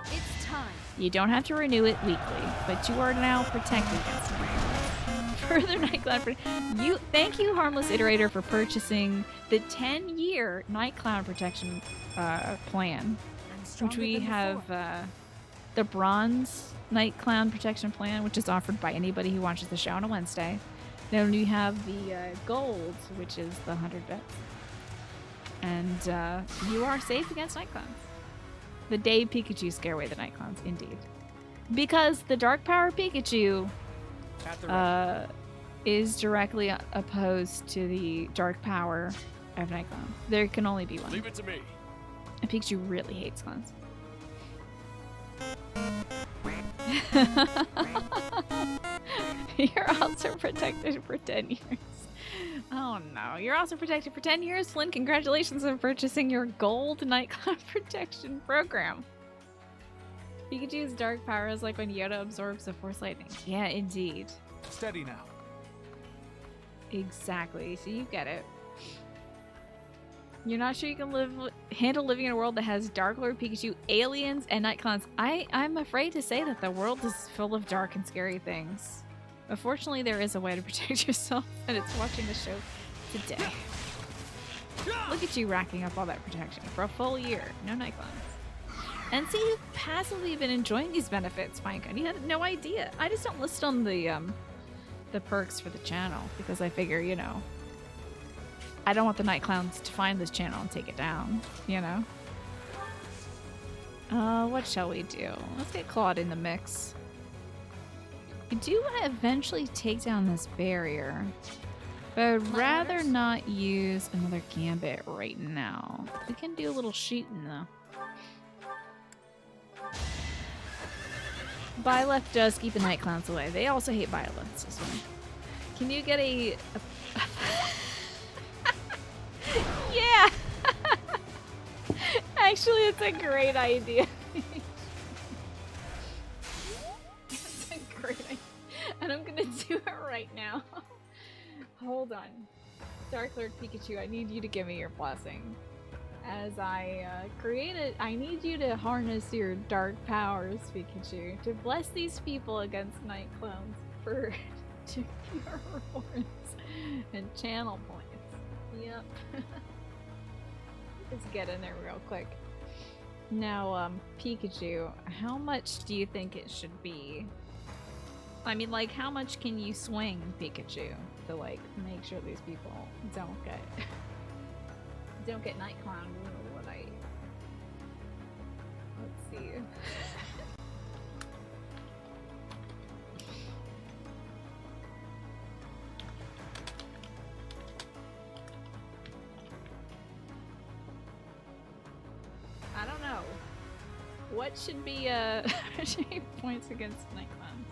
It's time. You don't have to renew it weekly, but you are now protected against night clowns. Further night clown thank you, Harmless Iterator, for purchasing the 10-year night clown protection plan, which we have the bronze night clown protection plan, which is offered by anybody who watches the show on a Wednesday. Then we have the gold, which is the 100 bits. And you are safe against night clowns. The day Pikachu scare away the night clowns, indeed. Because the Dark Power Pikachu is directly opposed to the Dark Power of night clowns. There can only be one. Leave it to me. And Pikachu really hates clowns. You're also protected for 10 years. Oh no, you're also protected for 10 years, Flynn. Congratulations on purchasing your gold night clown protection program. Pikachu's dark power is like when Yoda absorbs the Force Lightning. Yeah, indeed. Steady now. Exactly, so you get it. You're not sure you can handle living in a world that has Dark Lord Pikachu, aliens, and night clowns. I'm afraid to say that the world is full of dark and scary things. But fortunately, there is a way to protect yourself, and it's watching the show today. Look at you racking up all that protection for a full year. No night clowns. And see, you've passively been enjoying these benefits, Minecraft. You had no idea. I just don't list on the perks for the channel because I figure, you know, I don't want the night clowns to find this channel and take it down, you know? What shall we do? Let's get Claude in the mix. I do want to eventually take down this barrier, but I'd rather not use another gambit right now. We can do a little shooting though. Byleth does keep the night clowns away. They also hate violence as well. Can you get a yeah! Actually, it's a great idea. It's a great idea. And I'm gonna do it right now. Hold on. Dark Lord Pikachu, I need you to give me your blessing. As I create it, I need you to harness your dark powers, Pikachu, to bless these people against night clowns for to your rewards and channel points. Yep. Let's get in there real quick. Now, Pikachu, how much do you think it should be? I mean, like, how much can you swing, Pikachu, to, like, make sure these people don't get night clown or what let's see. I don't know. What should be points against night clowns?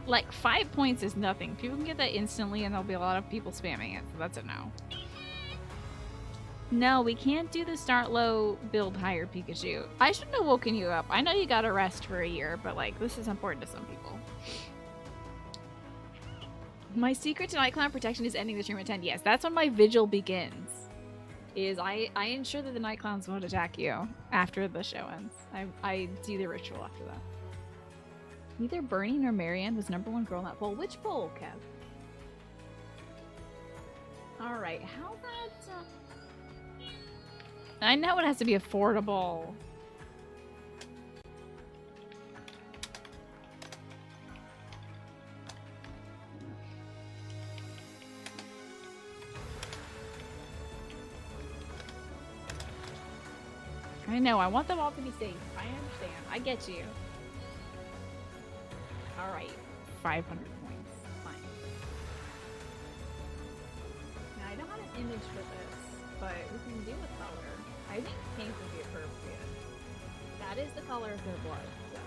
Like 5 points is nothing. People can get that instantly and there'll be a lot of people spamming it, so that's a no. No, we can't do the start low, build higher Pikachu. I shouldn't have woken you up. I know you gotta rest for a year, but like, this is important to some people. My secret to night clown protection is ending the stream at 10. Yes, that's when my vigil begins. Is I ensure that the night clowns won't attack you after the show ends. I do the ritual after that. Neither Bernie nor Marianne was #1 girl in that poll. Which poll, Kev? Alright, how about... I know it has to be affordable. I know, I want them all to be safe. I understand. I get you. Alright, 500 points. Fine. Now, I don't have an image for this, but we can do a color. I think pink would be appropriate. That is the color of their blood, so.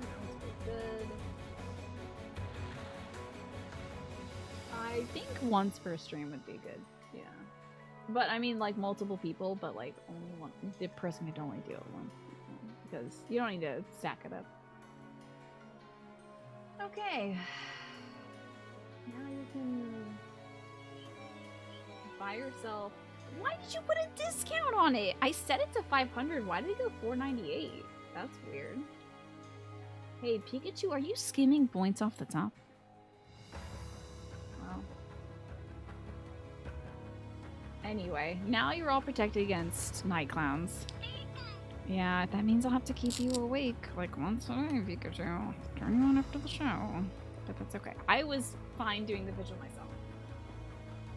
That looks pretty good. I think once per stream would be good, yeah. But I mean, like, multiple people, but like only one. The person could only do it once, because you don't need to stack it up. Okay. Now you can buy yourself. Why did you put a discount on it? I set it to 500. Why did it go 498? That's weird. Hey, Pikachu, are you skimming points off the top? Well. Anyway, now you're all protected against night clowns. Yeah, that means I'll have to keep you awake like once a day, Pikachu. Turn you on after the show. But that's okay. I was fine doing the vigil myself.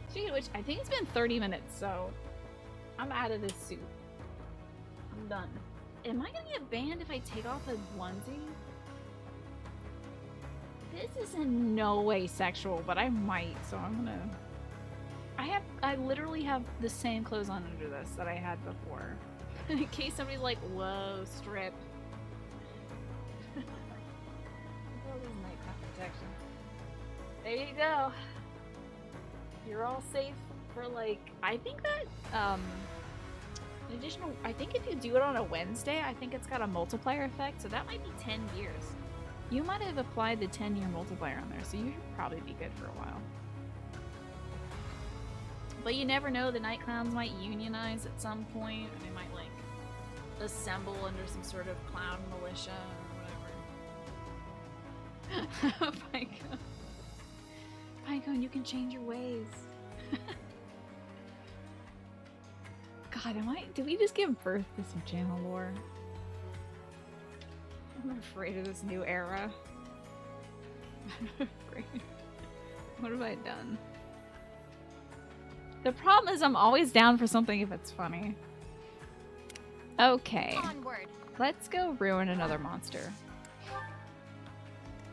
Speaking of which, I think it's been 30 minutes, so I'm out of this suit. I'm done. Am I gonna get banned if I take off a onesie? This is in no way sexual, but I might, so I'm gonna... I literally have the same clothes on under this that I had before. In case somebody's like, whoa, strip. Oh, this is nighttime protection. There you go. You're all safe for like, I think that, additional, I think if you do it on a Wednesday, I think it's got a multiplier effect, so that might be 10 years. You might have applied the 10-year multiplier on there, so you should probably be good for a while. But you never know, the night clowns might unionize at some point, or they might like assemble under some sort of clown militia or whatever. Pinecone. Pinecone, you can change your ways. God, did we just give birth to some channel lore? I'm afraid of this new era. I'm afraid. What have I done? The problem is I'm always down for something if it's funny. Okay. Onward. Let's go ruin another monster.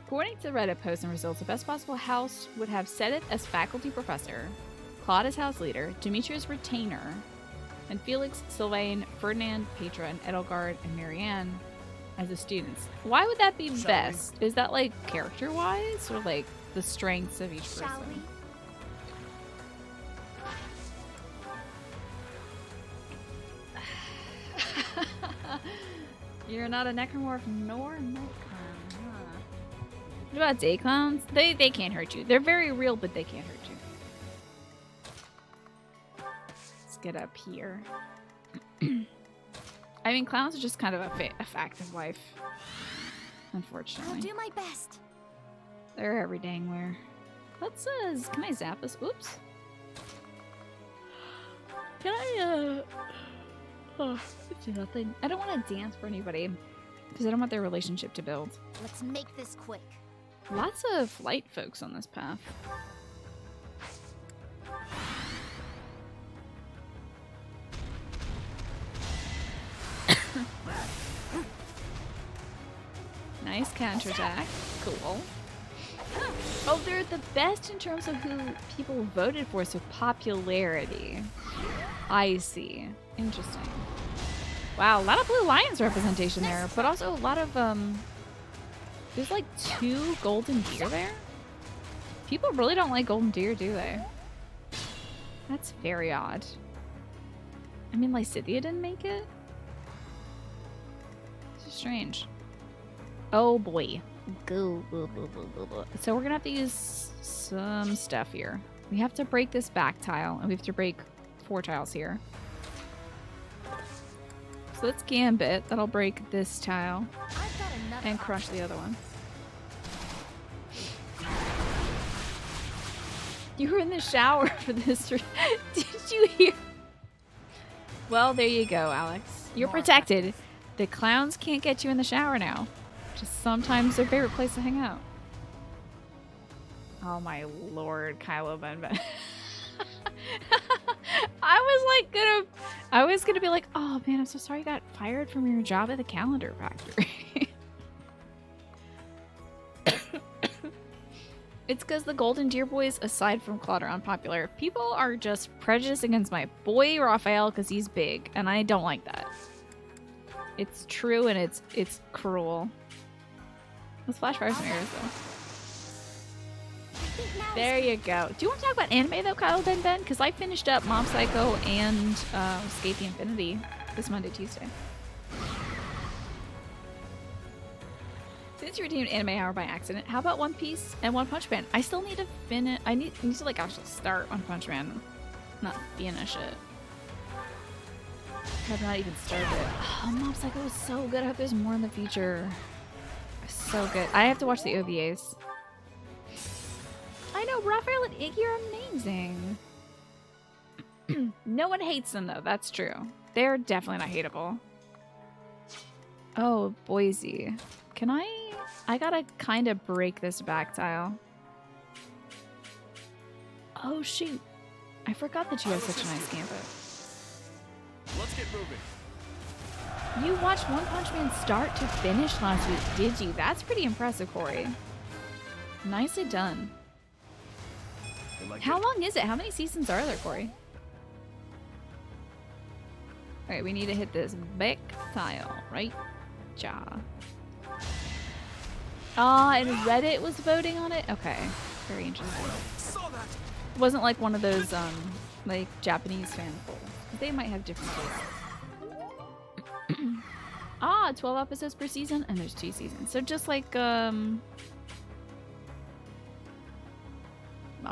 According to Reddit posts and results, the best possible house would have Sedith as faculty professor, Claude as house leader, Demetrius retainer, and Felix, Sylvain, Ferdinand, Petra, and Edelgard, and Marianne as the students. Why would that be best? Is that like character-wise, or like the strengths of each person? Shall we? You're not a necromorph nor a night clown, huh? What about day clowns? They can't hurt you. They're very real, but they can't hurt you. Let's get up here. I mean, clowns are just kind of a fact of life. Unfortunately. I'll do my best. They're every dang where. Let's can I zap this? Oops. Can I oh, do nothing. I don't want to dance for anybody because I don't want their relationship to build. Let's make this quick. Lots of light folks on this path. Nice counterattack. Cool. Oh, they're the best in terms of who people voted for, so popularity. I see. Interesting. Wow, a lot of Blue Lions representation there, but also a lot of, there's like 2 golden deer there? People really don't like golden deer, do they? That's very odd. I mean, Lysithea didn't make it? This is strange. Oh boy. Go. So we're gonna have to use some stuff here. We have to break this back tile, and we have to break 4 tiles here. So let's Gambit. That'll break this tile. And crush the other one. You were in the shower for this. Did you hear? Well, there you go, Alex. You're protected. The clowns can't get you in the shower now. Just sometimes their favorite place to hang out. Oh my lord, Kylo Ben. I was gonna be like, oh man, I'm so sorry you got fired from your job at the calendar factory. It's because the Golden Deer Boys, aside from Claude, are unpopular. People are just prejudiced against my boy Raphael because he's big, and I don't like that. It's true and it's cruel. Let's flash fire some arrows though. There you go. Do you want to talk about anime though, Kyle Ben? Because I finished up Mob Psycho and Skate the Infinity this Monday, Tuesday. Since you redeemed Anime Hour by accident, how about One Piece and One Punch Man? I still need to finish. I need to like actually start One Punch Man, not finish it. I have not even started it. Oh, Mob Psycho was so good. I hope there's more in the future. So good. I have to watch the OVAs. I know, Raphael and Iggy are amazing. No one hates them though, that's true. They're definitely not hateable. Oh, Boise. Can I gotta kind of break this back tile. Oh shoot. I forgot that you have such a nice gambit. Let's get moving. You watched One Punch Man start to finish last week, did you? That's pretty impressive, Corey. Nicely done. How long is it? How many seasons are there, Corey? Alright, we need to hit this back tile, right? Ja. And Reddit was voting on it? Okay. Very interesting. It wasn't like one of those, like, Japanese fan polls. They might have different tastes. 12 episodes per season, and there's 2 seasons. So just like, Mob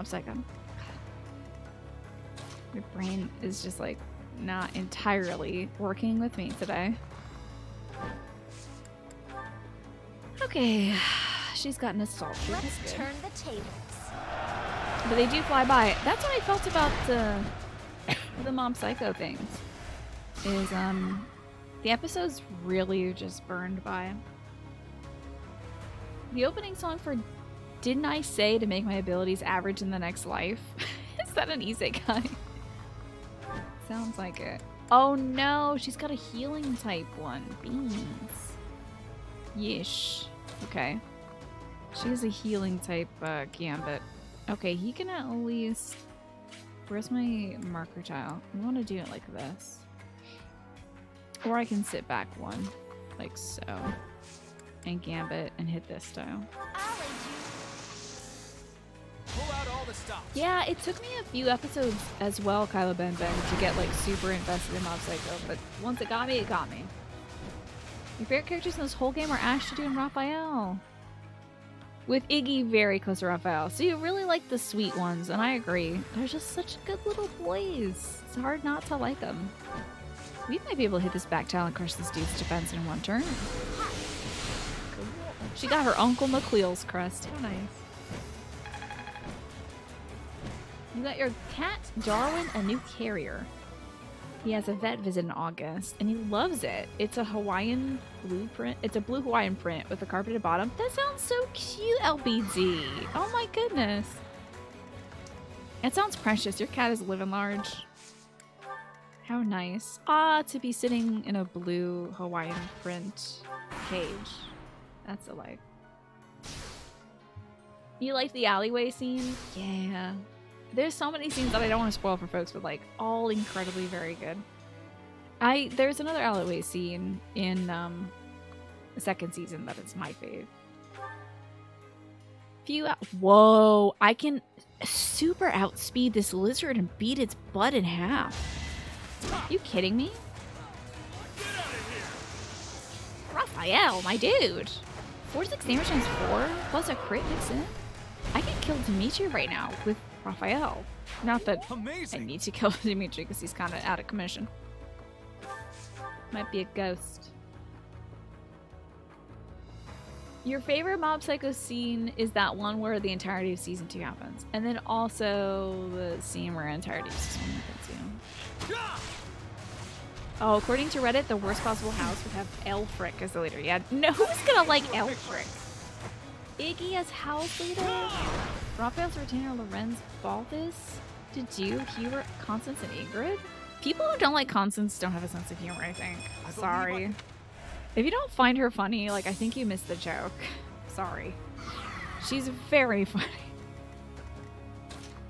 Psycho. My brain is just like not entirely working with me today. Okay, she's gotten a salt. Let's turn the tables. But they do fly by. That's what I felt about the Mob Psycho things. Is the episodes really just burned by. The opening song for "Didn't I Say to Make My Abilities Average in the Next Life"? Is that an isekai? Sounds like it. Oh no, she's got a healing type one. Beans. Yeesh. Okay. She has a healing type gambit. Okay, he can at least... Where's my marker tile? I want to do it like this. Or I can sit back one. Like so. And gambit and hit this tile. Pull out all the stops. Yeah, it took me a few episodes as well, Kylo Ben, to get like super invested in Mob Psycho, but once it got me, it got me. Your favorite characters in this whole game are Ash, Judy, and Raphael. With Iggy very close to Raphael. So you really like the sweet ones, and I agree. They're just such good little boys. It's hard not to like them. We might be able to hit this back tile and crush this dude's defense in one turn. She got her Uncle McQueen's crest. How nice. You got your cat, Darwin, a new carrier. He has a vet visit in August, and he loves it. It's a Hawaiian blueprint. It's a blue Hawaiian print with a carpeted bottom. That sounds so cute, LBD. Oh my goodness. It sounds precious. Your cat is living large. How nice. To be sitting in a blue Hawaiian print cage. That's a life. You like the alleyway scene? Yeah. There's so many scenes that I don't want to spoil for folks, but like all incredibly very good. There's another alleyway scene in the second season that is my fave. Whoa! I can super outspeed this lizard and beat its butt in half. You kidding me? Raphael, my dude. 46 damage times 4 plus a crit mix in. I can kill Dimitri right now with Raphael. Not that I need to kill Dimitri because he's kind of out of commission. Might be a ghost. Your favorite Mob Psycho scene is that one where the entirety of season 2 happens. And then also the scene where entirety of season 1 happens, Oh, according to Reddit, the worst possible house would have Elfric as the leader. Yeah, no, who's gonna like Elfric? Iggy as house leader? Raphael's retainer Lorenz Balthus? Did Hubert, Constance, and Ingrid? People who don't like Constance don't have a sense of humor, I think. Sorry. If you don't find her funny, like, I think you missed the joke. Sorry. She's very funny.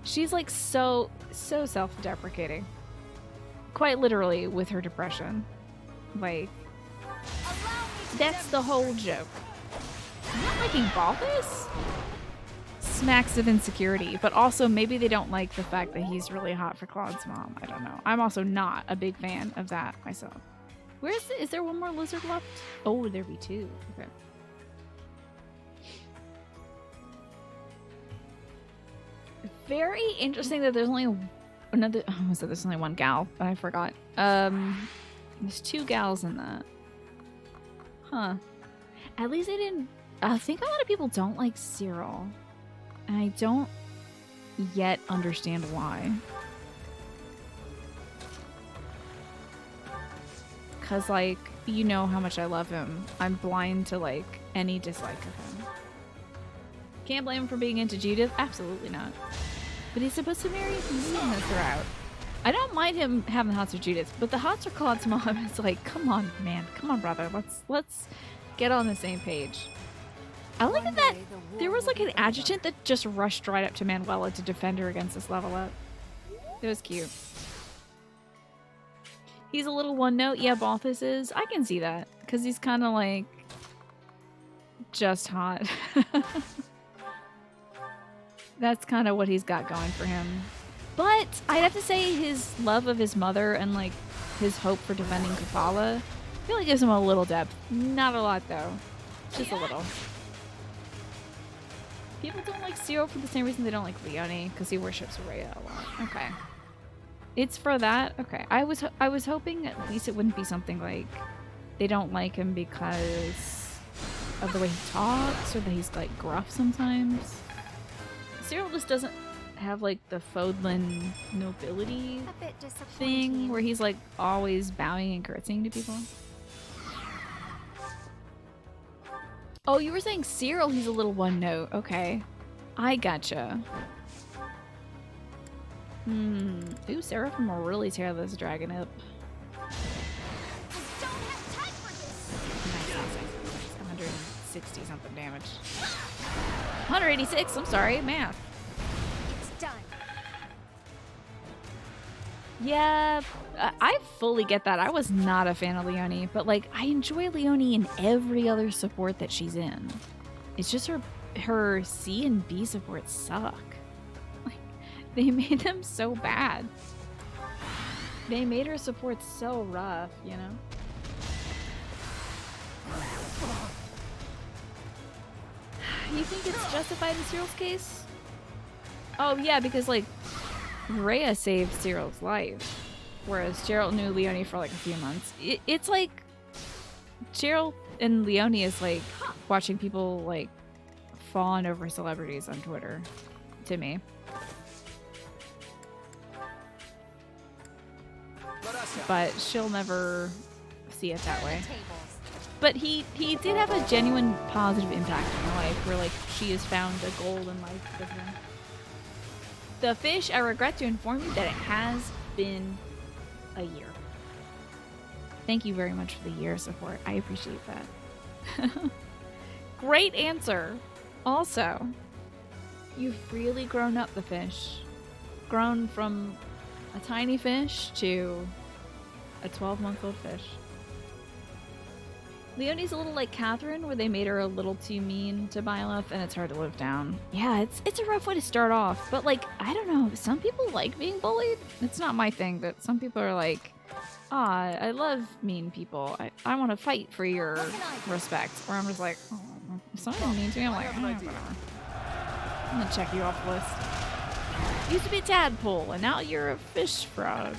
She's like so self-deprecating. Quite literally with her depression. Like, that's the whole joke. I'm not liking Balthus? Smacks of insecurity, but also maybe they don't like the fact that he's really hot for Claude's mom. I don't know. I'm also not a big fan of that myself. Is there one more lizard left? Oh, would there be two? Okay. Very interesting that there's only another. Oh, so there's only one gal, but I forgot. There's two gals in that. Huh. At least they didn't. I think a lot of people don't like Cyril, and I don't yet understand why. Cause like, you know how much I love him. I'm blind to like any dislike of him. Can't blame him for being into Judith. Absolutely not. But he's supposed to marry Nina throughout. I don't mind him having the hots for Judith, but the hots for Claude's mom is like, come on, man, come on, brother. Let's get on the same page. I like that there was like an adjutant that just rushed right up to Manuela to defend her against this level up. It was cute. He's a little one note. Yeah, Balthus is. I can see that. Because he's kind of like... just hot. That's kind of what he's got going for him. But I'd have to say his love of his mother and like his hope for defending Kupala, I feel like gives him a little depth. Not a lot though. Just a little. People don't like Cyril for the same reason they don't like Leone. Because he worships Rhea a lot. Okay. It's for that? Okay. I was hoping at least it wouldn't be something like they don't like him because of the way he talks or that he's like gruff sometimes. Cyril just doesn't have like the Fodlan nobility thing where he's like always bowing and curtsying to people. Oh, you were saying Cyril, he's a little one note. Okay. I gotcha. Ooh, Seraphim will really tear this dragon up. Don't have time for this. Nice. 160 something damage. 186, I'm sorry, math. It's done. Yeah, I fully get that. I was not a fan of Leone, but like I enjoy Leone in every other support that she's in. It's just her C and B supports suck. They made them so bad. They made her support so rough, you know? You think it's justified in Cyril's case? Oh yeah, because like Rhea saved Cyril's life, whereas Geralt knew Leone for like a few months. It's like Geralt and Leone is like watching people like fawn over celebrities on Twitter, to me. But she'll never see it that way. But he did have a genuine positive impact in her life where like she has found a goal in life with him. The fish, I regret to inform you that it has been a year. Thank you very much for the year support. I appreciate that. Great answer. Also, you've really grown up, the fish. Grown from a tiny fish to a 12-month-old fish. Leonie's a little like Catherine, where they made her a little too mean to Byleth, and it's hard to live down. Yeah, it's a rough way to start off, but like, I don't know, some people like being bullied. It's not my thing, but some people are like, I love mean people. I want to fight for your respect. Where I'm just like, oh, if someone's mean to me, I'm like, whatever. I'm gonna check you off the list. Used to be a tadpole, and now you're a fish frog.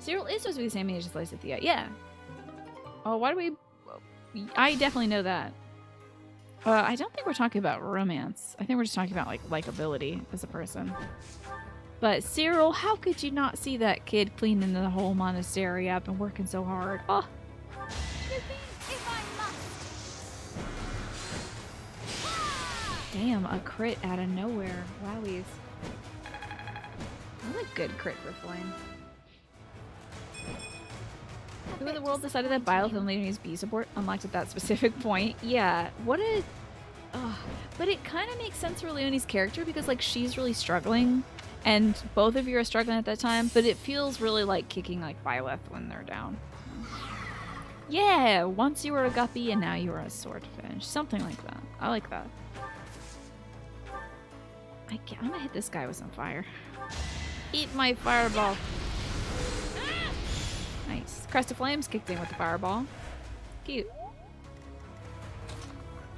Cyril is supposed to be the same age as Lysithea. Yeah. Oh, why do we... I definitely know that. I don't think we're talking about romance. I think we're just talking about, like, likability as a person. But Cyril, how could you not see that kid cleaning the whole monastery up and working so hard? Oh. Damn, a crit out of nowhere. Wowies. What a good crit for Flame. Who in the world decided that biofilm later needs B support unlocked at that specific point? Yeah, what a... but it kind of makes sense for Leonie's character because, like, she's really struggling and both of you are struggling at that time, but it feels really like kicking, like, Byleth when they're down. Yeah, once you were a guppy and now you are a swordfish. Something like that. I like that. I'm gonna hit this guy with some fire. Eat my fireball. Nice. Crest of Flames kicked in with the fireball. Cute.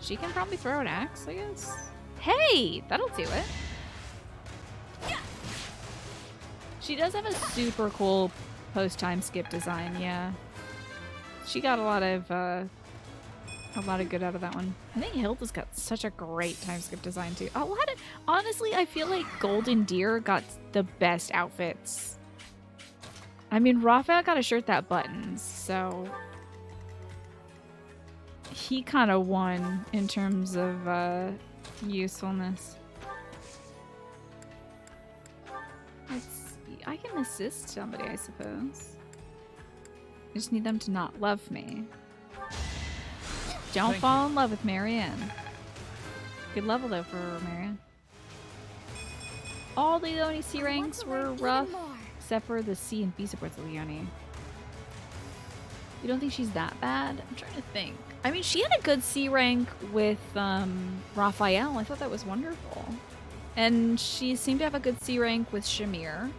She can probably throw an axe, I guess. Hey! That'll do it. She does have a super cool post-time skip design, yeah. She got a lot of good out of that one. I think Hilda's got such a great time skip design too. Honestly, I feel like Golden Deer got the best outfits. I mean, Raphael got a shirt that buttons, so he kind of won in terms of usefulness. Let's see. I can assist somebody, I suppose. I just need them to not love me. Don't fall in love with Marianne. Good level though for Marianne. All the Leonie C ranks were rough, except for the C and B supports of Leonie. You don't think she's that bad? I'm trying to think. I mean, she had a good C rank with Raphael. I thought that was wonderful. And she seemed to have a good C rank with Shamir.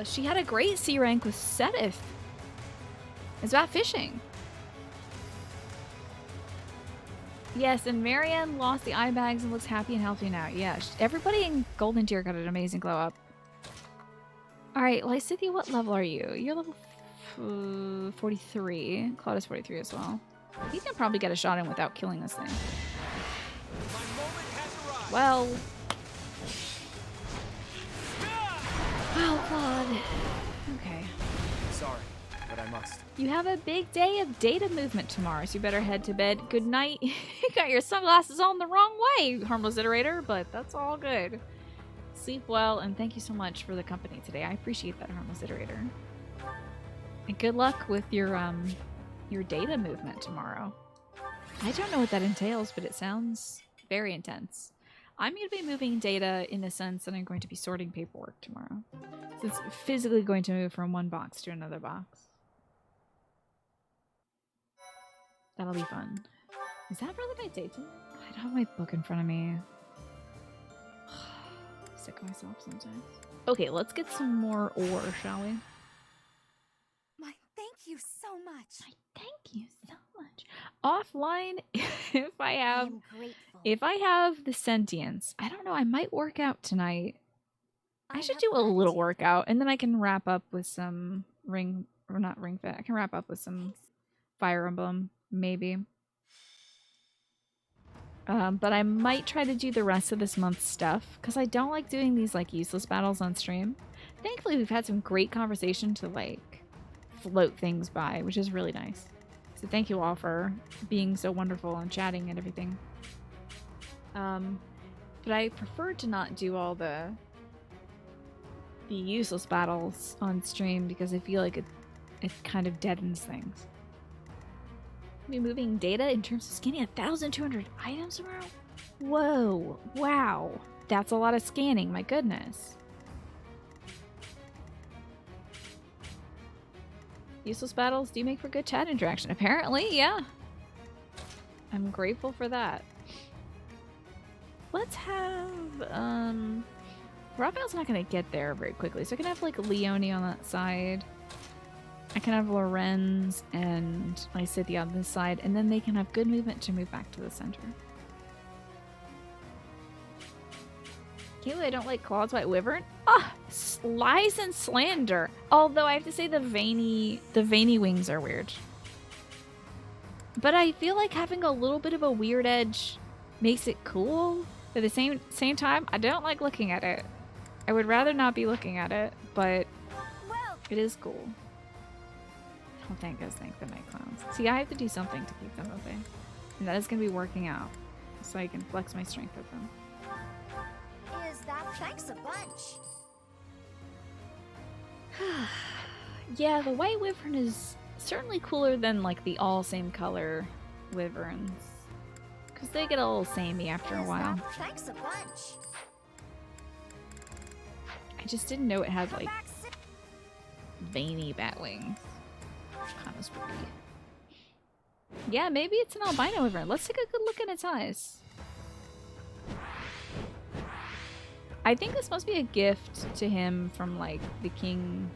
She had a great C rank with Sedith. It's about fishing. Yes, and Marianne lost the eye bags and looks happy and healthy now. Yeah, everybody in Golden Deer got an amazing glow up. Alright, Lysithea, what level are you? You're level 43. Claude is 43 as well. He can probably get a shot in without killing this thing. Well, Claude. Okay. Sorry, but I must. You have a big day of data movement tomorrow, so you better head to bed. Good night. You got your sunglasses on the wrong way, Harmless Iterator, but that's all good. Sleep well, and thank you so much for the company today. I appreciate that, Harmless Iterator. And good luck with your data movement tomorrow. I don't know what that entails, but it sounds very intense. I'm going to be moving data in the sense that I'm going to be sorting paperwork tomorrow. So it's physically going to move from one box to another box. That'll be fun. Is that really my date tonight? I don't have my book in front of me. Sick of myself sometimes. Okay, let's get some more ore, shall we? My thank you so much. Thank you so much. Offline, if I have the sentience, I don't know, I might work out tonight. I should do a little workout, and then I can wrap up with some not ring fit. I can wrap up with some Fire Emblem, maybe. But I might try to do the rest of this month's stuff, because I don't like doing these, like, useless battles on stream. Thankfully, we've had some great conversation to, like, float things by, which is really nice. So thank you all for being so wonderful and chatting and everything. But I prefer to not do all the useless battles on stream because I feel like it kind of deadens things. Be moving data in terms of scanning 1,200 items tomorrow? Whoa, wow. That's a lot of scanning, my goodness. Useless battles do make for good chat interaction. Apparently, yeah. I'm grateful for that. Let's have, Raphael's not gonna get there very quickly, so I can have, like, Leonie on that side. I can have Lorenz and Lysithea on this side, and then they can have good movement to move back to the center. Kayla, I don't like Claude's White Wyvern. Ah, Lies and slander. Although I have to say the veiny wings are weird. But I feel like having a little bit of a weird edge makes it cool. But at the same time, I don't like looking at it. I would rather not be looking at it, but it is cool. Oh, thank us, thank the night clowns. See, I have to do something to keep them obey. And that is going to be working out. So I can flex my strength with them. Is that thanks a bunch? Yeah, the white wyvern is certainly cooler than like the all same color wyverns. Because they get a little samey after a while. Thanks a bunch. I just didn't know it had like veiny bat wings. Kind of spooky. Yeah, maybe it's an albino wyvern. Let's take a good look at its eyes. I think this must be a gift to him from like the king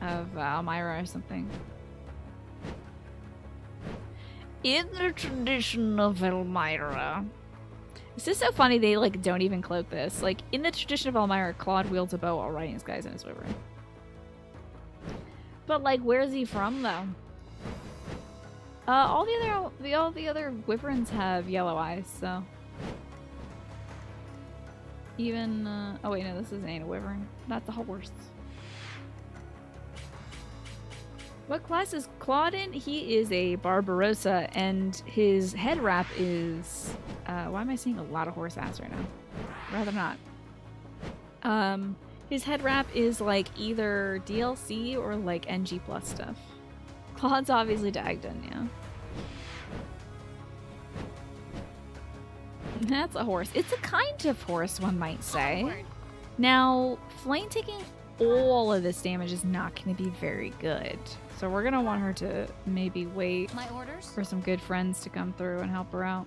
of Elmira or something. In the tradition of Elmira. This is so funny they like don't even cloak this. Like in the tradition of Elmira, Claude wields a bow while riding his guys in his wyvern. But like where's he from though? All the other wyverns have yellow eyes, so even oh wait, no, this ain't a wyvern. That's a horse. What class is Claude in? He is a Barbarossa, and his head wrap is why am I seeing a lot of horse ass right now? Rather not. His head wrap is like either DLC or like NG plus stuff. Claude's obviously Dagden, yeah. That's a horse. It's a kind of horse, one might say. Now, Flame taking all of this damage is not going to be very good. So we're going to want her to maybe wait for some good friends to come through and help her out.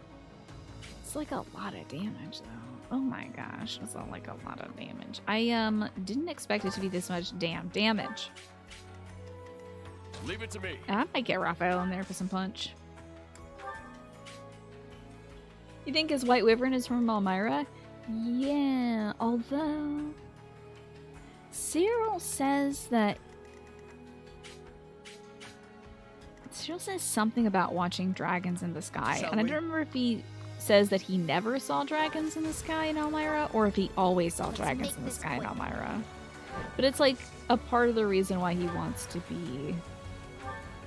It's like a lot of damage, though. Oh my gosh, it's like a lot of damage. I didn't expect it to be this much damage. Leave it to me. I might get Raphael in there for some punch. You think his white wyvern is from Elmira? Yeah, although Cyril says something about watching dragons in the sky. And I don't remember if he says that he never saw dragons in the sky in Elmira or if he always saw dragons in the sky in Elmira. But it's like a part of the reason why he wants to be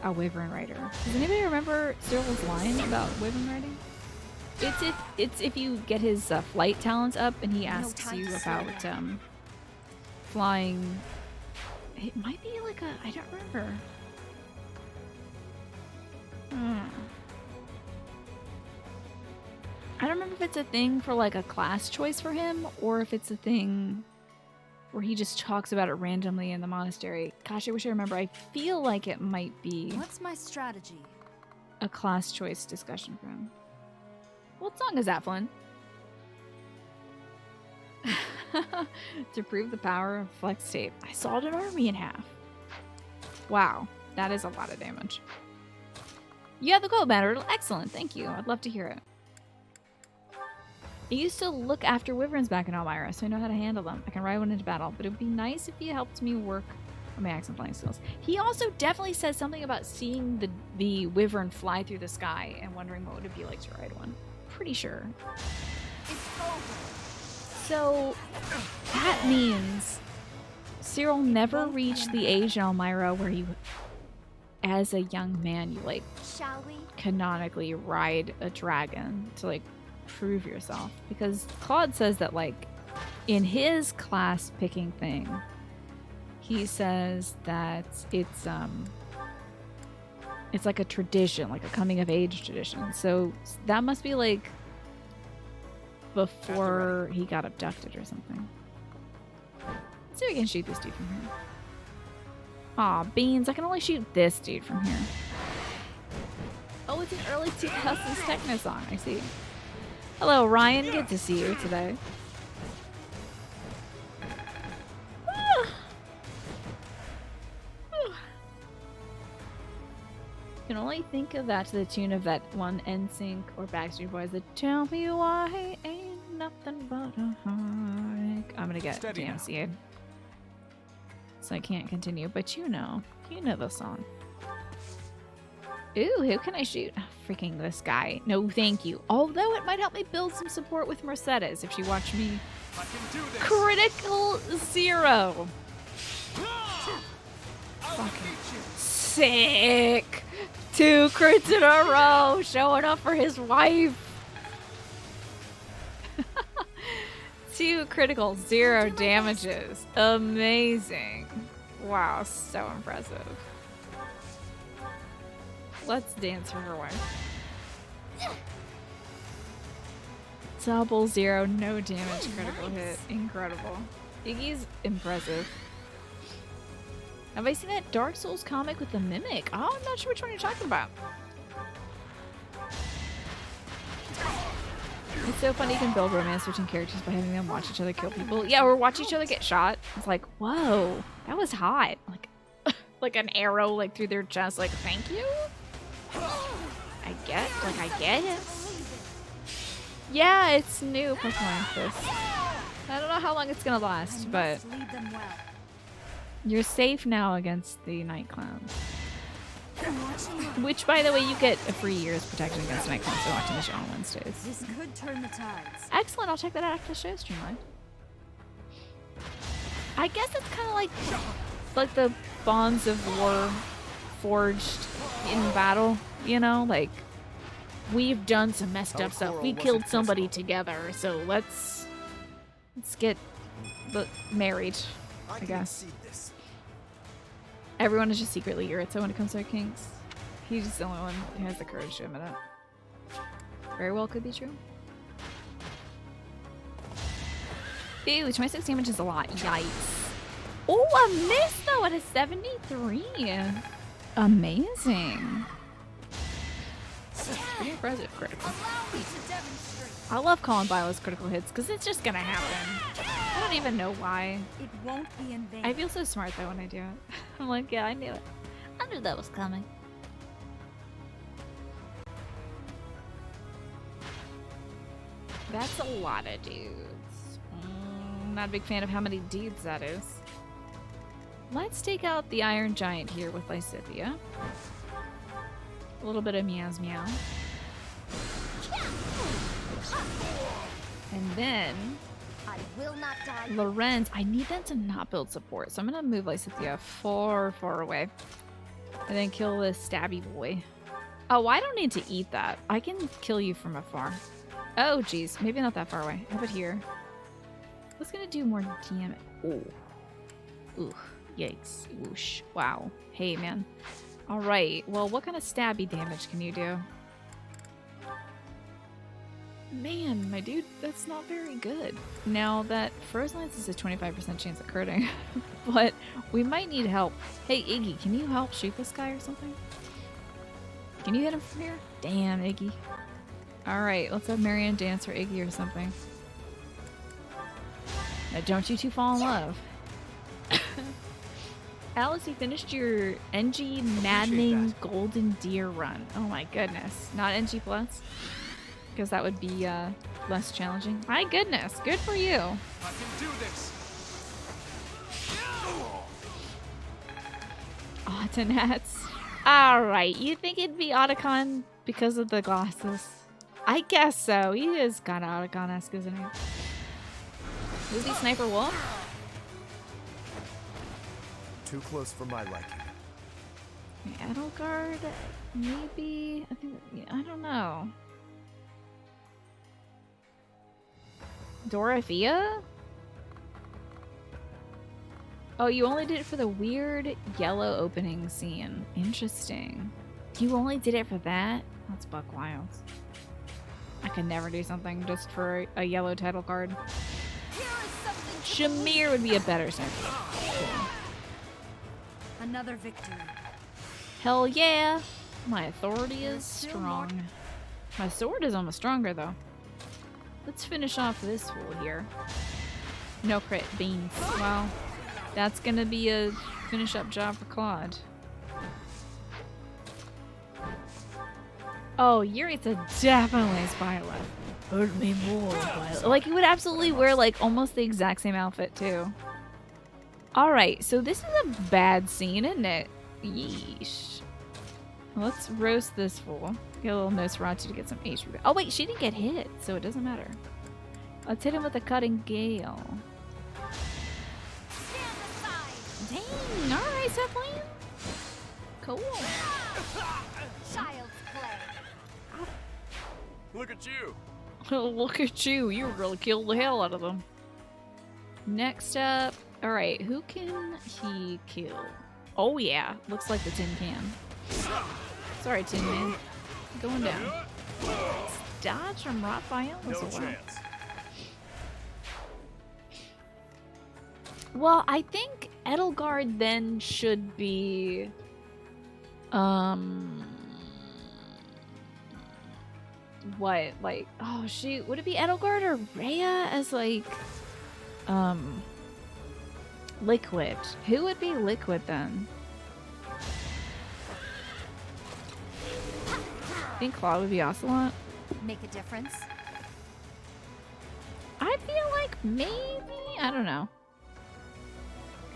a wyvern rider. Does anybody remember Cyril's line about wyvern riding? It's if you get his flight talents up and he asks you about flying. It might be like I don't remember. I don't remember if it's a thing for like a class choice for him or if it's a thing where he just talks about it randomly in the monastery. Gosh, I wish I remember. I feel like it might be What's my strategy? a class choice discussion for him. What song is that, Flynn? To prove the power of flex tape. I sawed an army in half. Wow, that is a lot of damage. You have the gold medal. Excellent, thank you. I'd love to hear it. I used to look after wyverns back in Elmira, so I know how to handle them. I can ride one into battle, but it would be nice if he helped me work on my axe and flying skills. He also definitely says something about seeing the wyvern fly through the sky and wondering what would it be like to ride one. Pretty sure. So that means Cyril never reached the age in Elmira where you, as a young man, you like canonically ride a dragon to like prove yourself. Because Claude says that like in his class picking thing, he says that it's like a tradition, like a coming of age tradition. So that must be like before he got abducted or something. Let's see if we can shoot this dude from here. Aw, beans, I can only shoot this dude from here. Oh, it's an early 2000s techno song, I see. Hello, Ryan, good to see you today. Can only think of that to the tune of that one NSYNC or Backstreet Boys that tell me why ain't nothing but a heartache. I'm gonna get DMCA'd. so I can't continue. But you know the song. Ooh, who can I shoot? Oh, freaking this guy. No, thank you. Although it might help me build some support with Mercedes if she watched me. Critical 0. Fucking sick. 2 crits in a row, showing up for his wife. 2 critical, 0 damages. Amazing. Wow, so impressive. Let's dance for her wife. Double 0, no damage, critical hit. Incredible. Iggy's impressive. Have I seen that Dark Souls comic with the Mimic? Oh, I'm not sure which one you're talking about. It's so funny you can build romance between characters by having them watch each other kill people. Yeah, or watch each other get shot. It's like, whoa, that was hot. Like an arrow like through their chest, like, thank you? I get it. Yeah, it's new Pokemon this. I don't know how long it's gonna last, but you're safe now against the night clowns. Which, by the way, you get a free year's protection against night clowns for watching the show on Wednesdays. This could turn the tides. Excellent, I'll check that out after the show streamline. I guess it's kind of like the bonds of war forged in battle, you know? Like, we've done some messed up stuff. We killed somebody together, so let's get married, I guess. Everyone is just secretly Yuritsa when it comes to our kings. He's just the only one who has the courage to admit it. Very well could be true. Ew, 26 damage is a lot. Yikes. Oh, a miss though at a 73. Amazing. Pretty impressive critical. I love calling Bila's critical hits because it's just gonna happen. I don't even know why. It won't be in vain. I feel so smart though when I do it. I'm like, yeah, I knew it. I knew that was coming. That's a lot of dudes. Not a big fan of how many dudes that is. Let's take out the Iron Giant here with Lysithia. A little bit of meows meow. And then I will not die. Lorenz, I need them to not build support, so I'm gonna move Lysithia far, far away. And then kill this stabby boy. Oh, I don't need to eat that. I can kill you from afar. Oh, geez. Maybe not that far away. How about here? What's gonna do more damage? Oh. Ooh. Yikes. Whoosh. Wow. Hey, man. Alright. Well, what kind of stabby damage can you do? Man, my dude, that's not very good. Now, that Frozen Lance is a 25% chance of critting, but we might need help. Hey, Iggy, can you help shoot this guy or something? Can you hit him from here? Damn, Iggy. Alright, let's have Marianne dance for Iggy or something. Now, don't you two fall in love. Alice, you finished your NG Maddening Golden Deer run. Oh my goodness. Not NG Plus? Because that would be less challenging. My goodness, good for you. I can do this. Autonats. Alright, you think it'd be Otacon because of the glasses? I guess so. He is kind of Otacon-esque, isn't he? Movie Sniper Wolf? Too close for my liking. Edelgard? Maybe? I think, I don't know. Dorothea? Oh, you only did it for the weird yellow opening scene. Interesting. You only did it for that? That's buck wild. I could never do something just for a yellow title card. Shamir would be a better sniper. Cool. Another victory. Hell yeah! My authority is strong. My sword is almost stronger though. Let's finish off this fool here. No crit beans. Well, that's gonna be a finish up job for Claude. Oh, Yuritsa definitely is Violet. Hurt me more, Violet. Like, he would absolutely wear like almost the exact same outfit too. Alright, so this is a bad scene, isn't it? Yeesh. Let's roast this fool. Get a little Nosferatu to get some HP. Oh wait, she didn't get hit, so it doesn't matter. Let's hit him with a cutting gale. Dang, alright, Sapling. Cool. Child's play. Look at you! Look at you. You really killed the hell out of them. Next up. Alright, who can he kill? Oh yeah, looks like the tin can. Sorry, Tin Man. Going down. Dodge from Raphael as well. Chance. Well, I think Edelgard then should be what, like, oh shoot, would it be Edelgard or Rhea as like Liquid? Who would be Liquid then? I think Claw would be Ocelot. Make a difference. I feel like maybe, I don't know.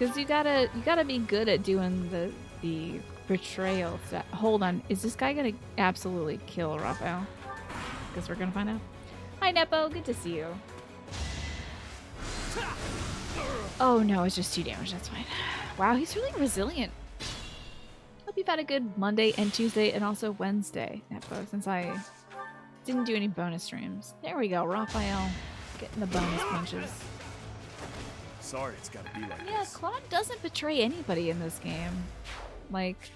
Cause you gotta be good at doing the betrayal stuff. Hold on, is this guy gonna absolutely kill Raphael? Guess we're gonna find out. Hi Nepo, good to see you. Oh no, it's just 2 damage, that's fine. Wow, he's really resilient. Hope you've had a good Monday and Tuesday and also Wednesday, Nepo, since I didn't do any bonus streams. There we go, Raphael getting the bonus punches. Sorry, it's gotta be like Yeah, this. Claude doesn't betray anybody in this game. Like,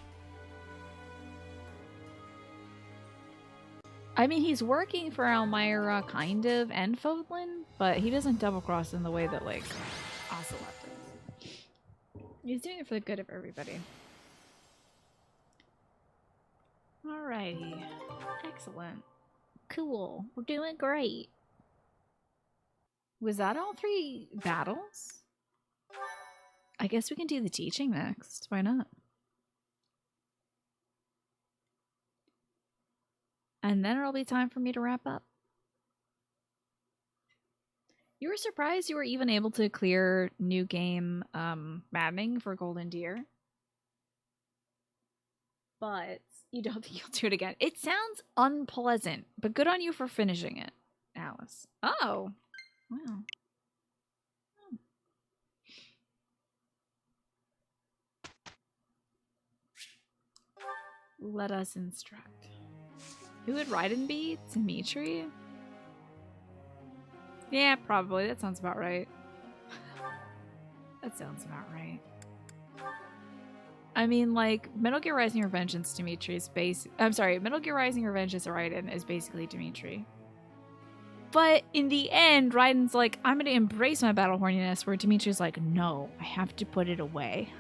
I mean, he's working for Elmira, kind of, and Fodlan, but he doesn't double-cross in the way that, like, Ocelot does. He's doing it for the good of everybody. Alrighty. Excellent. Cool. We're doing great. Was that all 3 battles? I guess we can do the teaching next. Why not? And then it'll be time for me to wrap up. You were surprised you were even able to clear new game maddening for Golden Deer. But you don't think you'll do it again. It sounds unpleasant, but good on you for finishing it, Alice. Oh. Wow. Let us instruct. Who would Raiden be? Dimitri? Yeah, probably. That sounds about right. That sounds about right. I mean, like, Metal Gear Rising Revengeance Dimitri's base. I'm sorry, Metal Gear Rising Revengeance Raiden is basically Dimitri. But in the end, Raiden's like, I'm gonna embrace my battle horniness, where Dimitri's like, no, I have to put it away.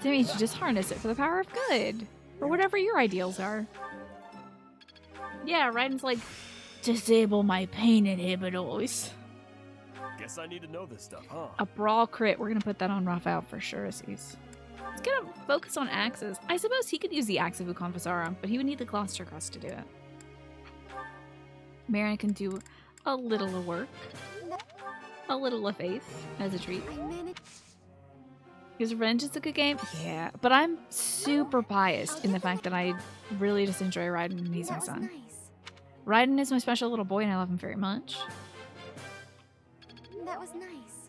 Dimitri, just harness it for the power of good. Or whatever your ideals are. Yeah, Raiden's like, disable my pain inhibitors. Guess I need to know this stuff, huh? A brawl crit. We're gonna put that on Raphael for sure, Aziz. Let's get him focus on axes. I suppose he could use the axe of Ukon Vasara, but he would need the Gloucester Crest to do it. Marion can do a little of work. A little of faith as a treat. Is Revenge is a good game? Yeah, but I'm super biased in the fact that I really just enjoy Raiden and he's my son. Raiden is my special little boy and I love him very much. That was nice.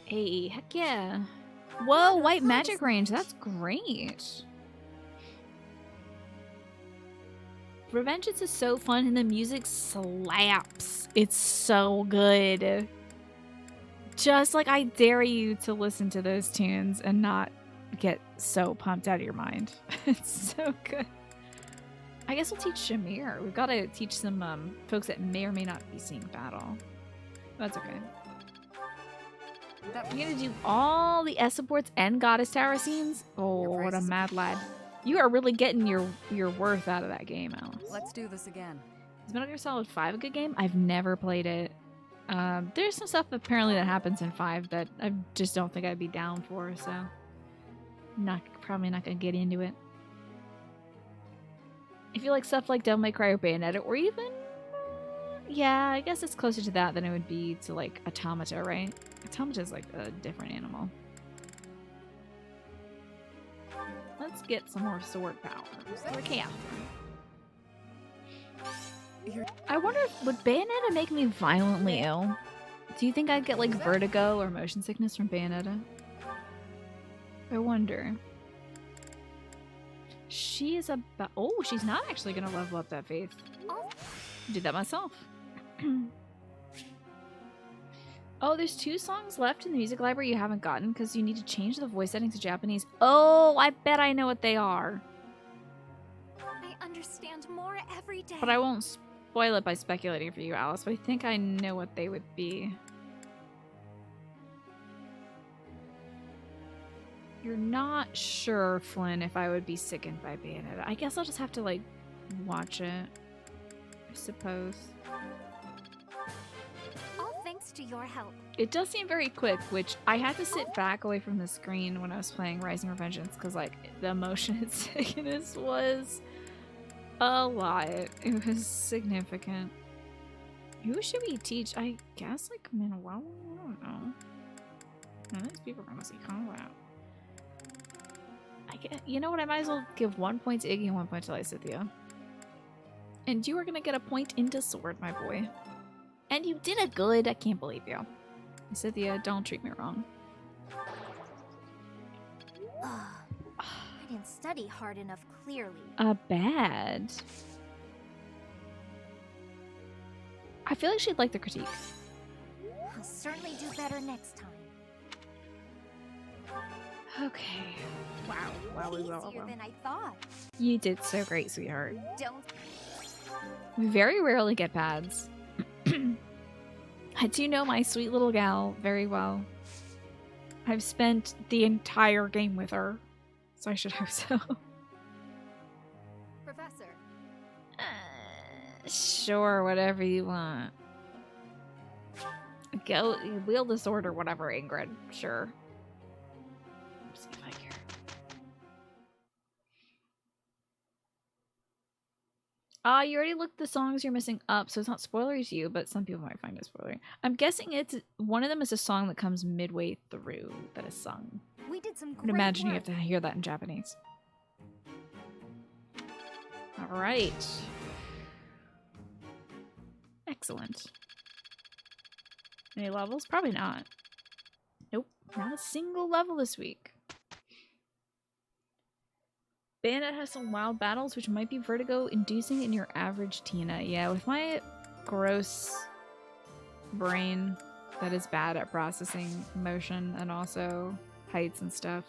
Hey, heck yeah. Whoa, white magic range. That's great. Revengeance is so fun and the music slaps. It's so good. Just like I dare you to listen to those tunes and not get so pumped out of your mind. It's so good. I guess we'll teach Shamir. We've got to teach some folks that may or may not be seeing battle. That's okay. You're gonna do all the S supports and Goddess Tower scenes? Oh, what a mad lad. You are really getting your worth out of that game, Alice. Let's do this again. Is Metal Gear Solid 5 a good game? I've never played it. There's some stuff apparently that happens in 5 that I just don't think I'd be down for, so probably not gonna get into it. If you like stuff like Devil May Cry or Bayonetta, or even Yeah, I guess it's closer to that than it would be to, like, Automata, right? Automata's, like, a different animal. Let's get some more sword power. Okay. I wonder if would Bayonetta make me violently ill? Do you think I'd get like vertigo or motion sickness from Bayonetta? I wonder. She is about. Oh, she's not actually gonna level up that faith. Did that myself. Oh, there's 2 songs left in the music library you haven't gotten because you need to change the voice settings to Japanese. Oh, I bet I know what they are. I understand more every day. But I won't spoil it by speculating for you, Alice, but I think I know what they would be. You're not sure, Flynn, if I would be sickened by Bayonetta. I guess I'll just have to, like, watch it, I suppose. All thanks to your help. It does seem very quick, which I had to sit back away from the screen when I was playing Rising Revengeance because, like, the motion sickness was a lot. It was significant. Who should we teach? I guess, like, Manuel? I don't know. None of these people are gonna see combat. You know what? I might as well give 1 point to Iggy and 1 point to Lysithea. And you are gonna get a point into sword, my boy. And you did a good. I can't believe you. Lysithea, don't treat me wrong. I didn't study hard enough, clearly. Bad. I feel like she'd like the critique. I'll certainly do better next time. Okay. Wow. Easier than I thought. You did so great, sweetheart. Don't. We very rarely get pads. I do know my sweet little gal very well. I've spent the entire game with her, so I should hope so. Professor. Sure, whatever you want. Go wield the sword or whatever, Ingrid. Sure. Let's see if I care. You already looked the songs you're missing up, so it's not spoilers to you, but some people might find it spoiler. I'm guessing it's one of them is a song that comes midway through that is sung. We did some I great would imagine work. you have to hear that in Japanese. All right. Excellent. Any levels? Probably not. Nope, not a single level this week. Bayonetta has some wild battles, which might be vertigo-inducing in your average Tina. Yeah, with my gross brain that is bad at processing motion and also heights and stuff.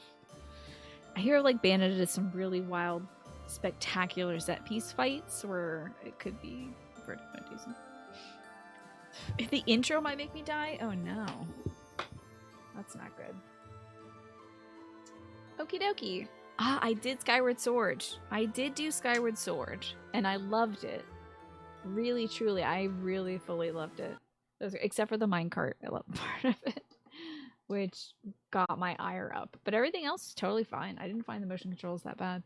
I hear like Bayonetta did some really wild, spectacular set-piece fights where it could be vertigo-inducing. If the intro might make me die? Oh no. That's not good. Okie dokie. I did Skyward Sword. I did do Skyward Sword, and I loved it. Really, truly, I really fully loved it. Except for the minecart, I loved part of it, which got my ire up. But everything else is totally fine. I didn't find the motion controls that bad.